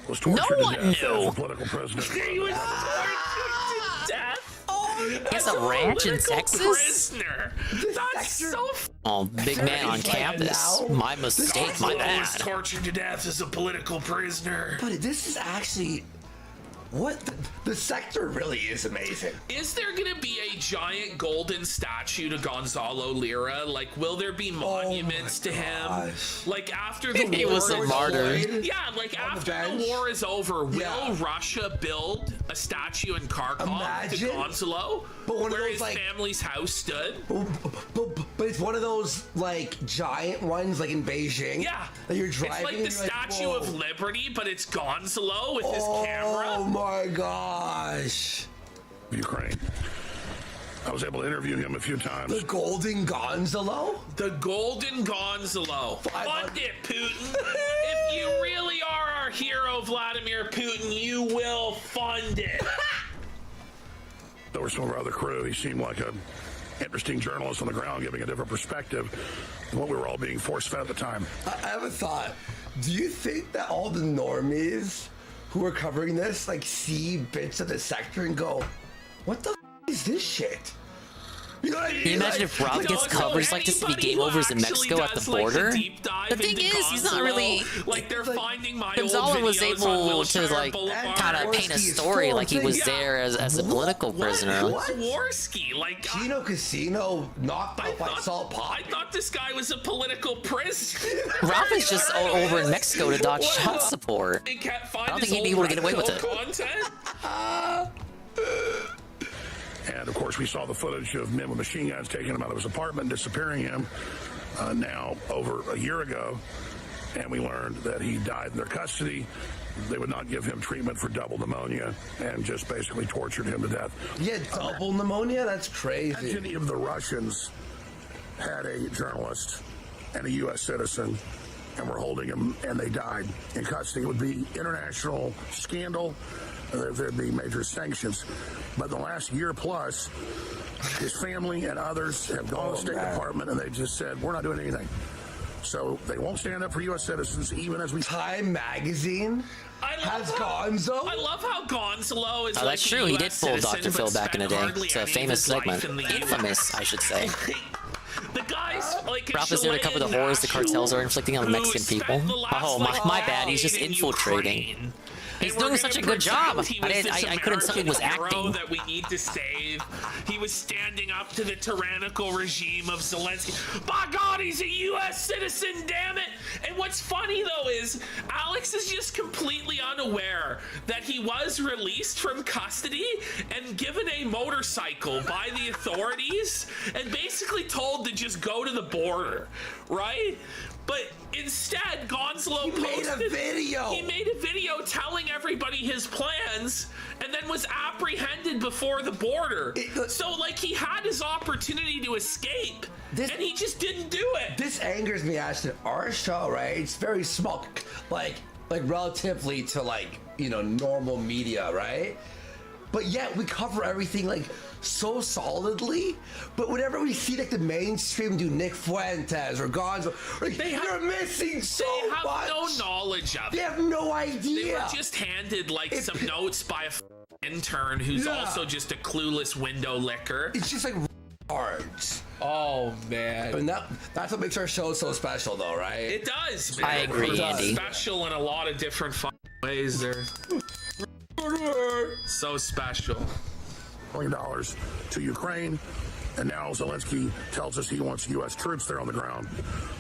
Was tortured No one to death knew. as a political prisoner. He was tortured to death. He has a ranch in Texas? Prisoner. That's so. Oh, big man on campus. My mistake. My Gonzalo was bad. tortured to death as a political prisoner. But this is actually what the sector really is amazing. Is there gonna be a giant golden statue to Gonzalo Lira? Like, will there be monuments to him? Like after the He war was a martyr. Yeah, like after the war is over, will Russia build a statue in Kharkov Imagine. to Gonzalo? But one of where those, his like- family's house stood? But it's one of those like giant ones, like in Beijing. Yeah, that you're driving. it's like the and you're Statue whoa. of Liberty, but it's Gonzalo with his camera. Oh my gosh! Ukraine. I was able to interview him a few times. The Golden Gonzalo? The Golden Gonzalo. Fund it, Putin. If you really are our hero, Vladimir Putin, you will fund it. There were some of our other crew. He seemed like an interesting journalist on the ground, giving a different perspective than what we were all being force-fed at the time. I have a thought. Do you think that all the normies who are covering this like see bits of the sector and go, "What the is this shit?" You know what I mean? Can you imagine if Rob gets coverage like this to be game overs in Mexico at the border? The thing is, he's not really. Like they're finding my Gonzalo old was videos on able Wilshire to like Boulevard. kind of paint a story like he was there as a political prisoner. Jaworski, like Kino Casino knocked out by Salt Pop. I thought this guy was a political prisoner. Rob is just over in Mexico to dodge child support. They can't find I don't his think he'd be old able to get away with Red Pill it. Content. And of course, we saw the footage of men with machine guns taking him out of his apartment, disappearing him now over a year ago. And we learned that he died in their custody. They would not give him treatment for double pneumonia and just basically tortured him to death. Yeah, double pneumonia? That's crazy. Imagine if the Russians had a journalist and a U.S. citizen and were holding him and they died in custody. It would be international scandal. There'd be major sanctions. But in the last year plus, his family and others have gone to the State Department and they just said, we're not doing anything. So they won't stand up for U.S. citizens, even as we... Time Magazine has Gonzo? I love how Gonzalo is. Oh, that's like true. a He did US fool citizen, Dr. Phil but back in the spent day. hardly It's a any of famous his life segment. in the US. Infamous, I should say. The guys like Ralph is there to cover the horrors the cartels are inflicting on Mexican people. Oh, my bad. He's just infiltrating. He's doing such a good job. I couldn't tell he was acting. That we need to save believe he was standing up to the tyrannical regime of Zelensky. By God, he's a U.S. citizen, damn it! And what's funny, though, is Alex is just completely unaware that he was released from custody and given a motorcycle by the authorities and basically told to just go to the border, right? But instead, Gonzalo made a video. He made a video telling everybody his plans and then was apprehended before the border. So, like, he had his opportunity to escape, and he just didn't do it. This angers me, Ashton. Our show, right? It's very small, like relatively to, like, you know, normal media, right? But yet we cover everything, like, so solidly. But whenever we see, like, the mainstream do Nick Fuentes or Gonzo, like, they're missing so much. They have no knowledge of it. They have no idea. They were just handed, like, some notes by a intern who's also just a clueless window licker. It's just like cards. Oh, man. And that's what makes our show so special, though, right? It does, man. I agree, Andy. Special in a lot of different ways. They're so special. $1 million to Ukraine, and now Zelensky tells us he wants U.S. troops there on the ground,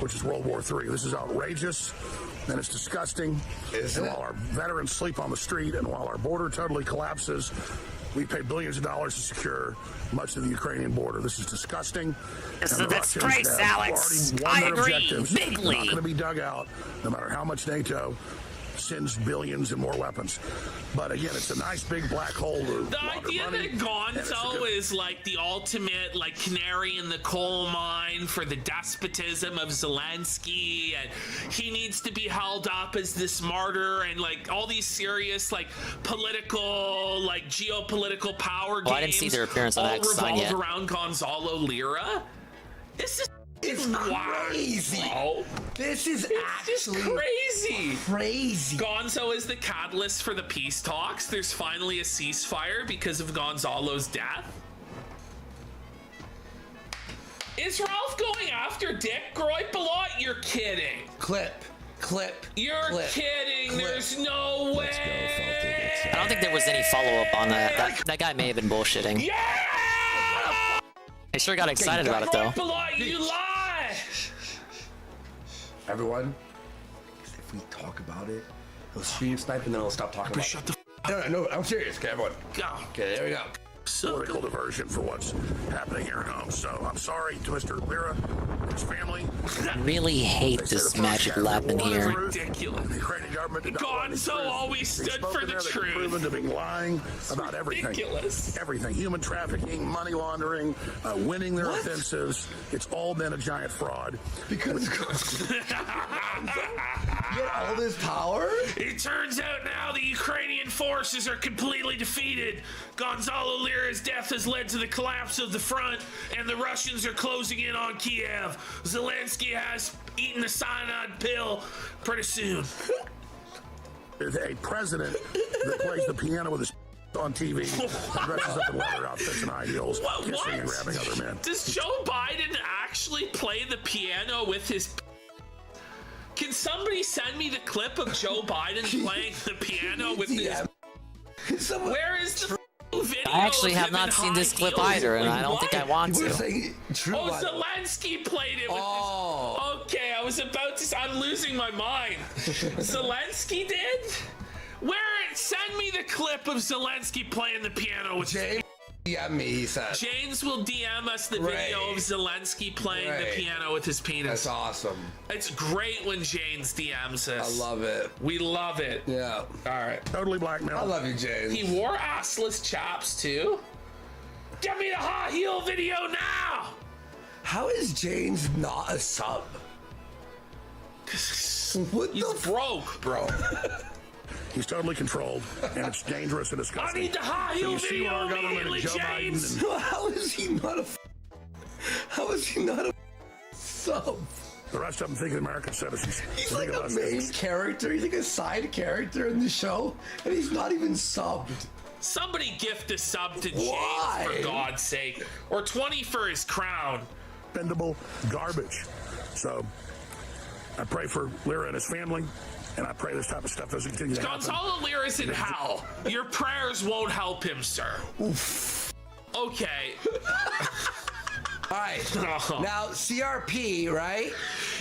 which is World War III. This is outrageous, and it's disgusting. And while our veterans sleep on the street, and while our border totally collapses, we pay billions of dollars to secure much of the Ukrainian border. This is disgusting. This is And a the Russians disgrace, have Alex. already won I their agree, objectives. bigly. Not going to be dug out, no matter how much NATO sends billions and more weapons. But again, it's a nice big black hole. The idea that Gonzo is like the ultimate, like, canary in the coal mine for the despotism of Zelensky, and he needs to be held up as this martyr, and like all these serious, like, political, like, geopolitical power games. I didn't see their appearance on all X Sign yet. revolve around Gonzalo Lira. This is crazy. Bro. This is actually crazy. Gonzo is the catalyst for the peace talks. There's finally a ceasefire because of Gonzalo's death. Is Ralph going after Dick Groip a lot? You're kidding. Clip. You're kidding. There's no way. I don't think there was any follow-up on that. That guy may have been bullshitting. Yeah! I sure got excited about it, though. You lie! Everyone, if we talk about it, he'll stream snipe and then he'll stop talking about it. Shut the No, I'm serious. Okay, everyone. Go. Okay, there we go. Political diversion for what's happening here at home. So I'm sorry to Mr. Lira and his family. I really hate this magic lab in here. Ridiculous. The Ukrainian government did not Gonzo always stood for the truth. Proven to be lying about everything. Ridiculous. Everything. Human trafficking, money laundering, winning their offenses. It's all been a giant fraud. Because get all this power? It turns out now the Ukrainian forces are completely defeated. Gonzalo Lira's death has led to the collapse of the front, and the Russians are closing in on Kiev. Zelensky has eaten the cyanide pill pretty soon. There's a president that plays the piano with his on TV, dresses up in leather outfits and high heels, kissing and grabbing other men. Does Joe Biden actually play the piano with his... Can somebody send me the clip of Joe Biden playing the piano with his... Where is the video? I actually of have him not in seen high this clip heels? either, and I don't think I want to. Zelensky played it with his... Okay, I was about to... I'm losing my mind. Zelensky did? Send me the clip of Zelensky playing the piano with James. Yeah, me, he said. James will DM us the video of Zelensky playing the piano with his penis. That's awesome. It's great when James DMs us. I love it. We love it. Yeah. All right. Totally blackmail. I love you, James. He wore assless chaps too. Get me the high heel video now. How is James not a sub? He's broke, bro. He's totally controlled, and it's dangerous and disgusting. I need the high heel video immediately, James. How is he not a? How is he not a sub? The rest of them think American citizens. He's like a main character. He's like a side character in the show, and he's not even subbed. Somebody gift a sub to James, for God's sake, or 20 for his crown. Bendable garbage. So, I pray for Lira and his family. And I pray this type of stuff doesn't continue to happen. Gonzalo Lira's in hell. Your prayers won't help him, sir. Oof. Okay. All right. Now, CRP, right?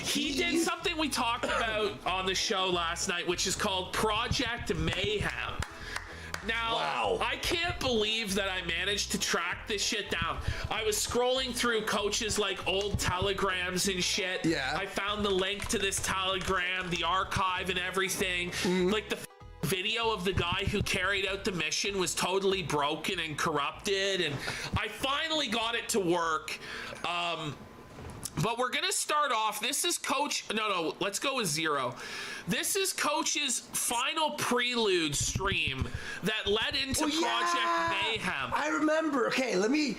He did something we talked about on the show last night, which is called Project Mayhem. Now, I can't believe that I managed to track this shit down. I was scrolling through Coach's like old telegrams and shit. Yeah. I found the link to this telegram, the archive and everything. Like the video of the guy who carried out the mission was totally broken and corrupted, and I finally got it to work. But we're gonna start off. This is Coach. No, let's go with 0. This is Coach's final prelude stream that led into Project Mayhem. I remember. Okay, let me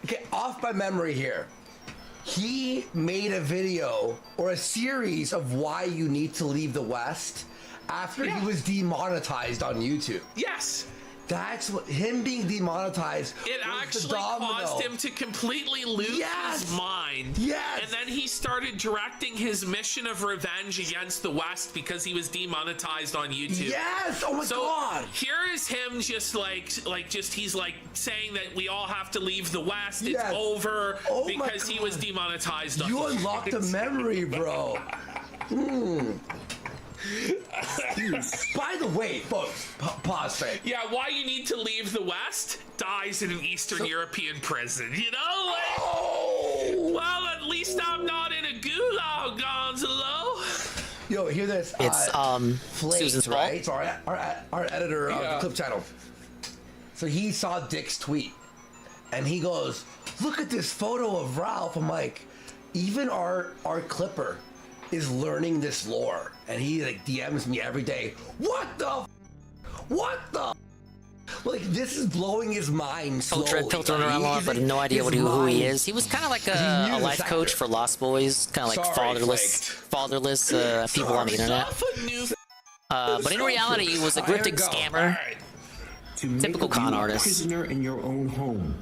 get off my memory here. He made a video or a series of why you need to leave the West after he was demonetized on YouTube. Yes. That's what him being demonetized. It actually caused him to completely lose his mind. Yes. And then he started directing his mission of revenge against the West because he was demonetized on YouTube. Yes. Oh my God. Here is him just he's like saying that we all have to leave the West. It's over because he was demonetized on You unlocked a memory, bro. By the way, folks, pause for it. Yeah, why you need to leave the West? Dies in an Eastern European prison, you know? Like, well, at least I'm not in a gulag, Gonzalo. Yo, hear this. It's Flake, Susan's right? So our editor of the clip channel. So he saw Dick's tweet, and he goes, "Look at this photo of Ralph." I'm like, even our clipper is learning this lore, and he like DMs me every day. What the? Like, this is blowing his mind slowly. Filtering around a lot, but no idea who he is. He was kind of like a life coach for Lost Boys, kind of like fatherless people on the internet. But in reality, he was a grifting scammer, typical con artist. Prisoner in your own home.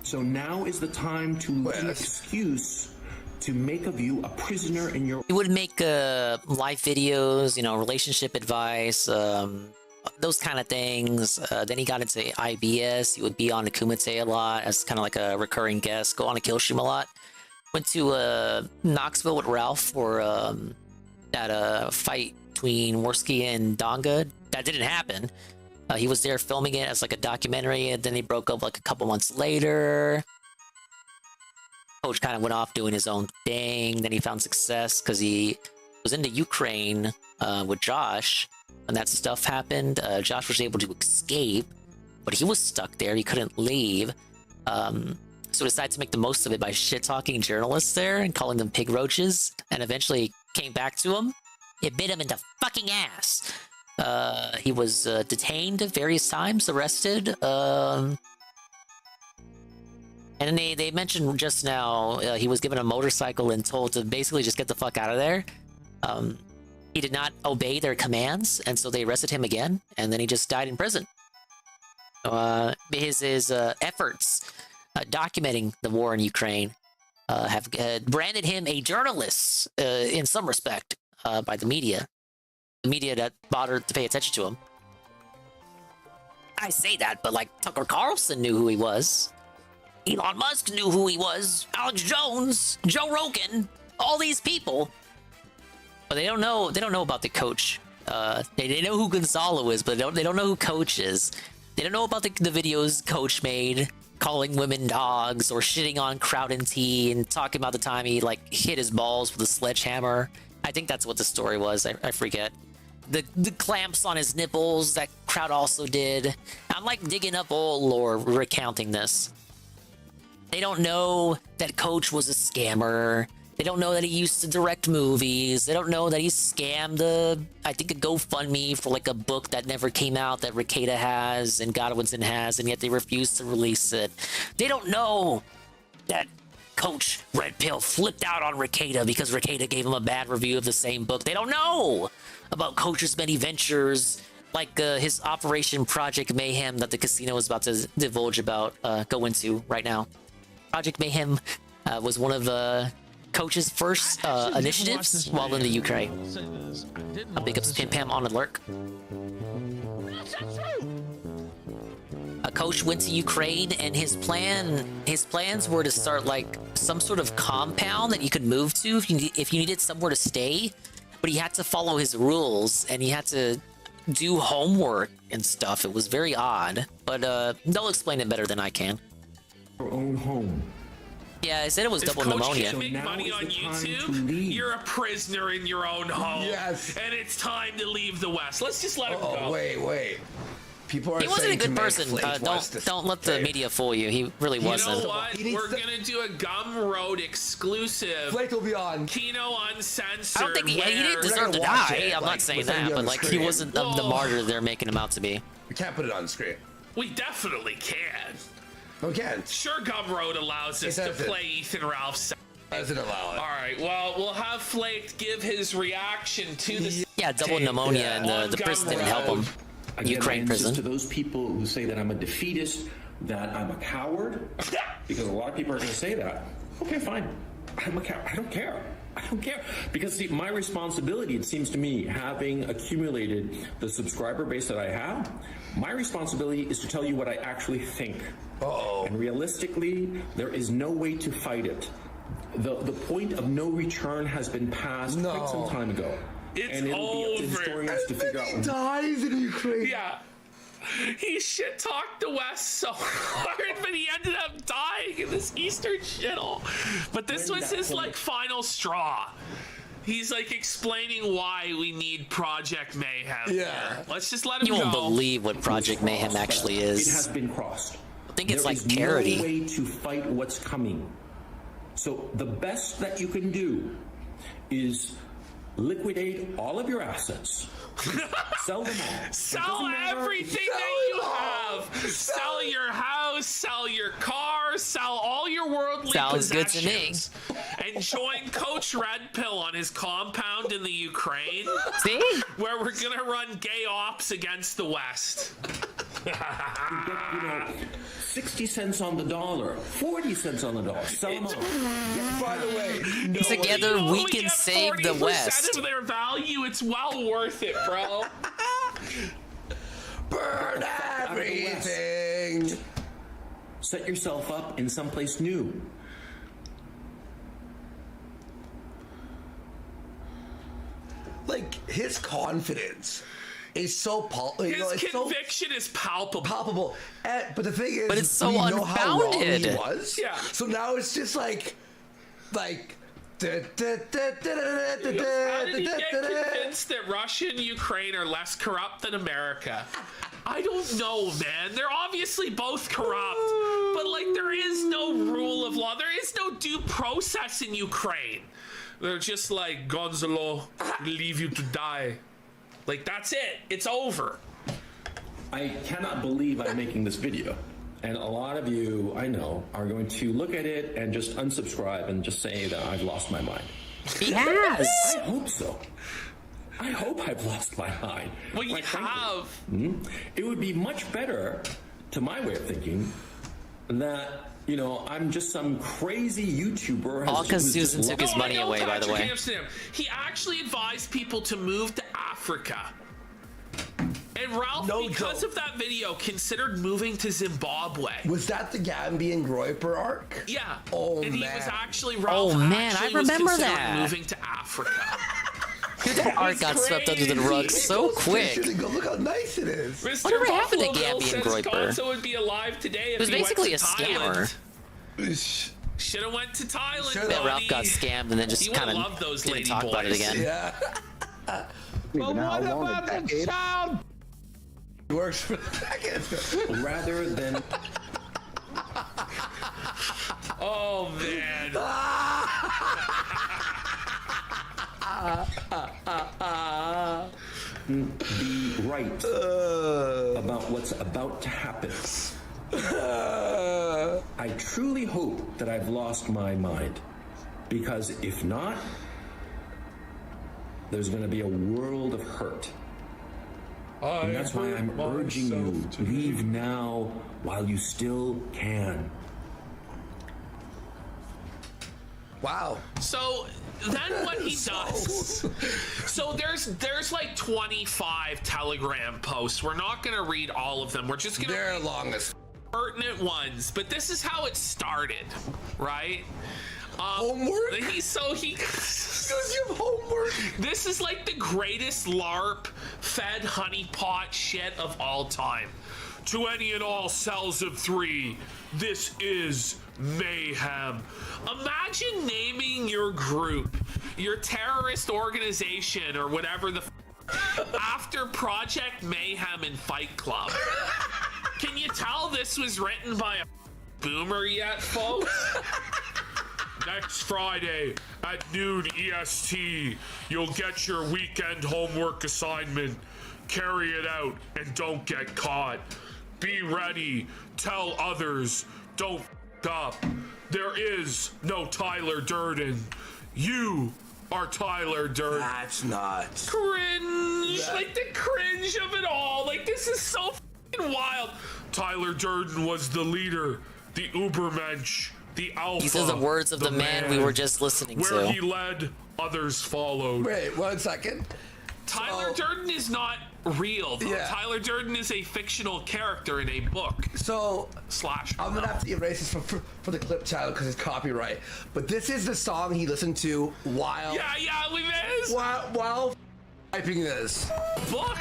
So now is the time to look an excuse to make of you a prisoner in your. He would make live videos, relationship advice, those kind of things. Then he got into IBS. He would be on the Kumite a lot as kind of like a recurring guest. Go on to Killstream a lot. Went to Knoxville with Ralph for that fight between Worski and Donga. That didn't happen. He was there filming it as like a documentary, and then they broke up like a couple months later. Coach kind of went off doing his own thing. Then he found success because he was in the Ukraine with Josh. When that stuff happened, Josh was able to escape, but he was stuck there. He couldn't leave. So decided to make the most of it by shit-talking journalists there and calling them pig roaches, and eventually came back to him. It bit him in the fucking ass. He was detained various times, arrested. And they mentioned just now he was given a motorcycle and told to basically just get the fuck out of there. He did not obey their commands, and so they arrested him again, and then he just died in prison. His efforts documenting the war in Ukraine have branded him a journalist in some respect by the media that bothered to pay attention to him. I say that, but like Tucker Carlson knew who he was. Elon Musk knew who he was. Alex Jones, Joe Rogan, all these people. But they don't know about the coach. They know who Gonzalo is, but they don't know who Coach is. They don't know about the videos Coach made, calling women dogs or shitting on Crowd and T and talking about the time he like hit his balls with a sledgehammer. I think that's what the story was. I forget. The clamps on his nipples that Crowd also did. I'm like digging up old lore, recounting this. They don't know that Coach was a scammer. They don't know that he used to direct movies. They don't know that he scammed a GoFundMe for like a book that never came out that Rekieta has and Godwinson has, and yet they refused to release it. They don't know that Coach Red Pill flipped out on Rekieta because Rekieta gave him a bad review of the same book. They don't know about Coach's many ventures, like his Operation Project Mayhem that the casino is about to divulge about, go into right now. Project Mayhem was one of Coach's first initiatives while in the Ukraine. Big ups to Pim Pam on alert. a coach went to Ukraine, and his plans were to start like some sort of compound that you could move to if you needed somewhere to stay, but he had to follow his rules and he had to do homework and stuff. It was very odd, but they'll explain it better than I can. Our own home. Yeah, I said it was If double Coach pneumonia. can't make money on YouTube, you're a prisoner in your own home. Yes. And it's time to leave the West. Let's just let him go. Wait. People are He wasn't a saying to good make person. Flake West Don't let the media fool you. He really wasn't. You know what? We're gonna do a Gumroad exclusive. Flake will be on. Kino Uncensored. I don't think he didn't deserve to die. I'm not saying that, but like he wasn't the martyr they're making him out to be. We can't put it on screen. We definitely can. We can. Sure, Gumroad allows us to play Ethan Ralph's. Doesn't allow it. All right. Well, we'll have Flake give his reaction to the. Yeah, double pneumonia, and the prison didn't help him. Again, Ukraine my answers prison. to those people who say that I'm a defeatist, that I'm a coward, because a lot of people are going to say that. Okay, fine. I'm a coward. I don't care. I don't care. Because, see, my responsibility, it seems to me, having accumulated the subscriber base that I have, my responsibility is to tell you what I actually think. And realistically, there is no way to fight it. The point of no return has been passed quite some time ago. It's and it'll be up to over. historians to figure out. Dies in Ukraine. Yeah. He shit talked the West so hard, but he ended up dying in this Eastern shittle. But this was his like final straw. He's like explaining why we need Project Mayhem. Yeah. Let's just let him You go. won't believe what Project Mayhem actually is. It has been crossed. I think it's There like is parody. no way to fight what's coming. So the best that you can do is liquidate all of your assets. Sell them all. Sell everything that you have. Sell your house, sell your car, sell all your worldly Sounds good to me. possessions. And join Coach Red Pill on his compound in the Ukraine. See? Where we're gonna run gay ops against the West. You know, 60 cents on the dollar, 40 cents on the dollar. Sell them all. By the way, Together You we only can get save the 40% West. of their value. It's well worth it, bro. Burn everything. Set yourself up in someplace new. Like his confidence is so His conviction is palpable. But the thing is, But it's so we know how wrong he unfounded. was. Yeah. So now it's just like. How did he get convinced that Russia and Ukraine are less corrupt than America? I don't know, man. They're obviously both corrupt, but like there is no rule of law. There is no due process in Ukraine. They're just like, Gonzalo, we leave you to die. Like that's it. It's over. I cannot believe I'm making this video. And a lot of you, I know, are going to look at it and just unsubscribe and just say that I've lost my mind. He has. I hope so. I hope I've lost my mind. Well, you have. It would be much better, to my way of thinking, that, you know, I'm just some crazy YouTuber. All because Susan took his No, money I know away, by the Patrick way. Amsterdam. He actually advised people to move to Africa. And Ralph, because of that video, considered moving to Zimbabwe. Was that the Gambian Groiper arc? Yeah. Oh, and he man. was actually Ralph. Oh, man, I actually was remember considering that. Moving to Africa. That art got swept under the rug so quick. Look how nice it is. Mr. Whatever happened to Buffalo Bill Gambian says Groiper? Gonzo would be alive today if It was he basically a went to Thailand. scammer. Should have went to Thailand. That Ralph got scammed and then just He would've kind loved of those didn't lady talk about it boys. again. Yeah. But what about the child? Works for the second. Rather than Oh, man. be right about what's about to happen. I truly hope that I've lost my mind, because if not, there's going to be a world of hurt. And that's why I'm urging you, leave now while you still can. Wow. So then what he does, so there's like 25 Telegram posts. We're not gonna read all of them. We're just gonna read longest pertinent ones. But this is how it started, right? Homework? He does you have homework? This is like the greatest LARP fed honeypot shit of all time. To any and all cells of 3, this is mayhem. Imagine naming your group, your terrorist organization, or whatever the after Project Mayhem in Fight Club. Can you tell this was written by a boomer yet, folks? Next Friday at noon EST, you'll get your weekend homework assignment. Carry it out and don't get caught. Be ready. Tell others. Don't f up. There is no Tyler Durden. You are Tyler Durden. That's not cringe. Like the cringe of it all. Like this is so f***ing wild. Tyler Durden was the leader, the Ubermensch, the alpha. These are the words of the man we were just listening where to. he led, others followed. Wait, 1 second. Tyler Durden is not real. Yeah. Tyler Durden is a fictional character in a book. So I'm gonna have to erase this for the clip channel because it's copyright. But this is the song he listened to while we missed while typing this book.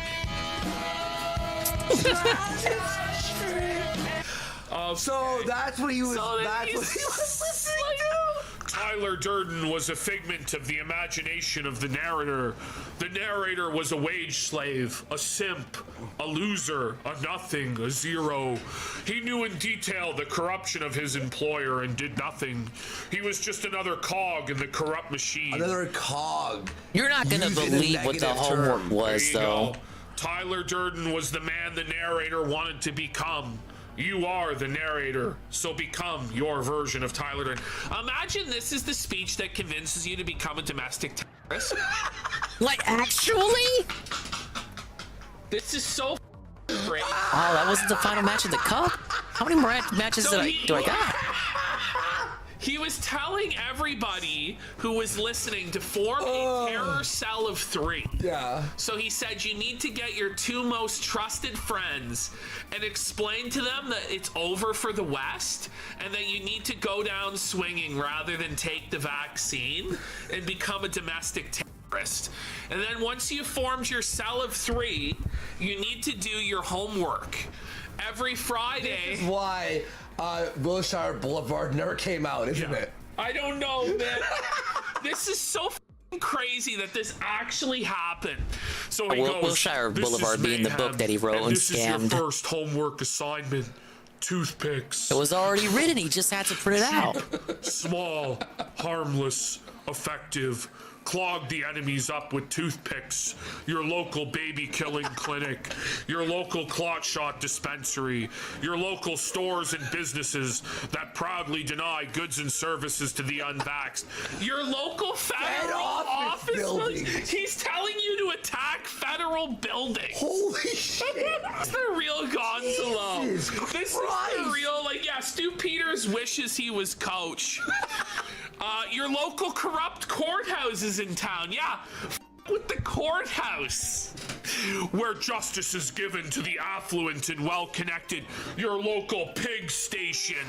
So that's what he was. That's what he was listening to. Tyler Durden was a figment of the imagination of the narrator. The narrator was a wage slave, a simp, a loser, a nothing, a zero. He knew in detail the corruption of his employer and did nothing. He was just another cog in the corrupt machine. Another cog. You're not gonna believe what the homework was, though. Go. Tyler Durden was the man the narrator wanted to become. You are the narrator, so become your version of Tyler Durden. Imagine this is the speech that convinces you to become a domestic terrorist. Like, actually? This is so great. Oh, that wasn't the final match of the cup? How many more matches do I got? He was telling everybody who was listening to form a terror cell of 3. Yeah. So he said you need to get your 2 most trusted friends and explain to them that it's over for the West and that you need to go down swinging rather than take the vaccine and become a domestic terrorist. And then once you've formed your cell of 3, you need to do your homework. Every Friday. This is why Wilshire Boulevard never came out, isn't it? I don't know, man. This is so crazy that this actually happened. So he goes, Wilshire Boulevard being the book that he wrote and this scammed. is your first homework assignment. Toothpicks. It was already written. He just had to print it out. Small, harmless, effective. Clog the enemies up with toothpicks. Your local baby killing clinic. Your local clot shot dispensary. Your local stores and businesses that proudly deny goods and services to the unvaxxed. Your local federal office buildings. He's telling you to attack federal buildings. Holy shit. That's the real Gonzalo. Jesus This is the real, Stu Peters wishes he was coach. Your local corrupt courthouses in town. Yeah, with the courthouse. Where justice is given to the affluent and well-connected. Your local pig station.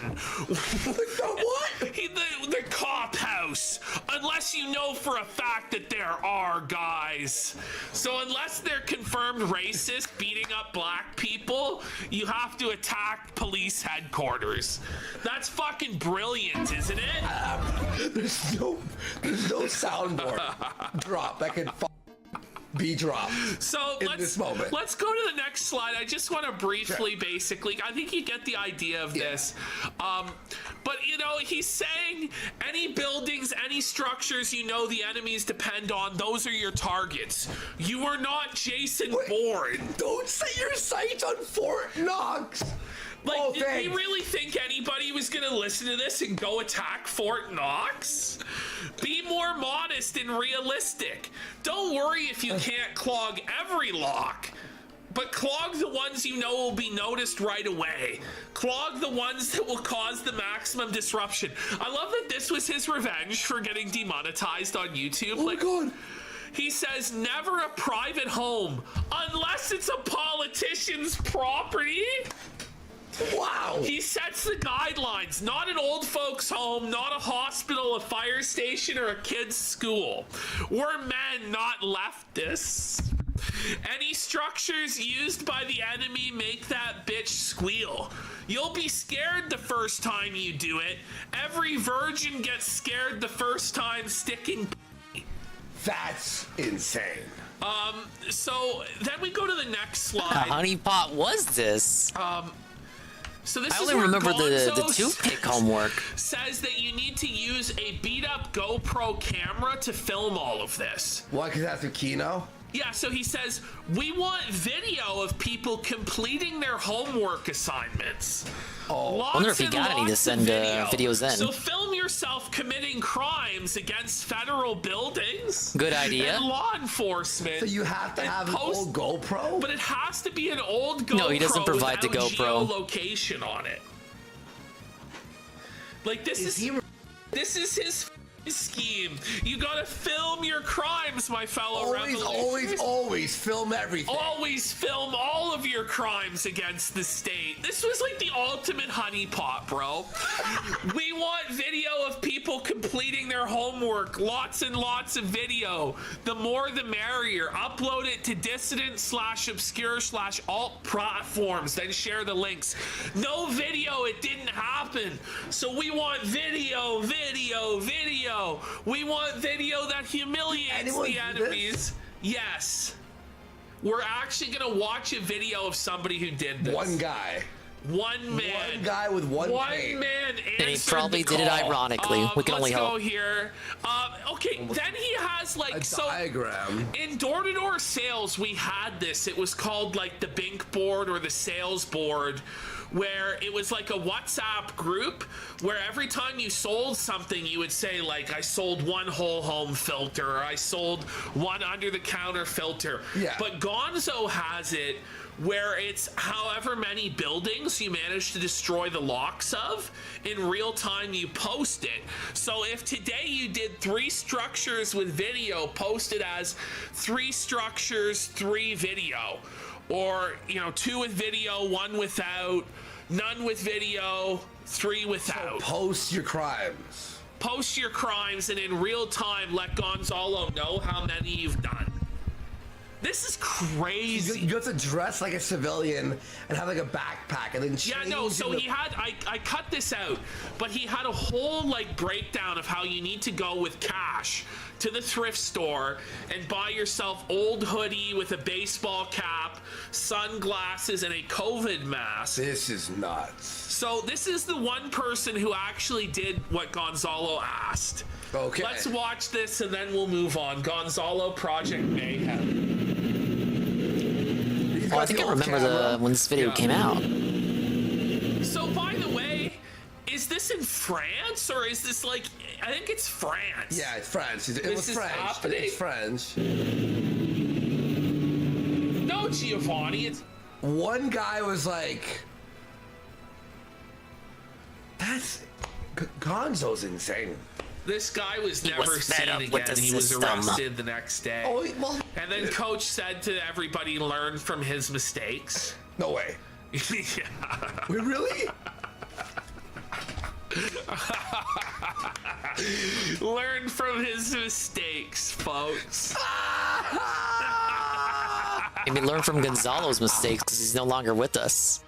What? The cop house. Unless you know for a fact that there are, guys. So unless they're confirmed racist, beating up black people, you have to attack police headquarters. That's fucking brilliant, isn't it? There's no soundboard drop that can be dropped. So this moment. Let's go to the next slide. I just want to briefly, basically, I think you get the idea of this. But he's saying any buildings, any structures the enemies depend on, those are your targets. You are not Jason Bourne. Don't set your sights on Fort Knox. Did we really think anybody was going to listen to this and go attack Fort Knox? Be more modest and realistic. Don't worry if you can't clog every lock. But clog the ones you know will be noticed right away. Clog the ones that will cause the maximum disruption. I love that this was his revenge for getting demonetized on YouTube. Oh my god. He says, never a private home unless it's a politician's property. Wow. He sets the guidelines. Not an old folks home, not a hospital, a fire station, or a kid's school. We're men, not leftists. Any structures used by the enemy make that bitch squeal. You'll be scared the first time you do it. Every virgin gets scared the first time sticking. That's insane. So then we go to the next slide. How honeypot was this? So this I is only where remember the Gonzo toothpick homework. says that you need to use a beat-up GoPro camera to film all of this. Why? Because that's a Kino? Yeah, so he says, we want video of people completing their homework assignments. Oh, I wonder if he got any to send videos in. So film yourself committing crimes against federal buildings. Good idea. And law enforcement. So you have to have an old GoPro? But it has to be an old GoPro. No, he doesn't provide the without GoPro. geolocation on it. Like this is his scheme. You gotta film your crimes, my fellow revolutionists. Always film everything. Always film all of your crimes against the state. This was like the ultimate honeypot, bro. We want video of people completing their homework. Lots and lots of video. The more the merrier. Upload it to dissident/obscure/alt platforms. Then share the links. No video, it didn't happen. So we want video. We want video that humiliates the enemies. Yes. We're actually gonna watch a video of somebody who did this. One guy. One man. One guy with one man And he probably did it ironically. We can only let's hope. go here. Okay, then he has like a diagram. In door-to-door sales, we had this. It was called like the Bink board or the sales board, where it was like a WhatsApp group where every time you sold something, you would say like, I sold one whole home filter, or I sold one under-the-counter filter. Yeah. But Gonzo has it where it's however many buildings you manage to destroy the locks of. In real time, you post it. So if today you did 3 structures with video, post it as 3 structures, 3 video. Or, 2 with video, 1 without, none with video, 3 without. So post your crimes. Post your crimes, and in real time, let Gonzalo know how many you've done. This is crazy. You have to dress like a civilian and have like a backpack and then change. Yeah, no, so he had, I cut this out, but he had a whole like breakdown of how you need to go with cash to the thrift store and buy yourself old hoodie with a baseball cap, sunglasses, and a COVID mask. This is nuts. So this is the one person who actually did what Gonzalo asked. Okay. Let's watch this and then we'll move on. Gonzalo Project Mayhem. Oh, I think I remember when this video came out. So, by the way, is this in France or is this like? I think it's France. Yeah, it's France. It was French. Happening. It's French. No, Giovanni. It's one guy was like, "That's Gonzo's insane." This guy was He never was fed seen up again. with the He was system. arrested the next day. Oh, well, and then Coach said to everybody, "Learn from his mistakes." No way. Yeah. Wait, really? Learn from his mistakes, folks. Maybe learn from Gonzalo's mistakes because he's no longer with us.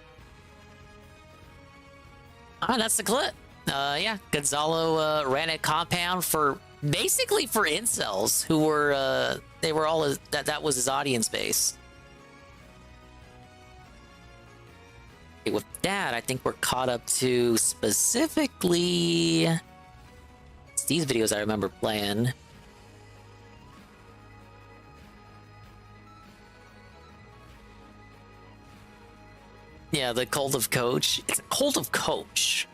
Alright, that's the clip. Yeah, Gonzalo ran a compound for basically for incels who were they were all that was his audience base. Okay, with that, I think we're caught up to specifically it's these videos I remember playing. Yeah, the Cult of Coach. It's a Cult of Coach.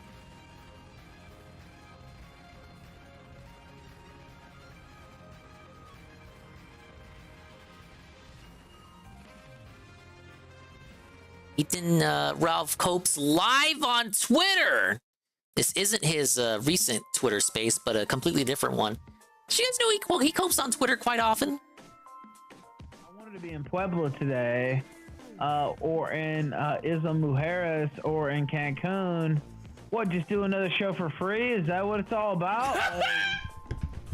Ethan Ralph Copes live on Twitter. This isn't his recent Twitter space, but a completely different one. Did you guys know he copes on Twitter quite often? I wanted to be in Pueblo today, or in Isla Mujeres, or in Cancun. What, just do another show for free? Is that what it's all about?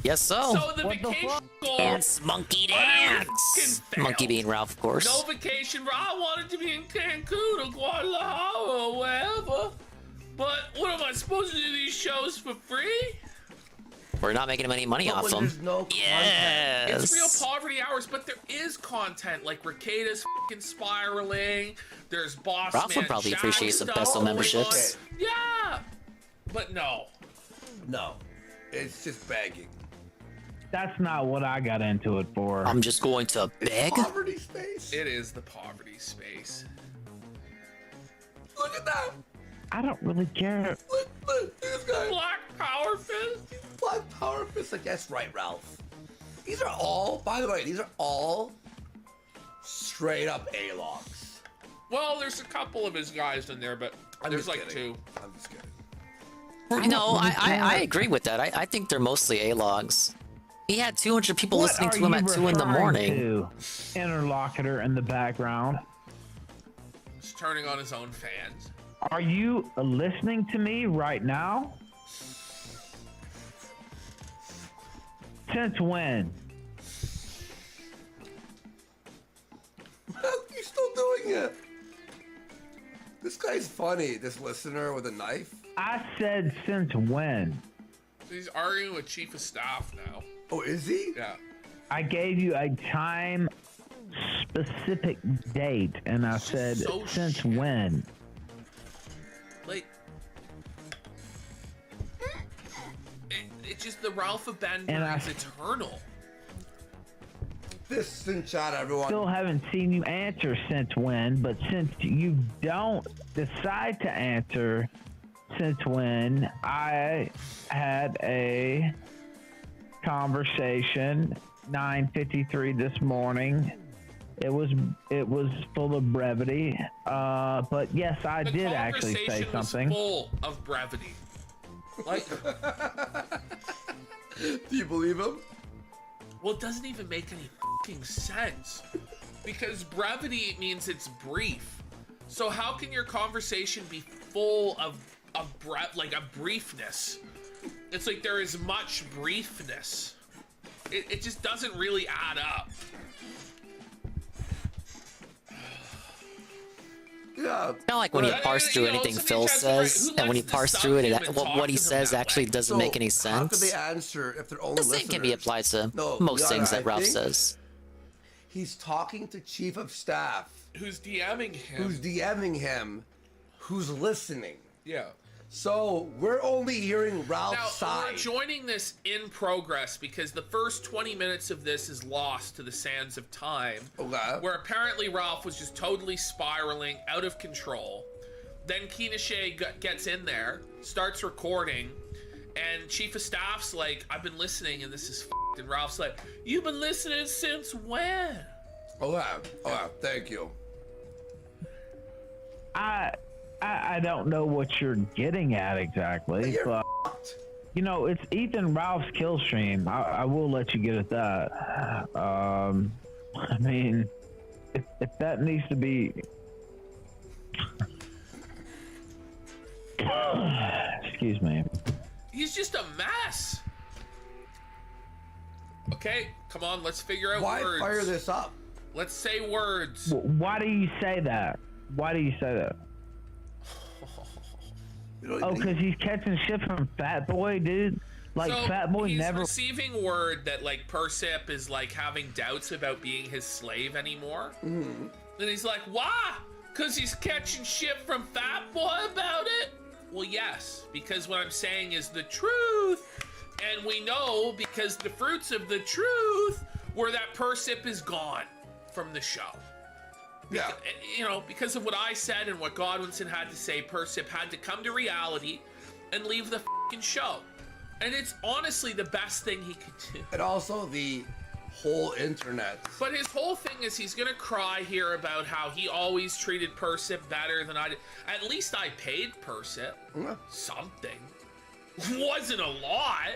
Yes, so. So the vacation goal. Dance, monkey dance. Monkey being Ralph, of course. No vacation. I wanted to be in Cancun or Guadalajara or wherever. But what am I supposed to do these shows for free? We're not making any money off them. Yes. It's real poverty hours, but there is content like Ricada's fucking spiraling. There's Boss Ralph Man would probably Jack appreciate some stuff Peso going memberships. on. Yeah, but no. No, it's just begging. That's not what I got into it for. I'm just going to beg. Poverty space. It is the poverty space. Look at that. I don't really care. Look, this guy. Black Power Fist. Black Power Fist. Like, that's right, Ralph. These are all, by the way, these are all straight up A-logs. Well, there's a couple of his guys in there, but there's like kidding. two. I'm just kidding. No, I agree with that. I think they're mostly A-logs. He had 200 people listening to him at 2 in the morning. Interlocutor in the background. He's turning on his own fans. Are you listening to me right now? Since when? You're still doing it. This guy's funny, this listener with a knife. I said since when? So he's arguing with Chief of Staff now. Oh, is he? Yeah. I gave you a time specific date, and I said so since when? Like, it's just the Ralph of Ben is eternal. This in chat, everyone. Still haven't seen you answer since when, but since you don't decide to answer since when, I had a conversation 9:53 this morning. It was full of brevity, but yes, I did actually say something. Was full of brevity. Like, do you believe him? Well, it doesn't even make any fucking sense, because brevity means it's brief. So how can your conversation be full of a briefness? It's like there is much briefness. It just doesn't really add up. Yeah. It's not like when you parse through anything Phil says, and when you parse through it, what he says actually doesn't make any sense. How could they answer if they're only The same can be applied to most things that Ralph says. He's talking to Chief of Staff. Who's DMing him. Who's listening. Yeah. So we're only hearing Ralph's side. We're joining this in progress because the first 20 minutes of this is lost to the sands of time. Okay. Where apparently Ralph was just totally spiraling out of control. Then Keenashay gets in there, starts recording, and Chief of Staff's like, I've been listening and this is f***ed. And Ralph's like, you've been listening since when? Oh, thank you. I don't know what you're getting at exactly, but you know, it's Ethan Ralph's kill stream. I will let you get at that. I mean, if that needs to be, excuse me. He's just a mess. Okay, come on, let's figure out Why words. fire this up? Let's say words. Why do you say that? Why do you say that? Oh, because he's catching shit from Fat Boy, dude. Like, so Fat Boy he's never. receiving word that like Persip is like having doubts about being his slave anymore. Mm-hmm. And he's like, why? Because he's catching shit from Fat Boy about it? Well, yes, because what I'm saying is the truth. And we know because the fruits of the truth were that Persip is gone from the show. Yeah. You know, because of what I said and what Godwinson had to say, Persip had to come to reality and leave the fucking show. And it's honestly the best thing he could do. And also the whole internet. But his whole thing is he's gonna cry here about how he always treated Persip better than I did. At least I paid Persip something. Wasn't a lot,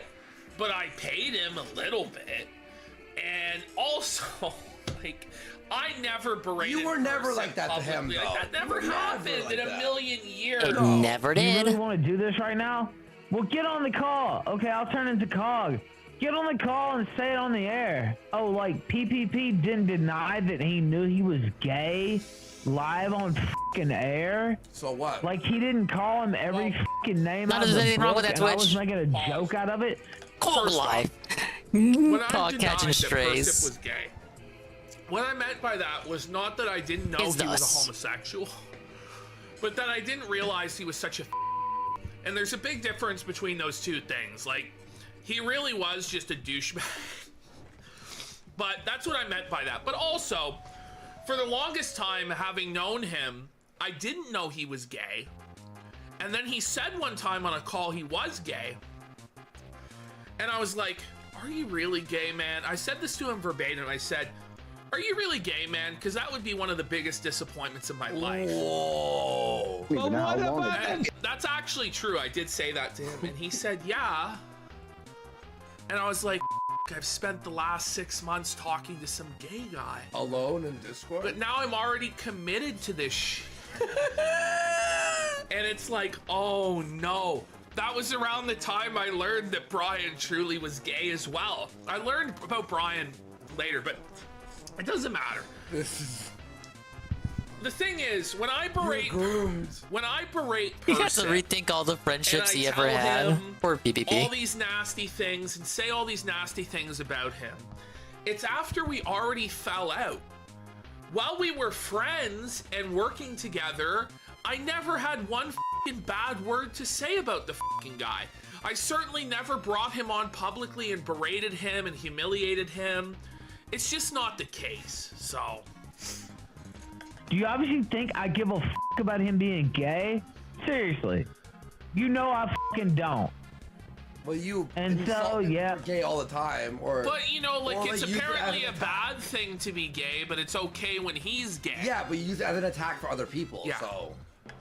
but I paid him a little bit. And also, like, I never berated. You were never Persip like that to him, publicly. though. Like, that never You were happened never like in a that. million years. It never You did. really want to do this right now? Well, get on the call. Okay, I'll turn into Cog. Get on the call and say it on the air. Oh, like PPP didn't deny that he knew he was gay live on fucking air. So what? Like he didn't call him every fucking name Not out of there's the anything wrong book, with that and I was Twitch. making a joke out of it. Call live. When I Call denied catching that strays. Persip was gay, what I meant by that was not that I didn't know It's he was a us. homosexual, but that I didn't realize he was such a and there's a big difference between those two things. Like, he really was just a douchebag. But that's what I meant by that. But also, for the longest time, having known him, I didn't know he was gay. And then he said one time on a call he was gay. And I was like, are you really gay, man? I said this to him verbatim. I said, are you really gay, man? Because that would be one of the biggest disappointments of my life. Whoa. But what about And that's actually true. I did say that to him. And he said, yeah. And I was like, I've spent the last 6 months talking to some gay guy. Alone in Discord? But now I'm already committed to this shit. And it's like, oh no. That was around the time I learned that Brian truly was gay as well. I learned about Brian later, but it doesn't matter. The thing is, when I berate He has to Persip, rethink all the friendships and I he ever tell had. him Poor all PPP. these nasty things and say all these nasty things about him, it's after we already fell out. While we were friends and working together, I never had one fucking bad word to say about the fucking guy. I certainly never brought him on publicly and berated him and humiliated him. It's just not the case, so. Do you obviously think I give a fuck about him being gay? Seriously. You know I fucking don't. Well, you and so yeah, gay all the time, or But you know, like, or, it's use it apparently as a bad thing to be gay, but it's okay when he's gay. Yeah, but you use it as an attack for other people. Yeah. So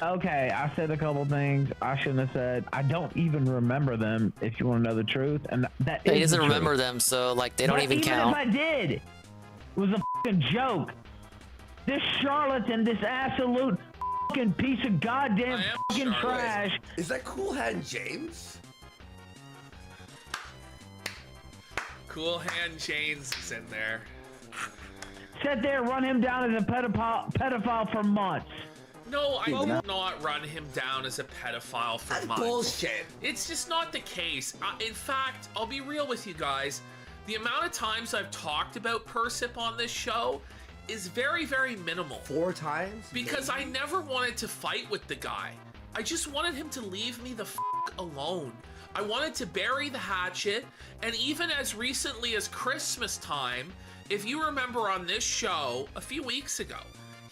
okay, I said a couple things I shouldn't have said. I don't even remember them, if you want to know the truth, and that He is doesn't the remember truth. them, so like they don't But even even count. if I did, it was a fucking joke. This charlatan, this absolute fucking piece of goddamn fucking trash. Is that Cool Hand James? Cool Hand James is in there. Sat there and run him down as a pedophile for months. No, I did not run him down as a pedophile for months. Bullshit. It's just not the case. In fact, I'll be real with you guys. The amount of times I've talked about Persip on this show is very, very minimal. 4 times? Because I never wanted to fight with the guy. I just wanted him to leave me the alone. I wanted to bury the hatchet, and even as recently as Christmas time, if you remember on this show a few weeks ago,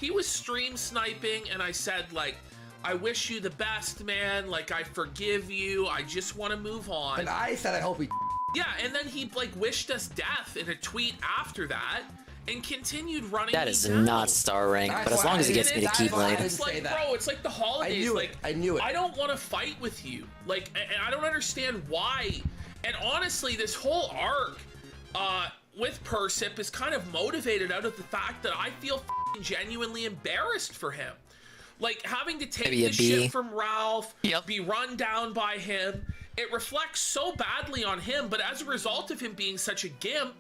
he was stream sniping, and I said, like, I wish you the best, man. Like, I forgive you. I just want to move on. And I said I hope he. Yeah, and then he, like, wished us death in a tweet after that, and continued running That me is down. not star rank, but as long as he gets me to Keyblade. It's like, bro, it's like the holidays. I knew like, it. I knew it. I don't want to fight with you. Like, and I don't understand why. And honestly, this whole arc with Persip is kind of motivated out of the fact that I feel genuinely embarrassed for him. Like, having to take Maybe a the B. shit from Ralph, be run down by him, it reflects so badly on him, but as a result of him being such a gimp,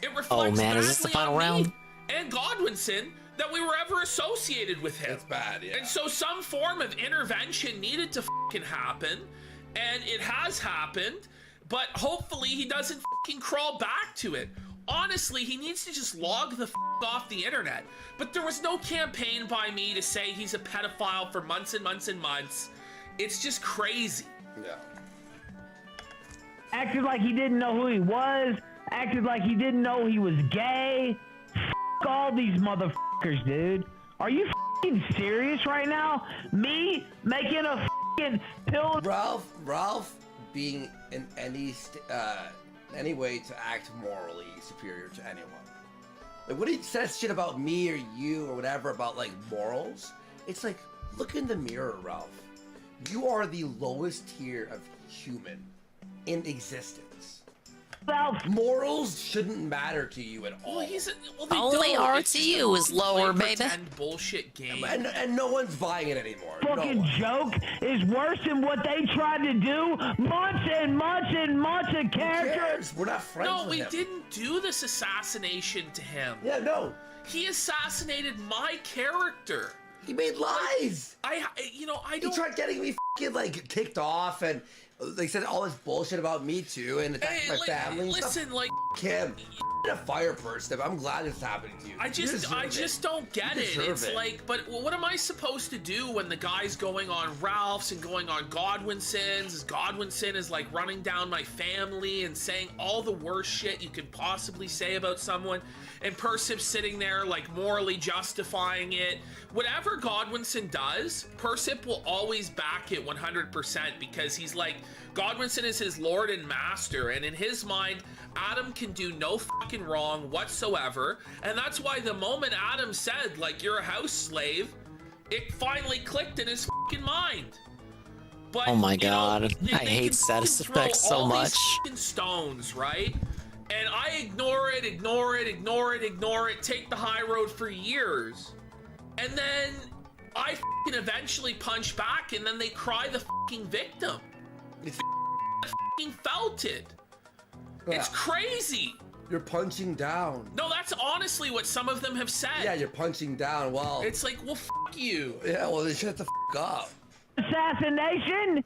it reflects Oh man, is this the badly final on round? me and Godwinson that we were ever associated with him. It's bad, yeah. And so some form of intervention needed to fucking happen, and it has happened, but hopefully he doesn't fucking crawl back to it. Honestly, he needs to just log the off the internet. But there was no campaign by me to say he's a pedophile for months and months and months. It's just crazy. Yeah. Acted like he didn't know who he was. Acted like he didn't know he was gay. All these motherfuckers, dude. Are you serious right now? Me making a pill. Ralph being in any any way to act morally superior to anyone. Like when he says shit about me or you or whatever about like morals, it's like, look in the mirror, Ralph. You are the lowest tier of human in existence. Ralph, morals shouldn't matter to you at all. Well, they Only don't. It's just RTU is lower, play baby. pretend bullshit game. And no one's buying it anymore. Fucking joke is worse than what they tried to do months and months and months of characters. We're not friends No, with we him. didn't do this assassination to him. Yeah, no. He assassinated my character. He made lies. I don't. He tried getting me fucking like kicked off, and they said all this bullshit about me too, and attacking my family. And Listen, stuff. like Kim, a fire person. I'm glad it's happening to you. I just don't get You it. deserve It's it. like, but what am I supposed to do when the guy's going on Ralph's and going on Godwinson's? Godwinson is like running down my family and saying all the worst shit you could possibly say about someone, and Persip's sitting there like morally justifying it. Whatever Godwinson does, Persip will always back it 100% because he's like, Godwinson is his lord and master, and in his mind, Adam can do no fucking wrong whatsoever, and that's why the moment Adam said, like, you're a house slave, it finally clicked in his fucking mind. But, Oh my you know, god, they I can hate fucking status throw effects so all these much. fucking stones, right? And I ignore it, take the high road for years. And then I fucking eventually punch back, and then they cry the fucking victim. I fucking felt it. It's crazy. You're punching down. No, that's honestly what some of them have said. Yeah, you're punching down. Well, It's like, well, fuck you. yeah, well, then shut the up. Assassination?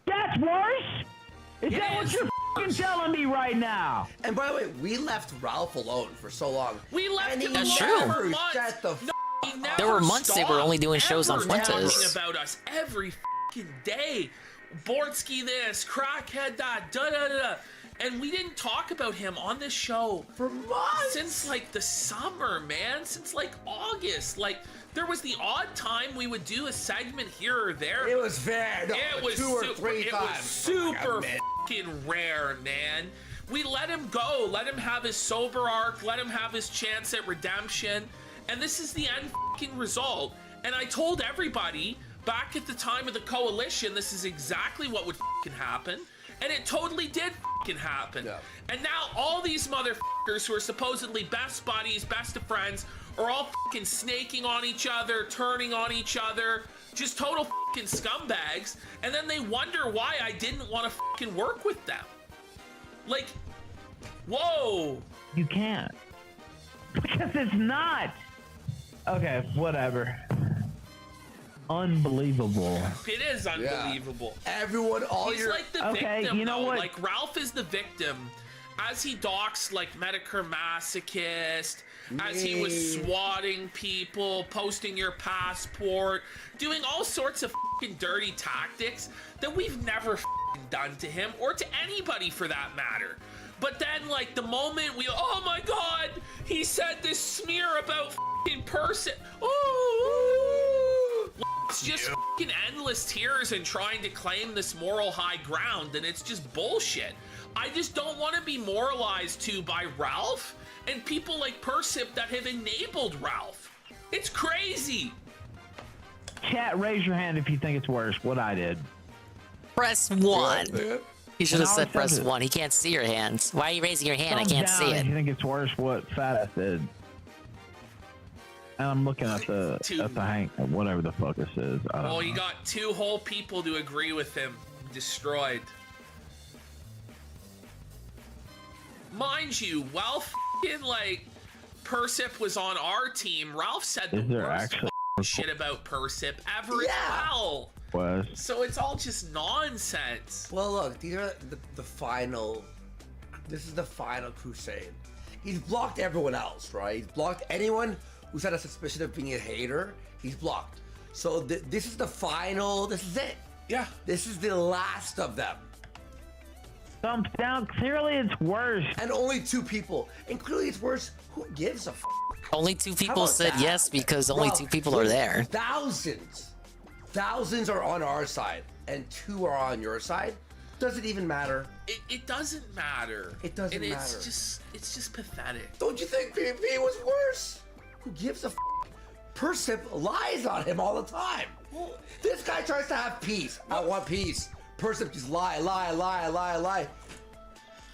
That's worse? Is that what you're fucking telling me right now? And by the way, we left Ralph alone for so long. We left And him he That's alone true. for never months. shut the He never There were months they were only doing shows on ever talking Fuentes. about us every fucking day. Bordsky this, crackhead that, da-da-da. And we didn't talk about him on this show for months. Since like the summer, man. Since like August. Like there was the odd time we would do a segment here or there. It was fair. No, it was 2 or 3 it times. was super fucking rare, man. We let him go, let him have his sober arc, let him have his chance at redemption, and this is the end fucking result. And I told everybody back at the time of the coalition, this is exactly what would fucking happen, and it totally did fucking happen. Yeah. And now all these motherfuckers who are supposedly best buddies, best of friends, are all fucking snaking on each other, turning on each other, just total fucking scumbags, and then they wonder why I didn't want to fucking work with them. Like, whoa. You can't. Because it's not. Okay, whatever. Unbelievable. It is unbelievable. Everyone, all He's your... like the Okay, victim, you know though. what? Like, Ralph is the victim. As he docks, like, Medicare masochist, as he was swatting people, posting your passport, doing all sorts of fucking dirty tactics that we've never fucking done to him, or to anybody for that matter. But then, like, the moment we, oh my god, he said this smear about fucking person. Oh, it's just fucking endless tears and trying to claim this moral high ground, and it's just bullshit. I just don't want to be moralized to by Ralph and people like Persip that have enabled Ralph. It's crazy. Chat, raise your hand if you think it's worse. What I did. Press 1. You should have And said I'll press accept it. 1. He can't see your hands. Why are you raising your hand? I Thumbs can't down see if it. you think it's worse what Fat did. And I'm looking at the hang, whatever the fuck this is. I don't Oh, know. you got 2 whole people to agree with him. Destroyed. Mind you, while fucking like Persip was on our team, Ralph said the Is there worst actually shit about Persip ever as well. was? So it's all just nonsense. Well, look, these are the final... This is the final crusade. He's blocked everyone else, right? He's blocked anyone who's had a suspicion of being a hater. He's blocked. So this is the final... This is it. Yeah. This is the last of them. Thumbs down. Clearly it's worse. And only 2 people. And clearly it's worse. Who gives a f***? Only 2 How people about said that? yes because only Well, 2 people are there. Thousands are on our side, and 2 are on your side. Does it even matter? It doesn't matter. It doesn't and matter. It's just pathetic. Don't you think PvP was worse? Who gives a f? Persip lies on him all the time. This guy tries to have peace. I want peace. Persip just lie.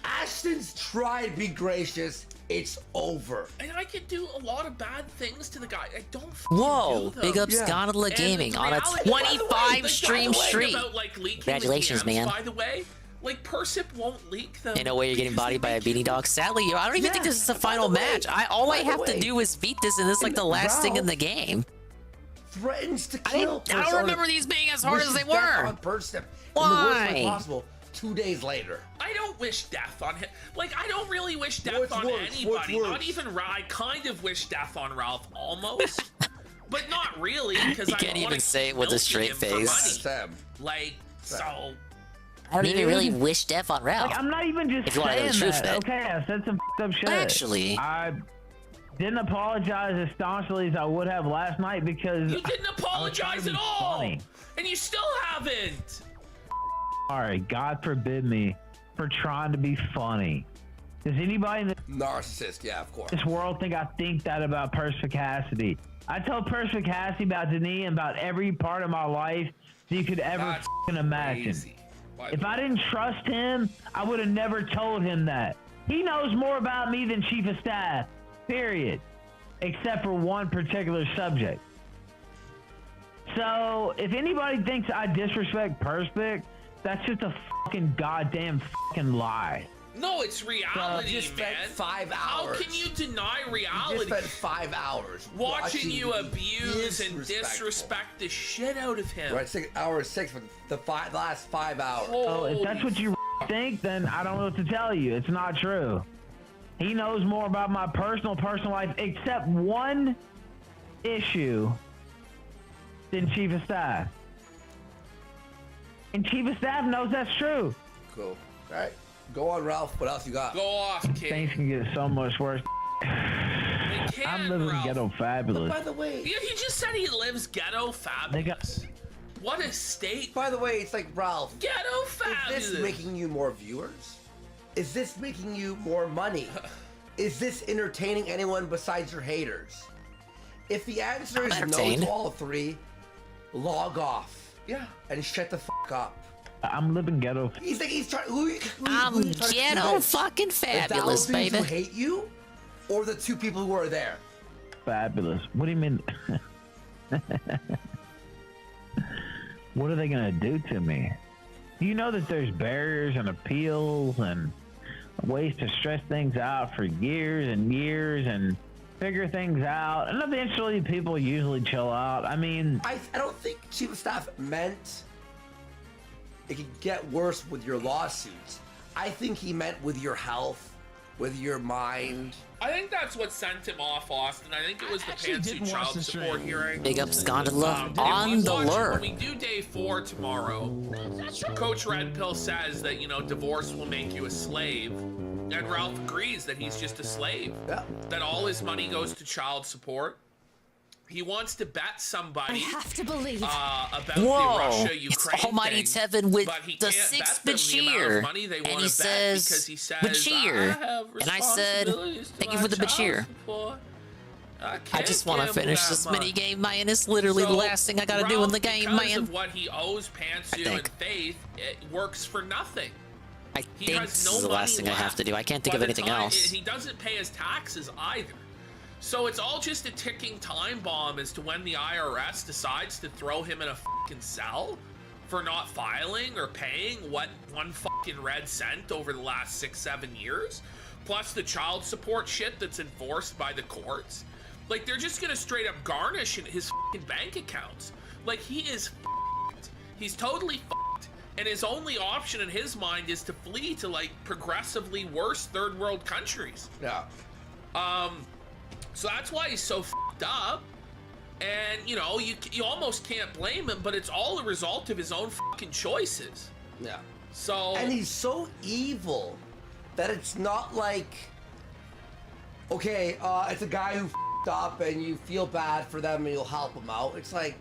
Ashton's tried to be gracious. It's over. And I could do a lot of bad things to the guy. I don't Whoa, do them. big ups Gondola Gaming on a 25 stream streak. About, like, leaking Congratulations, the DMs, man. By the way, like Persip won't leak them. In a way, you're getting bodied by a beanie dog. Sadly, I don't even think this is the final match. All I have to do is beat this, and this is like the last thing in the game. Threatens to kill. I don't remember these being as hard as they were. On Persip. Why? In the worst way possible. 2 days later. I don't wish death on him. Like, I don't really wish death on anybody. Not even Ralph. I kind of wish death on Ralph, almost. But not really, because I can't even say it with a straight face. Like, so... I don't even really wish death on Ralph. Like, I'm not even just If you wanna know saying the truth, that. man. Okay, I said some up shit. Actually, I didn't apologize as staunchly as I would have last night because you didn't apologize at all, and you still haven't. Sorry, God forbid me for trying to be funny. Does anybody in Narcissist, yeah, of course. this world think I think that about Perspicacity? I tell Perspicacity about Denis and about every part of my life that you could ever f***ing imagine. If I didn't trust him, I would have never told him that. He knows more about me than Chief of Staff, period. Except for one particular subject. So, if anybody thinks I disrespect Perspic, that's just a fucking goddamn fucking lie. No, it's reality, You just spent man. 5 hours. How can you deny reality? You just spent 5 hours watching you him abuse and disrespect the shit out of him. Right, 6 hours, but the last 5 hours. Oh, if that's what you think, then I don't know what to tell you. It's not true. He knows more about my personal life, except one issue, than Chief of Staff. And Chief of Staff knows that's true. Cool. All right. Go on, Ralph. What else you got? Go off, kid. Things can get so much worse. I'm living ghetto fabulous. By the way, Yeah, he just said he lives ghetto fabulous. What a state. By the way, it's like, Ralph. Ghetto fabulous. Is this making you more viewers? Is this making you more money? Is this entertaining anyone besides your haters? If the answer is no to all three, log off. Yeah. And shut the fuck up. I'm living ghetto. He's like, he's trying. I'm ghetto fucking fabulous, is that those baby. who hate you, or the two people who are there? Fabulous. What do you mean? What are they gonna do to me? You know that there's barriers and appeals and ways to stress things out for years and years and figure things out, and eventually people usually chill out. I mean, I don't think Chief of Staff meant it could get worse with your lawsuits. I think he meant with your health, with your mind. I think that's what sent him off, Austin. I think it was the pantsuit child support hearing. Big up Gondola If on you the watch it, lure. When we do day 4 tomorrow, Coach Red Pill says that, you know, divorce will make you a slave. And Ralph agrees that he's just a slave. Yeah. That all his money goes to child support. He wants to bet somebody. I have to believe. About Whoa, the Russia-Ukraine it's Almighty thing, Tevin with but he the can't 6th bet them the amount Bashir. of money they And wanna he bet says, because he says, Bashir. I have And I said, responsibilities to thank you my for the child Bashir. support. I can't just want to gamble finish that this much. mini game, man. It's literally the So, last thing I gotta do in the Ralph, game, because man. of what he owes Pantsu and Faith, it works for nothing. I He think has this no is the last money thing I have left. to do. I can't think By of the anything time- else. He doesn't pay his taxes either. So it's all just a ticking time bomb as to when the IRS decides to throw him in a fucking cell for not filing or paying what one fucking red cent over the last 6-7 years, plus the child support shit that's enforced by the courts. Like, they're just gonna straight up garnish his fucking bank accounts. Like, he is fucked. He's totally fucked. And his only option in his mind is to flee to, like, progressively worse third world countries. Yeah. So that's why he's so fucked up. And, you know, you almost can't blame him, but it's all a result of his own fucking choices. Yeah. So... And he's so evil that it's not like, okay, it's a guy who f***ed up and you feel bad for them and you'll help him out. It's like,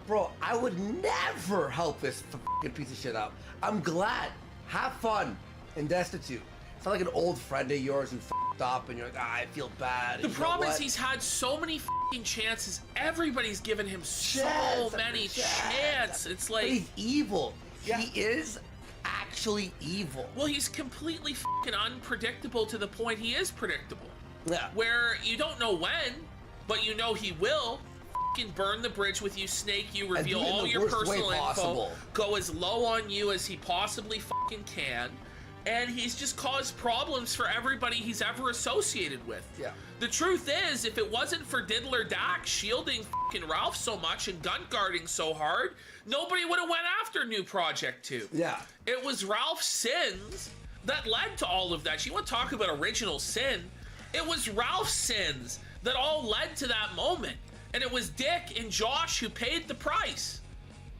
bro, I would never help this fucking piece of shit out. I'm glad have fun and destitute. It's not like an old friend of yours who f***ed up and you're like, I feel bad. The problem is he's had so many f***ing chances. Everybody's given him so many chances. It's like... But he's evil. Yeah. He is actually evil. Well, he's completely f***ing unpredictable to the point he is predictable. Yeah. Where you don't know when, but you know he will. F***ing burn the bridge with you, snake you, reveal all your personal info, go as low on you as he possibly f***ing can. And he's just caused problems for everybody he's ever associated with. Yeah. The truth is, if it wasn't for Diddler Dax shielding fucking Ralph so much and gun guarding so hard, nobody would have went after New Project 2. Yeah. It was Ralph's sins that led to all of that. You want to talk about original sin? It was Ralph's sins that all led to that moment. And it was Dick and Josh who paid the price.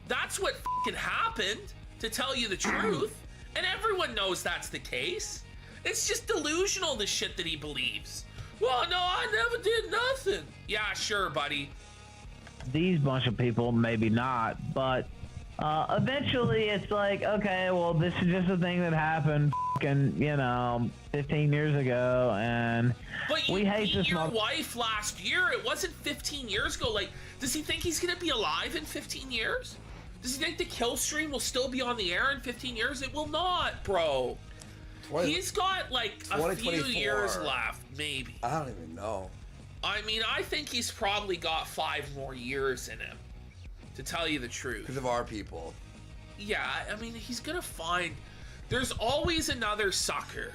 That's what fucking happened, to tell you the truth. And everyone knows that's the case. It's just delusional, the shit that he believes. Well, no, I never did nothing. Yeah, sure, buddy. These bunch of people, maybe not, but eventually it's like, okay, well, this is just a thing that happened fucking, 15 years ago, and but we hate this. Your wife last year. It wasn't 15 years ago. Like, does he think he's gonna be alive in 15 years? Does he think the kill stream will still be on the air in 15 years? It will not, bro. He's got like a few years left, maybe. I don't even know. I mean, I think he's probably got 5 more years in him, to tell you the truth. Because of our people. Yeah, I mean, he's gonna find... There's always another sucker.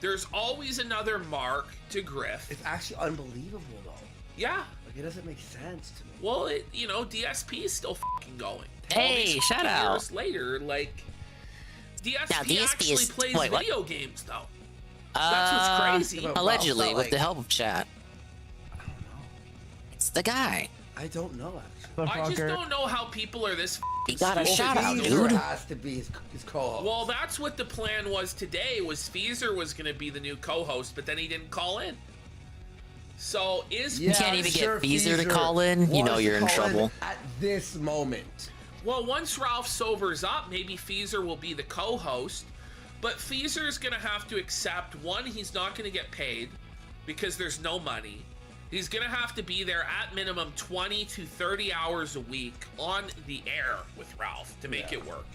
There's always another mark to grift. It's actually unbelievable, though. Yeah. Like, it doesn't make sense to me. Well, DSP is still fucking going. Hey, shout out. Years later, like... DSP DSP actually plays wait, what? video games, though. That's what's crazy. Allegedly, with the help of chat. I don't know. It's the guy. I don't know, actually. I just don't know how people are this He got a shout out, Feezer dude. has to be his co-host. Well, that's what the plan was today, was Feezer was going to be the new co-host, but then he didn't call in. So is... You can't even get Feezer to call in? You know you're in trouble. At this moment. Well, once Ralph sobers up, maybe Feezer will be the co-host. But Feezer's going to have to accept, one, he's not going to get paid because there's no money. He's going to have to be there at minimum 20 to 30 hours a week on the air with Ralph to make it work.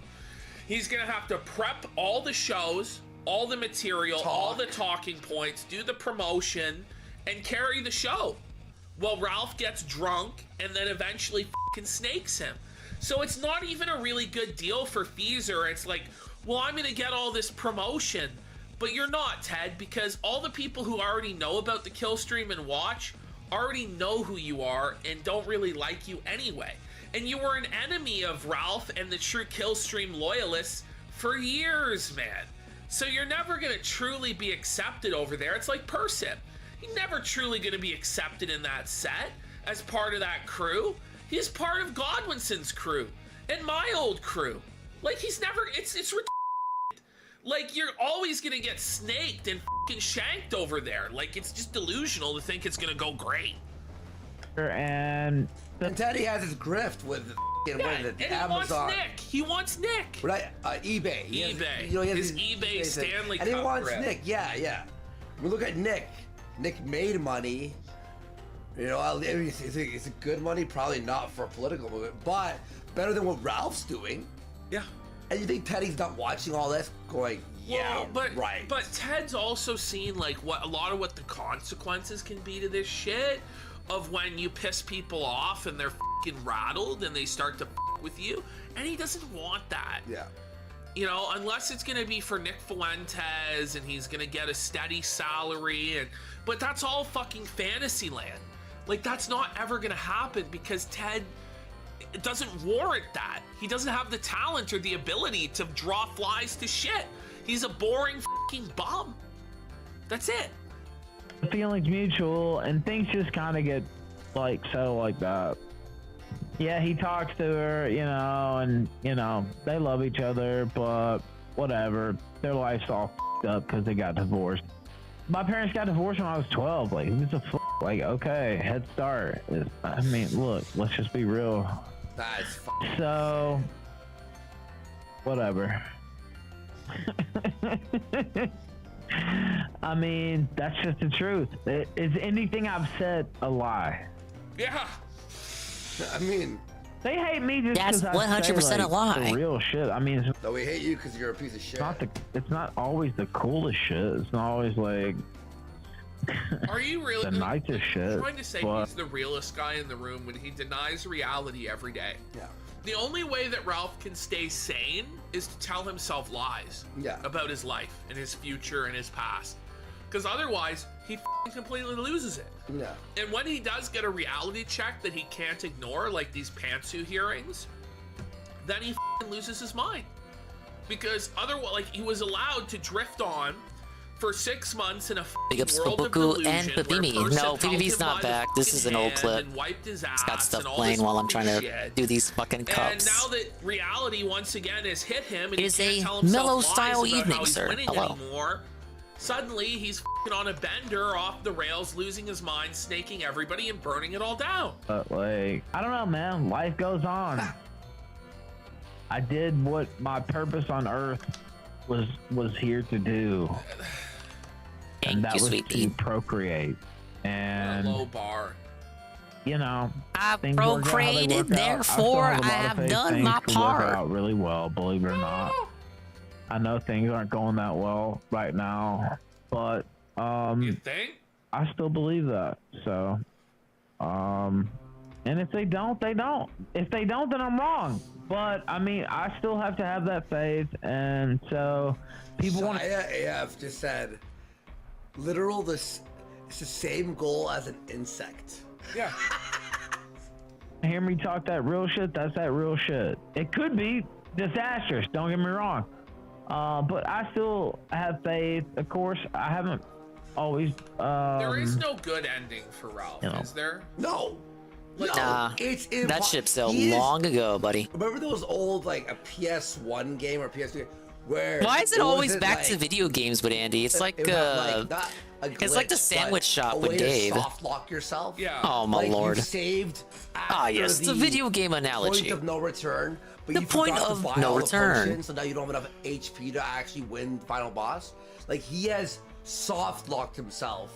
He's going to have to prep all the shows, all the material, all the talking points, do the promotion, and carry the show. Well, Ralph gets drunk and then eventually fucking snakes him. So it's not even a really good deal for Feezer. It's like, well, I'm going to get all this promotion. But you're not, Ted, because all the people who already know about the kill stream and watch already know who you are and don't really like you anyway. And you were an enemy of Ralph and the true kill stream loyalists for years, man. So you're never going to truly be accepted over there. It's like Persip. You're never truly going to be accepted in that set as part of that crew. He's part of Godwinson's crew and my old crew. Like, he's never... It's like, you're always gonna get snaked and fucking shanked over there. Like, it's just delusional to think it's gonna go great. And Teddy has his grift with the and Amazon. He wants Nick. Right, eBay. He has his eBay Stanley Cup and he wants grift. Nick. Yeah. We look at Nick. Nick made money. Is it good money? Probably not for a political movement, but better than what Ralph's doing. Yeah. And you think Teddy's not watching all this, going, yeah, right. But Ted's also seen like a lot of what the consequences can be to this shit, of when you piss people off and they're fucking rattled and they start to fuck with you, and he doesn't want that. Yeah. Unless it's gonna be for Nick Fuentes and he's gonna get a steady salary, but that's all fucking fantasy land. Like, that's not ever gonna happen because Ted doesn't warrant that. He doesn't have the talent or the ability to draw flies to shit. He's a boring fucking bum. That's it. The feeling's mutual, and things just kind of get like settled like that. Yeah, he talks to her, and they love each other, but whatever. Their life's all f***ed up because they got divorced. My parents got divorced when I was 12. Like, who's the like, okay, head start. I mean, look, let's just be real. That's so, whatever. I mean, that's just the truth. Is anything I've said a lie? Yeah. I mean, they hate me just that's because I say, 100% a like, lie. the real shit. I mean, no, we hate you because you're a piece of shit. it's not always the coolest shit. It's not always like Are you really the nicest shit. trying to say but he's the realest guy in the room when he denies reality every day? Yeah. The only way that Ralph can stay sane is to tell himself lies about his life and his future and his past. Because otherwise, he completely loses it. Yeah. And when he does get a reality check that he can't ignore, like these pantsuit hearings, then he loses his mind. Because otherwise, like, he was allowed to drift on for 6 months in a Big ups world of Pabuku and delusion where Pabimi. Persev No, held PBB's him not by the back. This fucking is an old hand clip. and wiped his It's got ass stuff and all playing this while I'm trying to shit. do these fucking cups. And now that reality once again has hit him, and It is he can't a tell himself mellow lies style about evening, how he's sir. winning Hello. anymore, suddenly he's on a bender off the rails, losing his mind, snaking everybody, and burning it all down. But like, I don't know, man. Life goes on. I did what my purpose on Earth was here to do, and that was to procreate. And Low bar. You know, I things work out how they procreated, work out. therefore I still have a lot I of have faith done things my could part. Work out really well, believe it or not. I know things aren't going that well right now, but You think? I still believe that. So, and if they don't, they don't. If they don't, then I'm wrong. But I mean, I still have to have that faith, and so people want to. AF just said, literal. This it's the same goal as an insect. Yeah. Hear me talk that real shit. That's that real shit. It could be disastrous. Don't get me wrong. But I still have faith. Of course, I haven't always. There is no good ending for Ralph, you know. is there? No. Nah, it's that ship sailed He is- long ago, buddy. Remember those old like a PS1 game or PS2 where? Why is it always wasn't, back to like- video games with Andy? It's like, it would have, not a it's like the glitch, sandwich but shop a with way Dave. To soft lock yourself. Yeah. Oh my like lord. You saved. Ah, yes, the video game analogy. Point of no return. But The you point forgot to of buy no all the return. potions, so now you don't have enough HP to actually win the final boss. Like he has soft locked himself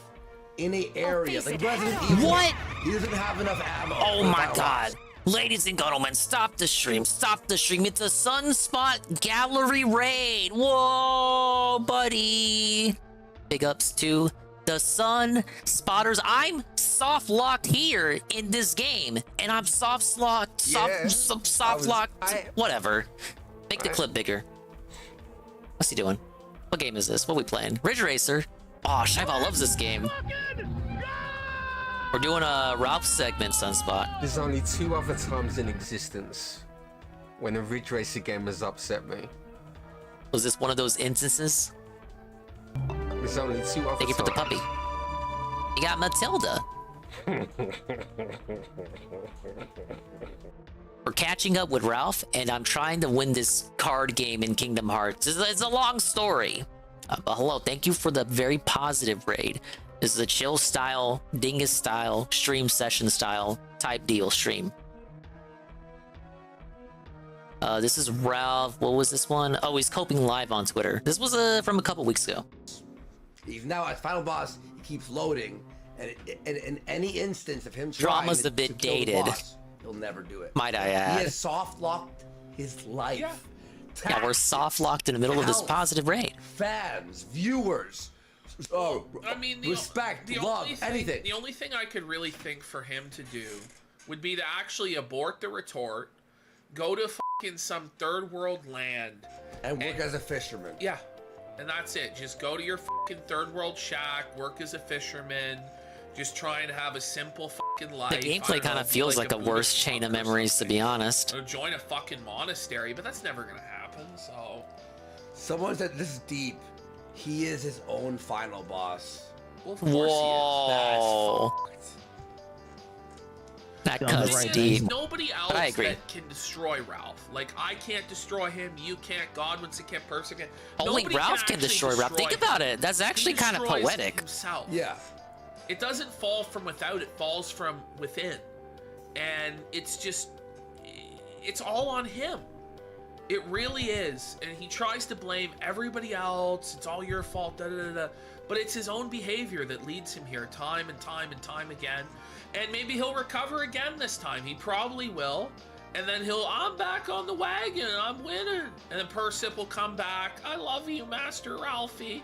in a area. Like Resident Evil. What? He doesn't have enough ammo. Oh for the my final god. boss. Ladies and gentlemen, stop the stream. Stop the stream. It's a Sunspot Gallery raid. Whoa, buddy. Big ups to the Sun Spotters. I'm soft locked here in this game, and I'm soft locked, whatever. Make the clip bigger. What's he doing? What game is this? What are we playing? Ridge Racer. Oh, Shiva loves this game. We're doing a Ralph segment, Sunspot. There's only 2 other times in existence when a Ridge Racer game has upset me. Was this one of those instances? There's only 2 other Thank you for the puppy. You got Matilda. We're catching up with Ralph, and I'm trying to win this card game in Kingdom Hearts. It's a long story. But hello, thank you for the very positive raid. This is a chill style, dingus style, stream session style type deal stream. This is Ralph. What was this one? Oh, he's coping live on Twitter. This was from a couple weeks ago. Even now, at final boss, he keeps loading, and in any instance of him Drama's trying a bit to kill the dated. boss, he'll never do it. Might I add? He has soft locked his life. Yeah, we're soft locked in the middle of this Health. positive raid. Fans, viewers, I mean, respect, the love, only thing, anything. The only thing I could really think for him to do would be to actually abort the retort, go to fucking some third world land, and work as a fisherman. Yeah, and that's it. Just go to your fucking third world shack, work as a fisherman, just try and have a simple fucking life. The gameplay kind of feels like a worse chain of memories, to be honest. Or join a fucking monastery, but that's never gonna happen. So Someone said this is deep. He is his own final boss. Well, of course Whoa. That cuts There's deep. nobody else But I agree. that can destroy Ralph. Like, I can't destroy him, you can't, Godwinson can't, Percy can't. Only Nobody Ralph can actually destroy Ralph. Think him. about it. That's He actually kind of destroys poetic. Himself. Yeah. It doesn't fall from without, it falls from within. And it's just, it's all on him. It really is. And he tries to blame everybody else. It's all your fault, da da da da. But it's his own behavior that leads him here time and time and time again. And maybe he'll recover again this time. He probably will. And then I'm back on the wagon. I'm winning. And then Persip will come back. I love you, Master Ralphie.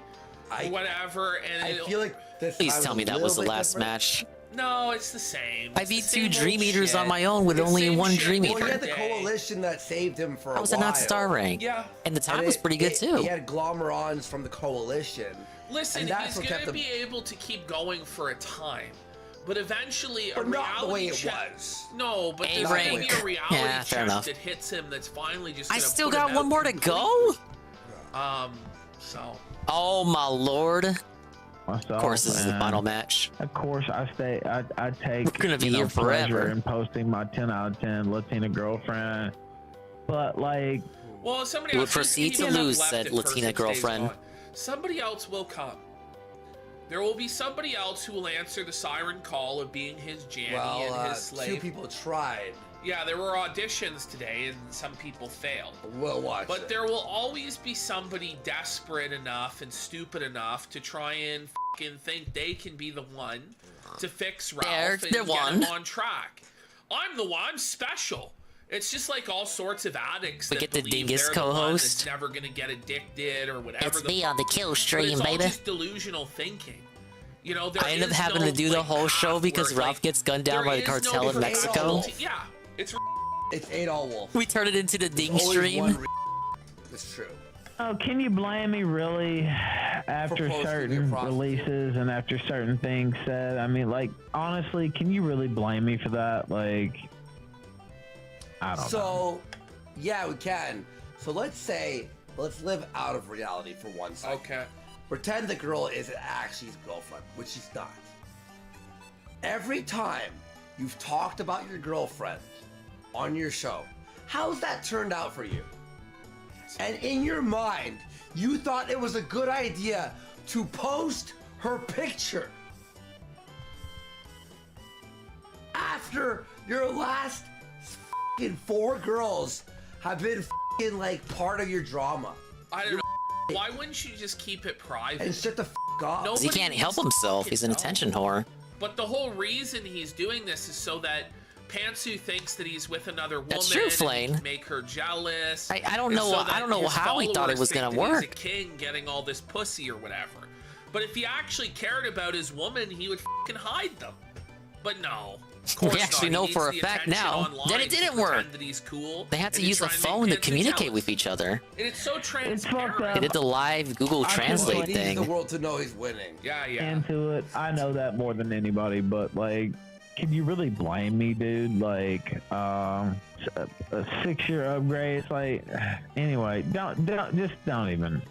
Or whatever. And I feel like this. Please tell me that was the last match. No, it's the same. I beat 2 Dream Eaters on my own with only 1 Dream Eater. Well, he had the coalition that saved him for a while. How was it not star rank? Yeah. And the time was pretty good too. He had Glommerons from the coalition. Listen, he's going to be able to keep going for a time. But eventually, But a not reality the way it check. was. No, but there's rank. going to be a reality Yeah, fair check enough. that hits him that's finally just I gonna still put him got one out more to go? So. Oh my lord. Myself, Of course, this is the man. final match. Of course, I take We're gonna be here pleasure forever. in posting my 10 out of 10 Latina girlfriend, but like, Well, somebody You would else proceed to he lose, left said it Latina Persip's days girlfriend. gone. Somebody else will come. There will be somebody else who will answer the siren call of being his Janny and his slave. 2 people tried. Yeah, there were auditions today, and some people failed. We'll watch But it. there will always be somebody desperate enough and stupid enough to try and fucking think they can be the one to fix Ralph There's and the get one. him on track. I'm the one. I'm special. It's just like all sorts of addicts We that get the believe dingus they're the one co-host. that's never gonna get addicted or whatever. It's me on the kill stream, but it's all baby. just delusional thinking. You know, there I ended up is having no, to do the like, whole show path because where, Ralph like, gets gunned down there by the is cartel no in Mexico. cruelty. Yeah, it's Adol Wolf. We turned it into the ding Always stream. one It's true. oh, can you blame me really after posting certain your prostitute. releases and after certain things said? I mean, like, honestly, can you really blame me for that? Like, I don't know. So, yeah, we can. So let's live out of reality for 1 second. Okay. Pretend the girl isn't actually his girlfriend, which she's not. Every time you've talked about your girlfriend on your show, how's that turned out for you? And in your mind, you thought it was a good idea to post her picture after your last fucking 4 girls have been fucking like part of your drama. I don't know. Why wouldn't you just keep it private? And shut the off. Because he can't help himself. He's an attention whore. But the whole reason he's doing this is so that Pantsu thinks that he's with another woman. That's true, and he Flane. can make her jealous. I don't and know- so I that don't know his how he thought it followers was think gonna that work. He's a king getting all this pussy or whatever. But if he actually cared about his woman, he would fucking hide them. But no. Of course We actually not. know He for needs a the fact attention now online that it to didn't pretend work. That he's cool They had to and use a try and phone make to Pantsu communicate jealous. with each other. And it's so It's transparent. fucked up. They did the live Google Translate He needs thing. the world to know he's winning. Yeah, yeah. Into it, I know that more than anybody, but like, can you really blame me, dude? Like, a 6-year upgrade. It's like, anyway, don't even.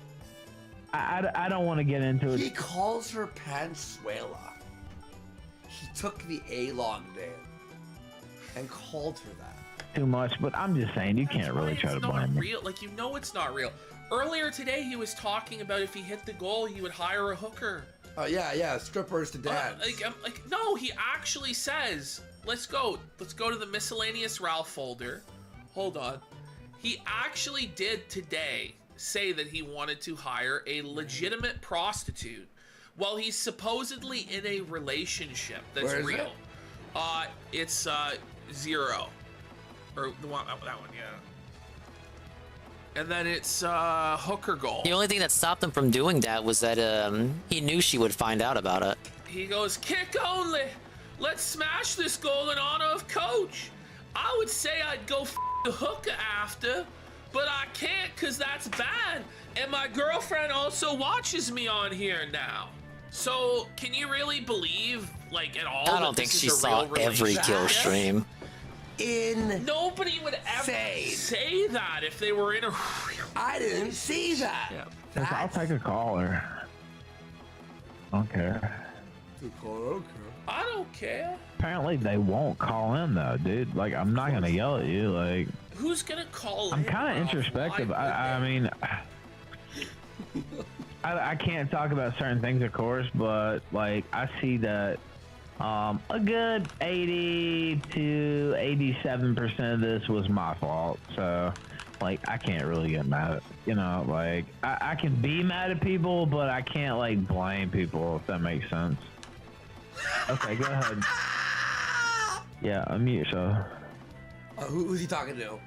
I don't want to get into it. He calls her Pansuela. He took the A-log name and called her that. Too much, but I'm just saying you can't really try to It's not blame me. real. Like, you know it's not real. Earlier today, he was talking about if he hit the goal, he would hire a hooker. Oh yeah, strippers to dance. No, he actually says, let's go to the miscellaneous Ralph folder. Hold on. He actually did today say that he wanted to hire a legitimate prostitute while he's supposedly in a relationship that's Where is real. it? It's 0. Or the one, that one, yeah. And then it's hooker goal. The only thing that stopped him from doing that was that he knew she would find out about it. He goes, kick only. Let's smash this goal in honor of Coach. I would say I'd go the hooker after, but I can't because that's bad. And my girlfriend also watches me on here now. So can you really believe, like, at all? I don't think she saw every kill stream. Nobody would ever say that if they were in a. I didn't see that. Yeah. I'll take a caller. I don't care. I don't care. Apparently they won't call in though, dude. Like, I'm not gonna yell at you. Like, Who's gonna call I'm in? kind of introspective. I mean, I can't talk about certain things, of course, but like I see that a good 80 to 87% of this was my fault. So like, I can't really get mad at, you know, like, I can be mad at people, but I can't, like, blame people, if that makes sense. Okay, go ahead. Yeah, unmute yourself. Who's he talking to?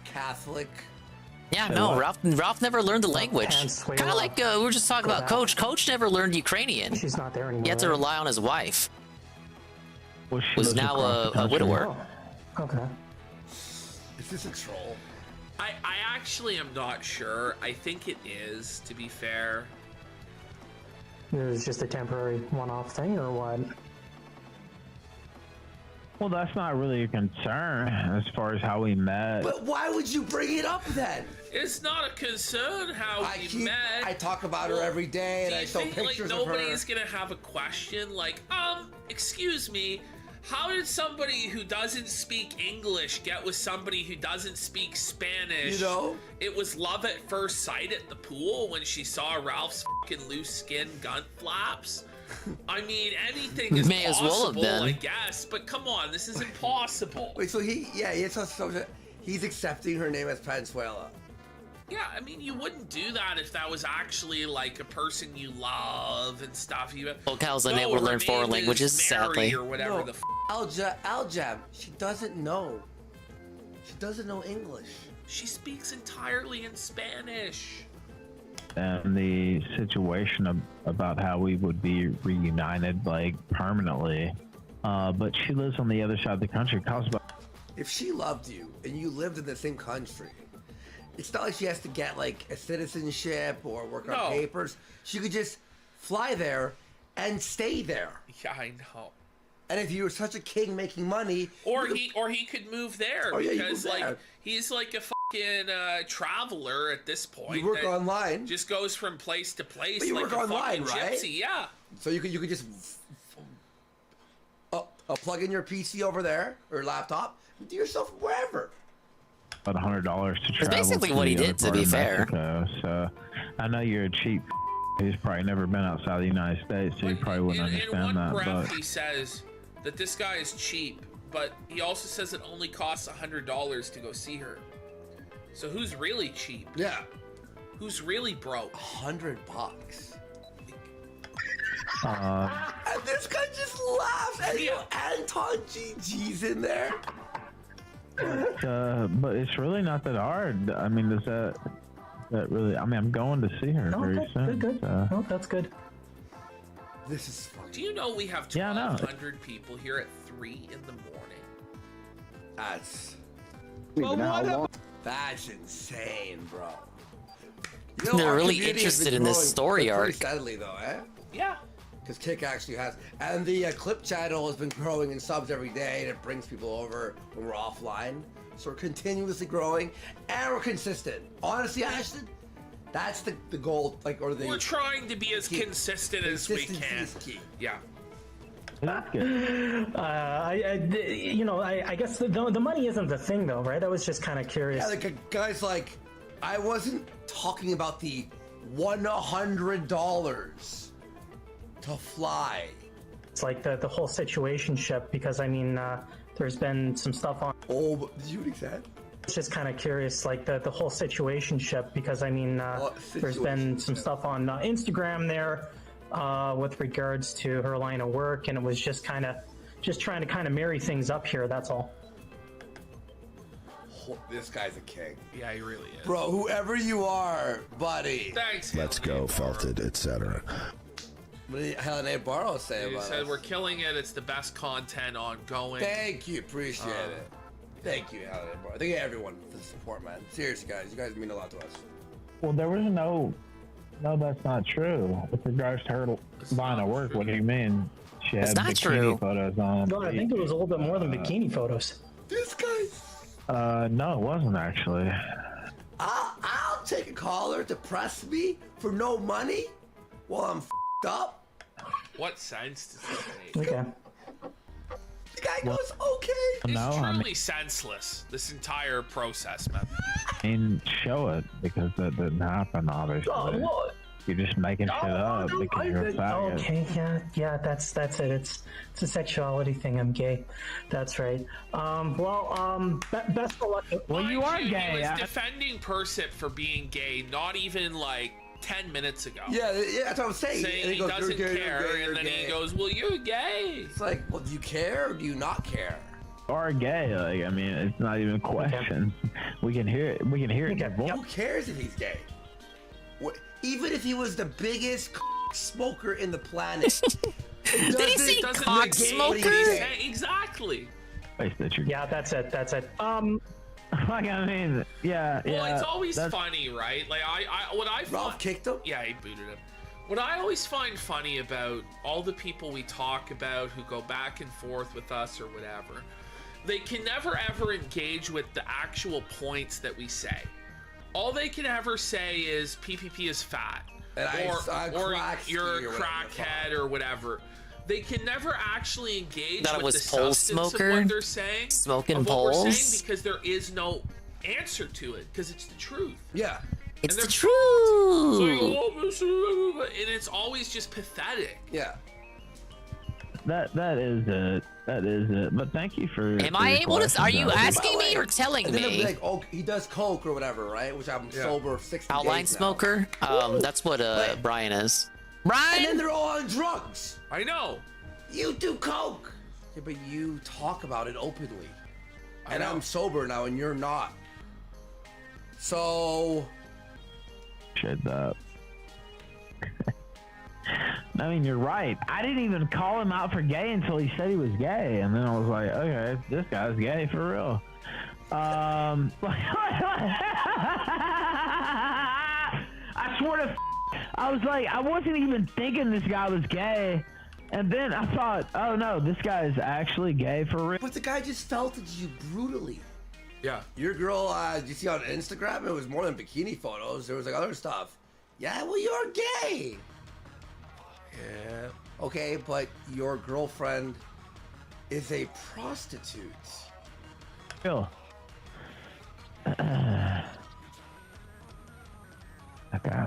Catholic? Yeah, no, Ralph never learned the language. Kind of like we were just talking about Coach. Coach never learned Ukrainian. She's not there anymore. He had to rely on his wife. Well, she was lives now across the a country. widower. Oh, okay. Is this a troll? I actually am not sure. I think it is, to be fair. It was just a temporary one-off thing, or what? Well, that's not really a concern as far as how we met. But why would you bring it up then? It's not a concern how we met. I talk about her every day, and I show pictures of her. Nobody's gonna have a question like, excuse me, how did somebody who doesn't speak English get with somebody who doesn't speak Spanish? You know? It was love at first sight at the pool when she saw Ralph's fucking loose skin gun flaps. I mean, anything is May as well have possible, been. I guess, but come on, this is impossible. Wait, so he's accepting her name as Pazuela. Yeah, I mean, you wouldn't do that if that was actually like a person you love and stuff. You Locals unable to learn foreign languages, sadly. Or whatever No, the Aljab, she doesn't know. She doesn't know English. She speaks entirely in Spanish. And the situation about how we would be reunited, like, permanently. But she lives on the other side of the country. If she loved you and you lived in the same country, it's not like she has to get like a citizenship or work on papers. She could just fly there and stay there. Yeah, I know. And if you were such a king making money, or he could move there because like he's like a fucking traveler at this point. You work that online. Just goes from place to place. But you like work a online, fucking right? gypsy, yeah. So you could just plug in your PC over there or laptop, and do yourself wherever. About $100 to travel. That's basically to what he the did, other to be part of fair. Mexico. So I know you're a cheap. He's probably never been outside the United States, so you probably wouldn't In understand one that. breath, But he says that this guy is cheap, but he also says it only costs $100 to go see her. So who's really cheap? Yeah. Who's really broke? $100. uh, And this guy just laughs. And you know, Anton GG's in there. but it's really not that hard. I mean, does that really? I mean, I'm going to see her very soon. Good. So. No, that's good. This is fun. Do you know we have 1,200 people here at 3 in the morning? That's... But That's insane, bro. They're our really community has interested been in this growing story pretty arc. steadily, though, eh? Yeah. Because Kick actually has, and the clip channel has been growing in subs every day, and it brings people over when we're offline. So we're continuously growing, and we're consistent. Honestly, Ashton, that's the goal. Like, or the We're trying to be as consistent as we Consistency can. is key. Yeah. I guess the money isn't the thing, though, right? I was just kind of curious. Yeah, like a guy's like, I wasn't talking about the $100 to fly. It's like the whole situationship, because I mean, there's been some stuff on. Oh, did you what he said? It's just kind of curious, like the whole situationship, because I mean, there's been some stuff on Instagram there with regards to her line of work, and it was just trying to kind of marry things up here. That's all. This guy's a king. Yeah, he really is. Bro, whoever you are, buddy. Thanks. Let's go, faulted, etc. What did Helen Barrow say He about said us? we're killing it. It's the best content ongoing. Thank you, appreciate it. Thank you, Helen Barrow. Thank you, everyone, for the support, man. Seriously, guys, you guys mean a lot to us. Well, there was no, that's not true. With regards to her line of work, what do you mean? She had bikini photos on. No, I think it was a little bit more than bikini photos. This guy. No, it wasn't actually. I'll take a caller to press me for no money while I'm f***ed up. What sense does that make? Okay. The guy goes, okay. It's No, I truly mean- senseless, this entire process, man. I mean, show it, because that didn't happen, obviously. You're just making shit up because you're a faggot. Okay, yeah, that's it. It's a sexuality thing. I'm gay. That's right. Best of luck. Well, you are He gay. was defending Persip for being gay not even like 10 minutes ago. Yeah, that's what I'm saying. Saying And he goes, doesn't "You're gay, care, you're gay, and then you're he gay." goes, "Well, you're gay." It's like, well, do you care or do you not care? Or gay. Like, I mean, it's not even a question. We can hear it. We can hear it. Who cares if he's gay? Even if he was the biggest smoker in the planet. Did he say cock smoker? Exactly. Yeah, that's it. Like, I mean, yeah. Well, it's always funny, right? Like, what I Ralph kicked him? Yeah, he booted him. What I always find funny about all the people we talk about who go back and forth with us or whatever, they can never ever engage with the actual points that we say. All they can ever say is PPP is fat, and or you're a crackhead or whatever. They can never actually engage That it with was the pole substance smoker? of what they're saying, Smoking of what we're poles? saying, because there is no answer to it, because it's the truth. Yeah. It's And the they're truth. And it's always just pathetic. Yeah. That is it. That is it. But thank you for. Am I able to? Are you asking me or telling And then they'll be me? like, oh, he does coke or whatever, right? Which I'm sober 60 Outline days now. smoker? That's what Brian is. Brian! And then they're all on drugs. I know. You do coke. Yeah, but you talk about it openly. And I'm sober now and you're not. So... Shut up. I mean, you're right. I didn't even call him out for gay until he said he was gay. And then I was like, okay, this guy's gay for real. I swear to I was like, I wasn't even thinking this guy was gay. And then I thought, oh no, this guy is actually gay for real. But the guy just felted you brutally. Yeah. Your girl, you see on Instagram, it was more than bikini photos. There was like other stuff. Yeah, well, you're gay. Yeah. Okay, but your girlfriend is a prostitute. Real. Okay.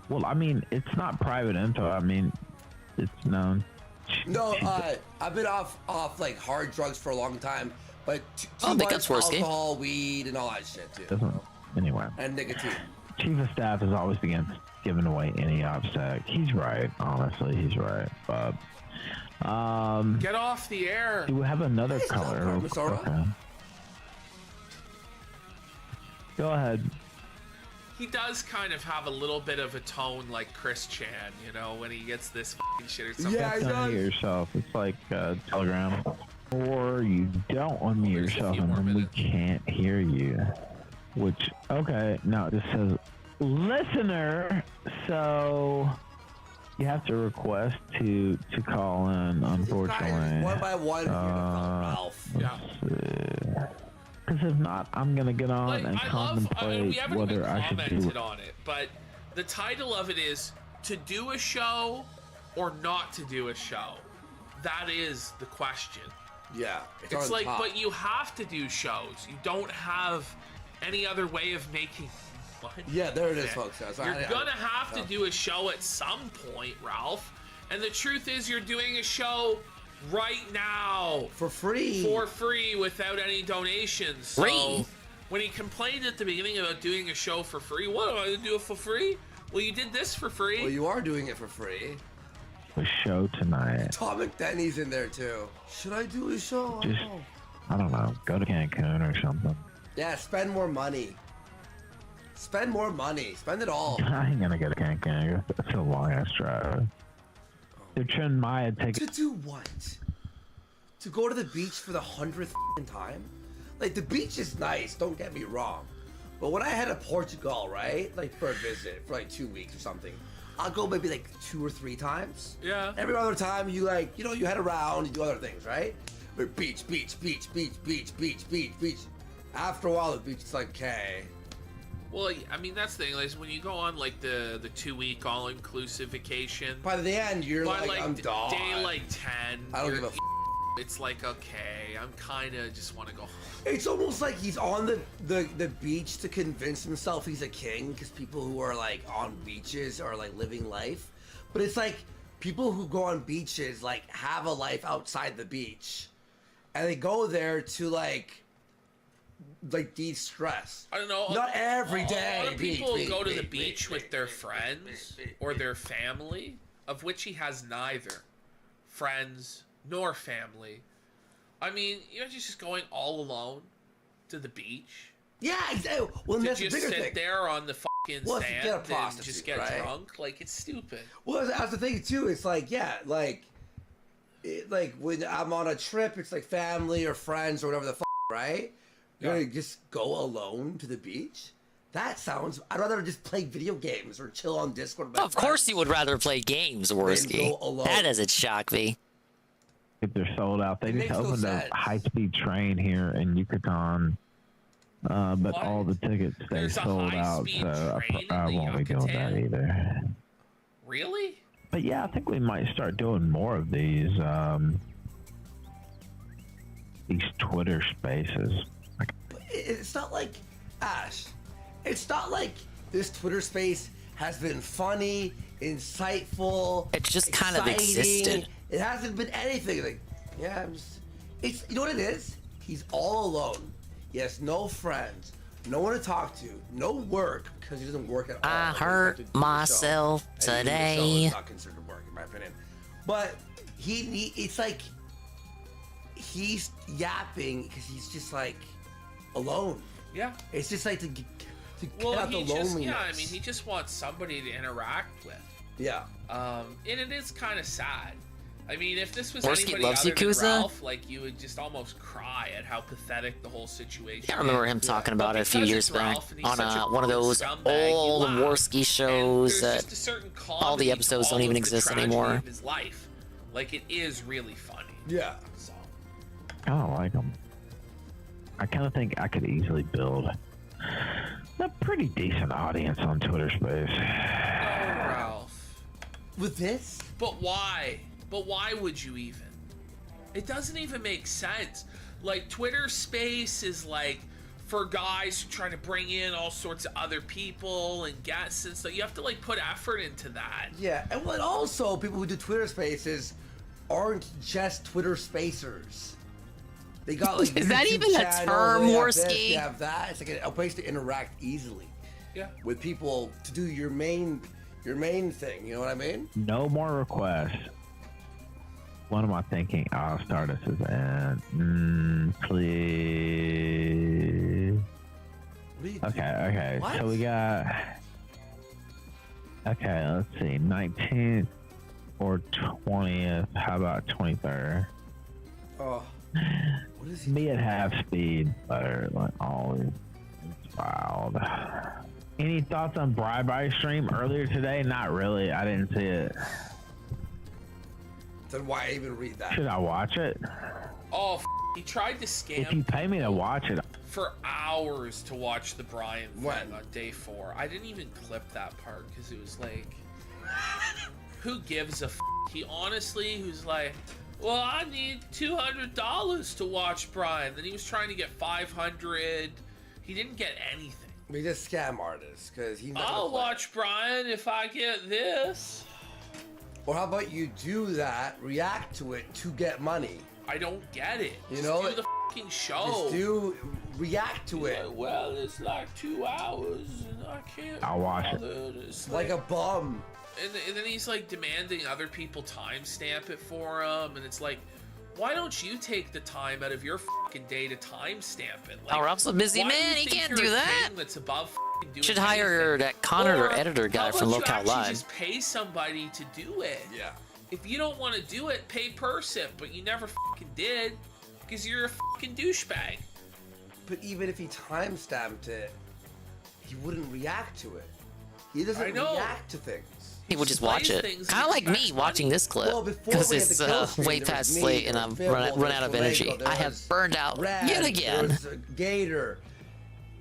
Well, I mean, it's not private info. I mean, it's known. No, I've been off like hard drugs for a long time, but too think much that's worse, alcohol, weed, and all that shit too. Doesn't, anyway. And nicotine. Chief of Staff is always against giving away any obstacle. He's right. Honestly, he's right. But Get off the air. do we have another color? Okay. Go ahead. He does kind of have a little bit of a tone like Chris Chan, you know, when he gets this fucking shit or something. Yeah, unmute yourself. It's like Telegram. Or you don't unmute yourself and then we can't hear you. Which, okay, no, it just says listener, so you have to request to call in, unfortunately. One by one, Ralph. Yeah. Because if not, I'm gonna get on and contemplate we haven't whether even I should do commented it. on it, but the title of it is to do a show or not to do a show. That is the question. Yeah. It's like, but you have to do shows. You don't have any other way of making money. Yeah, there it is, folks. You're gonna have to do a show at some point, Ralph. And the truth is, you're doing a show right now for free, without any donations. So when he complained at the beginning about doing a show for free, what am I gonna do it for free? Well, you did this for free. Well, you are doing it for free. The show tonight. Tom McDenny's in there too. Should I do a show? Just, I don't know, go to Cancun or something. Yeah, spend more money. Spend more money. Spend it all. I ain't gonna go to Cancun. That's a long ass drive. They're Chiang Mai take To do what? To go to the beach for the 100th time? Like, the beach is nice, don't get me wrong. But when I head to Portugal, right? Like, for a visit, for like 2 weeks or something, I'll go maybe like 2 or 3 times. Yeah. Every other time, you like, you know, you head around, you do other things, right? But beach. After a while, the beach is like, okay. Well, I mean, that's the thing. Like, when you go on like the 2-week all-inclusive vacation, by the end, you're by like I'm done. day like 10, I don't give a it's like, okay, I'm kind of just want to go home. It's almost like he's on the beach to convince himself he's a king, because people who are like on beaches are like living life. But it's like people who go on beaches like have a life outside the beach, and they go there to like de-stress. I don't know. Not every day. A lot of people go to the beach with their friends or their family, of which he has neither friends nor family. I mean, you're just going all alone to the beach. Yeah, exactly. Well, to that's just the bigger sit thing. there on the fucking Well, if you get a sand and prostitute, just get right? drunk. Like, it's stupid. Well, that's the thing too. It's like, yeah, like when I'm on a trip, it's like family or friends or whatever the right? You're gonna just go alone to the beach? That sounds. I'd rather just play video games or chill on Discord. With my Of course, you would rather play games, Worski. That doesn't shock me. If they're sold out, they just opened a high-speed train here in Yucatan, but all the tickets stay sold out, so I won't be doing that either. Really? But yeah, I think we might start doing more of these Twitter spaces. It's not like Ash. It's not like this Twitter space has been funny, insightful. It's just kind of exciting. existed. It hasn't been anything. Like, yeah, it's you know what it is? He's all alone. He has no friends, no one to talk to, no work because he doesn't work at all. I hurt myself today. It's not considered work in my opinion. But it's like he's yapping because he's just like alone. Yeah. It's just like to get out the loneliness. Yeah, I mean, he just wants somebody to interact with. Yeah. And it is kind of sad. I mean, if this was Worski anybody loves other than Yakuza. Ralph, like, you would just almost cry at how pathetic the whole situation I remember him is. talking about it a few Because years it's back Ralph and he's on such a one of those scumbag, you old laugh. Worski shows And there's that just a certain all the comedy episodes to don't all even of the exist tragedy anymore. of his life. Like, it is really funny. Yeah. So. I don't like them. I kind of think I could easily build a pretty decent audience on Twitter Space. Oh, Ralph. With this? But why? But why would you even? It doesn't even make sense. Like, Twitter Space is like for guys who try to bring in all sorts of other people and guests and stuff. You have to like put effort into that. Yeah, and what also people who do Twitter Spaces aren't just Twitter Spacers. They got like Is that YouTube even a channels, term, they have this, Worski? They have that. It's like a place to interact easily. Yeah. With people to do your main thing. You know what I mean? No more requests. What am I thinking? I'll start us as please. Okay. What? So we got. Okay, let's see. 19th or 20th. How about 23rd? Oh. What is he? Me at half speed, but like always. It's wild. Any thoughts on Bribe stream earlier today? Not really. I didn't see it. Then why even read that? Should I watch it? Oh, he tried to scam If you pay me to watch it. for hours to watch the Brian thing on day 4. I didn't even clip that part because it was like, who gives a f? He honestly was like, well, I need $200 to watch Brian. Then he was trying to get $500. He didn't get anything. He's a scam artist because he's not. I'll watch Brian if I get this. Or how about you do that, react to it to get money? I don't get it. You know, just do the fucking show. Just react to it. Like, well, it's like 2 hours and I can't. I'll watch it. It's like a bum. And then he's like demanding other people timestamp it for him, and it's like, why don't you take the time out of your fucking day to timestamp it? Like, Ralph's a busy why do you man, he think can't you're do a that. king that's above fucking doing Should hire anything? that Connor Or editor guy how from about you Lookout actually Live. just pay somebody to do it? Yeah. If you don't want to do it, pay Persip, but you never fucking did because you're a fucking douchebag. But even if he timestamped it, he wouldn't react to it. He doesn't react to things. He would just watch it. Kind of like me watching this clip. Because it's way past slate and I've run out of energy. I have burned out yet again. There was a Gator.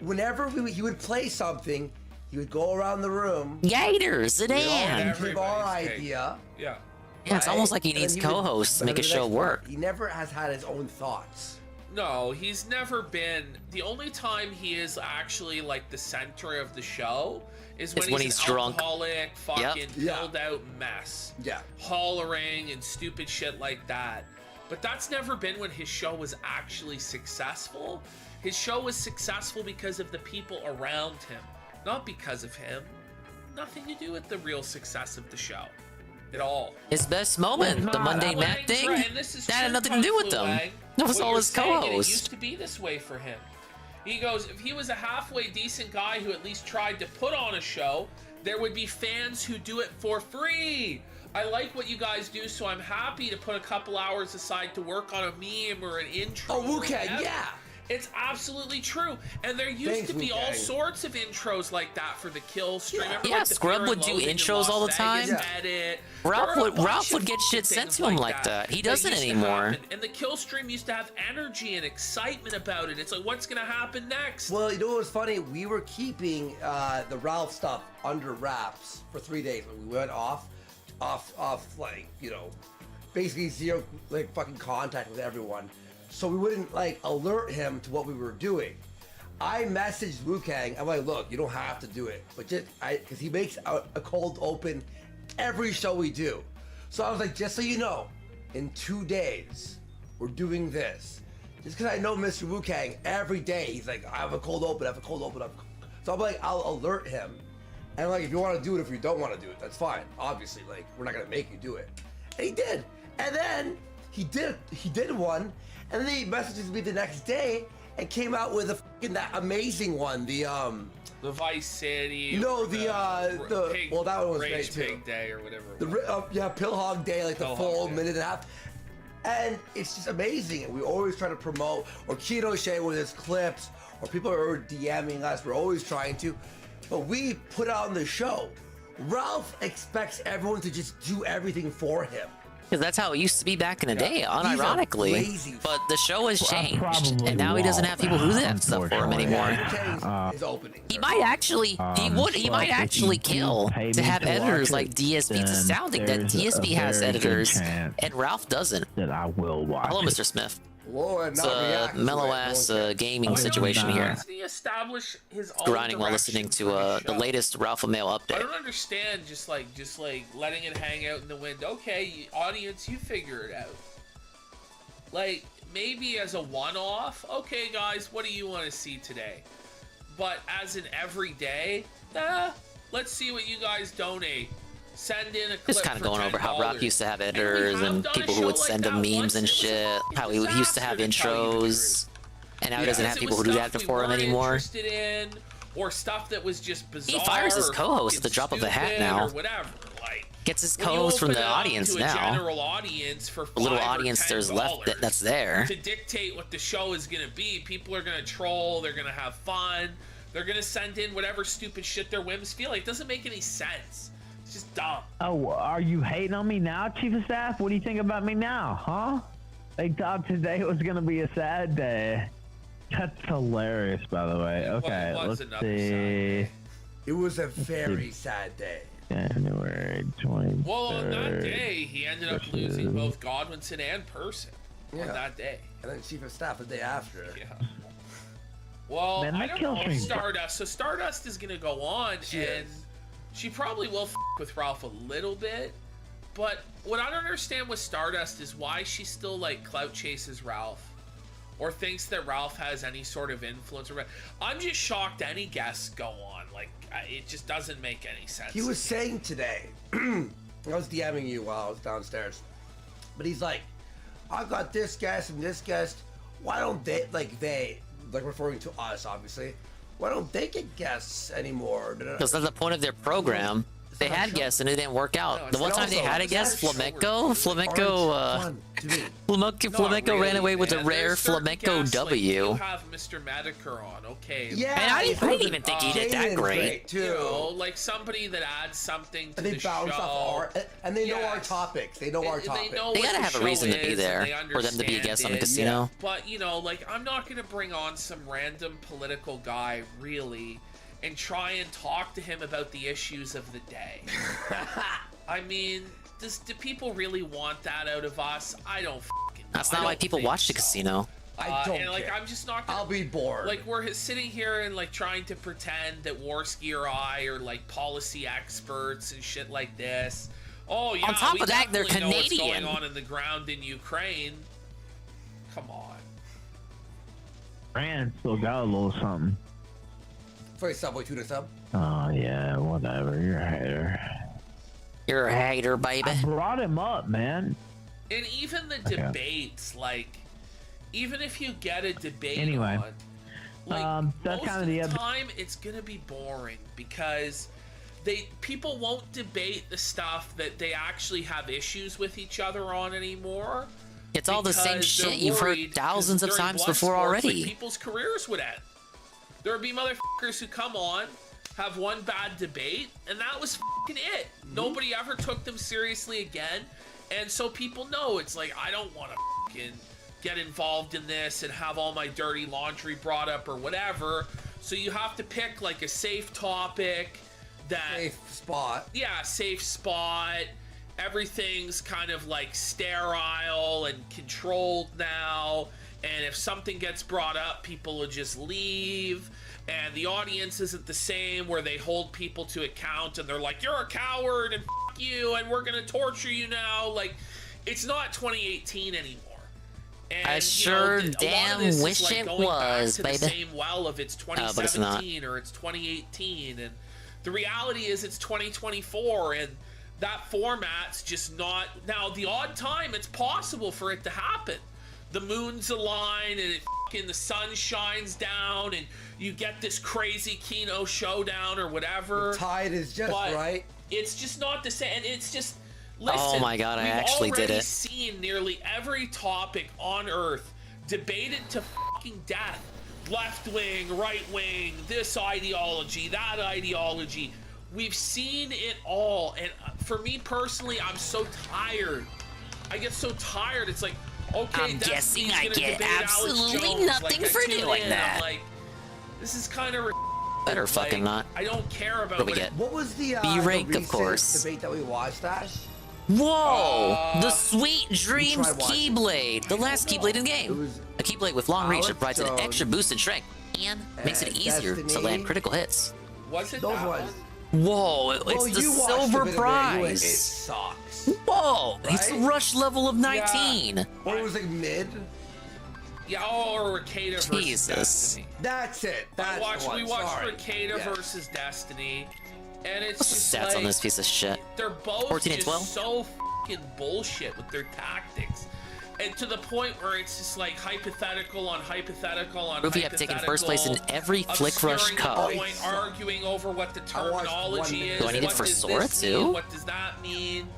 Whenever he would play something, he would go around the room. Gators, it We all in. give our idea. Yeah. Yeah, it's almost like he needs co-hosts to make a show work. He never has had his own thoughts. No, he's never been. The only time he is actually like the center of the show is when he's an drunk, alcoholic, fucking filled out mess. Yeah. Hollering and stupid shit like that. But that's never been when his show was actually successful. His show was successful because of the people around him, not because of him. Nothing to do with the real success of the show at all. His best moment, the Monday Matt thing, that had nothing to do with them. That was all his co-host. It used to be this way for him. He goes, if he was a halfway decent guy who at least tried to put on a show, there would be fans who do it for free. I like what you guys do, so I'm happy to put a couple hours aside to work on a meme or an intro. Oh, okay, yeah. It's absolutely true. And there used to be all sorts of intros like that for the kill stream. Yeah, Scrub would do intros all the time. Ralph would get shit sent to him like that. He doesn't anymore. And the kill stream used to have energy and excitement about it. It's like, what's gonna happen next? Well, you know what was funny? We were keeping the Ralph stuff under wraps for 3 days. When we went off, like, you know, basically zero, like, fucking contact with everyone. So we wouldn't, like, alert him to what we were doing. I messaged Wu-Kang. I'm like, look, you don't have to do it. But just, because he makes a cold open every show we do. So I was like, just so you know, in 2 days, we're doing this. Just because I know Mr. Wu-Kang, every day, he's like, I have a cold open, So I'm like, I'll alert him. And I'm like, if you want to do it, if you don't want to do it, that's fine. Obviously, like, we're not going to make you do it. And he did. And then he did one. And then he messages me the next day and came out with that amazing one. The Vice City. No, well, that one was great too. Pig Day or whatever. Pill Hog Day, like the full minute and a half. And it's just amazing. And we always try to promote, or Keto Shea with his clips, or people are DMing us. We're always trying to. But we put on the show. Ralph expects everyone to just do everything for him. Because that's how it used to be back in the day, unironically. But the show has changed, and now he doesn't have people who do that stuff for him anymore. He might actually, he might actually kill to have editors like DSP. It's astounding that DSP has editors and Ralph doesn't. That I will watch. Hello, Mr. Smith. Whoa, it's a mellow-ass gaming situation here. He establish his own grinding while listening to the latest Ralph Mail update. I don't understand just like letting it hang out in the wind. Okay, audience, you figure it out. Like, maybe as a one-off, okay, guys, what do you want to see today? But as an everyday, let's see what you guys donate. Send in a clip. Just kind of going over how Ralph used to have editors and people who would send him memes and shit. How he used to have intros, and now he doesn't have people who do that for him anymore. Or stuff that was just bizarre. He fires his co-host at the drop of a hat now. Gets his co-host from the audience now. The little audience there's left that's there. To dictate what the show is gonna be, people are gonna troll. They're gonna have fun. They're gonna send in whatever stupid shit their whims feel like. It doesn't make any sense. It's just dumb. Oh, are you hating on me now, Chief of Staff? What do you think about me now, huh? They thought today was gonna be a sad day. That's hilarious, by the way. Okay, let's see. It was a very sad day. January 23rd. Well, on that day, he ended up losing both Godwinson and Person on that day. And then Chief of Staff the day after. Yeah. Well, I don't know, Stardust. So Stardust is gonna go on, and she probably will with Ralph a little bit. But what I don't understand with Stardust is why she still like clout chases Ralph, or thinks that Ralph has any sort of influence. I'm just shocked any guests go on. Like, it just doesn't make any sense. He was saying today, I was DMing you while I was downstairs, but he's like, I've got this guest and this guest. Why don't they, like referring to us, obviously, why don't they get guests anymore? Because that's the point of their program. They had guests and it didn't work out. The one time they had a guest, Flamenco ran away with a rare Flamenco W. You have Mr. Medicare on, okay. Yeah, and I didn't even think he did that great. You know, like somebody that adds something to the show. And they know our topics. They know our topics. They gotta have a reason to be there for them to be a guest on the casino. But, you know, like, I'm not gonna bring on some random political guy, really, and try and talk to him about the issues of the day. I mean, do people really want that out of us? I don't fucking know. That's not why people watch the casino. I don't and, like, care. I'm just not gonna, I'll be bored. Like, we're sitting here and, like, trying to pretend that Warski or I are, like, policy experts and shit like this. Oh, yeah, On top we of that, they're definitely know what's Canadian. going on in the ground in Ukraine. Come on. France still got a little something. For a Subway Tuna sub. Oh yeah, whatever. You're a hater. You're a hater, baby. I brought him up, man. And even the Okay. debates, like, even if you get a debate Anyway, on, like, that's most kind of of the the time it's gonna be boring because people won't debate the stuff that they actually have issues with each other on anymore. It's all the same because shit they're you've heard worried, thousands 'cause of during times blood before sports, already. like, people's careers would end. There would be motherfuckers who come on, have one bad debate, and that was fucking it. Nobody ever took them seriously again, and so people know it's like, I don't want to fucking get involved in this and have all my dirty laundry brought up or whatever. So you have to pick like a safe topic that Safe spot. Yeah, safe spot. Everything's kind of like sterile and controlled now. And if something gets brought up, people will just leave. And the audience isn't the same where they hold people to account and they're like, you're a coward and fuck you and we're gonna torture you now. Like, it's not 2018 anymore. And, I you sure know, a lot of damn this is, wish like, it going back was, to baby. the same well of it's but it's not. 2017 or it's 2018, and the reality is it's 2024, and that format's just not. Now, the odd time it's possible for it to happen. The moons align and the sun shines down, and you get this crazy Kino showdown or whatever. The tide is just but right. It's just not the same. And it's just. Listen, Oh my God, I actually did We've already it. seen nearly every topic on Earth debated to fucking death. Left wing, right wing, this ideology, that ideology. We've seen it all, and for me personally, I'm so tired. I get so tired. It's like, okay, I'm guessing I gonna get debate Alex absolutely Jones. nothing like, for I tune doing in, that. I'm like, this is kind of Better fucking not. I don't care about What do we get? What was the B-rank, the of course. recent debate that we watched, Ash? Whoa! The Sweet Dreams tried watching. Keyblade, the last Keyblade in the game. A Keyblade with long reach that provides an Alex extra boost in strength and makes it easier to Destiny. land critical hits. Was it Those that ones. Whoa! It's Well, the you watched silver a bit of it. prize. It sucks. Whoa! It's Right? rush level of 19. Or it was like mid. Yeah, or Ricada versus Jesus. Destiny. That's it. That's We watched Sorry. Ricada Yeah. versus Destiny, and it's What's just the stats like, on this piece of shit? they're both 14 and just 12? so fucking bullshit with their tactics, and to the point where it's just like hypothetical on hypothetical on Ruby have taken first place in every Flick Rush obscuring Cup. the point, arguing over what the I watched terminology one is. Do I need it what for does Sora this too? mean, what does that mean?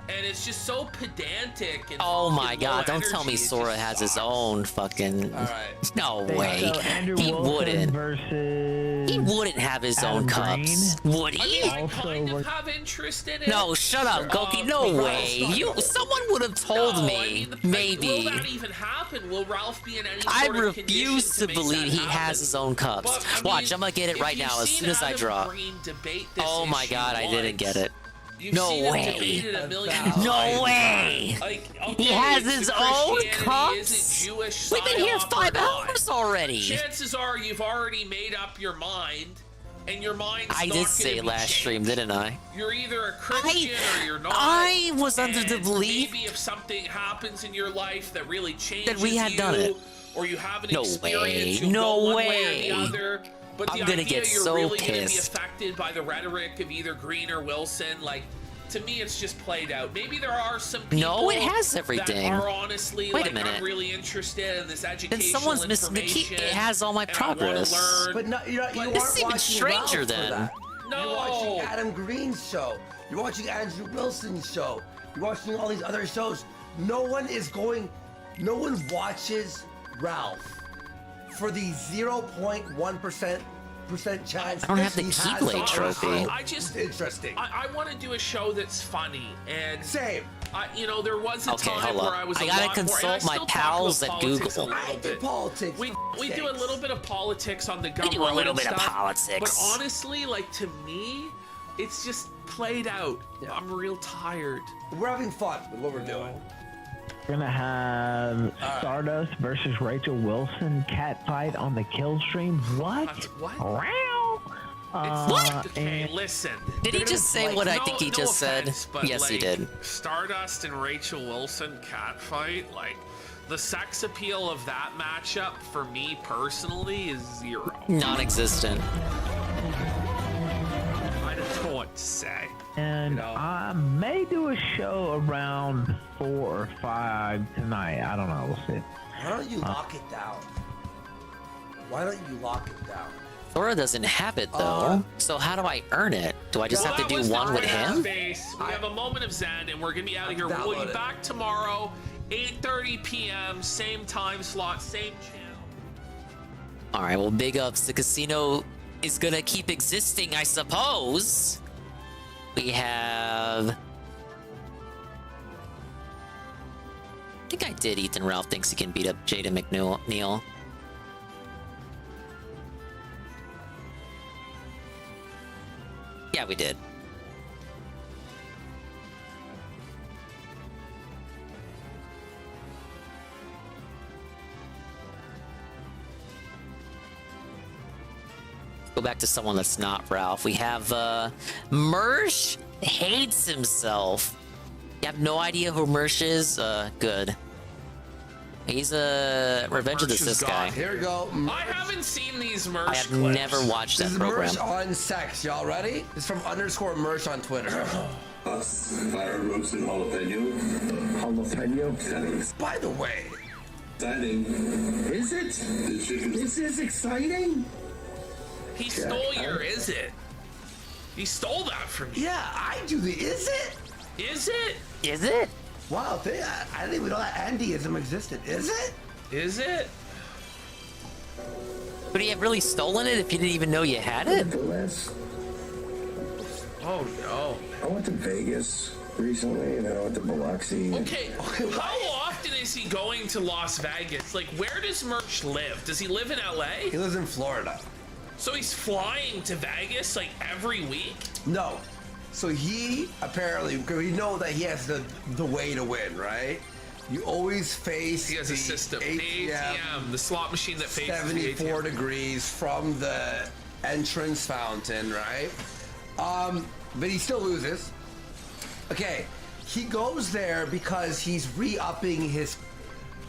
And it's just so pedantic. And Oh my fucking low God! Don't tell me energy. It Sora just has his sucks. own fucking. All right. No So way. Andrew He Wilson wouldn't. versus He wouldn't have his own Adam cups. Would I he? mean, I Also, kind we're- of have interest in it. No, shut up, Goki. No way. Someone would have told No, me. I mean, Maybe. Will that even happen? Will Ralph be in any I sort of refuse to condition make believe that he happen? has his own cups. But, I Watch, mean, I'm gonna get it if right you've now as seen soon as I Adam drop. Green debate this Oh my issue God, I didn't once, get it. You've No seen him way. debate it a million No times. way. Like, He okay, has the his own Christianity cups? isn't Jewish We've been here psyop 5 or not. hours already. Chances are you've already made up your mind, and your mind's I not did gonna say be last changed. stream, didn't I? You're either a Christian or you're not. I was under the And belief maybe if something happens in your life that really changes that we had you, done it. or you have an No experience, way. you'll No go one way. way or the other. But I'm the gonna idea get you're so really gonna be pissed. affected by the rhetoric of either Green or Wilson, like, to me, it's just played out. Maybe there are some people No, it has everything. that are honestly Wait a like, minute. I'm really interested in this educational Then someone's missing the key. information. It has all my and I wanna progress. learn. But no, you aren't This is even watching stranger Ralph then. For that. No. You're watching Adam Green's show. You're watching Andrew Wilson's show. You're watching all these other shows. No one watches Ralph for the 0.1% chance. I don't have the he has Keyblade on trophy. Ralph. I just interesting. I want to do a show that's funny and Same. There was a Okay, time hold where up. I was I a gotta lot more, and I consult my still talk pals about at politics Google. a little I do bit. politics. We do a little bit of politics on the government. do a little bit of stuff, politics. But honestly, like, to me, it's just played out. I'm real tired. We're having fun with what we're doing. We're gonna have Stardust versus Rachel Wilson cat fight on the kill stream. What? What? What? Okay, listen. Did he just say what I think he just said? But Yes, he did. Stardust and Rachel Wilson cat fight, like, the sex appeal of that matchup for me personally is 0. Non-existent. I don't know what to say. And I may do a show around 4 or 5 tonight. I don't know. We'll see. Why don't you lock it down? Why don't you lock it down? Sora doesn't have it though, so how do I earn it? Do I just have to do one with him? We have a moment of zen, and we're gonna be out of here. We'll be back tomorrow, 8:30 p.m., same time slot, same channel. All right, well, big ups. The casino is gonna keep existing, I suppose. We have... I think I did. Ethan Ralph thinks he can beat up Jada McNeil. Yeah, we did. Go back to someone that's not Ralph. We have Mersh hates himself. You have no idea who Mersh is? Good. He's a Revenge of the Sith guy. Here we go. I haven't seen these Mersh I have clips. never watched that This is program. Mersh on sex. Y'all ready? It's from _Mersh on Twitter. Fire roasted jalapeno. Jalapeno? By the way. Exciting. Is it? This is exciting? He stole your is it? He stole that from you. Yeah, I do the is it? Is it? Is it? Wow, I didn't even know that Andyism existed. Is it? Is it? But he had really stolen it if you didn't even know you had it? Oh no. I went to Vegas recently and I went to Biloxi. Okay, how often is he going to Las Vegas? Like, where does Merch live? Does he live in LA? He lives in Florida. So he's flying to Vegas like every week? No. So he apparently, because we know that he has the way to win, right? You always face He has the a system. ATM, The ATM, the slot machine that faces 74 the ATM. degrees from the entrance fountain, right? But he still loses. Okay, he goes there because he's re-upping his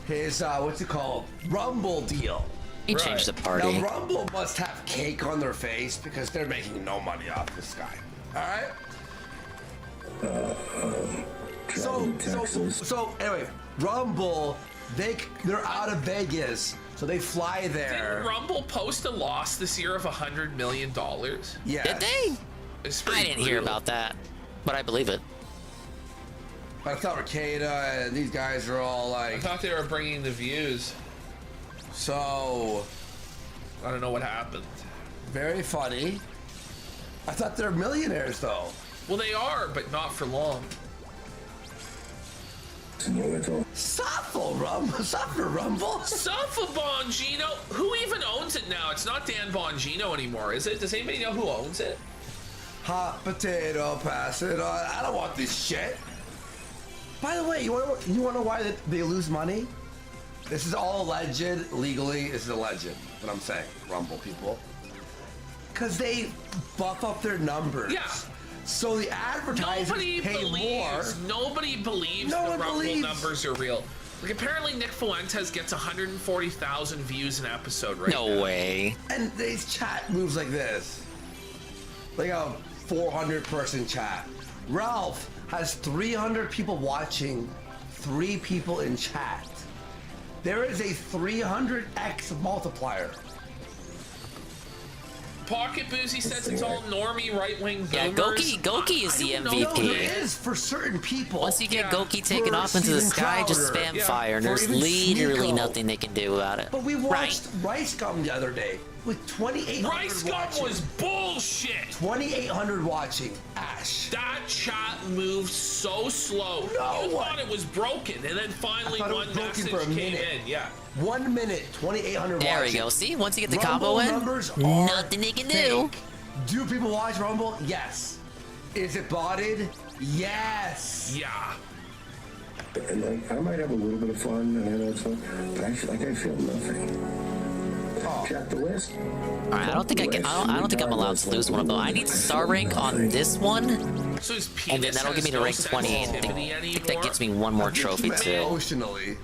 what's it called? Rumble deal. He changed the party. Now Rumble must have cake on their face because they're making no money off this guy. All right. So anyway, Rumble, they're out of Vegas, so they fly there. Did Rumble post a loss this year of $100 million? Yeah. Did they? It's I didn't hear brutal. about that, but I believe it. I thought Arcada and these guys are all I like. thought they were bringing the views. So. I don't know what happened. Very funny. I thought they're millionaires though. Well, they are, but not for long. Suffer Rumble. Suffer Bongino. Who even owns it now? It's not Dan Bongino anymore, is it? Does anybody know who owns it? Hot potato, pass it on. I don't want this shit. By the way, you want to know why they lose money? This is all alleged. Legally, this is alleged. What I'm saying, Rumble people. Because they buff up their numbers. Yeah. So the advertisers pay more. Nobody believes the Rumble numbers are real. Like, apparently Nick Fuentes gets 140,000 views an episode right now. No way. And these chat moves like this. Like a 400-person chat. Ralph has 300 people watching, 3 people in chat. There is a 300x multiplier. Pocket Boozy says it's all normie right-wing boomers. Yeah, Goki is the MVP. It is for certain people. Once you get Goki taken off into the sky, just spam fire, and there's literally nothing they can do about it. But we watched Rice Gum the other day with 2,800 Rice Gum was bullshit. 2,800 watching. Ash. That chat moved so slow. No You one. thought it was broken, and then finally I thought it one was broken message for a came minute. in. Yeah. 1 minute, 2,800 There watching. we go. See, once you get the Rumble combo in, numbers are nothing they can do. fake. Do people watch Rumble? Yes. Is it botted? Yes. Yeah. And like, I might have a little bit of fun, and I know it's fun, but I feel like I feel nothing. Check the list. All right, I don't think I'm allowed to lose one of them. I need star rank on this one, So his and then that'll get me to rank 20. And I think that gets me one more trophy too. Emotionally.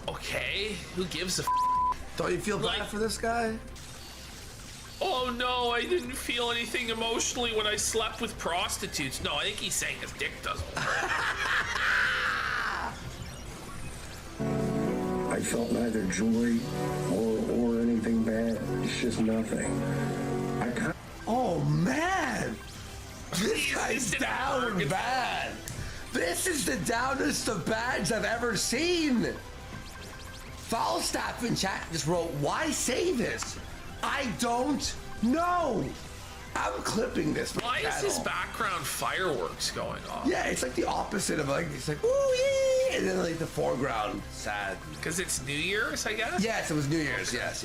Okay, who gives a Don't you feel bad for this guy? Oh no, I didn't feel anything emotionally when I slept with prostitutes. No, I think he's saying his dick doesn't work. I felt neither joy or anything bad. It's just nothing. Oh man, this guy's down bad. This is the downest of bads I've ever seen. Falstaff in chat just wrote, "Why say this? I don't know." I'm clipping this. Why is his background fireworks going off? Yeah, it's like the opposite of like, it's like, ooh, yay, and then like the foreground, sad. Because it's New Year's, I guess? Yes, it was New Year's, yes.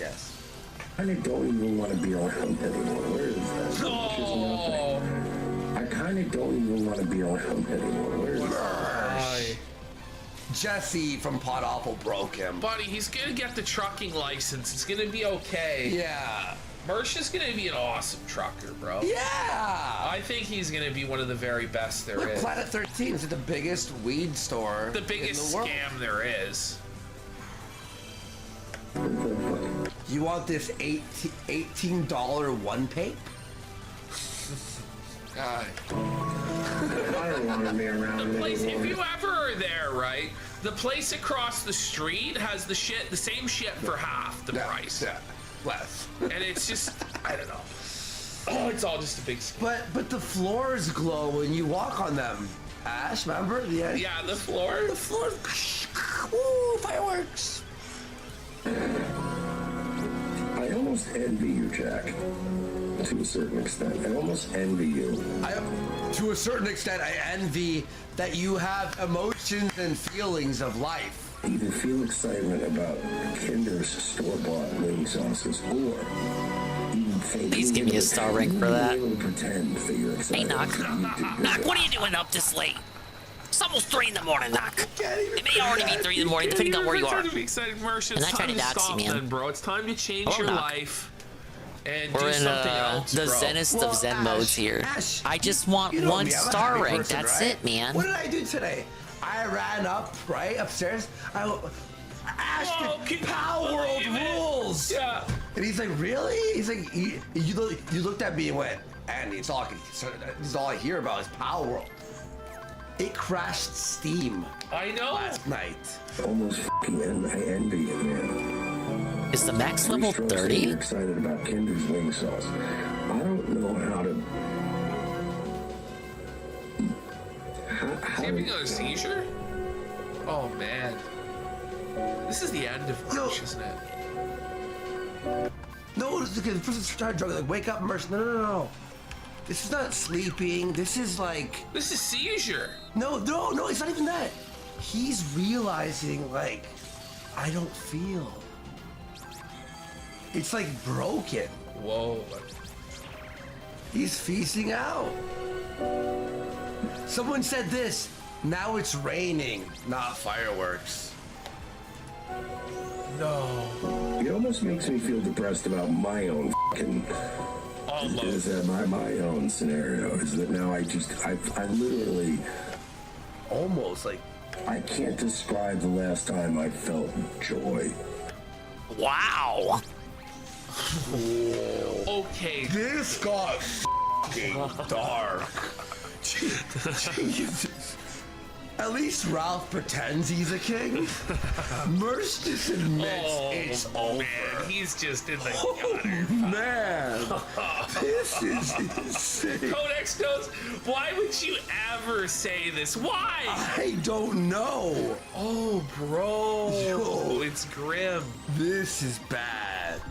I don't even want to be around anymore. Where is that? Oh. I kind of don't even want to be around anymore. Where is that? Jesse from Pot Awful broke him. Buddy, he's gonna get the trucking license. It's gonna be okay. Yeah. Mersh is gonna be an awesome trucker, bro. Yeah. I think he's gonna be one of the very best there is. Planet 13 is the biggest weed store. The biggest in the world. scam there is. You want this $18 one pape? God. I don't want to be around The place, if anymore. you ever are there, right? The place across the street has the same shit for half the price. Yeah, less. And it's just, I don't know. Oh, it's all just a big scam. But the floors glow when you walk on them. Ash, remember? Yeah, the floor. The floor. Woo, fireworks. I almost envy you, Jack. To a certain extent. I almost envy you. To a certain extent, I envy that you have emotions and feelings of life. Either feel excitement about Kinder's store-bought wing sauces, or even think Please give me a star rank for that. Pretend that you're excited. Hey, Knock. Knock, what are you doing up this late? It's almost 3 in the morning, Knock. It may already be 3 in the morning, depending on where you are. To be excited, Mersh. And I It's try time to to dox stop you, man. then, bro. It's time to change Hello, your Knock. life and We're do in something else, the bro. zenest of zen modes here. I just want You know one me, I'm a star happy rank. person, That's right? it, man. What did I do today? I ran up, right, upstairs. Ash, Power World rules! Yeah. And he's like, really? He's like, you looked at me and went, Andy, it's all I hear about is Power World. It crashed Steam. I know. Last night. Almost f***ing I envy you, man. Is the max level 30? You're excited about Kinder's wing sauce. I don't know how to... Is he having a seizure? Oh, man. This is the end of Mersh, isn't it? No, because the person's trying to drug, like, wake up, Mersh. No. This is not sleeping. This is like... This is seizure. No, it's not even that. He's realizing, like, I don't feel. It's like broken. Whoa. He's feasting out. Someone said this. Now it's raining, not fireworks. No. It almost makes me feel depressed about my own f***ing... Is that my own scenario? Is that now I literally... Almost like... I can't describe the last time I felt joy. Wow. Okay. This got f***ing dark. Jesus. At least Ralph pretends he's a king. Merce just admits it's over. Man, he's just in the gutter. Man, this is insane. Codex goes, why would you ever say this? Why? I don't know. Oh, bro. Yo, it's grim. This is bad.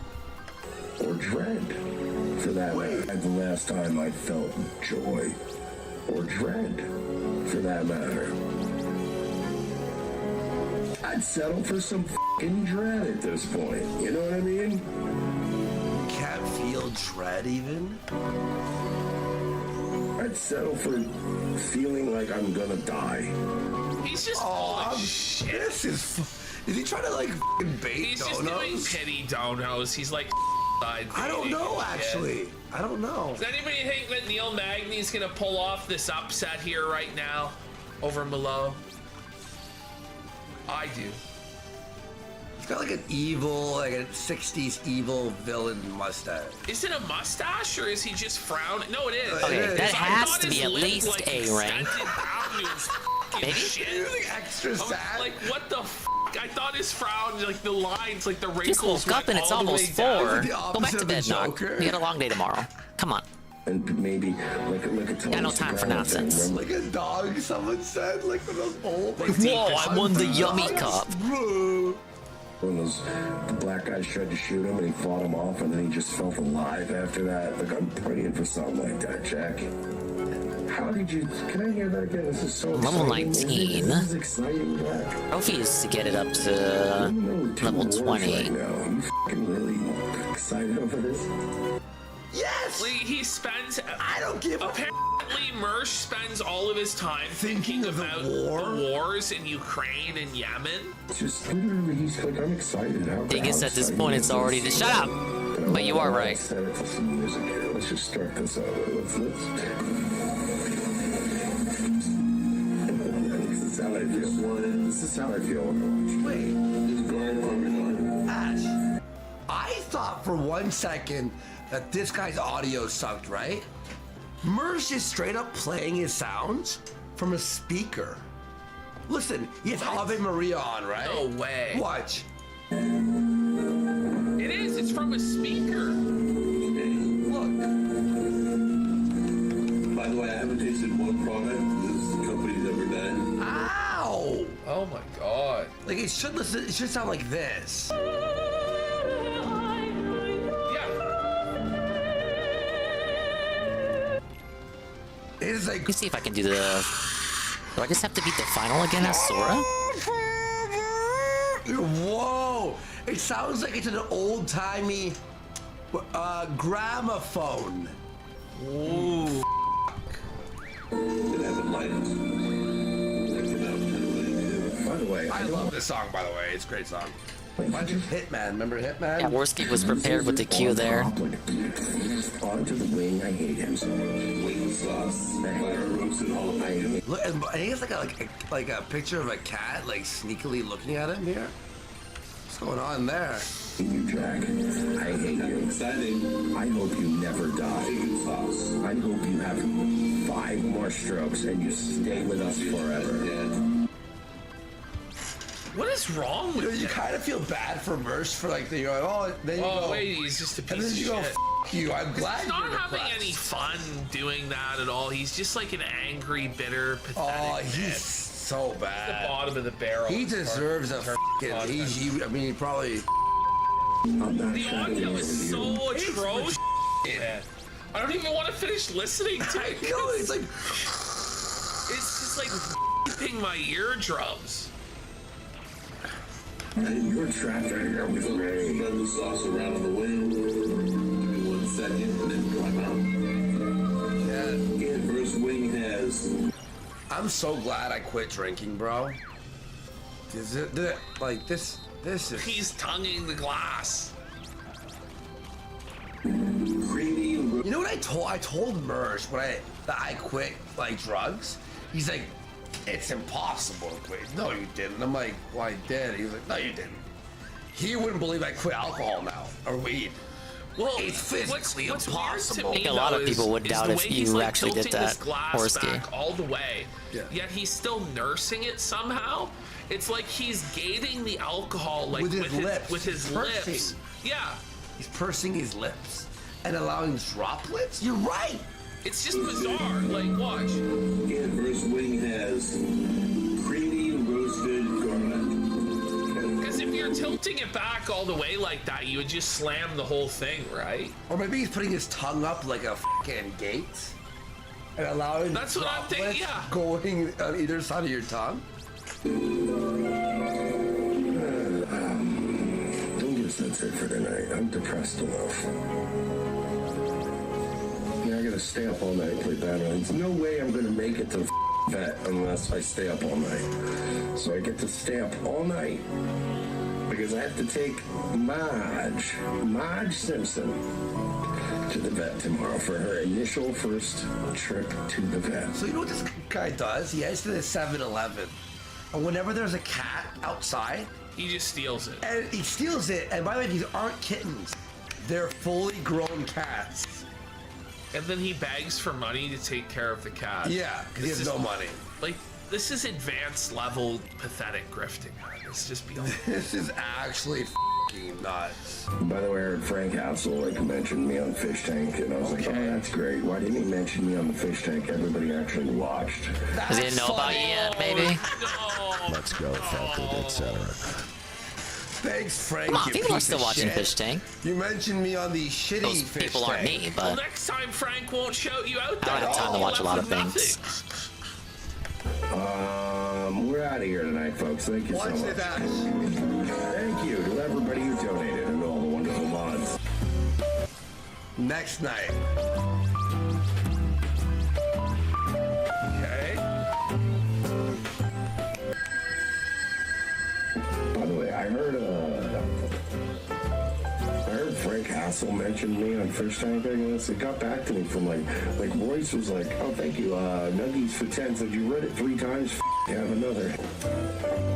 Or dread. For that matter, the last time I felt joy. Or dread. For that matter. I'd settle for some f***ing dread at this point. You know what I mean? Can't feel dread even? I'd can't settle for feeling like I'm gonna die. He's just full of shit. This is he trying to like f***ing bait He's donos? just doing pity donos. He's like, I don't know actually. I don't know. Does anybody think that Neil Magny's gonna pull off this upset here right now over Malo? I do. He's got like an evil, like a 60s evil villain mustache. Is it a mustache or is he just frowning? No, it is. Okay, that I has thought to his be at lip, least like, A rank. extended down to his fucking shit. Extra I was sad. like, what the f? I thought his frown, like the lines, like the wrinkles. Just woke up and it's all the almost way down. 4. Go back to bed, Nog. We got a long day tomorrow. Come on. And maybe like a Got no time for nonsense. Like a dog, someone said, like with those old. Like, whoa, I won the yummy cup. When the black guys tried to shoot him and he fought him off and then he just felt alive after that. Like, I'm praying for something like that, Jack. How did you... Can I hear that again? This is so Level exciting. 19. This is exciting, Jack. Trophy is to get it up to level 20. Right now. Are you f***ing really excited over this? Yes! He spends... I don't give a... Apparently, Mersh spends all of his time thinking about the wars in Ukraine and Yemen. Just literally, he's like, I'm excited. I guess at this point it's already... Shut up! But you are right. Let's just start this out. This is how I feel. This is how I feel. Wait. Ash, I thought for 1 second that this guy's audio sucked, right? Mersh is straight up playing his sounds from a speaker. Listen, he has Ave Maria on, right? No way. Watch. It is. It's from a speaker. Look. By the way, I haven't tasted one product this company's ever done. Ow! Oh my god. Like it should listen. It should sound like this. It's like. Let me see if I can do the. Do I just have to beat the final again as Sora? Whoa! It sounds like it's an old-timey gramophone. Ooh. By the way, I love this song, by the way. It's a great song. Hitman, remember Hitman? Yeah, Worski was prepared with the cue there. Onto the wing, I hate him. Wing sauce. Look, and he has like a picture of a cat like sneakily looking at him here. What's going on there? You, Jack. I hate you. Exciting. I hope you never die. I hope you have 5 more strokes and you stay with us forever. What is wrong with you? Kind of feel bad for Mersh for like you're like, oh, then you go. Wait, he's just a piece and then you of go, shit. F you. I'm glad He's not you're having depressed. any fun doing that at all. He's just like an angry, bitter, pathetic. Oh, he's man. so bad. At the bottom of the barrel. He deserves a fucking. I mean, he probably. The audio is so atrocious. Man. I don't even want to finish listening to it. I know, it's like. It's just like beeping my eardrums. And you're trapped right here with me. Spread the sauce around on the wing. Give me 1 second and then climb out. Yeah. The first wing has. I'm so glad I quit drinking, bro. Is it like this? This is. He's tonguing the glass. You know what I told Mersh when I quit like drugs. He's like, it's impossible to quit. No, you didn't. I'm like, well, I did. He's like, no, you didn't. He wouldn't believe I quit alcohol now or weed. Well, it's physically impossible. I think a lot of people would doubt if you actually did that, Horsky. All the way, yet he's still nursing it somehow. It's like he's gating the alcohol, like with his lips. Yeah, he's pursing his lips and allowing droplets. You're right. It's just bizarre. Like, watch. The first wing has creamy roasted garlic. Because if you're tilting it back all the way like that, you would just slam the whole thing, right? Or maybe he's putting his tongue up like a fucking gate and allowing. That's what I'm thinking. Yeah. Going on either side of your tongue. I guess that's it for tonight. I'm depressed enough. Yeah, I gotta gotta stay up all night and play Badlands. No way I'm gonna make it to the vet unless I stay up all night. So I get to stay up all night because I have to take Marge Simpson to the vet tomorrow for her initial first trip to the vet. So you know what this guy does? He heads to the 7-Eleven, and whenever there's a cat outside, he just steals it. And he steals it, and by the way, these aren't kittens. They're fully grown cats. And then he begs for money to take care of the cat. Yeah, because he has no money. Like, this is advanced level pathetic grifting. It's just beyond. This is actually f***ing nuts. By the way, I heard Frank Hassel mentioned me on Fish Tank, and I was like, oh, that's great. Why didn't he mention me on the Fish Tank? Everybody actually watched. Because he didn't know about you yet, maybe? Let's go, Felted, etc. Thanks, Frank. Come on, people are still watching Fish Tank. You mentioned me on the shitty Those Fish people Tank. aren't me, but Well, next time Frank won't shout you out. I don't have time to watch a lot of things. We're out of here tonight, folks. Thank you so much. Thank you to everybody who donated and all the wonderful mods. Next night. Okay. By the way, I heard Frank Hassel mentioned me on Fish Tank, I guess. It got back to me from like Royce was like, oh, thank you, Nuggies for 10. Said you read it 3 times, have another.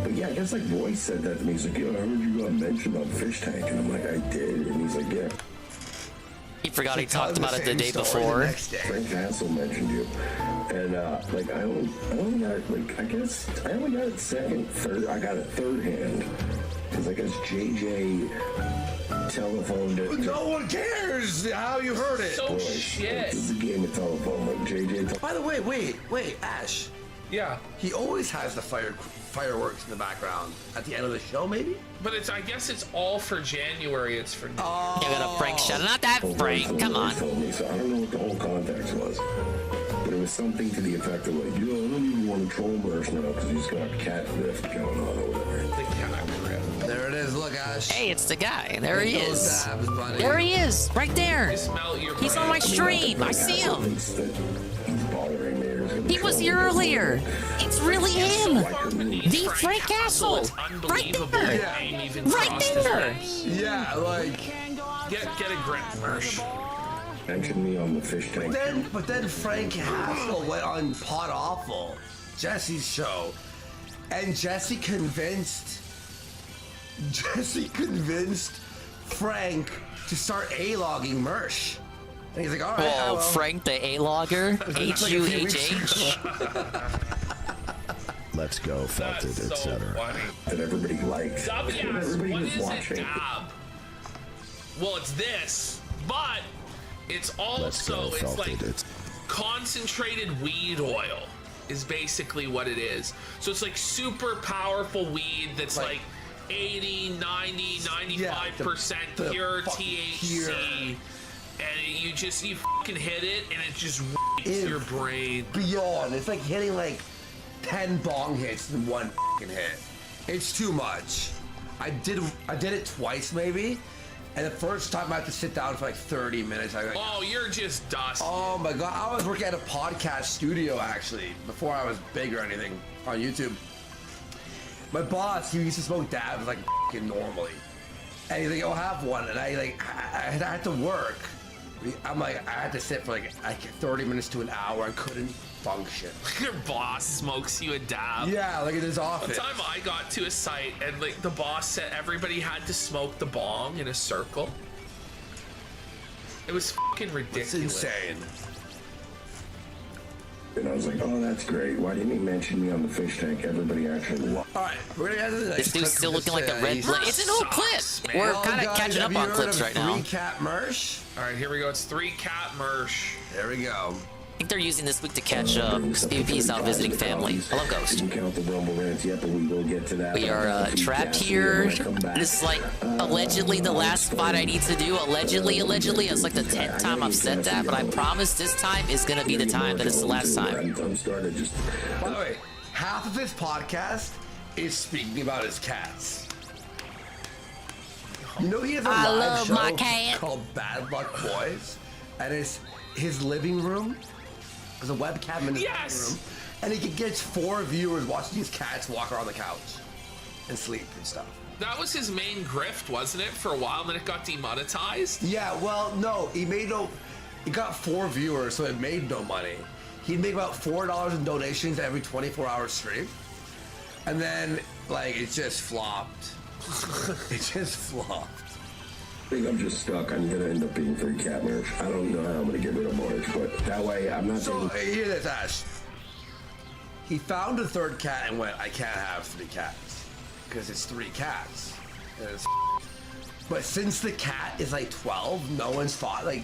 But yeah, I guess like Royce said that to me. He's like, yeah, I heard you got mentioned on Fish Tank. And I'm like, I did. And he's like, yeah. He forgot he talked about it the day before. Frank Hassel mentioned you. And like I only got it, like I guess I only got it second, third. I got it third hand. Because I guess JJ telephoned it. No one cares how you heard it. So shit. It's a game of telephone, like JJ. By the way, wait, Ash. Yeah. He always has the fireworks in the background at the end of the show, maybe. But I guess it's all for January. It's for. Oh. Give it a Frank shot. Not that Frank. Come on. Told me, so I don't know what the whole context was. But it was something to the effect of like, I don't even want to troll Mersh now because he's got cat rift going on or whatever. The cat rift. There it is. Look, Ash. Hey, it's the guy. There he is. Dabs, buddy. There he is. Right there. He's on my stream. I see him. He's bothering me. He was here earlier. It's really him. The Frank Castle. Right there. Right there. Yeah, like. Get a grip, Mersh. Mention me on the Fish Tank. But then Frank Hassel went on Pod Awful, Jesse's show, and Jesse convinced Frank to start A-logging Mersh. And he's like, all right. Whoa, well. Frank the A-logger? H-U-H-H? Let's go, Felted, etc. That everybody likes. What Everybody was is watching. it, Dab? Well, it's this, but it's also, it's like concentrated weed oil is basically what it is. So it's like super powerful weed that's like 80, 90, 95% pure THC. And you fucking hit it and it just rapes your brain. Beyond. It's like hitting like 10 bong hits in one fucking hit. It's too much. I did it twice maybe. And the first time I had to sit down for like 30 minutes. Oh, you're just dust. Oh my God. I was working at a podcast studio actually, before I was big or anything on YouTube. My boss, he used to smoke dabs like fucking normally. And he's like, oh, have one. And I had to work. I'm like, I had to sit for like 30 minutes to an hour. I couldn't function. Your boss smokes you a dab. Yeah, like in his office. One time I got to a site and like the boss said everybody had to smoke the bong in a circle. It was fucking ridiculous. It's insane. And I was like, oh, that's great. Why didn't he mention me on the Fish Tank? Everybody actually watched. All right, we're gonna get to the next This dude's still looking like a red blood. It's an old clip. We're kind of catching up on clips right now. 3 cat Mersh? All right, here we go. It's 3 cat Mersh. There we go. I think they're using this week to catch up. PvP's out visiting family. Hello, Ghost. Count the Rumble rants yet, but we will get to that. We are trapped here. This is like allegedly the last spot I need to do. Allegedly. It's like the 10th time I've said that, but I promise this time is gonna be the time that it's the last time. By the way, half of this podcast is speaking about his cats. You know he has a live show called Bad Luck Boys, and his living room. There's a webcam in his living room, and he gets 4 viewers watching his cats walk around the couch and sleep and stuff. That was his main grift, wasn't it, for a while, and then it got demonetized? Yeah, well, no, he got 4 viewers, so it made no money. He'd make about $4 in donations every 24-hour stream, and then, like, it just flopped. It just flopped. I think I'm just stuck. I'm gonna end up being 3 cat merch. I don't know how I'm gonna get rid of Marge, but that way I'm not. So hear this, Ash. He found a 3rd cat and went, I can't have 3 cats because it's 3 cats. But since the cat is like 12, no one's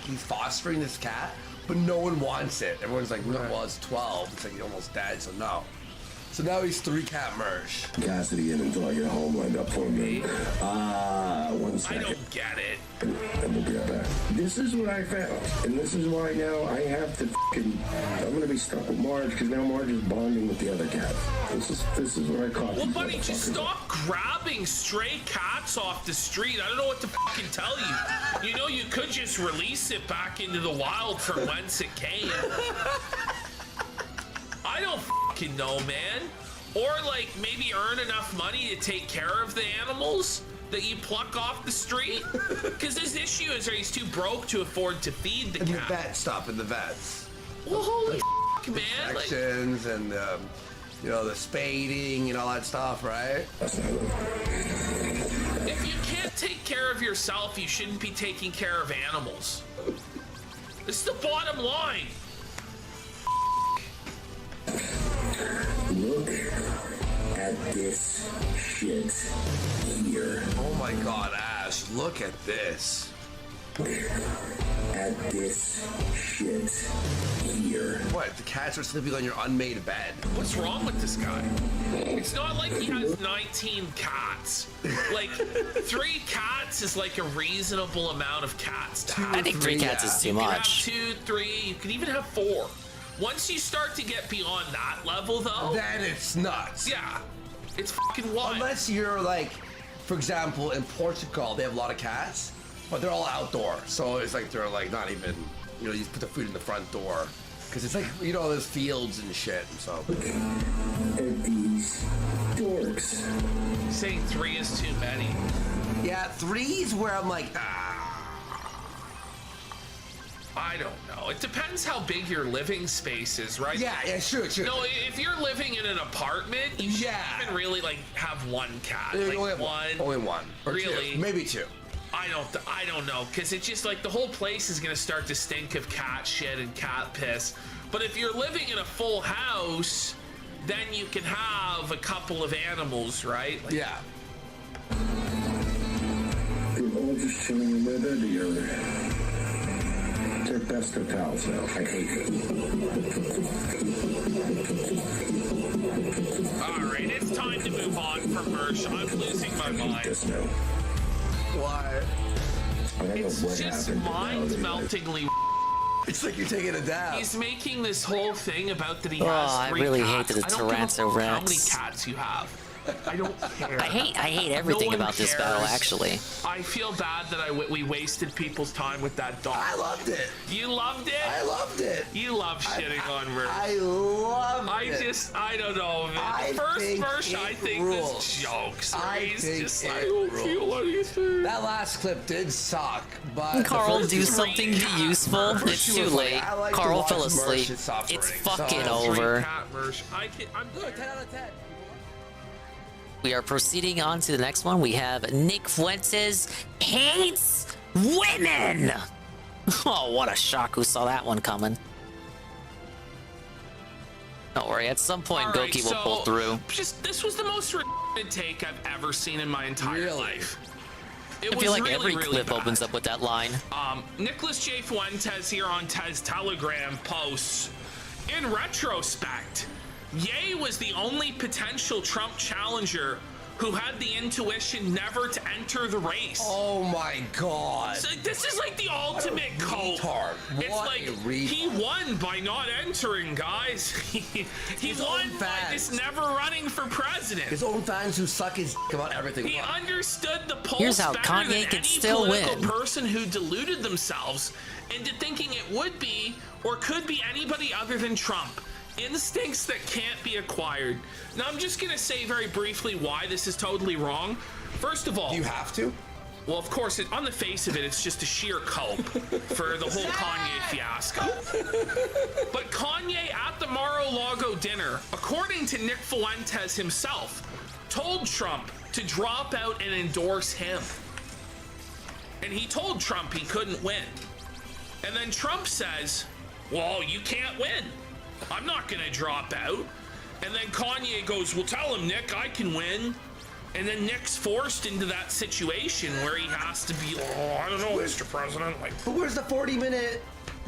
he's fostering this cat, but no one wants it. Everyone's like, no, well, it's 12. It's like he's almost dead, so no. So now he's 3 cat merch. Cassidy in until I get home lined up for me. 1 second. I don't get it. And we'll be right back. This is what I found, and this is why now I have to I'm gonna be stuck with Marge because now Marge is bonding with the other cat. This is what I caught. Well, buddy, just stop grabbing stray cats off the street. I don't know what to fucking tell you. You know, you could just release it back into the wild from whence it came. I don't fucking know, man. Or like maybe earn enough money to take care of the animals that you pluck off the street. Because his issue is he's too broke to afford to feed the cat. And the vet stuff in the vets. Well, holy f***, man. Injections and you know, the spading and all that stuff, right? If you can't take care of yourself, you shouldn't be taking care of animals. This is the bottom line. Look at this shit here. Oh my god, Ash, look at this. At this shit here. What? The cats are sleeping on your unmade bed. What's wrong with this guy? It's not like he has 19 cats. Like, 3 cats is like a reasonable amount of cats to have. I think 3 cats is too much. You can have 2, 3, you can even have 4. Once you start to get beyond that level, though, then it's nuts. Yeah, it's fucking wild. Unless you're like, for example, in Portugal, they have a lot of cats, but they're all outdoor. So it's like they're like not even, you know, you put the food in the front door because it's like, you know, there's fields and shit. So at these dorks. Saying 3 is too many. Yeah, 3's where I'm like, I don't know. It depends how big your living space is, right? Yeah, sure. No, if you're living in an apartment, you shouldn't even really like have 1 cat. Like only one. Or really? 2. Maybe 2. I don't know, because it's just like the whole place is gonna start to stink of cat shit and cat piss. But if you're living in a full house, then you can have a couple of animals, right? Like, yeah. You're all just chilling in my bed together. They're best of pals now. I hate them. Alright, it's time to move on from Mersh. I'm losing my mind. Why? It's just mind-meltingly. It's like you're taking a dab. He's making this whole thing about that he has 3 I really cats. hate that it's I don't give a fuck Tyrannosaurus how many Rex. cats you have. I don't care. I hate everything No one about this battle, cares. actually. I feel bad that we wasted people's time with that dog. I loved it. You loved it? I loved it. You love shitting on Mersh. I loved it. I don't know, man. The first Mersh, I think, was jokes. He's just like, I don't feel anything. That last clip did suck, but Carl, do something useful. It's too late. Carl fell asleep. It's fucking over. I'm good. 10 out of 10. We are proceeding on to the next one. We have Nick Fuentes hates women. Oh, what a shock. Who saw that one coming? Don't worry. At some point, All right, Goki will pull through. This was the most retarded take I've ever seen in my entire life. I feel like every clip opens up with that line. Nicholas J. Fuentes here on Tez Telegram posts, in retrospect, Ye was the only potential Trump challenger who had the intuition never to enter the race. Oh my god. So this is like the ultimate cope. It's like he won by not entering, guys. he won by just never running for president. His own fans who suck his dick about everything. He understood the pulse Here's how better Kanye than can any still political win. person who deluded themselves into thinking it would be or could be anybody other than Trump. Instincts that can't be acquired. Now, I'm just gonna say very briefly why this is totally wrong. First of all, do you have to? Well, of course, on the face of it, it's just a sheer cope for the whole Kanye fiasco. But Kanye at the Mar-a-Lago dinner, according to Nick Fuentes himself, told Trump to drop out and endorse him. And he told Trump he couldn't win. And then Trump says, well, you can't win. I'm not gonna drop out. And then Kanye goes, well, tell him, Nick, I can win. And then Nick's forced into that situation where he has to be, oh, I don't know, Mr. President. Like, but where's the 40-minute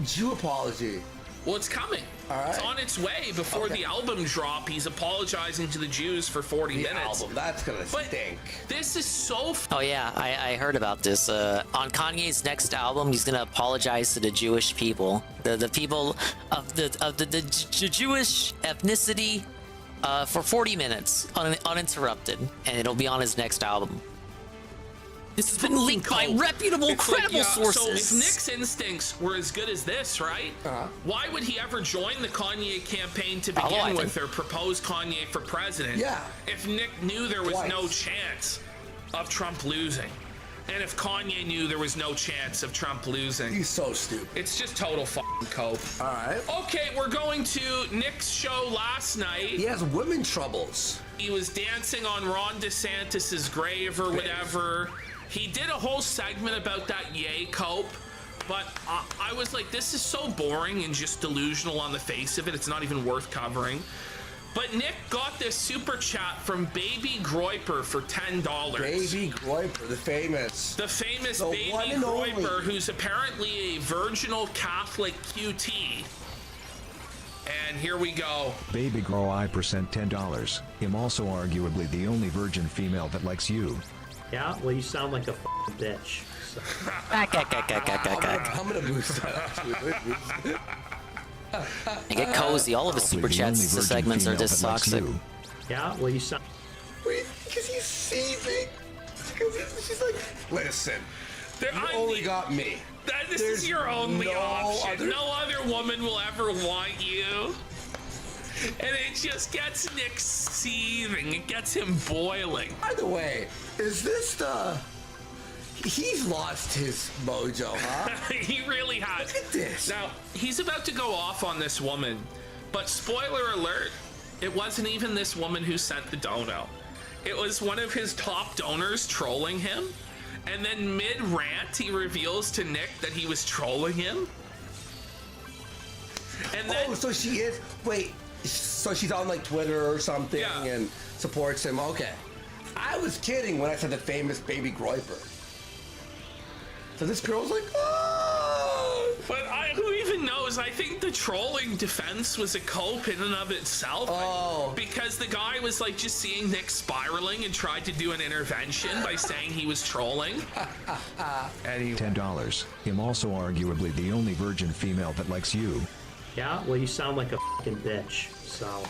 Jew apology? Well, it's coming. All right. It's on its way. Before the album drop, he's apologizing to the Jews for 40 minutes. Album, that's gonna stink. This is so Oh yeah, I heard about this. On Kanye's next album, he's gonna apologize to the Jewish people, the people of the Jewish ethnicity, for 40 minutes uninterrupted, and it'll be on his next album. This has been leaked by reputable, credible sources. So if Nick's instincts were as good as this, right? Why would he ever join the Kanye campaign to begin with, or propose Kanye for president? Yeah. If Nick knew there was no chance of Trump losing, and if Kanye knew there was no chance of Trump losing, he's so stupid. It's just total fucking cope. All right. Okay, we're going to Nick's show last night. He has women troubles. He was dancing on Ron DeSantis's grave or whatever. He did a whole segment about that yay cope, but I was like, this is so boring and just delusional on the face of it. It's not even worth covering. But Nick got this super chat from Baby Groiper for $10. Baby Groiper, the famous. The famous The Baby one and only. Groiper, who's apparently a virginal Catholic QT. And here we go. Baby Grow I % $10. I'm also arguably the only virgin female that likes you. Yeah, well, you sound like a f***ing bitch. So. I'm gonna boost that. And get cozy. All of his super chats segments are just toxic. Yeah, well, you sound. Wait, because he's seething. Because she's like, listen, you only got me. This is your only option. No other woman will ever want you. And it just gets Nick seething. It gets him boiling. By the way, is this the... He's lost his mojo, huh? He really has. Look at this. Now, he's about to go off on this woman. But spoiler alert, it wasn't even this woman who sent the dono. It was one of his top donors trolling him. And then mid-rant, he reveals to Nick that he was trolling him. And then, so she is... Wait, so she's on like Twitter or something and supports him. Okay. I was kidding when I said the famous Baby Groiper. So this girl's like, oh! But who even knows? I think the trolling defense was a cope in and of itself. Oh. Because the guy was like just seeing Nick spiraling and tried to do an intervention by saying he was trolling. $10. I'm also arguably the only virgin female that likes you. Yeah, well, you sound like a f***ing bitch. So,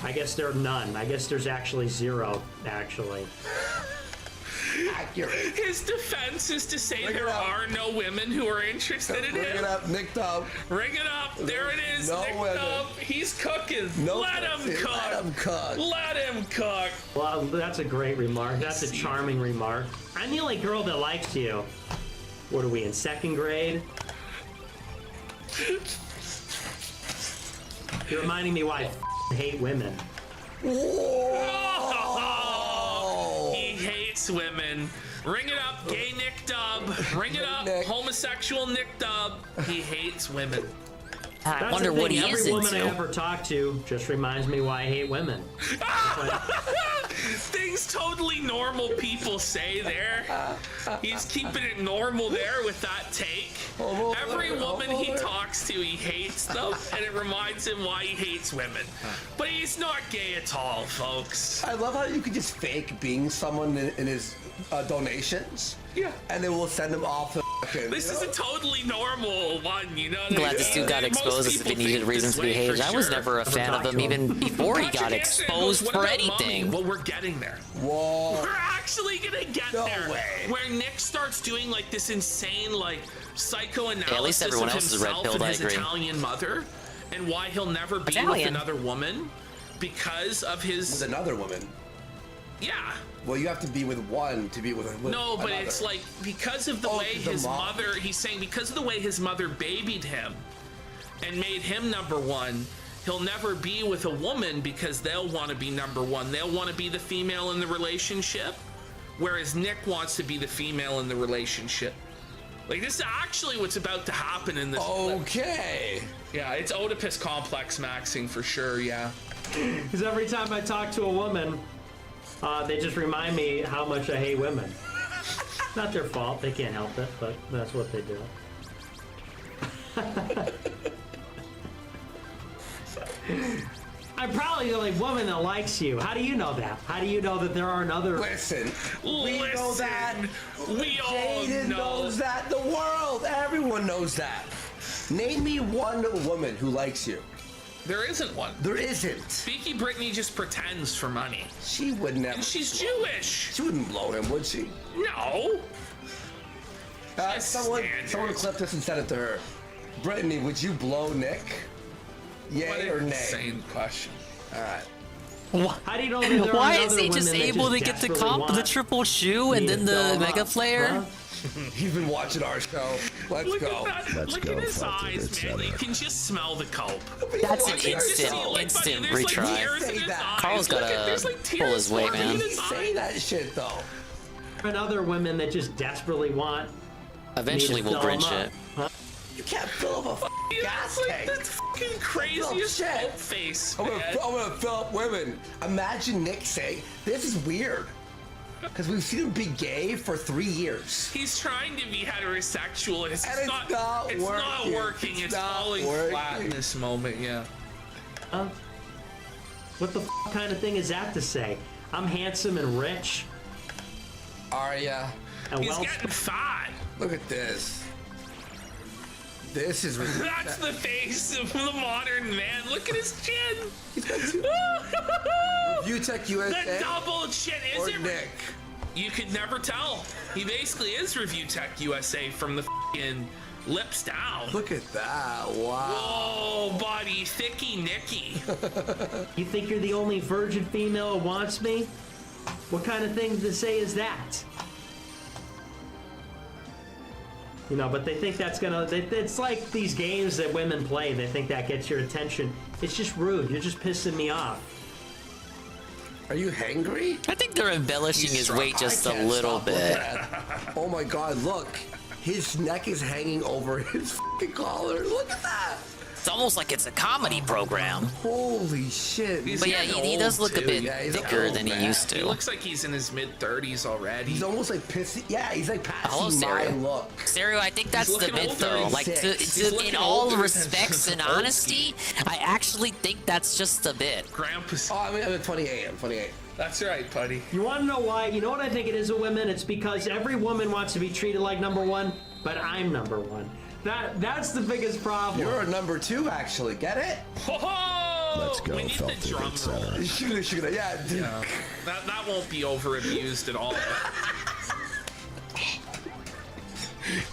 I guess there are none. I guess there's actually zero, actually. Accurate. His defense is to say there are no women who are interested in him. Ring it up, Nick Dub. Ring it up. There it is, No Nick women. Dub. He's cooking. No Let him pussy. cook. Let him cook. Let him cook. Well, that's a great remark. That's a charming remark. I'm the only girl that likes you. What are we, in second grade? You're reminding me why I hate women. Oh, he hates women. Ring it up, gay Nick Dub. Ring it up, homosexual Nick Dub. He hates women. I wonder what he is Every woman I into. ever talk to just reminds me why I hate women. Things totally normal people say there. He's keeping it normal there with that take. Every woman he talks to, he hates them, and it reminds him why he hates women. But he's not gay at all, folks. I love how you could just fake being someone in his donations. Yeah. And then we'll send him off the This is a totally normal one, you know? I'm glad this dude got exposed as if he needed reasons to be hated. I was never a fan of him even before he got exposed for anything. Well, we're getting there. Whoa. We're actually gonna get there. Where Nick starts doing like this insane like psychoanalysis at least everyone of else is red himself pilled, and I his agree. Italian mother, and why he'll never be with another woman because of his... With another woman? Yeah. Well, you have to be with one to be with No, but another. it's like because of the way his mother, he's saying because of the way his mother babied him and made him number one, he'll never be with a woman because they'll want to be number one. They'll want to be the female in the relationship, whereas Nick wants to be the female in the relationship. Like, this is actually what's about to happen in this. Okay. Yeah, it's Oedipus complex maxing for sure, yeah. Because every time I talk to a woman, they just remind me how much I hate women. Not their fault, they can't help it, but that's what they do. I'm probably the only woman that likes you. How do you know that? How do you know that there aren't other... Listen, we know that. We all Jaden know. knows that. The world, everyone knows that. Name me one woman who likes you. There isn't one. There isn't. Beaky Brittany just pretends for money. She would never. And she's Jewish. She wouldn't blow him, would she? No. Someone clipped this and sent it to her. Brittany, would you blow Nick? Yay or nay? Insane question. All right. How do you know that there Why are is other he just women that able to get the desperately the triple shoe and then the mega flare? He's been watching our show. Let's Look go. at that. Look at his eyes, man. You can just smell the cope. That's an instant retry. Carl's gotta pull his weight, man. Say that shit though. And other women that just desperately want. Eventually we'll Grinch it. You can't fill up a gas tank. That's fucking craziest shit. face. I'm gonna fill up women. Imagine Nick saying, "This is weird." Because we've seen him be gay for 3 years. He's trying to be heterosexual. It's not working. working. It's falling flat in this moment, yeah. What the kind of thing is that to say? I'm handsome and rich. Are ya? And He's getting fat. Look at this. This is That's the face of the modern man. Look at his chin. He's got two. Review-Tech USA. The double chin. Is it Nick? You could never tell. He basically is Review-Tech USA from the f***ing lips down. Look at that. Wow. Whoa, buddy. Thicky Nicky. You think you're the only virgin female who wants me? What kind of thing to say is that? You know, but they think that's gonna... It's like these games that women play. They think that gets your attention. It's just rude. You're just pissing me off. Are you hangry? I think they're embellishing his weight just a little bit. Oh my god, look. His neck is hanging over his fucking collar. Look at that. It's almost like it's a comedy program. Holy shit. But yeah, he does look a bit thicker than he used to. He looks like he's in his mid-30s already. He's almost like pissy. Yeah, he's like Hello, passing my Stereo. look. Stereo, I think that's He's the looking bit older. though. Like, in all respects and Old honesty, I actually think that's just a bit. Grandpa's. Oh, I'm at 28. I'm 28. That's right, buddy. You want to know why? You know what I think it is of women? It's because every woman wants to be treated like number one, but I'm number one. That's the biggest problem. You're a number 2, actually. Get it? Whoa! Let's go, We need the drum roll. Yeah, dude. Yeah. That won't be over abused at all.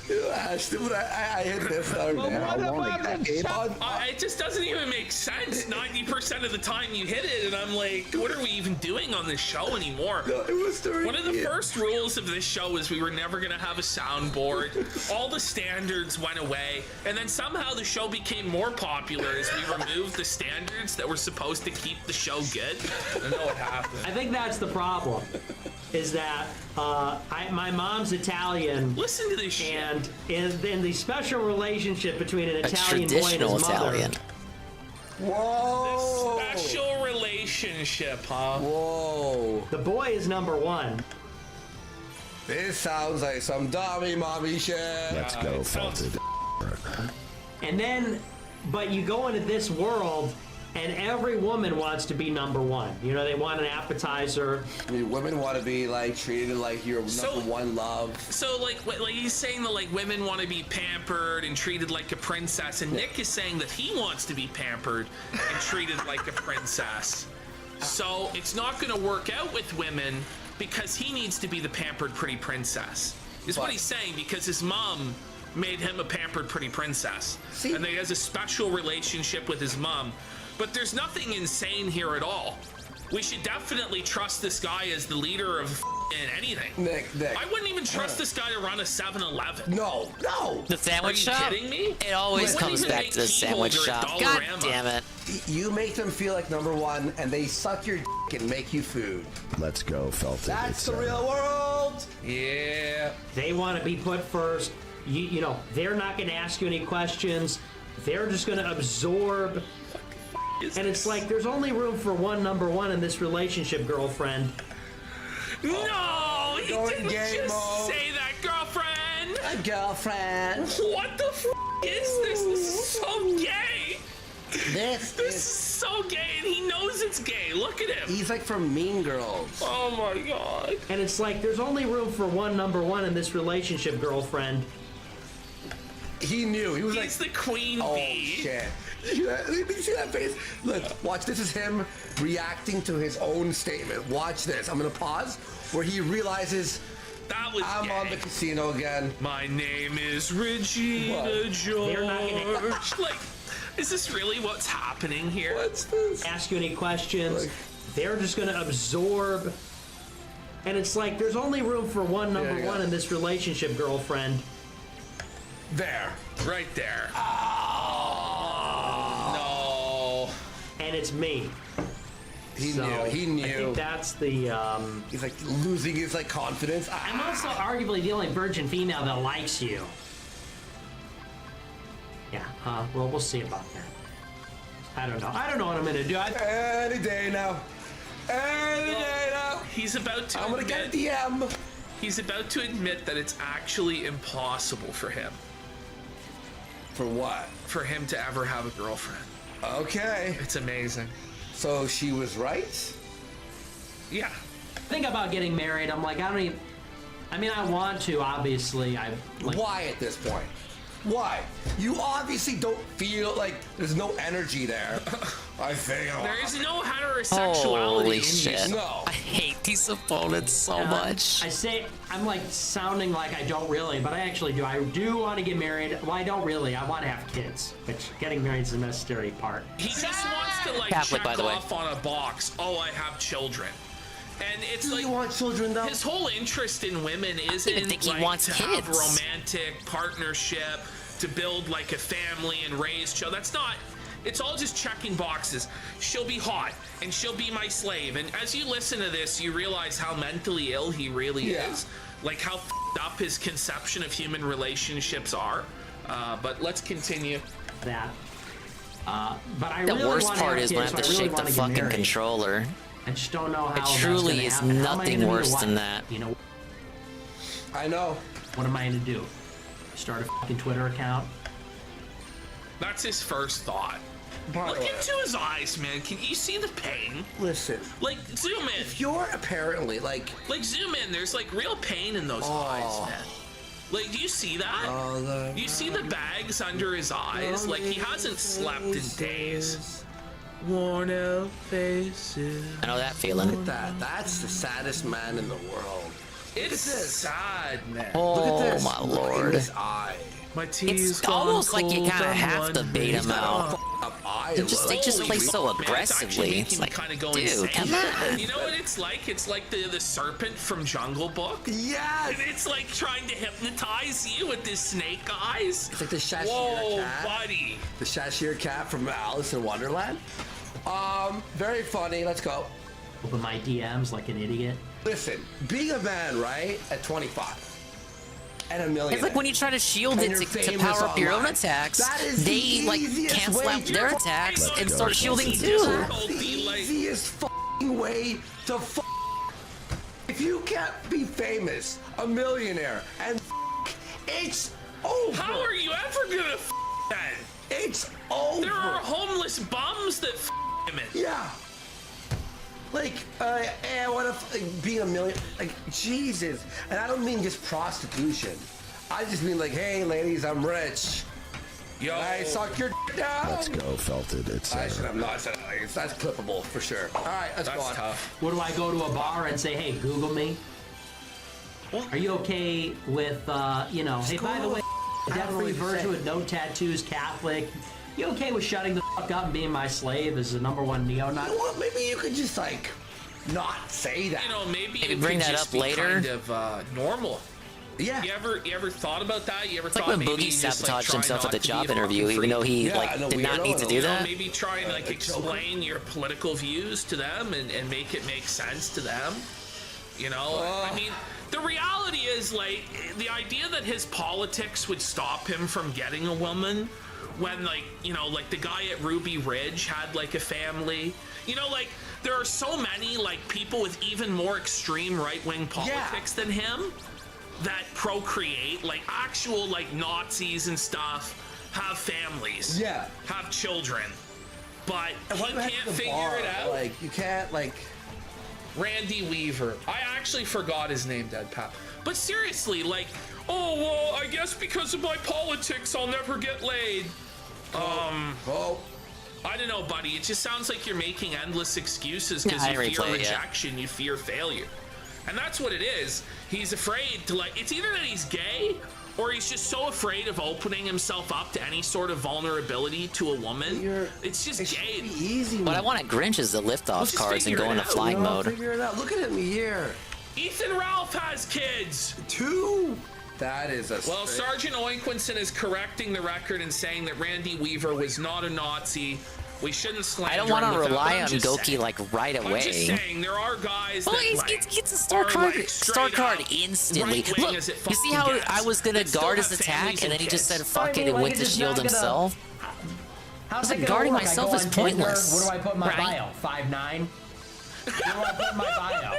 Dude, I hit this though. It just doesn't even make sense. 90% of the time you hit it, and I'm like, what are we even doing on this show anymore? No, it was One of the first rules of this show is we were never gonna have a soundboard. All the standards went away, and then somehow the show became more popular as we removed the standards that were supposed to keep the show good. I don't know what happened. I think that's the problem. Is that my mom's Italian. Listen to this shit. And in the special relationship between an A Italian boy and traditional his mother. Italian. Whoa! This special relationship, huh? Whoa! The boy is number one. This sounds like some dummy mommy shit. Let's go, It sounds Felted. And then, but you go into this world, and every woman wants to be number one. You know, they want an appetizer. I mean, women want to be like treated like your number one love. So like he's saying that like women want to be pampered and treated like a princess, and Nick is saying that he wants to be pampered and treated like a princess. So it's not going to work out with women because he needs to be the pampered pretty princess. Is what he's saying, because his mom made him a pampered pretty princess. And he has a special relationship with his mom. But there's nothing insane here at all. We should definitely trust this guy as the leader of anything. Nick. I wouldn't even trust this guy to run a 7-Eleven. No. The sandwich shop? Are you kidding me? It always comes back to the sandwich shop. God damn it. You make them feel like number one, and they suck your dick and make you food. Let's go, Felted. That's the real world. Yeah. They want to be put first. You know, they're not going to ask you any questions. They're just going to absorb. And it's like, there's only room for one number one in this relationship, girlfriend. No, he didn't just say that, girlfriend. A girlfriend. What the is this? This is so gay. This is so gay, and he knows it's gay. Look at him. He's like from Mean Girls. Oh my god. And it's like, there's only room for one number one in this relationship, girlfriend. He knew. He was He's the queen bee. Oh shit. Did you see that face? Look, watch. This is him reacting to his own statement. Watch this. I'm gonna pause where he realizes that was I'm on the casino again. My name is Regina George. They're not gonna like, is this really what's happening here? What's this? Ask you any questions. They're just gonna absorb. And it's like, there's only room for one number one in this relationship, girlfriend. There. Right there. And it's me. He knew. He knew. I think that's the. He's like losing his like confidence. I'm also arguably the only virgin female that likes you. Yeah. Well, we'll see about that. I don't know. I don't know what I'm gonna do. Any day now. Any day now. He's about to. I'm gonna get a DM. He's about to admit that it's actually impossible for him. For what? For him to ever have a girlfriend. Okay. It's amazing. So she was right? Yeah. Think about getting married. I'm like, I don't even. I mean, I want to, obviously. Why at this point? Why? You obviously don't feel like there's no energy there. I feel. There is no heterosexuality Holy in shit. you. No. I hate these opponents so much. I say, I'm like sounding like I don't really, but I actually do. I do want to get married. Well, I don't really. I want to have kids, which getting married is a necessary part. He just wants to like Catholic, check by the way. off on a box. Oh, I have children. And it's Do like you want children though? his whole interest in women isn't even think he like wants to kids. have romantic partnership, to build like a family and raise children. That's not. It's all just checking boxes. She'll be hot and she'll be my slave. And as you listen to this, you realize how mentally ill he really is. Like how f***ed up his conception of human relationships are. But let's continue. That. But I The really worst want part have is kids, when I have to so really shake the wanna get fucking married. controller. I just don't know how It that's truly gonna is happen. How am I nothing gonna be a worse than wife? that. You know. I know. What am I gonna do? Start a fucking Twitter account? That's his first thought. Look into his eyes, man. Can you see the pain? Listen. Like, zoom in. If you're apparently like zoom in. There's like real pain in those eyes, man. Like, do you see that? Do you see the bags under his eyes? Like, he hasn't slept in days. Worn out faces. I know that feeling. Look at that. That's the saddest man in the world. It's sad, man. Oh, Look at this. my Look lord. in his eye. My tea's It's almost like you gone kind of cold have on to one bait him face. out. They just play so aggressively. It's like, dude, come on. You know what it's like? It's like the serpent from Jungle Book. Yes. And it's like trying to hypnotize you with his snake eyes. It's like the Cheshire Whoa, cat. buddy. The Cheshire cat from Alice in Wonderland. Very funny. Let's go. Open my DMs like an idiot. Listen, being a man, right, at 25. And a million. It's like when you try to shield And it you're to famous power up your own online. attacks, That is they the like easiest cancel way out to their fucking attacks go. and start shielding too. That's the easiest fucking way to if you can't be famous, a millionaire, and it's over. How are you ever gonna that? It's over. There are homeless bums that him in. Yeah. Like, I want to be a million. Like, Jesus. And I don't mean just prostitution. I just mean like, hey, ladies, I'm rich. Yo, I suck your dick now. Let's go, Felted, etc. I should have not said that. That's clippable for sure. All right, let's go on. Tough. What do I go to a bar and say, hey, Google me? Are you okay with, you know, hey, by the way, debt-free virgin with no tattoos, Catholic. You okay with shutting the fuck up and being my slave as the #1 neo-Nazi? You know what? Maybe you could just, like, not say that. You know, maybe you bring that just up be later. Kind of normal. Yeah. You ever thought about that? You ever It's like thought when maybe Boogie just, like, sabotaged try himself not at the to be job a interview, even though he did not need to do that? Maybe try and like explain your political views to them and make it make sense to them. You know, I mean, the reality is like the idea that his politics would stop him from getting a woman when, like, you know, like the guy at Ruby Ridge had like a family. You know, like there are so many like people with even more extreme right-wing politics than him that procreate, like actual like Nazis and stuff, have families, have children, but he can't figure it out. Like, you can't, like... Randy Weaver. I actually forgot his name, Deadpat. But seriously, like, oh, well, I guess because of my politics, I'll never get laid. I don't know, buddy. It just sounds like you're making endless excuses because you fear rejection, you fear failure. And that's what it is. He's afraid to, like, it's either that he's gay or he's just so afraid of opening himself up to any sort of vulnerability to a woman. It's just gay. Easy. What I want at Grinch is the liftoff cards and go into flying mode. Figure it out. Look at him here. Ethan Ralph has kids. 2. That is a... Well, Sergeant Oinquinson is correcting the record and saying that Randy Weaver was not a Nazi. We shouldn't slander I don't want to him rely on just Goki saying. like right away. I'm just saying there are guys well, that it's a star card, instantly. Look, you see how I was gonna guard his attack, and then he just said "fuck it" and went to shield himself. How's it guarding work? myself is pointless. What do I put in my Right? bio? 5'9". What do I put in my bio?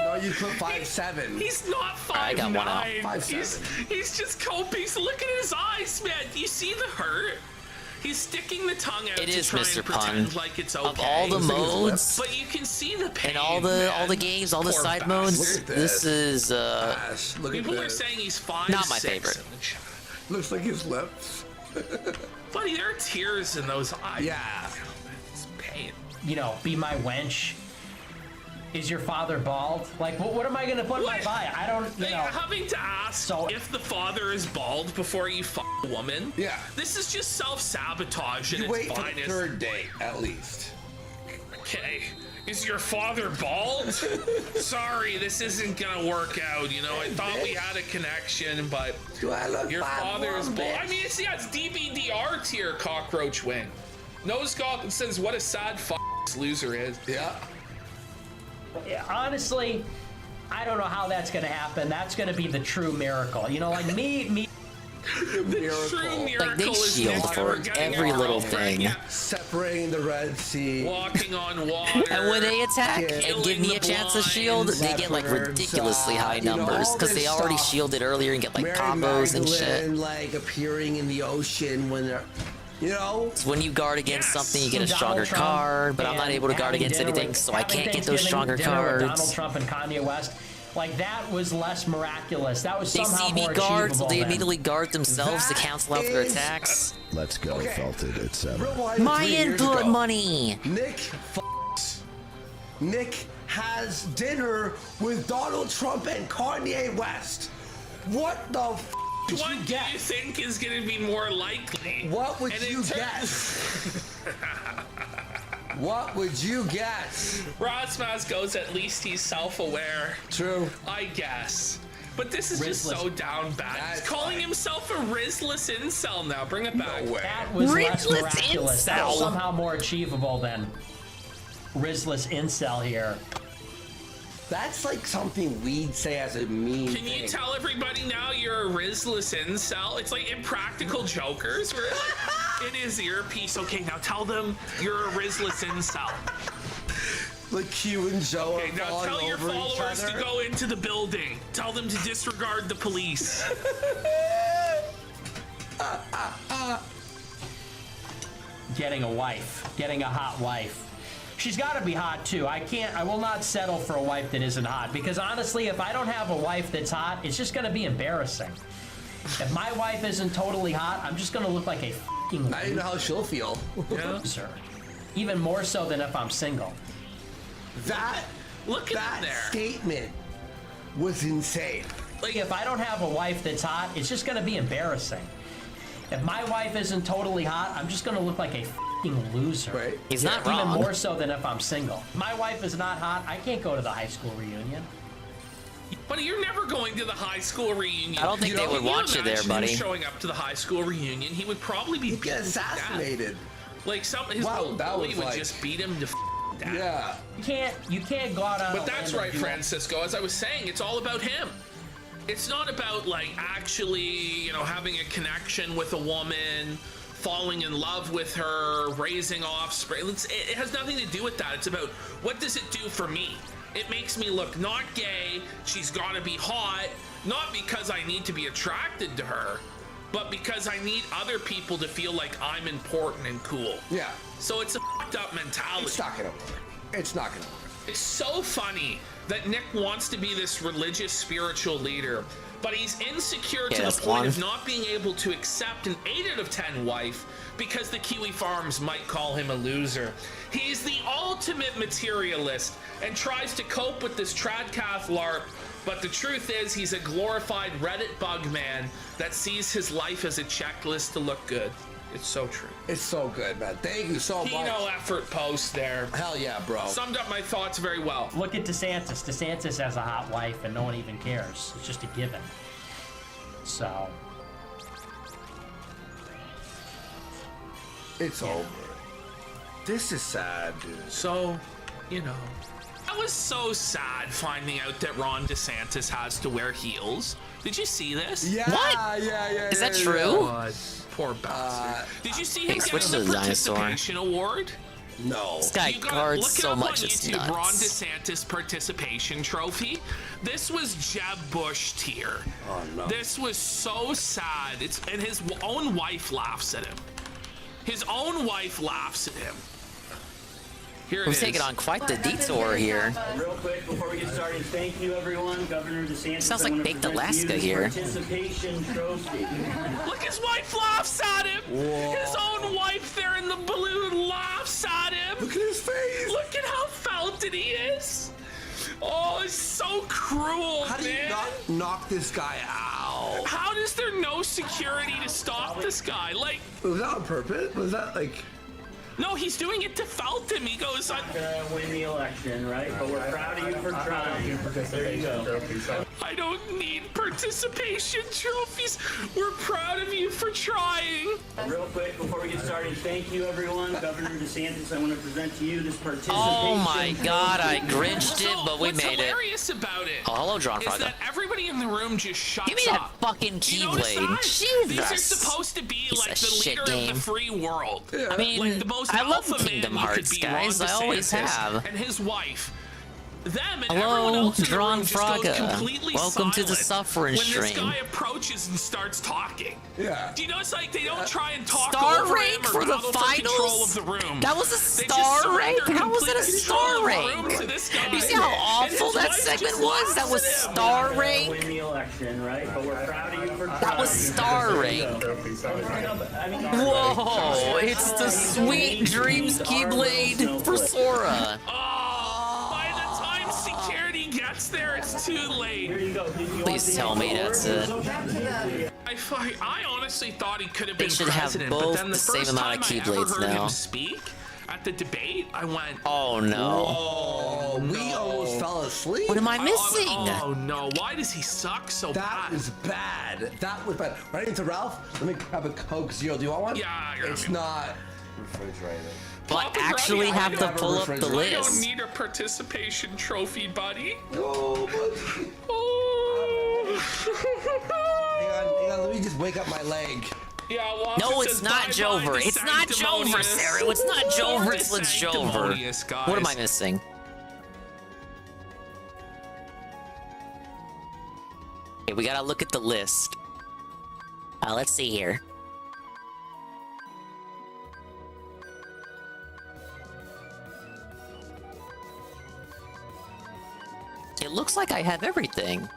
No, you put 5'7". He's not 5'9". I got one out. 5'7". He's just copious. Look at his eyes, man. Do you see the hurt? He's sticking the tongue out It to is try Mr. and pretend Pun. like it's okay. Of all the modes, but you can see the pain. and all the games, all the Poor side bastard. modes, this is Look People at are this. saying he's 5'6". not my favorite. Looks like his lips. Buddy, there are tears in those eyes. Yeah. It's pain. You know, be my wench. Is your father bald? Like, what am I gonna put in my bio? I don't, you know. Having to ask if the father is bald before you fuck a woman. Yeah. This is just self-sabotage at You its wait for the finest. 3rd date, at least. Okay. Is your father bald? Sorry, this isn't gonna work out. You know, I thought we had a connection, but Do I look your 5'1", father is bald. bitch? I mean, it's DBDR tier, Cockroach Wing. Nose Goblin says, what a sad this loser is. Yeah. Honestly, I don't know how that's gonna happen. That's gonna be the true miracle. You know, like me. The true miracle Like they is shield never for getting every a little girlfriend. thing. Yeah. Separating the Red Sea. Walking on water. And when they attack and give killing me the a chance to blind. shield, they get like ridiculously high you know, numbers all because this they already stuff. shielded earlier and get like Mary combos and shit. Magdalene, like appearing in the ocean when they're, you know. So when you guard against something, you get a So stronger Donald Trump card, but I'm not and able to guard having against dinner anything, with- so I having can't get those Thanksgiving stronger dinner with Donald cards. Trump and Kanye West, like that was less miraculous. That was They somehow see me more guard, achievable so they then. immediately guard themselves to That cancel out their is- attacks. Let's go, Felted, etc. Rewind My 3 years input ago. money! Nick has dinner with Donald Trump and Kanye West. What the f*** did What you do get? you think is going to be more likely? What would And you in guess? What would you guess? Rosmaz goes, at least he's self-aware. True. I guess. But this is just Rizless. so down bad. He's That's calling fine. himself a Rizless incel now. Bring it back. No way. That was less Rizless miraculous. That was incel. somehow more achievable than Rizless incel here. That's like something we'd say as a meme Can you thing. tell everybody now you're a Rizless incel? It's like Impractical Jokers where like, it is earpiece. Okay, now tell them you're a Rizless incel. Like Q and Joe Okay, are now falling tell your over each followers to other. go into the building. Tell them to disregard the police. getting a wife, getting a hot wife. She's got to be hot too. I will not settle for a wife that isn't hot, because honestly, if I don't have a wife that's hot, it's just going to be embarrassing. If my wife isn't totally hot, I'm just going to look like a fucking I don't know how she'll feel. loser. Even more so than if I'm single. Look at that statement was insane. Like, if I don't have a wife that's hot, it's just going to be embarrassing. If my wife isn't totally hot, I'm just going to look like a fucking loser. Right. He's not Even wrong. more so than if I'm single. If my wife is not hot, I can't go to the high school reunion. Buddy, you're never going to the high school reunion. I don't think they would want you there, buddy. Him showing up to the high school reunion, he would probably be get assassinated. Like his whole bully would just beat him to death. Yeah. You can't go out on. But that's right, Francisco. As I was saying, it's all about him. It's not about like actually, having a connection with a woman, falling in love with her, raising offspring. It has nothing to do with that. It's about what does it do for me? It makes me look not gay. She's got to be hot, not because I need to be attracted to her, but because I need other people to feel like I'm important and cool. Yeah. So it's a fucked up mentality. It's not gonna work. It's not gonna work. It's so funny that Nick wants to be this religious, spiritual leader, but he's insecure to the point of not being able to accept an 8 out of 10 wife because the Kiwi Farms might call him a loser. He's the ultimate materialist and tries to cope with this tradcath LARP, but the truth is he's a glorified Reddit bug man that sees his life as a checklist to look good. It's so true. It's so good, man. Thank you so much. No effort post there. Hell yeah, bro. Summed up my thoughts very well. Look at DeSantis. DeSantis has a hot wife and no one even cares. It's just a given. So. It's over. This is sad, dude. So, that was so sad finding out that Ron DeSantis has to wear heels. Did you see this? Yeah. What? Yeah. Is that true? God, poor bastard. Did you see him switch get to the the dinosaur. participation award? No. This guy guards look so it up much, on it's YouTube, nuts. Ron DeSantis participation trophy. This was Jeb Bush tier. Oh no. This was so sad. And his own wife laughs at him. His own wife laughs at him. Here it We've is. taken on quite the detour here. Real quick before we get started, thank you everyone. Governor DeSantis. Sounds like Baked Alaska here. Participation trophy. Look, his wife laughs at him. Whoa. His own wife there in the balloon laughs at him. Look at his face. Look at how felted he is. Oh, it's so cruel, How do you not knock this guy out? How is there no security to stop this guy? Like, Was that on purpose? Was that like... no, he's doing it to felt him. He goes, Gonna win the election, right? But we're proud of you for trying. There you go. I don't need participation trophies. We're proud of you for trying. Real quick before we get started, thank you everyone. Governor DeSantis, I want to present to you this participation. Oh my god, I grinched it, but we What's made it. hilarious about it Oh, hello, John is Fraga. that everybody in the room just shuts Give me that up. fucking You notice Keyblade. that? These are Jesus. supposed to be It's like a the shit leader game. of the free world. I mean, like the most I love alpha man Kingdom you could Hearts, be, guys. Ron I always DeSantis have. And his wife. Them and Hello, everyone else in the John room just goes Fraga. completely Welcome to the silent Suffering when this Stream. guy approaches and starts talking. Yeah. Do you notice like they don't try and talk Star over rank him or for the battle for control of finals? the room? That was a They just star rank? surrender How was it a complete star control of the room rank? to this guy. You see how And awful his that wife segment just was? That laughs was at him. star Gonna rank? win the election, right? But we're proud of you for trying. That was star rank. Whoa, it's the Sweet Dreams Keyblade for Sora. By the time security gets there, it's too late. Please tell me that's it. I honestly thought he could have They been should have president, both but then the the same first amount of time I ever Keyblades heard now. him speak at the debate, I went, Oh no. Oh, we almost fell asleep. What am I missing? oh no, why does he suck so That bad? was bad. That was bad. Right into Ralph. Let me have a Coke Zero. Do you want one? Yeah, It's not refrigerated. But actually have to pull up the I don't list. need a participation trophy, buddy. Oh, buddy. Oh. Hang on. Let me just wake up my leg. Yeah, well, No, it it's says not bye-bye Jover. to It's not Jover, sanctimonious. Sarah. It's not Jover. It's To Jover. sanctimonious, guys. What am I missing? Okay, we gotta look at the list. Let's see here. It looks like I have everything.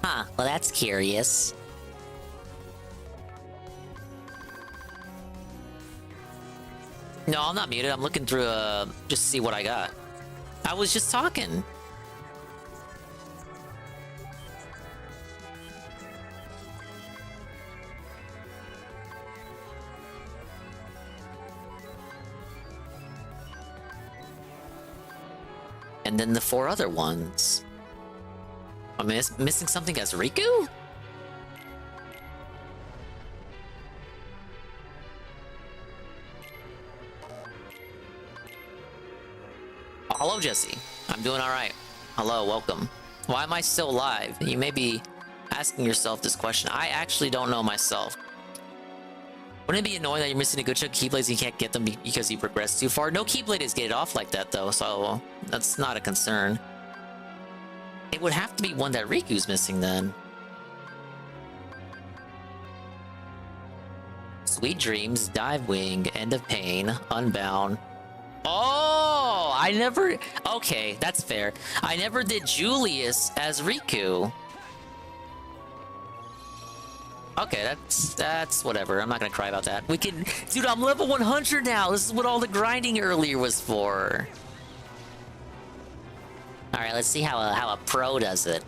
Huh, well that's curious. No, I'm not muted. I'm looking through, just to see what I got. I was just talking. And then the 4 other ones. Am I missing something as Riku? Hello, Jesse. I'm doing alright. Hello, welcome. Why am I still alive? You may be asking yourself this question. I actually don't know myself. Wouldn't it be annoying that you're missing a good chunk of Keyblades and you can't get them because you progressed too far? No Keyblade is gated off like that, though, so that's not a concern. It would have to be one that Riku's missing, then. Sweet Dreams, Dive Wing, End of Pain, Unbound. Oh, I never... Okay, that's fair. I never did Julius as Riku. Okay, that's whatever. I'm not gonna cry about that. We can... Dude, I'm level 100 now. This is what all the grinding earlier was for. Alright, let's see how a pro does it.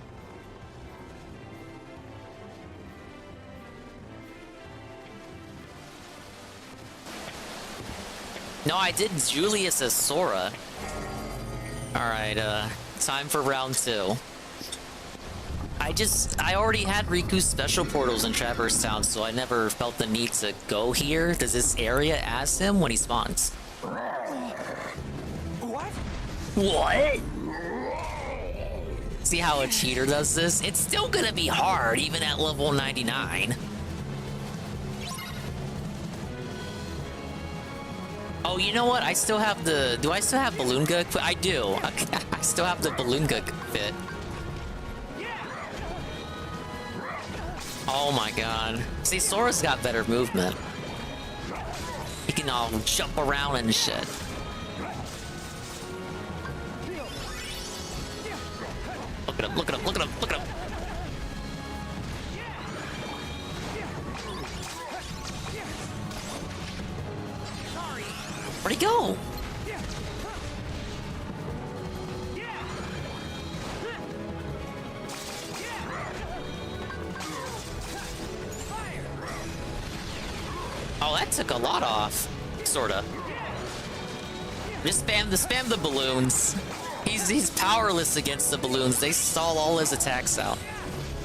No, I did Julius as Sora. Alright, time for round 2. I already had Riku's special portals in Traverse Town, so I never felt the need to go here. Does this area ask him when he spawns? What? See how a cheater does this? It's still gonna be hard, even at level 99. Oh, you know what? I still have the... Do I still have Balloonga? I do. I still have the Balloonga fit. Oh my god. See, Sora's got better movement. He can all jump around and shit. Look at him, look at him, look at him, look at him. Where'd he go? Oh, that took a lot off. Sorta. Just spam the balloons. He's powerless against the balloons. They stall all his attacks out.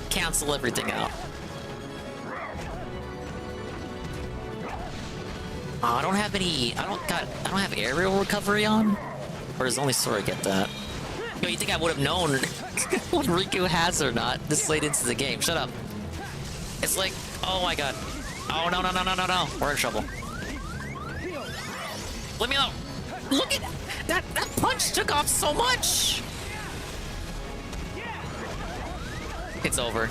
Cancel everything out. Oh, I don't have any. I don't have aerial recovery on. Or does only Sora get that? Yo, you think I would have known what Riku has or not this late into the game? Shut up. It's like, oh my god. Oh no no no no no no. We're in trouble. Let me know. Look at that. That punch took off so much. It's over.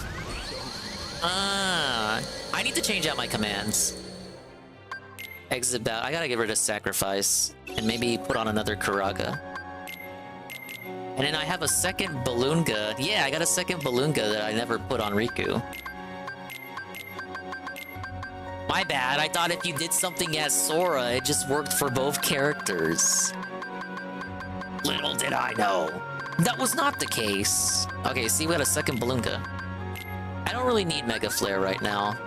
I need to change out my commands. Exit battle. I gotta get rid of sacrifice and maybe put on another Karaga. And then I have a second Balloonga. Yeah, I got a second Balloonga that I never put on Riku. My bad. I thought if you did something as Sora, it just worked for both characters. Little did I know. That was not the case. Okay, see, we got a second Balloonga. I don't really need Mega Flare right now.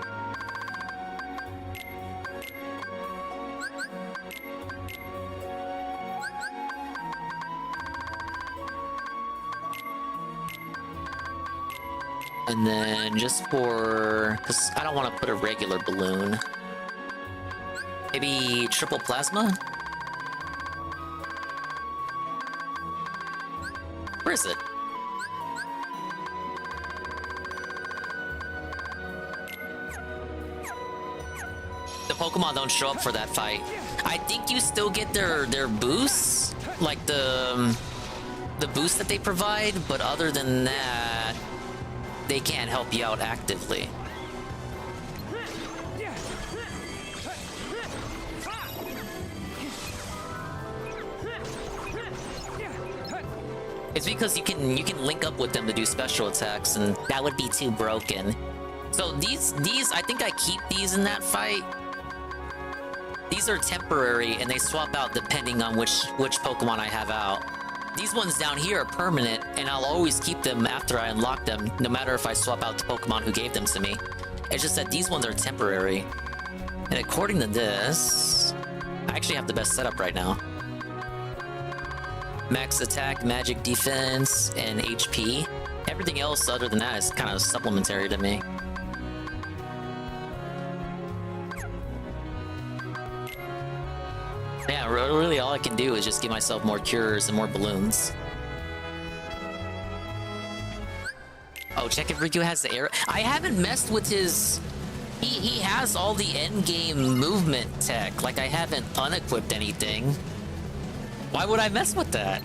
And then just for... because I don't want to put a regular balloon. Maybe triple plasma? Where is it? The Pokemon don't show up for that fight. I think you still get their boosts, like the boost that they provide, but other than that, they can't help you out actively. It's because you can link up with them to do special attacks, and that would be too broken. So these I think I keep these in that fight. These are temporary, and they swap out depending on which Pokemon I have out. These ones down here are permanent, and I'll always keep them after I unlock them, no matter if I swap out the Pokemon who gave them to me. It's just that these ones are temporary. And according to this, I actually have the best setup right now. Max attack, magic defense, and HP. Everything else other than that is kind of supplementary to me. Yeah, really all I can do is just give myself more cures and more balloons. Oh, check if Riku has the arrow. I haven't messed with his... He has all the endgame movement tech. Like, I haven't unequipped anything. Why would I mess with that?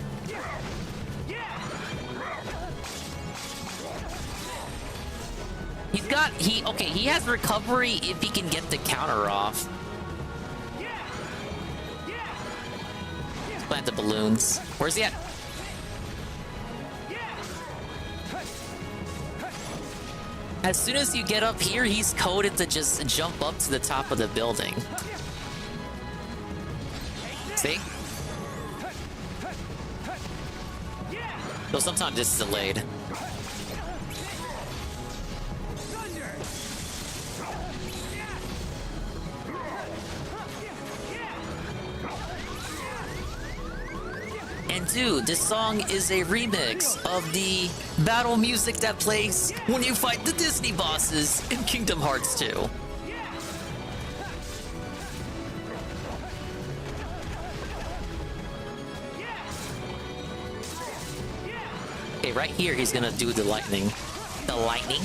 He has recovery if he can get the counter off. Plant the balloons. Where's he at? As soon as you get up here, he's coded to just jump up to the top of the building. See? Though sometimes it's delayed. And dude, this song is a remix of the battle music that plays when you fight the Disney bosses in Kingdom Hearts 2. Okay, right here he's gonna do the lightning. The lightning?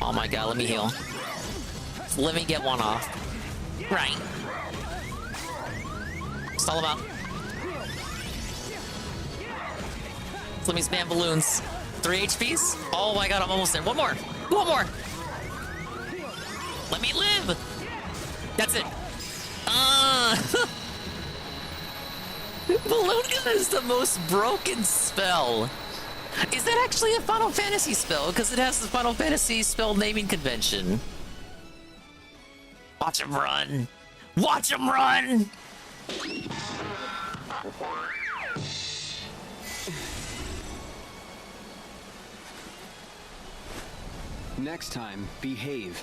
Oh my god, let me heal. Let me get one off. Right. Stall him out. Let me spam balloons. 3 HPs? Oh my god, I'm almost there. One more. One more. Let me live. That's it. Balloon Gun is the most broken spell. Is that actually a Final Fantasy spell? Because it has the Final Fantasy spell naming convention. Watch him run! Watch him run! Next time, behave.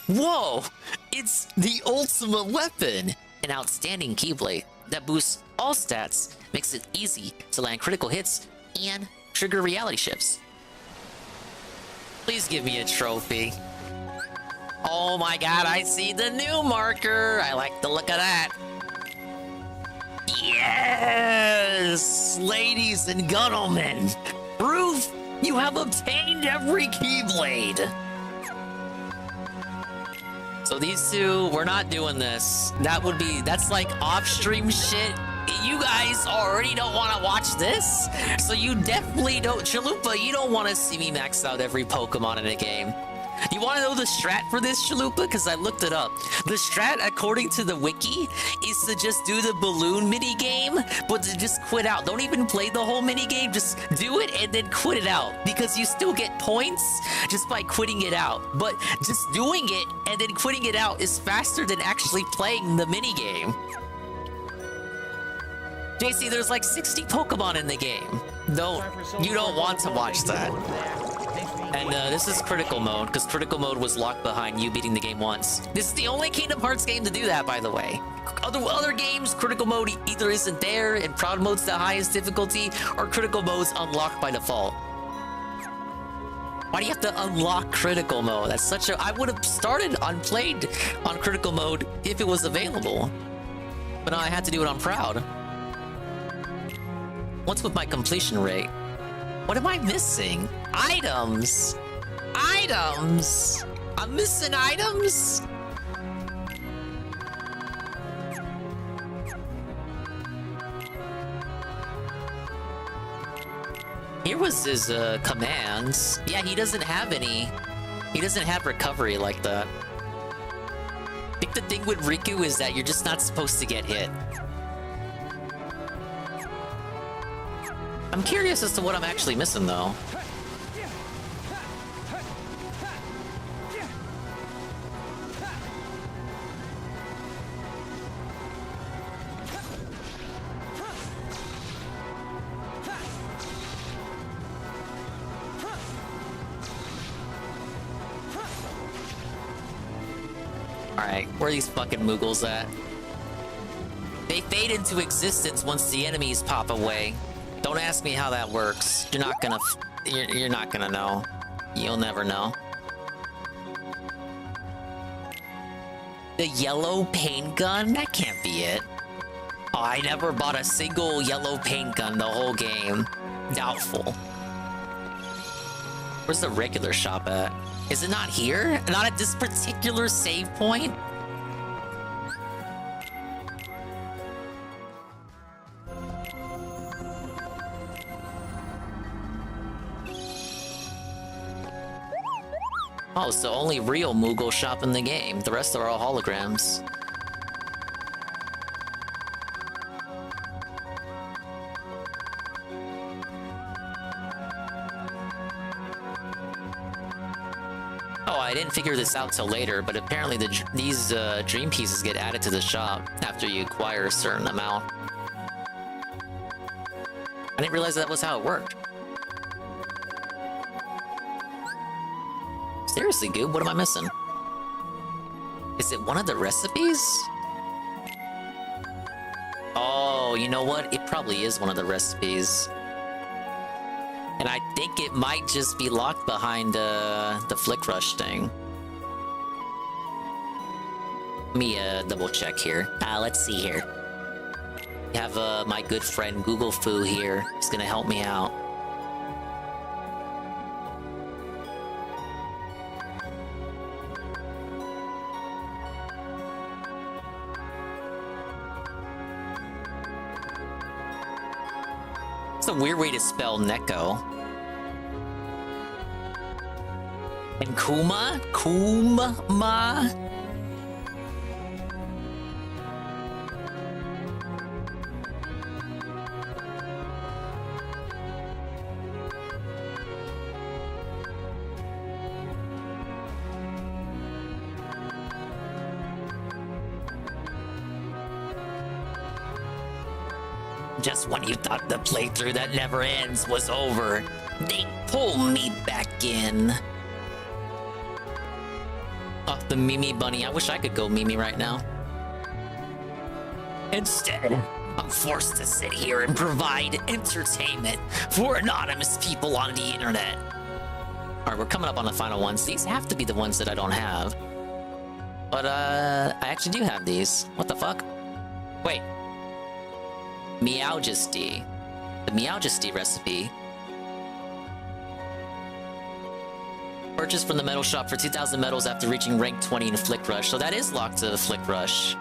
Whoa! It's the ultimate weapon! An outstanding Keyblade that boosts all stats, makes it easy to land critical hits, and trigger reality shifts. Please give me a trophy. Oh my god, I see the new marker! I like the look of that. Yes! Ladies and gentlemen, proof you have obtained every Keyblade! So these two, we're not doing this. That's like off-stream shit. You guys already don't want to watch this, so you definitely don't. Chalupa, you don't want to see me max out every Pokemon in a game. You want to know the strat for this, Chalupa? Because I looked it up. The strat, according to the wiki, is to just do the balloon mini-game, but to just quit out. Don't even play the whole mini-game. Just do it and then quit it out. Because you still get points just by quitting it out. But just doing it and then quitting it out is faster than actually playing the mini-game. JC, there's like 60 Pokemon in the game. You don't want to watch that. And this is critical mode, because critical mode was locked behind you beating the game once. This is the only Kingdom Hearts game to do that, by the way. Other games, critical mode either isn't there, and proud mode's the highest difficulty, or critical mode's unlocked by default. Why do you have to unlock critical mode? That's such a... I would have started played on critical mode if it was available. But no, I had to do it on proud. What's with my completion rate? What am I missing? Items! Items! I'm missing items? Here was his commands. Yeah, he doesn't have any. He doesn't have recovery like that. I think the thing with Riku is that you're just not supposed to get hit. I'm curious as to what I'm actually missing, though. Alright, where are these fucking Moogles at? They fade into existence once the enemies pop away. Don't ask me how that works. You're not gonna... You're not gonna know. You'll never know. The yellow paint gun? That can't be it. Oh, I never bought a single yellow paint gun the whole game. Doubtful. Where's the regular shop at? Is it not here? Not at this particular save point? Oh, it's the only real Moogle shop in the game. The rest are all holograms. Oh, I didn't figure this out till later, but apparently these dream pieces get added to the shop after you acquire a certain amount. I didn't realize that was how it worked. Seriously, Goob, what am I missing? Is it one of the recipes? Oh, you know what? It probably is one of the recipes. And I think it might just be locked behind the Flick Rush thing. Let me double check here. Let's see here. I have my good friend Google Foo here. He's gonna help me out. It's a weird way to spell Neko. And Kuma? Kuma? Just when you thought the playthrough that never ends was over, they pull me back in. Oh, the Mimi Bunny. I wish I could go Mimi right now. Instead, I'm forced to sit here and provide entertainment for anonymous people on the internet. Alright, we're coming up on the final ones. These have to be the ones that I don't have. But, I actually do have these. What the fuck? Wait. Meowjesty. The Meowjesty recipe. Purchased from the metal shop for 2,000 medals after reaching rank 20 in Flick Rush. So that is locked to the Flick Rush.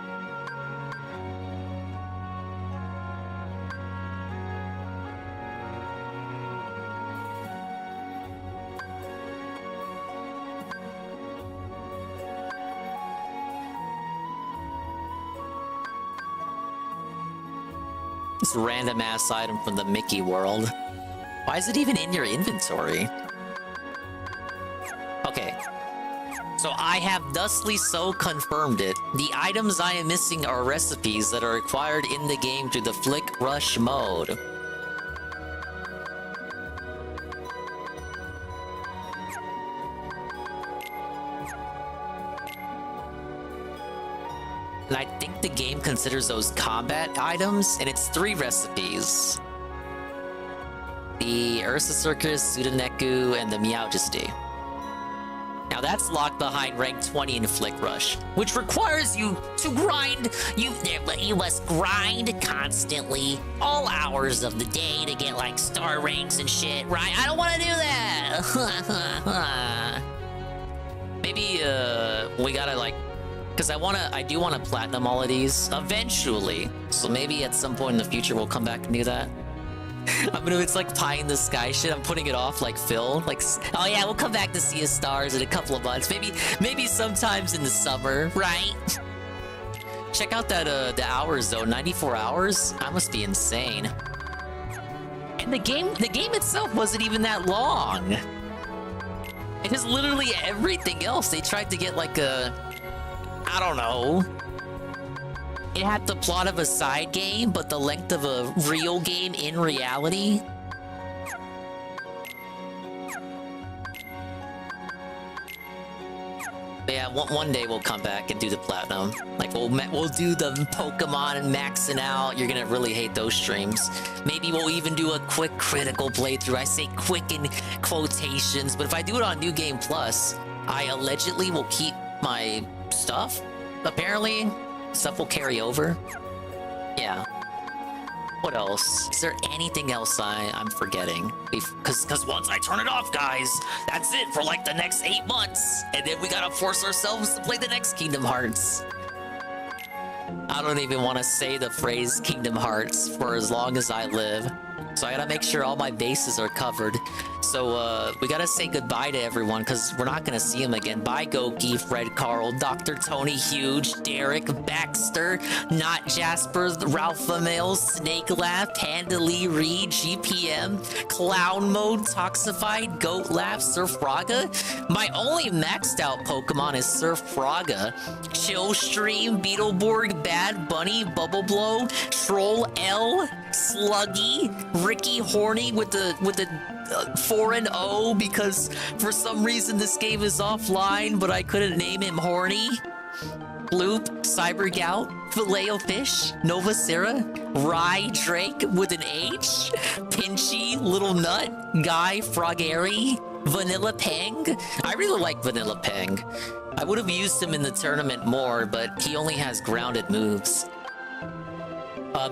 This random ass item from the Mickey world. Why is it even in your inventory? Okay. So I have thusly so confirmed it. The items I am missing are recipes that are acquired in the game through the Flick Rush mode. And I think the game considers those combat items, and it's 3 recipes. The Ursa Circus, Sudaneku, and the Meowjesty. Now that's locked behind rank 20 in Flick Rush, which requires you to grind. You must grind constantly, all hours of the day to get like star ranks and shit, right? I don't want to do that. Maybe we gotta like, because I do want to platinum all of these eventually. So maybe at some point in the future we'll come back and do that. It's like pie in the sky shit. I'm putting it off like Phil. Like, oh yeah, we'll come back to see his stars in a couple of months. Maybe sometimes in the summer, right? Check out that the hours though. 94 hours. That must be insane. And the game itself wasn't even that long. It is literally everything else. They tried to get like a, I don't know. It had the plot of a side game, but the length of a real game in reality. But yeah, one day we'll come back and do the platinum. Like we'll do the Pokemon maxing out. You're gonna really hate those streams. Maybe we'll even do a quick critical playthrough. I say quick in quotations, but if I do it on New Game Plus, I allegedly will keep my stuff. Apparently. Stuff will carry over. Yeah. What else? Is there anything else I'm forgetting? Because once I turn it off, guys, that's it for like the next 8 months. And then we gotta force ourselves to play the next Kingdom Hearts. I don't even want to say the phrase Kingdom Hearts for as long as I live. So I gotta make sure all my bases are covered. So we gotta say goodbye to everyone because we're not gonna see them again. Bye Goki, Fred Carl, Dr. Tony Huge, Derek, Baxter, Not Jasper, Ralph Amel, Snake Laugh, Panda Lee Reed, GPM, Clown Mode, Toxified, Goat Laugh, Surf Fraga. My only maxed out Pokemon is Surf Fraga. Chill Stream, Beetleborg, Bad Bunny, Bubble Blow, Troll L, Sluggy, Ricky Horny with the 4-0 because for some reason this game is offline, but I couldn't name him Horny. Bloop, Cyber Gout, Filet-O-Fish, Nova Sarah, Rye Drake with an H, Pinchy, Little Nut, Guy Frogary, Vanilla Peng. I really like Vanilla Peng. I would have used him in the tournament more, but he only has grounded moves.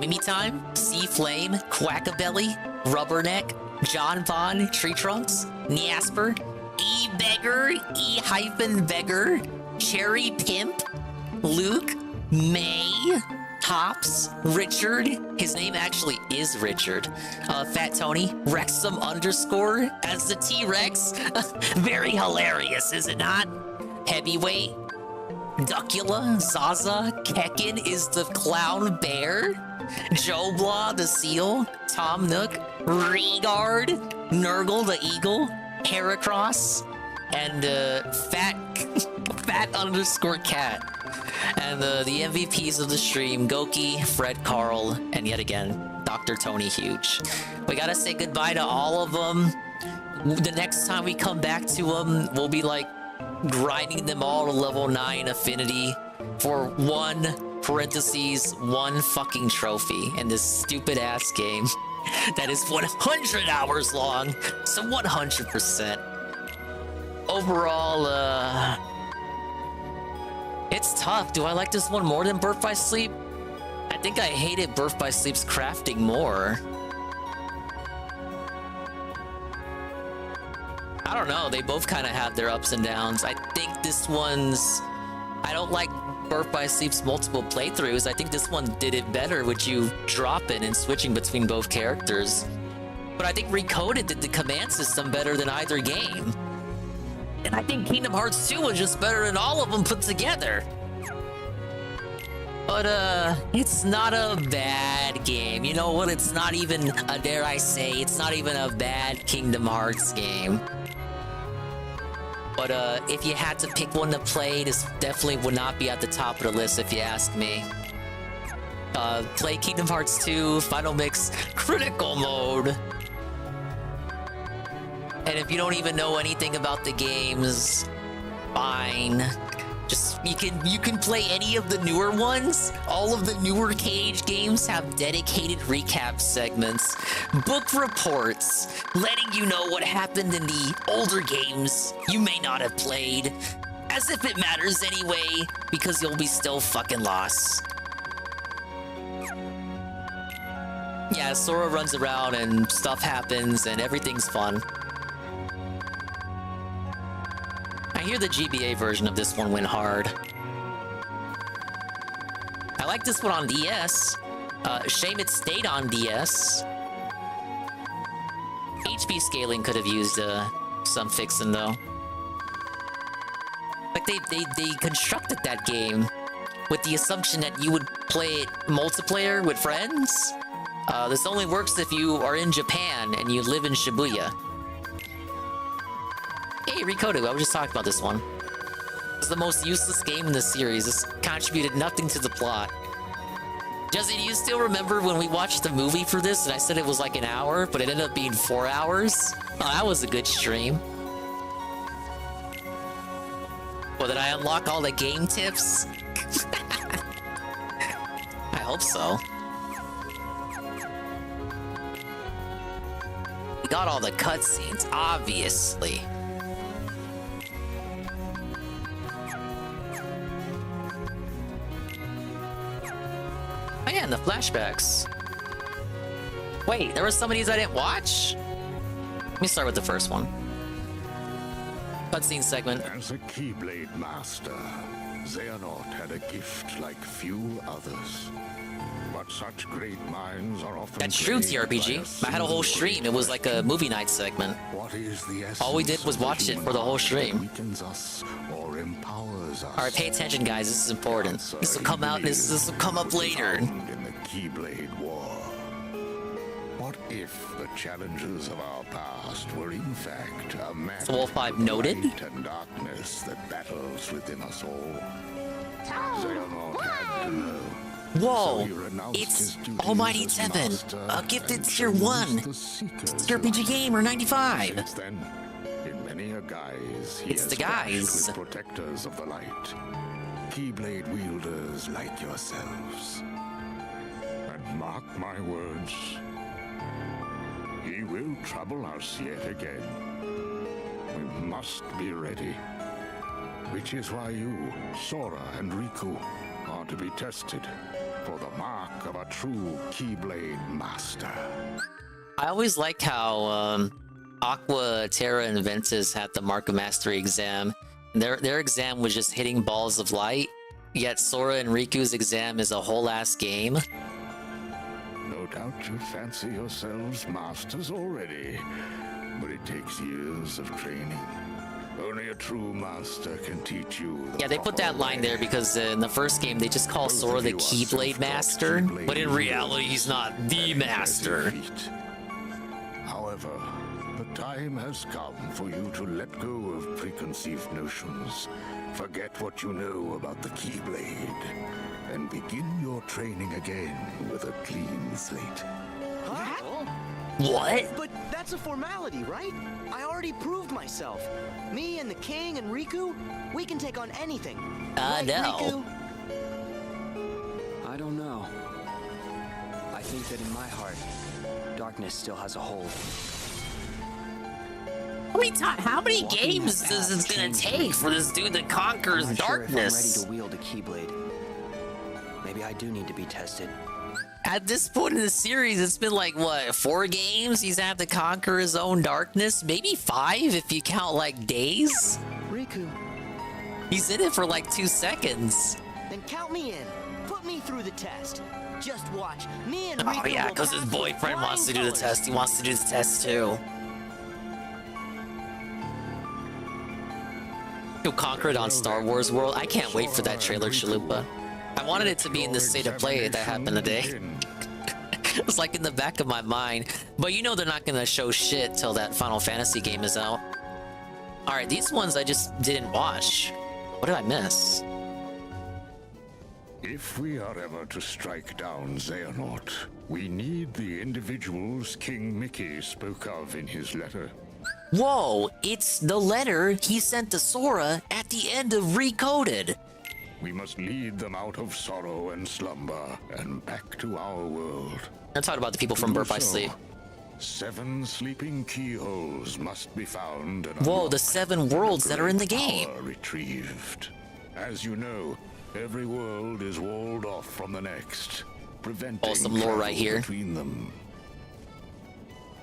Mimi Time, Sea Flame, Quackabelly, Rubberneck, John Von, Tree Trunks, Niasper, E-Beggar, E-Beggar, Cherry Pimp, Luke, May, Hops, Richard, his name actually is Richard, Fat Tony, Wrexham _ as the T-Rex, very hilarious, is it not? Heavyweight, Duckula, Zaza, Kekin is the Clown Bear, Joe Blah the Seal, Tom Nook, Regard, Nurgle the Eagle, Heracross, and Fat _Cat. And the MVPs of the stream, Goki, Fred Carl, and yet again, Dr. Tony Huge. We gotta say goodbye to all of them. The next time we come back to them, we'll be like grinding them all to level 9 affinity for one fucking trophy in this stupid ass game that is 100 hours long. So 100%. Overall, it's tough. Do I like this one more than Birth by Sleep? I think I hated Birth by Sleep's crafting more. I don't know. They both kind of have their ups and downs. I think this one's... I don't like Birth by Sleep's multiple playthroughs. I think this one did it better with you dropping and switching between both characters. But I think Recoded did the command system better than either game. And I think Kingdom Hearts 2 was just better than all of them put together. But, it's not a bad game. You know what? It's not even, dare I say, it's not even a bad Kingdom Hearts game. But, if you had to pick one to play, this definitely would not be at the top of the list if you ask me. Play Kingdom Hearts 2, Final Mix, Critical Mode. And if you don't even know anything about the games, fine. Just you can play any of the newer ones. All of the newer Cage games have dedicated recap segments, book reports, letting you know what happened in the older games you may not have played. As if it matters anyway, because you'll be still fucking lost. Yeah, Sora runs around and stuff happens and everything's fun. I hear the GBA version of this one went hard. I like this one on DS. Shame it stayed on DS. HP scaling could have used some fixing though. Like they constructed that game with the assumption that you would play it multiplayer with friends. This only works if you are in Japan and you live in Shibuya. Hey, Rikodu, I was just talking about this one. It's the most useless game in the series. This contributed nothing to the plot. Jesse, do you still remember when we watched the movie for this and I said it was like an hour, but it ended up being 4 hours? Oh, that was a good stream. Well, did I unlock all the game tips? I hope so. We got all the cutscenes, obviously. Oh yeah, and the flashbacks. Wait, there were some of these I didn't watch? Let me start with the first one. Cutscene segment. As a Keyblade master, Xehanort had a gift like few others. But such great minds are often. That's true, TRPG. I had a whole stream. It was like a movie night segment. What is the all we did was watch it for the whole stream. Weakens us or empowers us. All right, pay attention, guys. This is important. This will come out. This will come up later. In the Keyblade War. What if the challenges of our past were in fact a matter Wolf 5 noted. Light and darkness that battles within us all? Xehanort had to know. Whoa! It's Almighty Tevin, a gifted tier 1 TRPG gamer 95. Since then, in many a guise, he It's has the guys. clashed with protectors of the light, Keyblade wielders like yourselves. And mark my words, he will trouble us yet again. We must be ready. Which is why you, Sora and Riku, are to be tested for the mark of a true Keyblade master. I always like how Aqua, Terra, and Ventus had the Mark of Mastery exam. Their exam was just hitting balls of light, yet Sora and Riku's exam is a whole ass game. No doubt you fancy yourselves masters already, but it takes years of training. Only a true master can teach you. Yeah, they put that line there because in the first game they just call Sora the Keyblade Master, but in reality he's not the master. However, the time has come for you to let go of preconceived notions, forget what you know about the Keyblade, and begin your training again with a clean slate. What? But that's a formality, right? I already proved myself. Me and the King and Riku, we can take on anything. Right, no. Riku? I don't know. I think that in my heart, darkness still has a hold. How many games is this gonna take for this dude that conquers darkness? I'm ready to wield a Keyblade. Maybe I do need to be tested. At this point in the series, it's been like, what, 4 games? He's had to conquer his own darkness? Maybe 5 if you count, like, days? Riku. He's in it for, like, 2 seconds. Then count me in. Put me through the test. Just watch. Me and Riku. Oh, yeah, because his boyfriend wants to do the test. He wants to do the test, too. He'll conquer it on Star Wars World. I can't wait for that trailer, Chalupa. I wanted it to be in the state of play that happened today. It's like in the back of my mind. But you know they're not gonna show shit till that Final Fantasy game is out. Alright, these ones I just didn't watch. What did I miss? If we are ever to strike down Xehanort, we need the individuals King Mickey spoke of in his letter. Whoa, it's the letter he sent to Sora at the end of Recoded. We must lead them out of sorrow and slumber and back to our world. I'm talking about the people from Birth by Sleep. 7 sleeping keyholes must be found. And whoa, the 7 worlds that are in the game. Retrieved. As you know, every world is walled off from the next, preventing some lore right here. between them.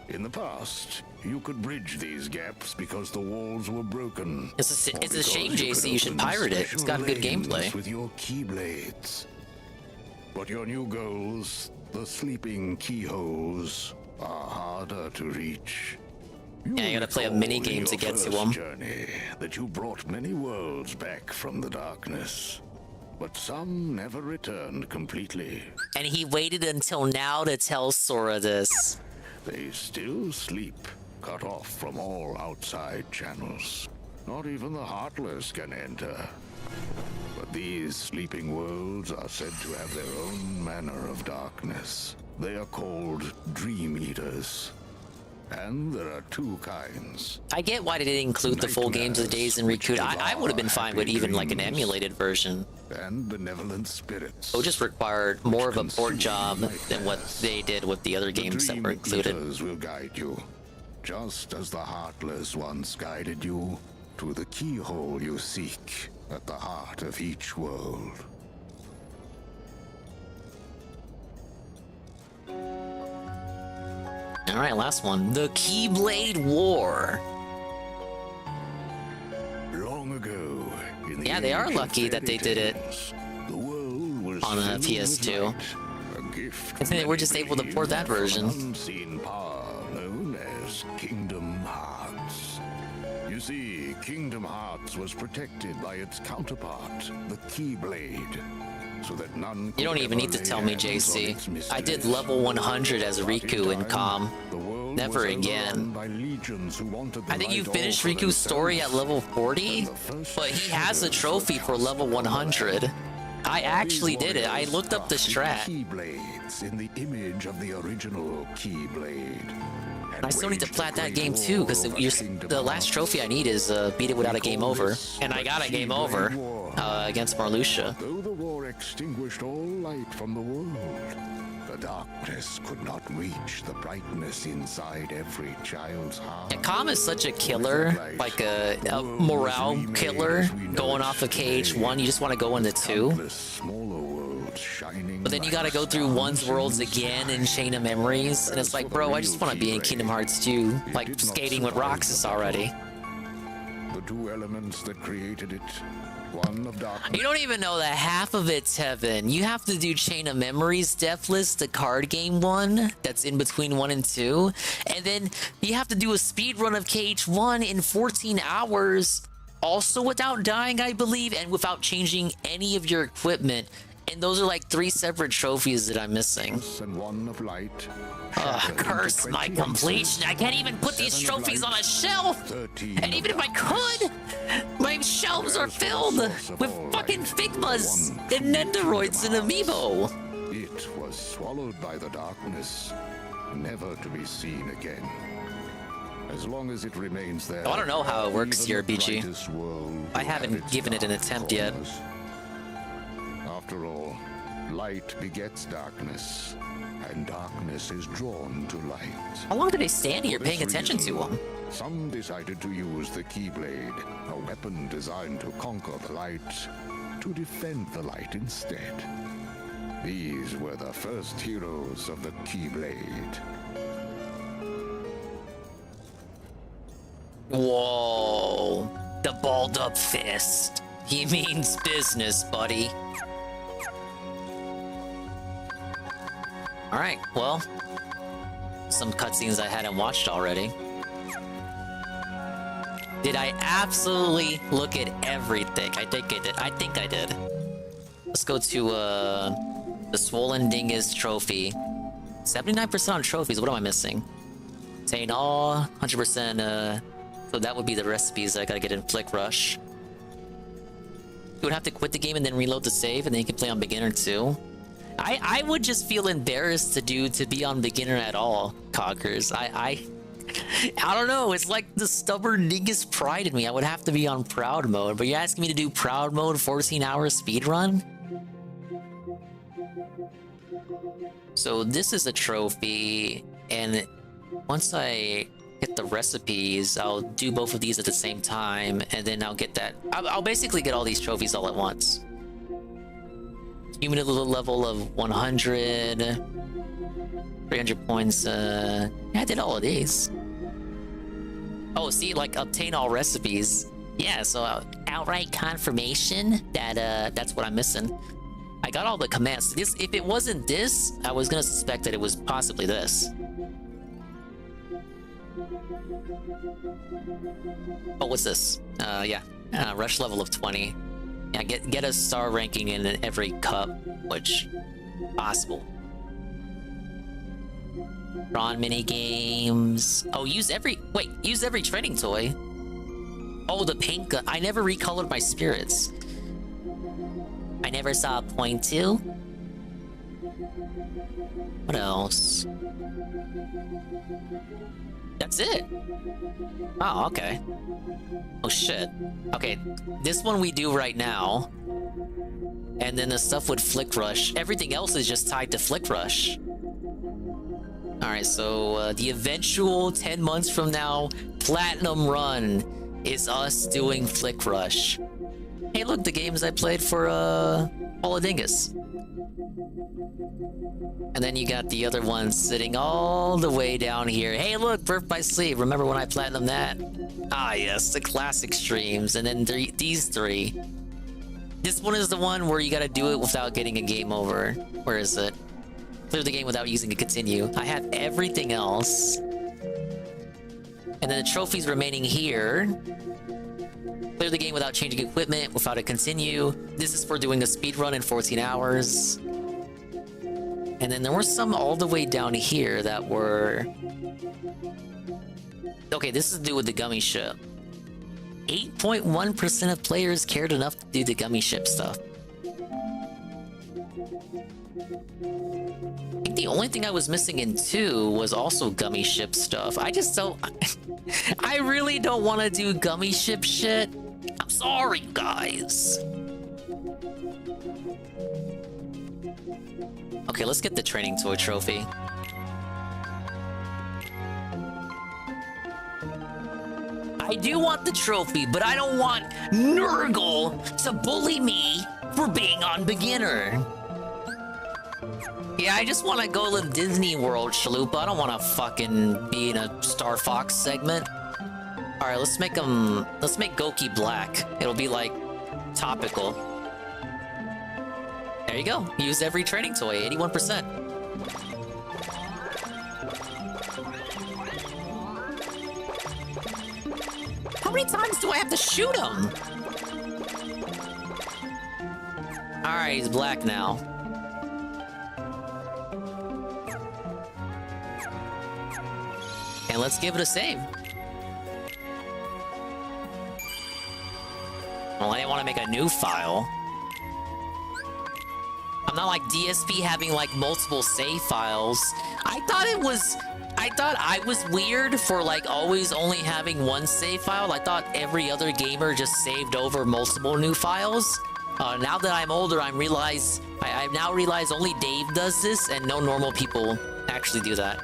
In the past, you could bridge these gaps because the walls were broken. It's a shame, JC. You should pirate it. It's got good gameplay. With your keyblades. But your new goals, the sleeping keyholes, are harder to reach. Yeah, you gotta play a mini game to get to them. Journey that you brought many worlds back from the darkness, but some never returned completely. And he waited until now to tell Sora this. They still sleep, cut off from all outside channels. Not even the Heartless can enter. But these sleeping worlds are said to have their own manner of darkness. They are called Dream Eaters. And there are 2 kinds. I get why they didn't include the full games of the days in Riku. I would have been fine with even like an emulated version. And benevolent spirits. It would just require more of a port job than what they did with the other games that were included. Eaters will guide you, just as the Heartless once guided you to the keyhole you seek at the heart of each world. Alright, last one. The Keyblade War. Long ago, in the yeah, they are lucky that they did it the world was on a PS2. I think they were just able to port that version. Unseen power known as Kingdom Hearts. You see, Kingdom Hearts was protected by its counterpart, the Keyblade. So that none you don't even need to tell me, JC. I did level 100 as Riku in COM. Never again. I think you finished Riku's story at level 40, but he has a trophy for level 100. I actually did it. I looked up the strat. Keyblades in the image of the original Keyblade. I still need to plat that game too, because the last trophy I need is beat it without a game over, and I got a game over against Marluxia. Though the war extinguished all light from the world, the darkness could not reach the brightness inside every child's heart. And COM is such a killer, like a morale killer, going off of KH1. You just want to go into 2. But then you gotta go through 1's worlds again in Chain of Memories, and it's like, bro, I just want to be in Kingdom Hearts 2, like skating with Roxas already. The 2 elements that created it, one of darkness. You don't even know that half of it's heaven. You have to do Chain of Memories, Deathless, the card game one that's in between 1 and 2, and then you have to do a speed run of KH1 in 14 hours, also without dying, I believe, and without changing any of your equipment. And those are like 3 separate trophies that I'm missing. And one of light. Curse my completion. I can't even put these trophies on a shelf. And even if I could, my shelves are filled with fucking Figmas and Nendoroids and Amiibo. It was swallowed by the darkness, never to be seen again. As long as it remains there. I don't know how it works here, BG. I haven't given it an attempt yet. After all, light begets darkness, and darkness is drawn to light. How long did they stand here paying attention to them? Some decided to use the Keyblade, a weapon designed to conquer the light, to defend the light instead. These were the first heroes of the Keyblade. Whoa, the balled up fist. He means business, buddy. Alright, well, some cutscenes I hadn't watched already. Did I absolutely look at everything? I think I did. Let's go to the Swollen Dingus trophy. 79% on trophies, what am I missing? Attain all, 100%, so that would be the recipes that I gotta get in Flick Rush. You would have to quit the game and then reload the save, and then you can play on beginner too. I would just feel embarrassed to be on beginner at all, Coggers. I I don't know. It's like the stubborn dingus pride in me. I would have to be on proud mode, but you're asking me to do proud mode 14-hour speedrun? So this is a trophy, and once I get the recipes, I'll do both of these at the same time, and then I'll get that. I'll basically get all these trophies all at once. Cumulative level of 100, 300 points. Yeah, I did all of these. Oh, see, like obtain all recipes. Yeah, so outright confirmation that that's what I'm missing. I got all the commands. This, if it wasn't this, I was gonna suspect that it was possibly this. Oh, what's this? Yeah, rush level of 20. Yeah, get a star ranking in every cup, which possible. Prawn mini games. Oh, use every training toy. Oh, the pink. I never recolored my spirits. I never saw a point to. What else? That's it. Oh, okay. Oh shit. Okay, this one we do right now. And then the stuff with Flick Rush. Everything else is just tied to Flick Rush. Alright, so the eventual 10 months from now platinum run is us doing Flick Rush. Hey, look, the games I played for Paula Dingus. And then you got the other ones sitting all the way down here. Hey, look, Birth by Sleep. Remember when I platinumed that? Ah, yes, the classic streams. And then these three. This one is the one where you gotta do it without getting a game over. Where is it? Clear the game without using a continue. I have everything else. And then the trophies remaining here. Clear the game without changing equipment, without a continue. This is for doing a speed run in 14 hours. And then there were some all the way down here that were... Okay, this is to do with the gummy ship. 8.1% of players cared enough to do the gummy ship stuff. I think the only thing I was missing in 2 was also gummy ship stuff. I just don't... I really don't want to do gummy ship shit. I'm sorry, guys. Okay, let's get the training toy trophy. I do want the trophy, but I don't want Nurgle to bully me for being on beginner. Yeah, I just want to go to Disney World, Chalupa. I don't want to fucking be in a Star Fox segment. All right, let's make Goki black. It'll be like topical. There you go. Use every training toy, 81%. How many times do I have to shoot him? All right, he's black now. And let's give it a save. Well, I didn't want to make a new file. I'm not like DSP having like multiple save files. I thought I was weird for like always only having one save file. I thought every other gamer just saved over multiple new files. Now that I'm older, I now realize only Dave does this and no normal people actually do that.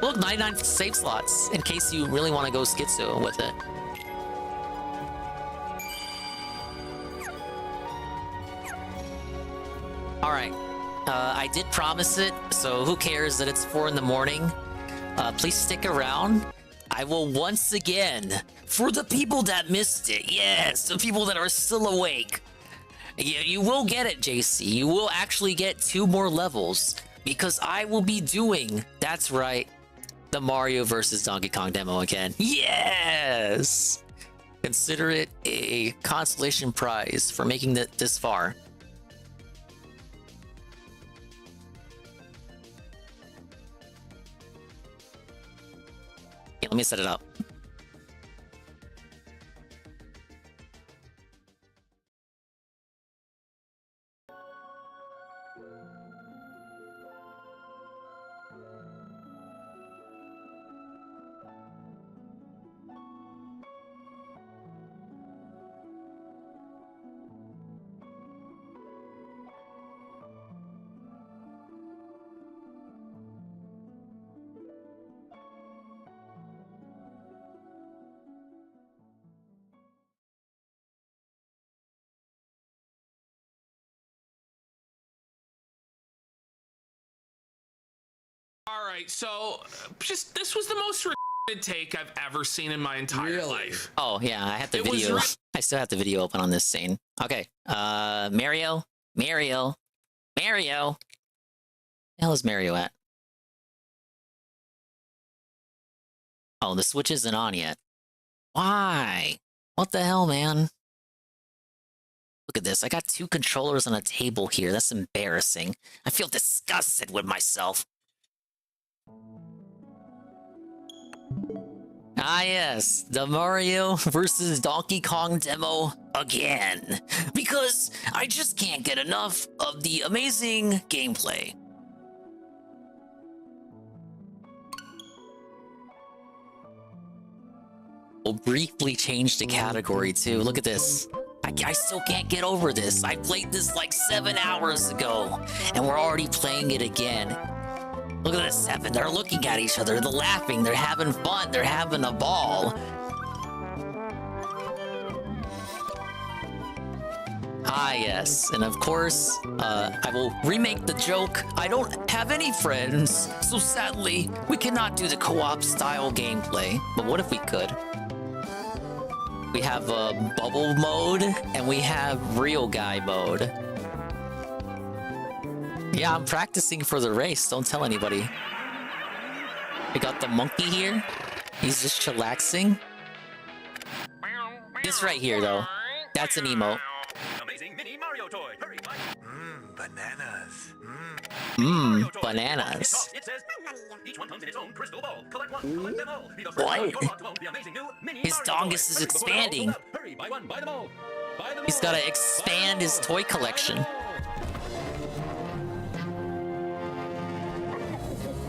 Look, 99 save slots in case you really want to go schizo with it. All right, I did promise it, so who cares that it's 4 in the morning? Please stick around. I will once again, for the people that missed it, yes, the people that are still awake, you will get it, JC. You will actually get 2 more levels because I will be doing, that's right, the Mario vs. Donkey Kong demo again. Yes! Consider it a consolation prize for making it this far. Let me set it up. All right, so just this was the most retarded take I've ever seen in my entire life. Oh yeah, I had the video. I still have the video open on this scene. Okay, Mario. Where the hell is Mario at? Oh, the Switch isn't on yet. Why? What the hell, man? Look at this. I got 2 controllers on a table here. That's embarrassing. I feel disgusted with myself. Ah yes, the Mario versus Donkey Kong demo again. Because I just can't get enough of the amazing gameplay. We'll briefly change the category too. Look at this. I still can't get over this. I played this like 7 hours ago, and we're already playing it again. Look at the 7. They're looking at each other. They're laughing. They're having fun. They're having a ball. Ah, yes. And of course, I will remake the joke. I don't have any friends, so sadly, we cannot do the co-op style gameplay. But what if we could? We have bubble mode, and we have real guy mode. Yeah, I'm practicing for the race. Don't tell anybody. We got the monkey here. He's just chillaxing. This right here, though. That's an emote. Amazing mini Mario toy. Hurry, bananas. Bananas. It says each one comes in its own crystal ball. Collect one, collect them all. Be the first one to own the amazing new mini His Mario dongus toy. is expanding. Hurry, buy one, buy them all. Buy them He's all. got to expand his toy collection.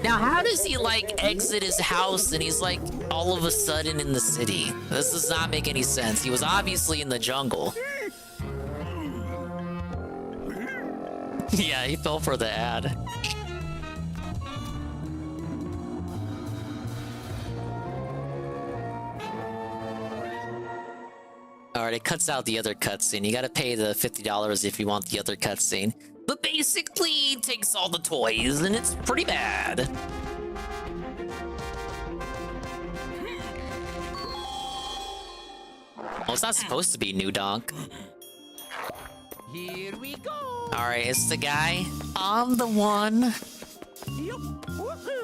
Now, how does he, like, exit his house and he's, like, all of a sudden in the city? This does not make any sense. He was obviously in the jungle. Yeah, he fell for the ad. Alright, it cuts out the other cutscene. You gotta pay the $50 if you want the other cutscene. But basically, it takes all the toys, and it's pretty bad. Well, it's not supposed to be New Donk. Here we go. Alright, it's the guy. I'm the one.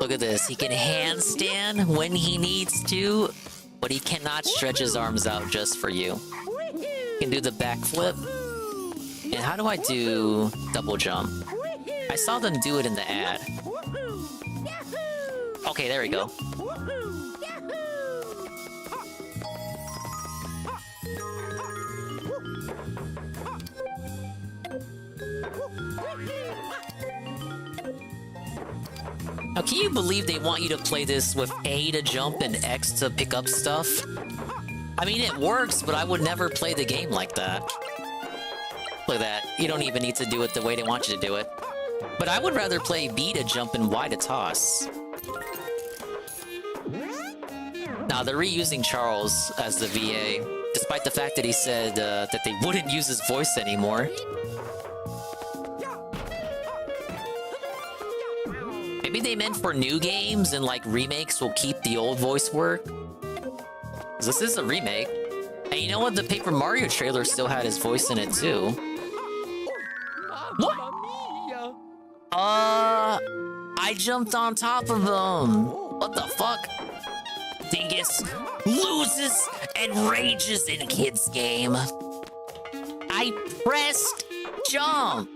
Look at this. He can handstand when he needs to, but he cannot stretch his arms out just for you. He can do the backflip. And how do I do double jump? I saw them do it in the ad. Okay, there we go. Now, can you believe they want you to play this with A to jump and X to pick up stuff? I mean, it works, but I would never play the game like that. Look at that. You don't even need to do it the way they want you to do it. But I would rather play B to jump and Y to toss. Now, they're reusing Charles as the VA, despite the fact that he said that they wouldn't use his voice anymore. Maybe they meant for new games and like remakes will keep the old voice work. 'Cause this is a remake. And you know what? The Paper Mario trailer still had his voice in it too. What? I jumped on top of him. What the fuck? Dingus loses and rages in kids game. I pressed jump.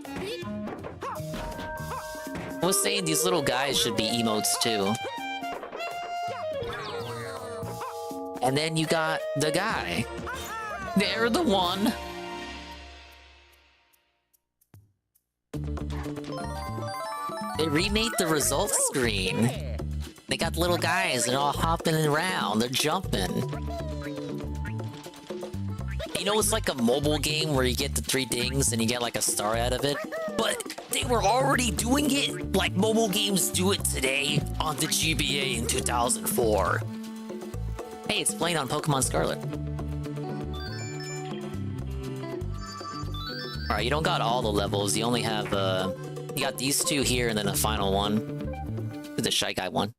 I was saying these little guys should be emotes too. And then you got the guy. They're the one. They remade the results screen. They got little guys, they're all hopping around, they're jumping. You know, it's like a mobile game where you get the 3 dings and you get like a star out of it. But they were already doing it like mobile games do it today on the GBA in 2004. Hey, it's playing on Pokemon Scarlet. Alright, you don't got all the levels, you only have, you got these 2 here and then a final one. with the Shy Guy one.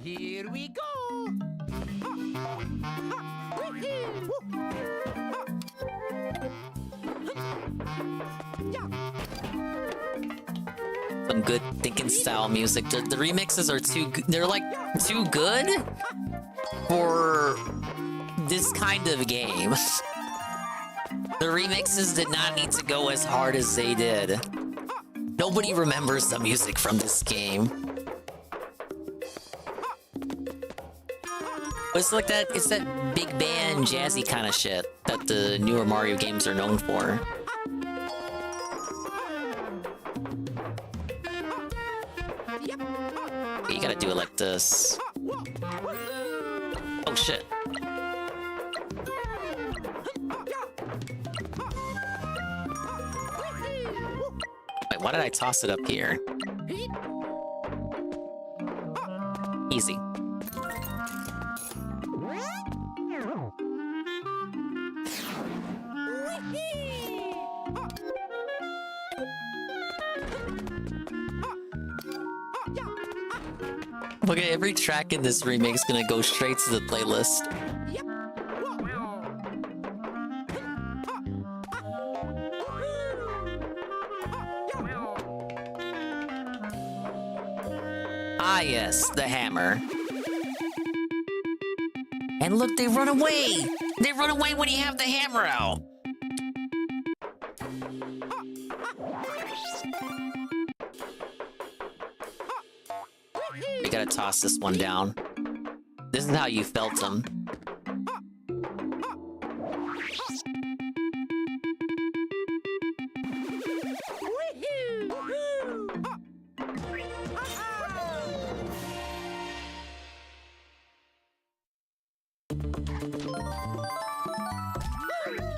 Here we go. Some good thinking style music. The remixes are they're like too good for this kind of game. The remixes did not need to go as hard as they did. Nobody remembers the music from this game. It's like that, it's that big band jazzy kind of shit that the newer Mario games are known for. You gotta do it like this. Oh shit. Wait, why did I toss it up here? Easy. Okay, every track in this remake is gonna go straight to the playlist. Ah yes, the hammer. And look, they run away! They run away when you have the hammer out! We gotta toss this one down. This is how you felt them.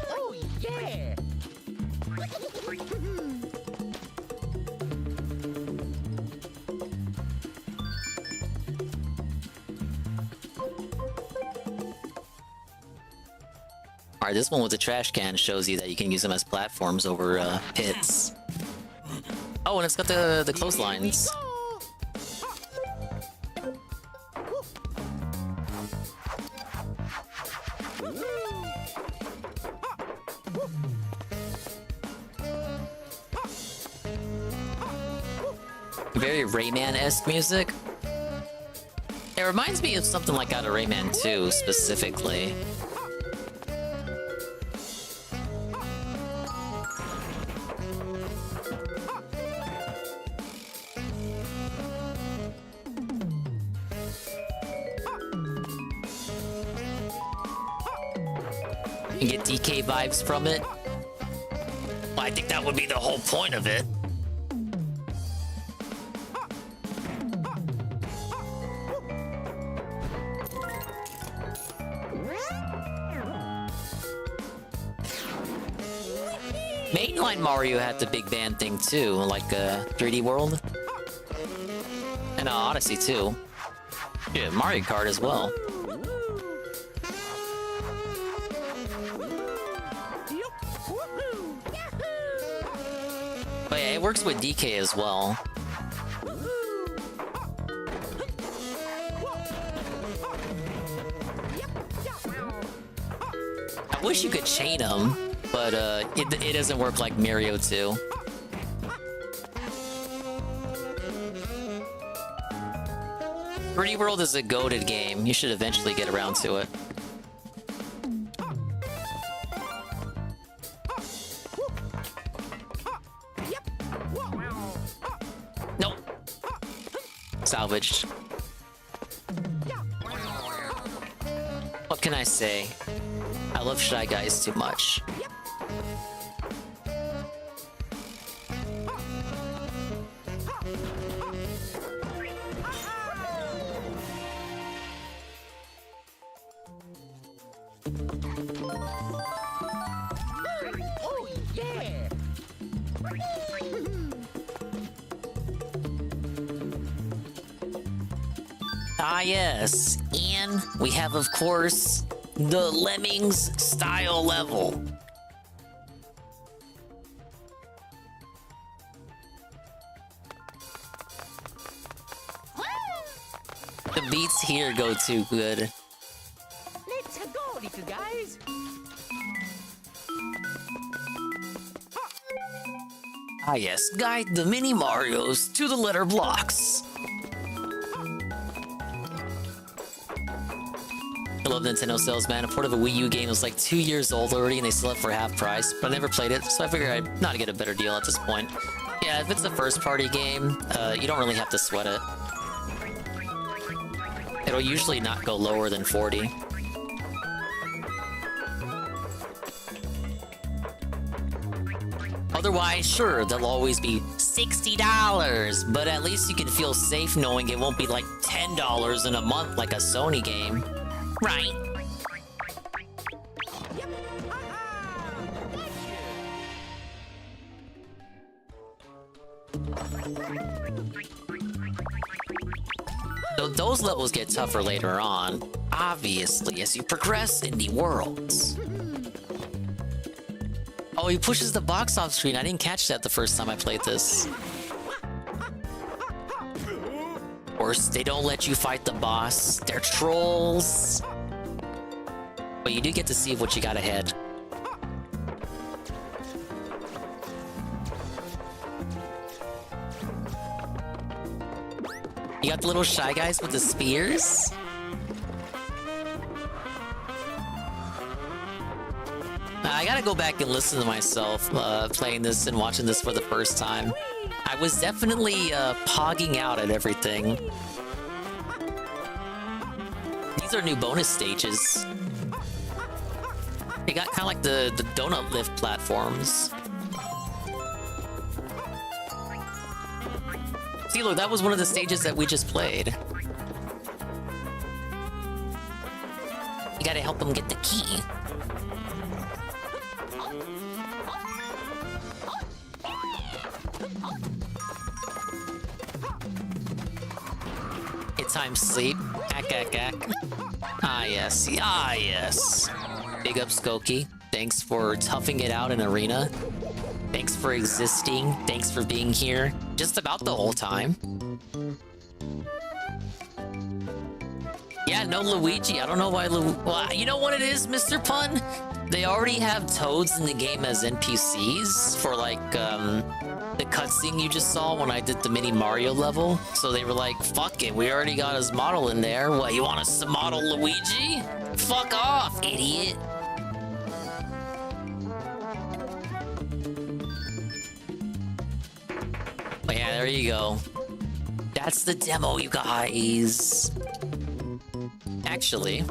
Oh yeah. Alright, this one with the trash can shows you that you can use them as platforms over pits. Oh, and it's got the clotheslines. Very Rayman-esque music. It reminds me of something like out of Rayman 2, specifically. You get DK vibes from it. Well, I think that would be the whole point of it. Mainline Mario had the big band thing too, like 3D World. And Odyssey too. Yeah, Mario Kart as well. But yeah, it works with DK as well. I wish you could chain them, but it doesn't work like Mario 2. Pretty World is a goated game. You should eventually get around to it. Nope. Salvaged. What can I say? I love Shy Guys too much. Oh yeah. Ah yes, and we have of course the Lemmings style level. The beats here go too good. Let's go, little guys. Ah yes, guide the mini Marios to the letter blocks. I love Nintendo sales, man. A port of a Wii U game was like 2 years old already and they sell it for half price, but I never played it, so I figured I'd not get a better deal at this point. Yeah, if it's a first-party game, you don't really have to sweat it. It'll usually not go lower than 40. Otherwise, sure, they'll always be $60, but at least you can feel safe knowing it won't be like $10 in a month like a Sony game. Right. So those levels get tougher later on, obviously, as you progress in the worlds. Oh, he pushes the box off screen. I didn't catch that the first time I played this. Of course, they don't let you fight the boss. They're trolls. But you do get to see what you got ahead. You got the little Shy Guys with the spears? I gotta go back and listen to myself playing this and watching this for the first time. I was definitely pogging out at everything. These are new bonus stages. They got kind of like the donut lift platforms. See, look, that was one of the stages that we just played. You gotta help them get the key. It's time sleep. Ack, ack, ack. Ah, yes. Ah, yes. Big up, Skokie. Thanks for toughing it out in Arena. Thanks for existing. Thanks for being here just about the whole time. Yeah, no Luigi. I don't know why well, you know what it is, Mr. Pun? They already have Toads in the game as NPCs for, like, the cutscene you just saw when I did the mini Mario level. So they were like, fuck it, we already got his model in there. What, you want us to model Luigi? Fuck off, idiot. But yeah, there you go. That's the demo, you guys. Actually,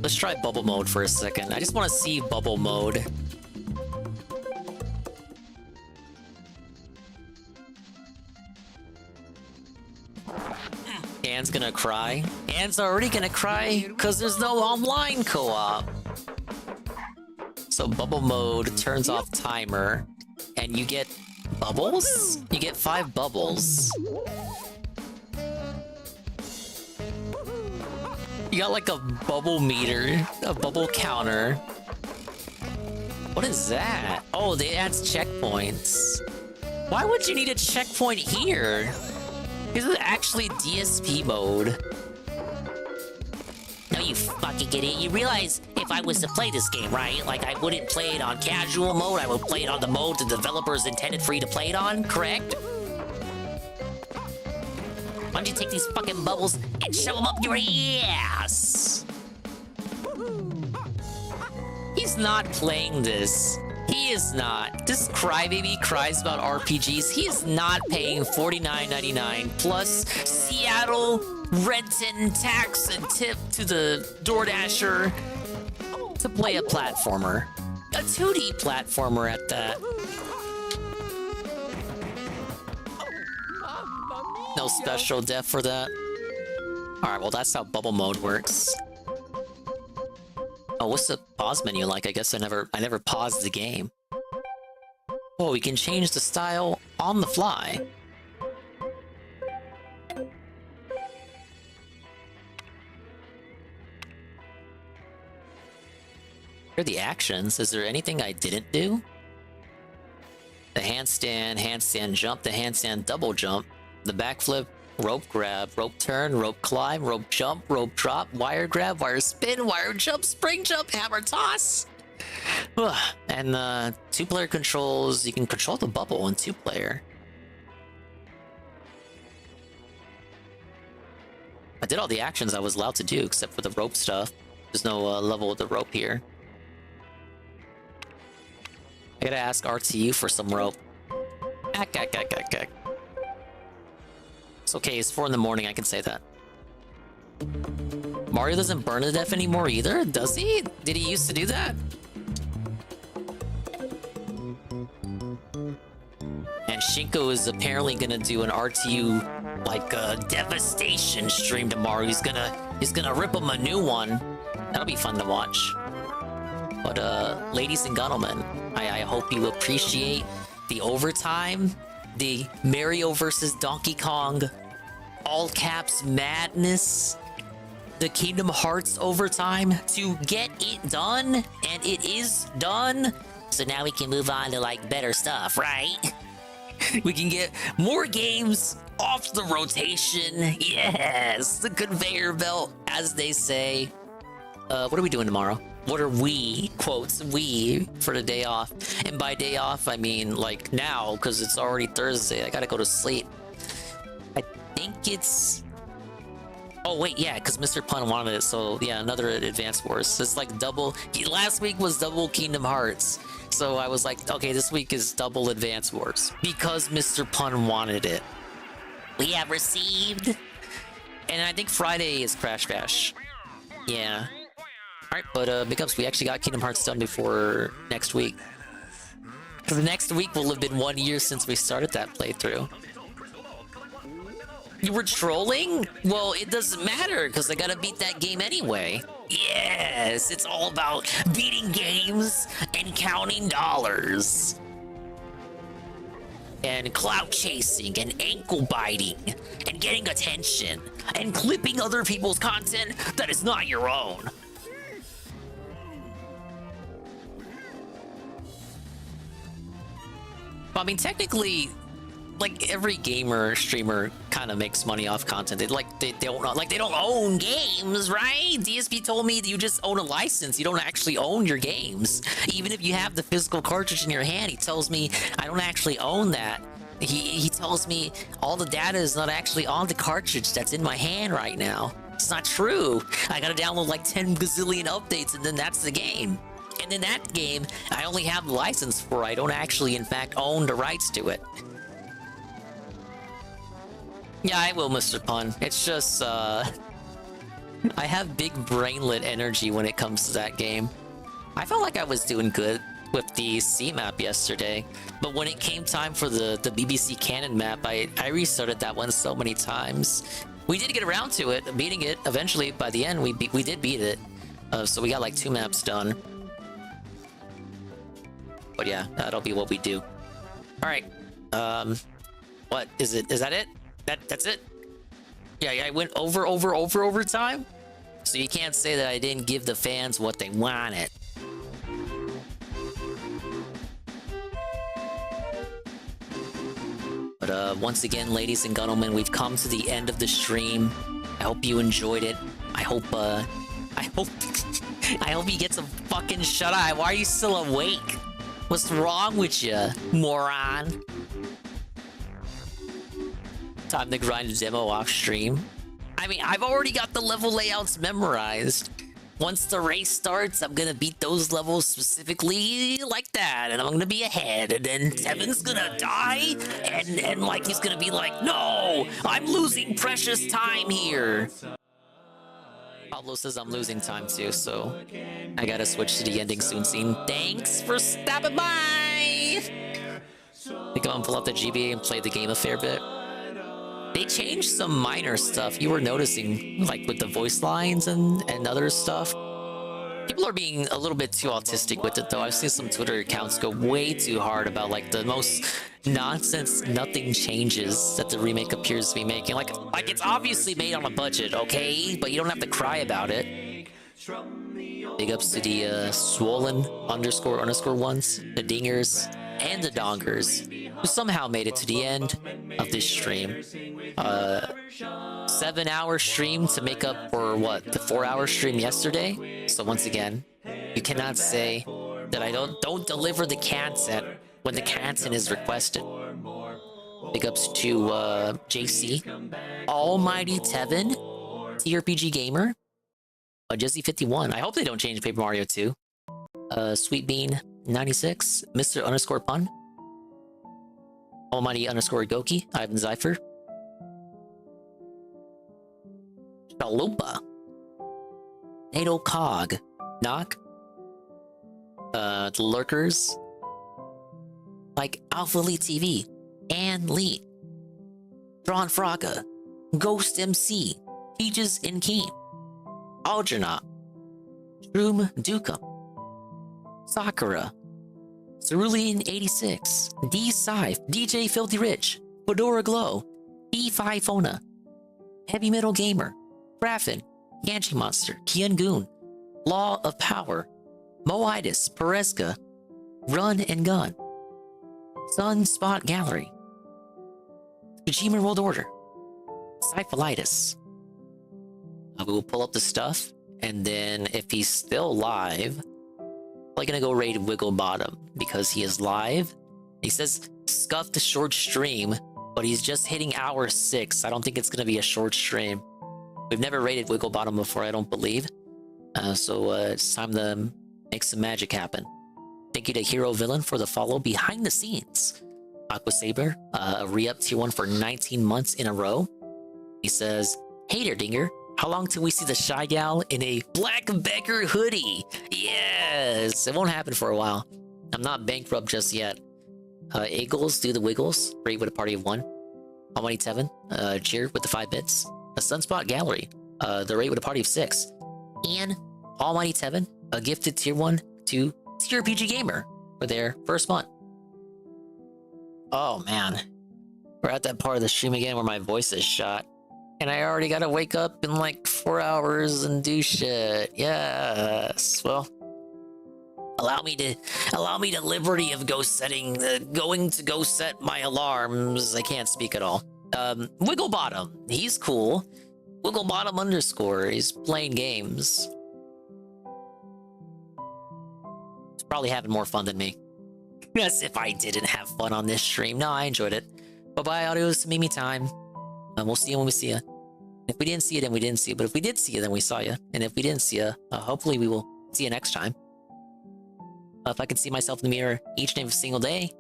let's try bubble mode for a second. I just want to see bubble mode. Anne's gonna cry. Anne's already gonna cry because there's no online co-op. So bubble mode turns off timer, and you get bubbles? You get 5 bubbles. You got like a bubble meter, a bubble counter. What is that? Oh, they add checkpoints. Why would you need a checkpoint here? This is actually DSP mode. No, you fucking idiot. You realize if I was to play this game, right? Like, I wouldn't play it on casual mode. I would play it on the mode the developers intended for you to play it on, correct? Why don't you take these fucking bubbles and shove them up your ass? He's not playing this. He is not. This crybaby cries about RPGs. He is not paying $49.99 plus Seattle rent and tax and tip to the DoorDasher to play a platformer. A 2D platformer at that. No special def for that. Alright, well that's how bubble mode works. Oh, what's the pause menu like? I guess I never paused the game. Oh, we can change the style on the fly. Here are the actions. Is there anything I didn't do? The handstand, handstand jump, the handstand double jump, the backflip, rope grab, rope turn, rope climb, rope jump, rope drop, wire grab, wire spin, wire jump, spring jump, hammer toss. And 2-player controls, you can control the bubble in 2-player. I did all the actions I was allowed to do except for the rope stuff. There's no level with the rope here. I gotta ask RTU for some rope. Ack. It's okay, it's 4 in the morning, I can say that. Mario doesn't burn to death anymore either, does he? Did he used to do that? And Shinko is apparently gonna do an RTU, like, devastation stream tomorrow. He's gonna rip him a new one. That'll be fun to watch. But, ladies and gentlemen, I hope you appreciate the overtime, the Mario versus Donkey Kong, all caps madness, the Kingdom Hearts overtime to get it done, and it is done. So now we can move on to, like, better stuff, right? We can get more games off the rotation. Yes, the conveyor belt, as they say. What are we doing tomorrow? What are we, quotes, we, for the day off? And by day off, I mean, like, now, because it's already Thursday. I gotta go to sleep. I think it's... Oh, wait, yeah, because Mr. Pun wanted it, so, yeah, another Advance Wars. It's like double... Last week was double Kingdom Hearts. So I was like, okay, this week is double Advance Wars. Because Mr. Pun wanted it. We have received... And I think Friday is Crash Bash. Yeah. Alright, but big ups, we actually got Kingdom Hearts done before next week. For the next week will have been 1 year since we started that playthrough. You were trolling? Well, it doesn't matter, because I gotta beat that game anyway. Yes, it's all about beating games and counting dollars. And clout chasing and ankle biting and getting attention and clipping other people's content that is not your own. I mean, technically, like, every gamer streamer kind of makes money off content. They don't own games, right? DSP told me that you just own a license. You don't actually own your games. Even if you have the physical cartridge in your hand, he tells me I don't actually own that. He tells me all the data is not actually on the cartridge that's in my hand right now. It's not true. I gotta download like 10 gazillion updates and then that's the game. And in that game, I only have the license for. I don't actually, in fact, own the rights to it. Yeah, I will, Mr. Pun. It's just, I have big brainlet energy when it comes to that game. I felt like I was doing good with the C map yesterday, but when it came time for the BBC Canon map, I restarted that one so many times. We did get around to it, beating it. Eventually, by the end, we did beat it. So we got like 2 maps done. But yeah, that'll be what we do. All right. What is it? Is that it? That's it? Yeah, I went overtime. So you can't say that I didn't give the fans what they wanted. But once again, ladies and gentlemen, we've come to the end of the stream. I hope you enjoyed it. I hope you get some fucking shut-eye. Why are you still awake? What's wrong with you, moron? Time to grind a demo off stream. I mean, I've already got the level layouts memorized. Once the race starts, I'm gonna beat those levels specifically like that, and I'm gonna be ahead, and then Tevin's gonna die, and like he's gonna be like, no, I'm losing precious time here. Pablo says I'm losing time too, so I gotta switch to the ending soon scene. Thanks for stopping by! I think I'm gonna pull out the GBA and play the game a fair bit. They changed some minor stuff you were noticing, like with the voice lines and other stuff. People are being a little bit too autistic with it though. I've seen some Twitter accounts go way too hard about like the most nonsense nothing changes that the remake appears to be making. Like it's obviously made on a budget, okay? But you don't have to cry about it. Big ups to the swollen underscore ones, the dingers, and the dongers. who somehow made it to the end of this stream. 7-hour stream to make up for what, the 4-hour stream yesterday. So once again, you cannot say that I don't deliver the content when the content is requested. Big ups to JC, Almighty Tevin, TRPG Gamer, Jesse51. I hope they don't change Paper Mario 2. Sweet Bean 96, Mr. Underscore Pun, Almighty Underscore Goki, Ivan Zypher, Chalupa, NATO Cog, Knock, the Lurkers, like Alpha Elite TV, Ann Lee, Drawn Fraga, Ghost MC, Peaches and Keen, Algernaut, Shroom Dukum, Sakura, Cerulean86, D Scythe, DJ Filthy Rich, Fedora Glow, E5 Fona, Heavy Metal Gamer, Graffin, Yanchi Monster, Kian Goon, Law of Power, Moitis, Pereska, Run and Gun, Sunspot Gallery, Kojima World Order, Syphilitis. We will pull up the stuff, and then if he's still live, I'm gonna go raid Wiggle Bottom because he is live. He says scuff the short stream, but he's just hitting hour 6. I don't think it's gonna be a short stream. We've never raided Wiggle Bottom before, I don't believe. So it's time to make some magic happen. Thank you to Hero Villain for the follow behind the scenes. Aqua Saber, a re-up tier 1 for 19 months in a row. He says, hey there, Dinger. How long till we see the Shy Gal in a black beggar hoodie? Yes! It won't happen for a while. I'm not bankrupt just yet. Eagles, do the wiggles. Raid with a party of 1. Almighty Tevin, cheer with the 5 bits. A Sunspot Gallery, the raid with a party of 6. And Almighty Tevin, a gifted tier 1 to TRPG Gamer for their first month. Oh man. We're at that part of the stream again where my voice is shot. And I already gotta wake up in like 4 hours and do shit. Yes. Well, allow me the liberty of going to go set my alarms. I can't speak at all. Wiggle Bottom, he's cool. Wiggle Bottom underscore, he's playing games. He's probably having more fun than me. As if I didn't have fun on this stream. No, I enjoyed it. Bye-bye, audios, Mimi time. We'll see you when we see you. If we didn't see you, then we didn't see you. But if we did see you, then we saw you. And if we didn't see you, hopefully we will see you next time. If I can see myself in the mirror each and every single day,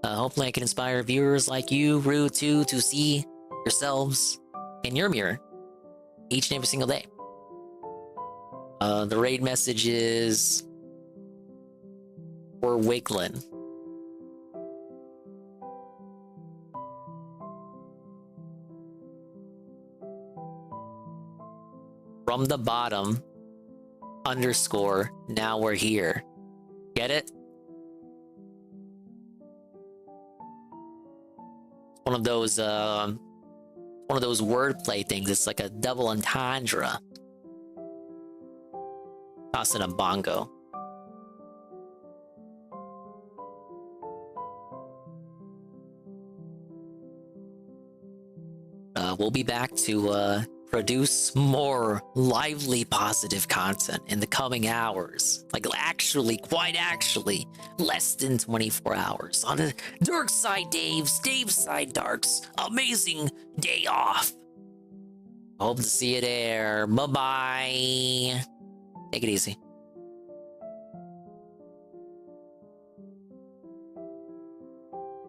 hopefully I can inspire viewers like you, Rue, too, to see yourselves in your mirror each and every single day. The raid message is for Wiglin. From the bottom, underscore, now we're here. Get it? It's one of those wordplay things. It's like a double entendre. Tossing a bongo. We'll be back to produce more lively positive content in the coming hours. Like quite actually, less than 24 hours on a Dark Side Dave's Side Dark's amazing day off. Hope to see you there. Bye-bye. Take it easy.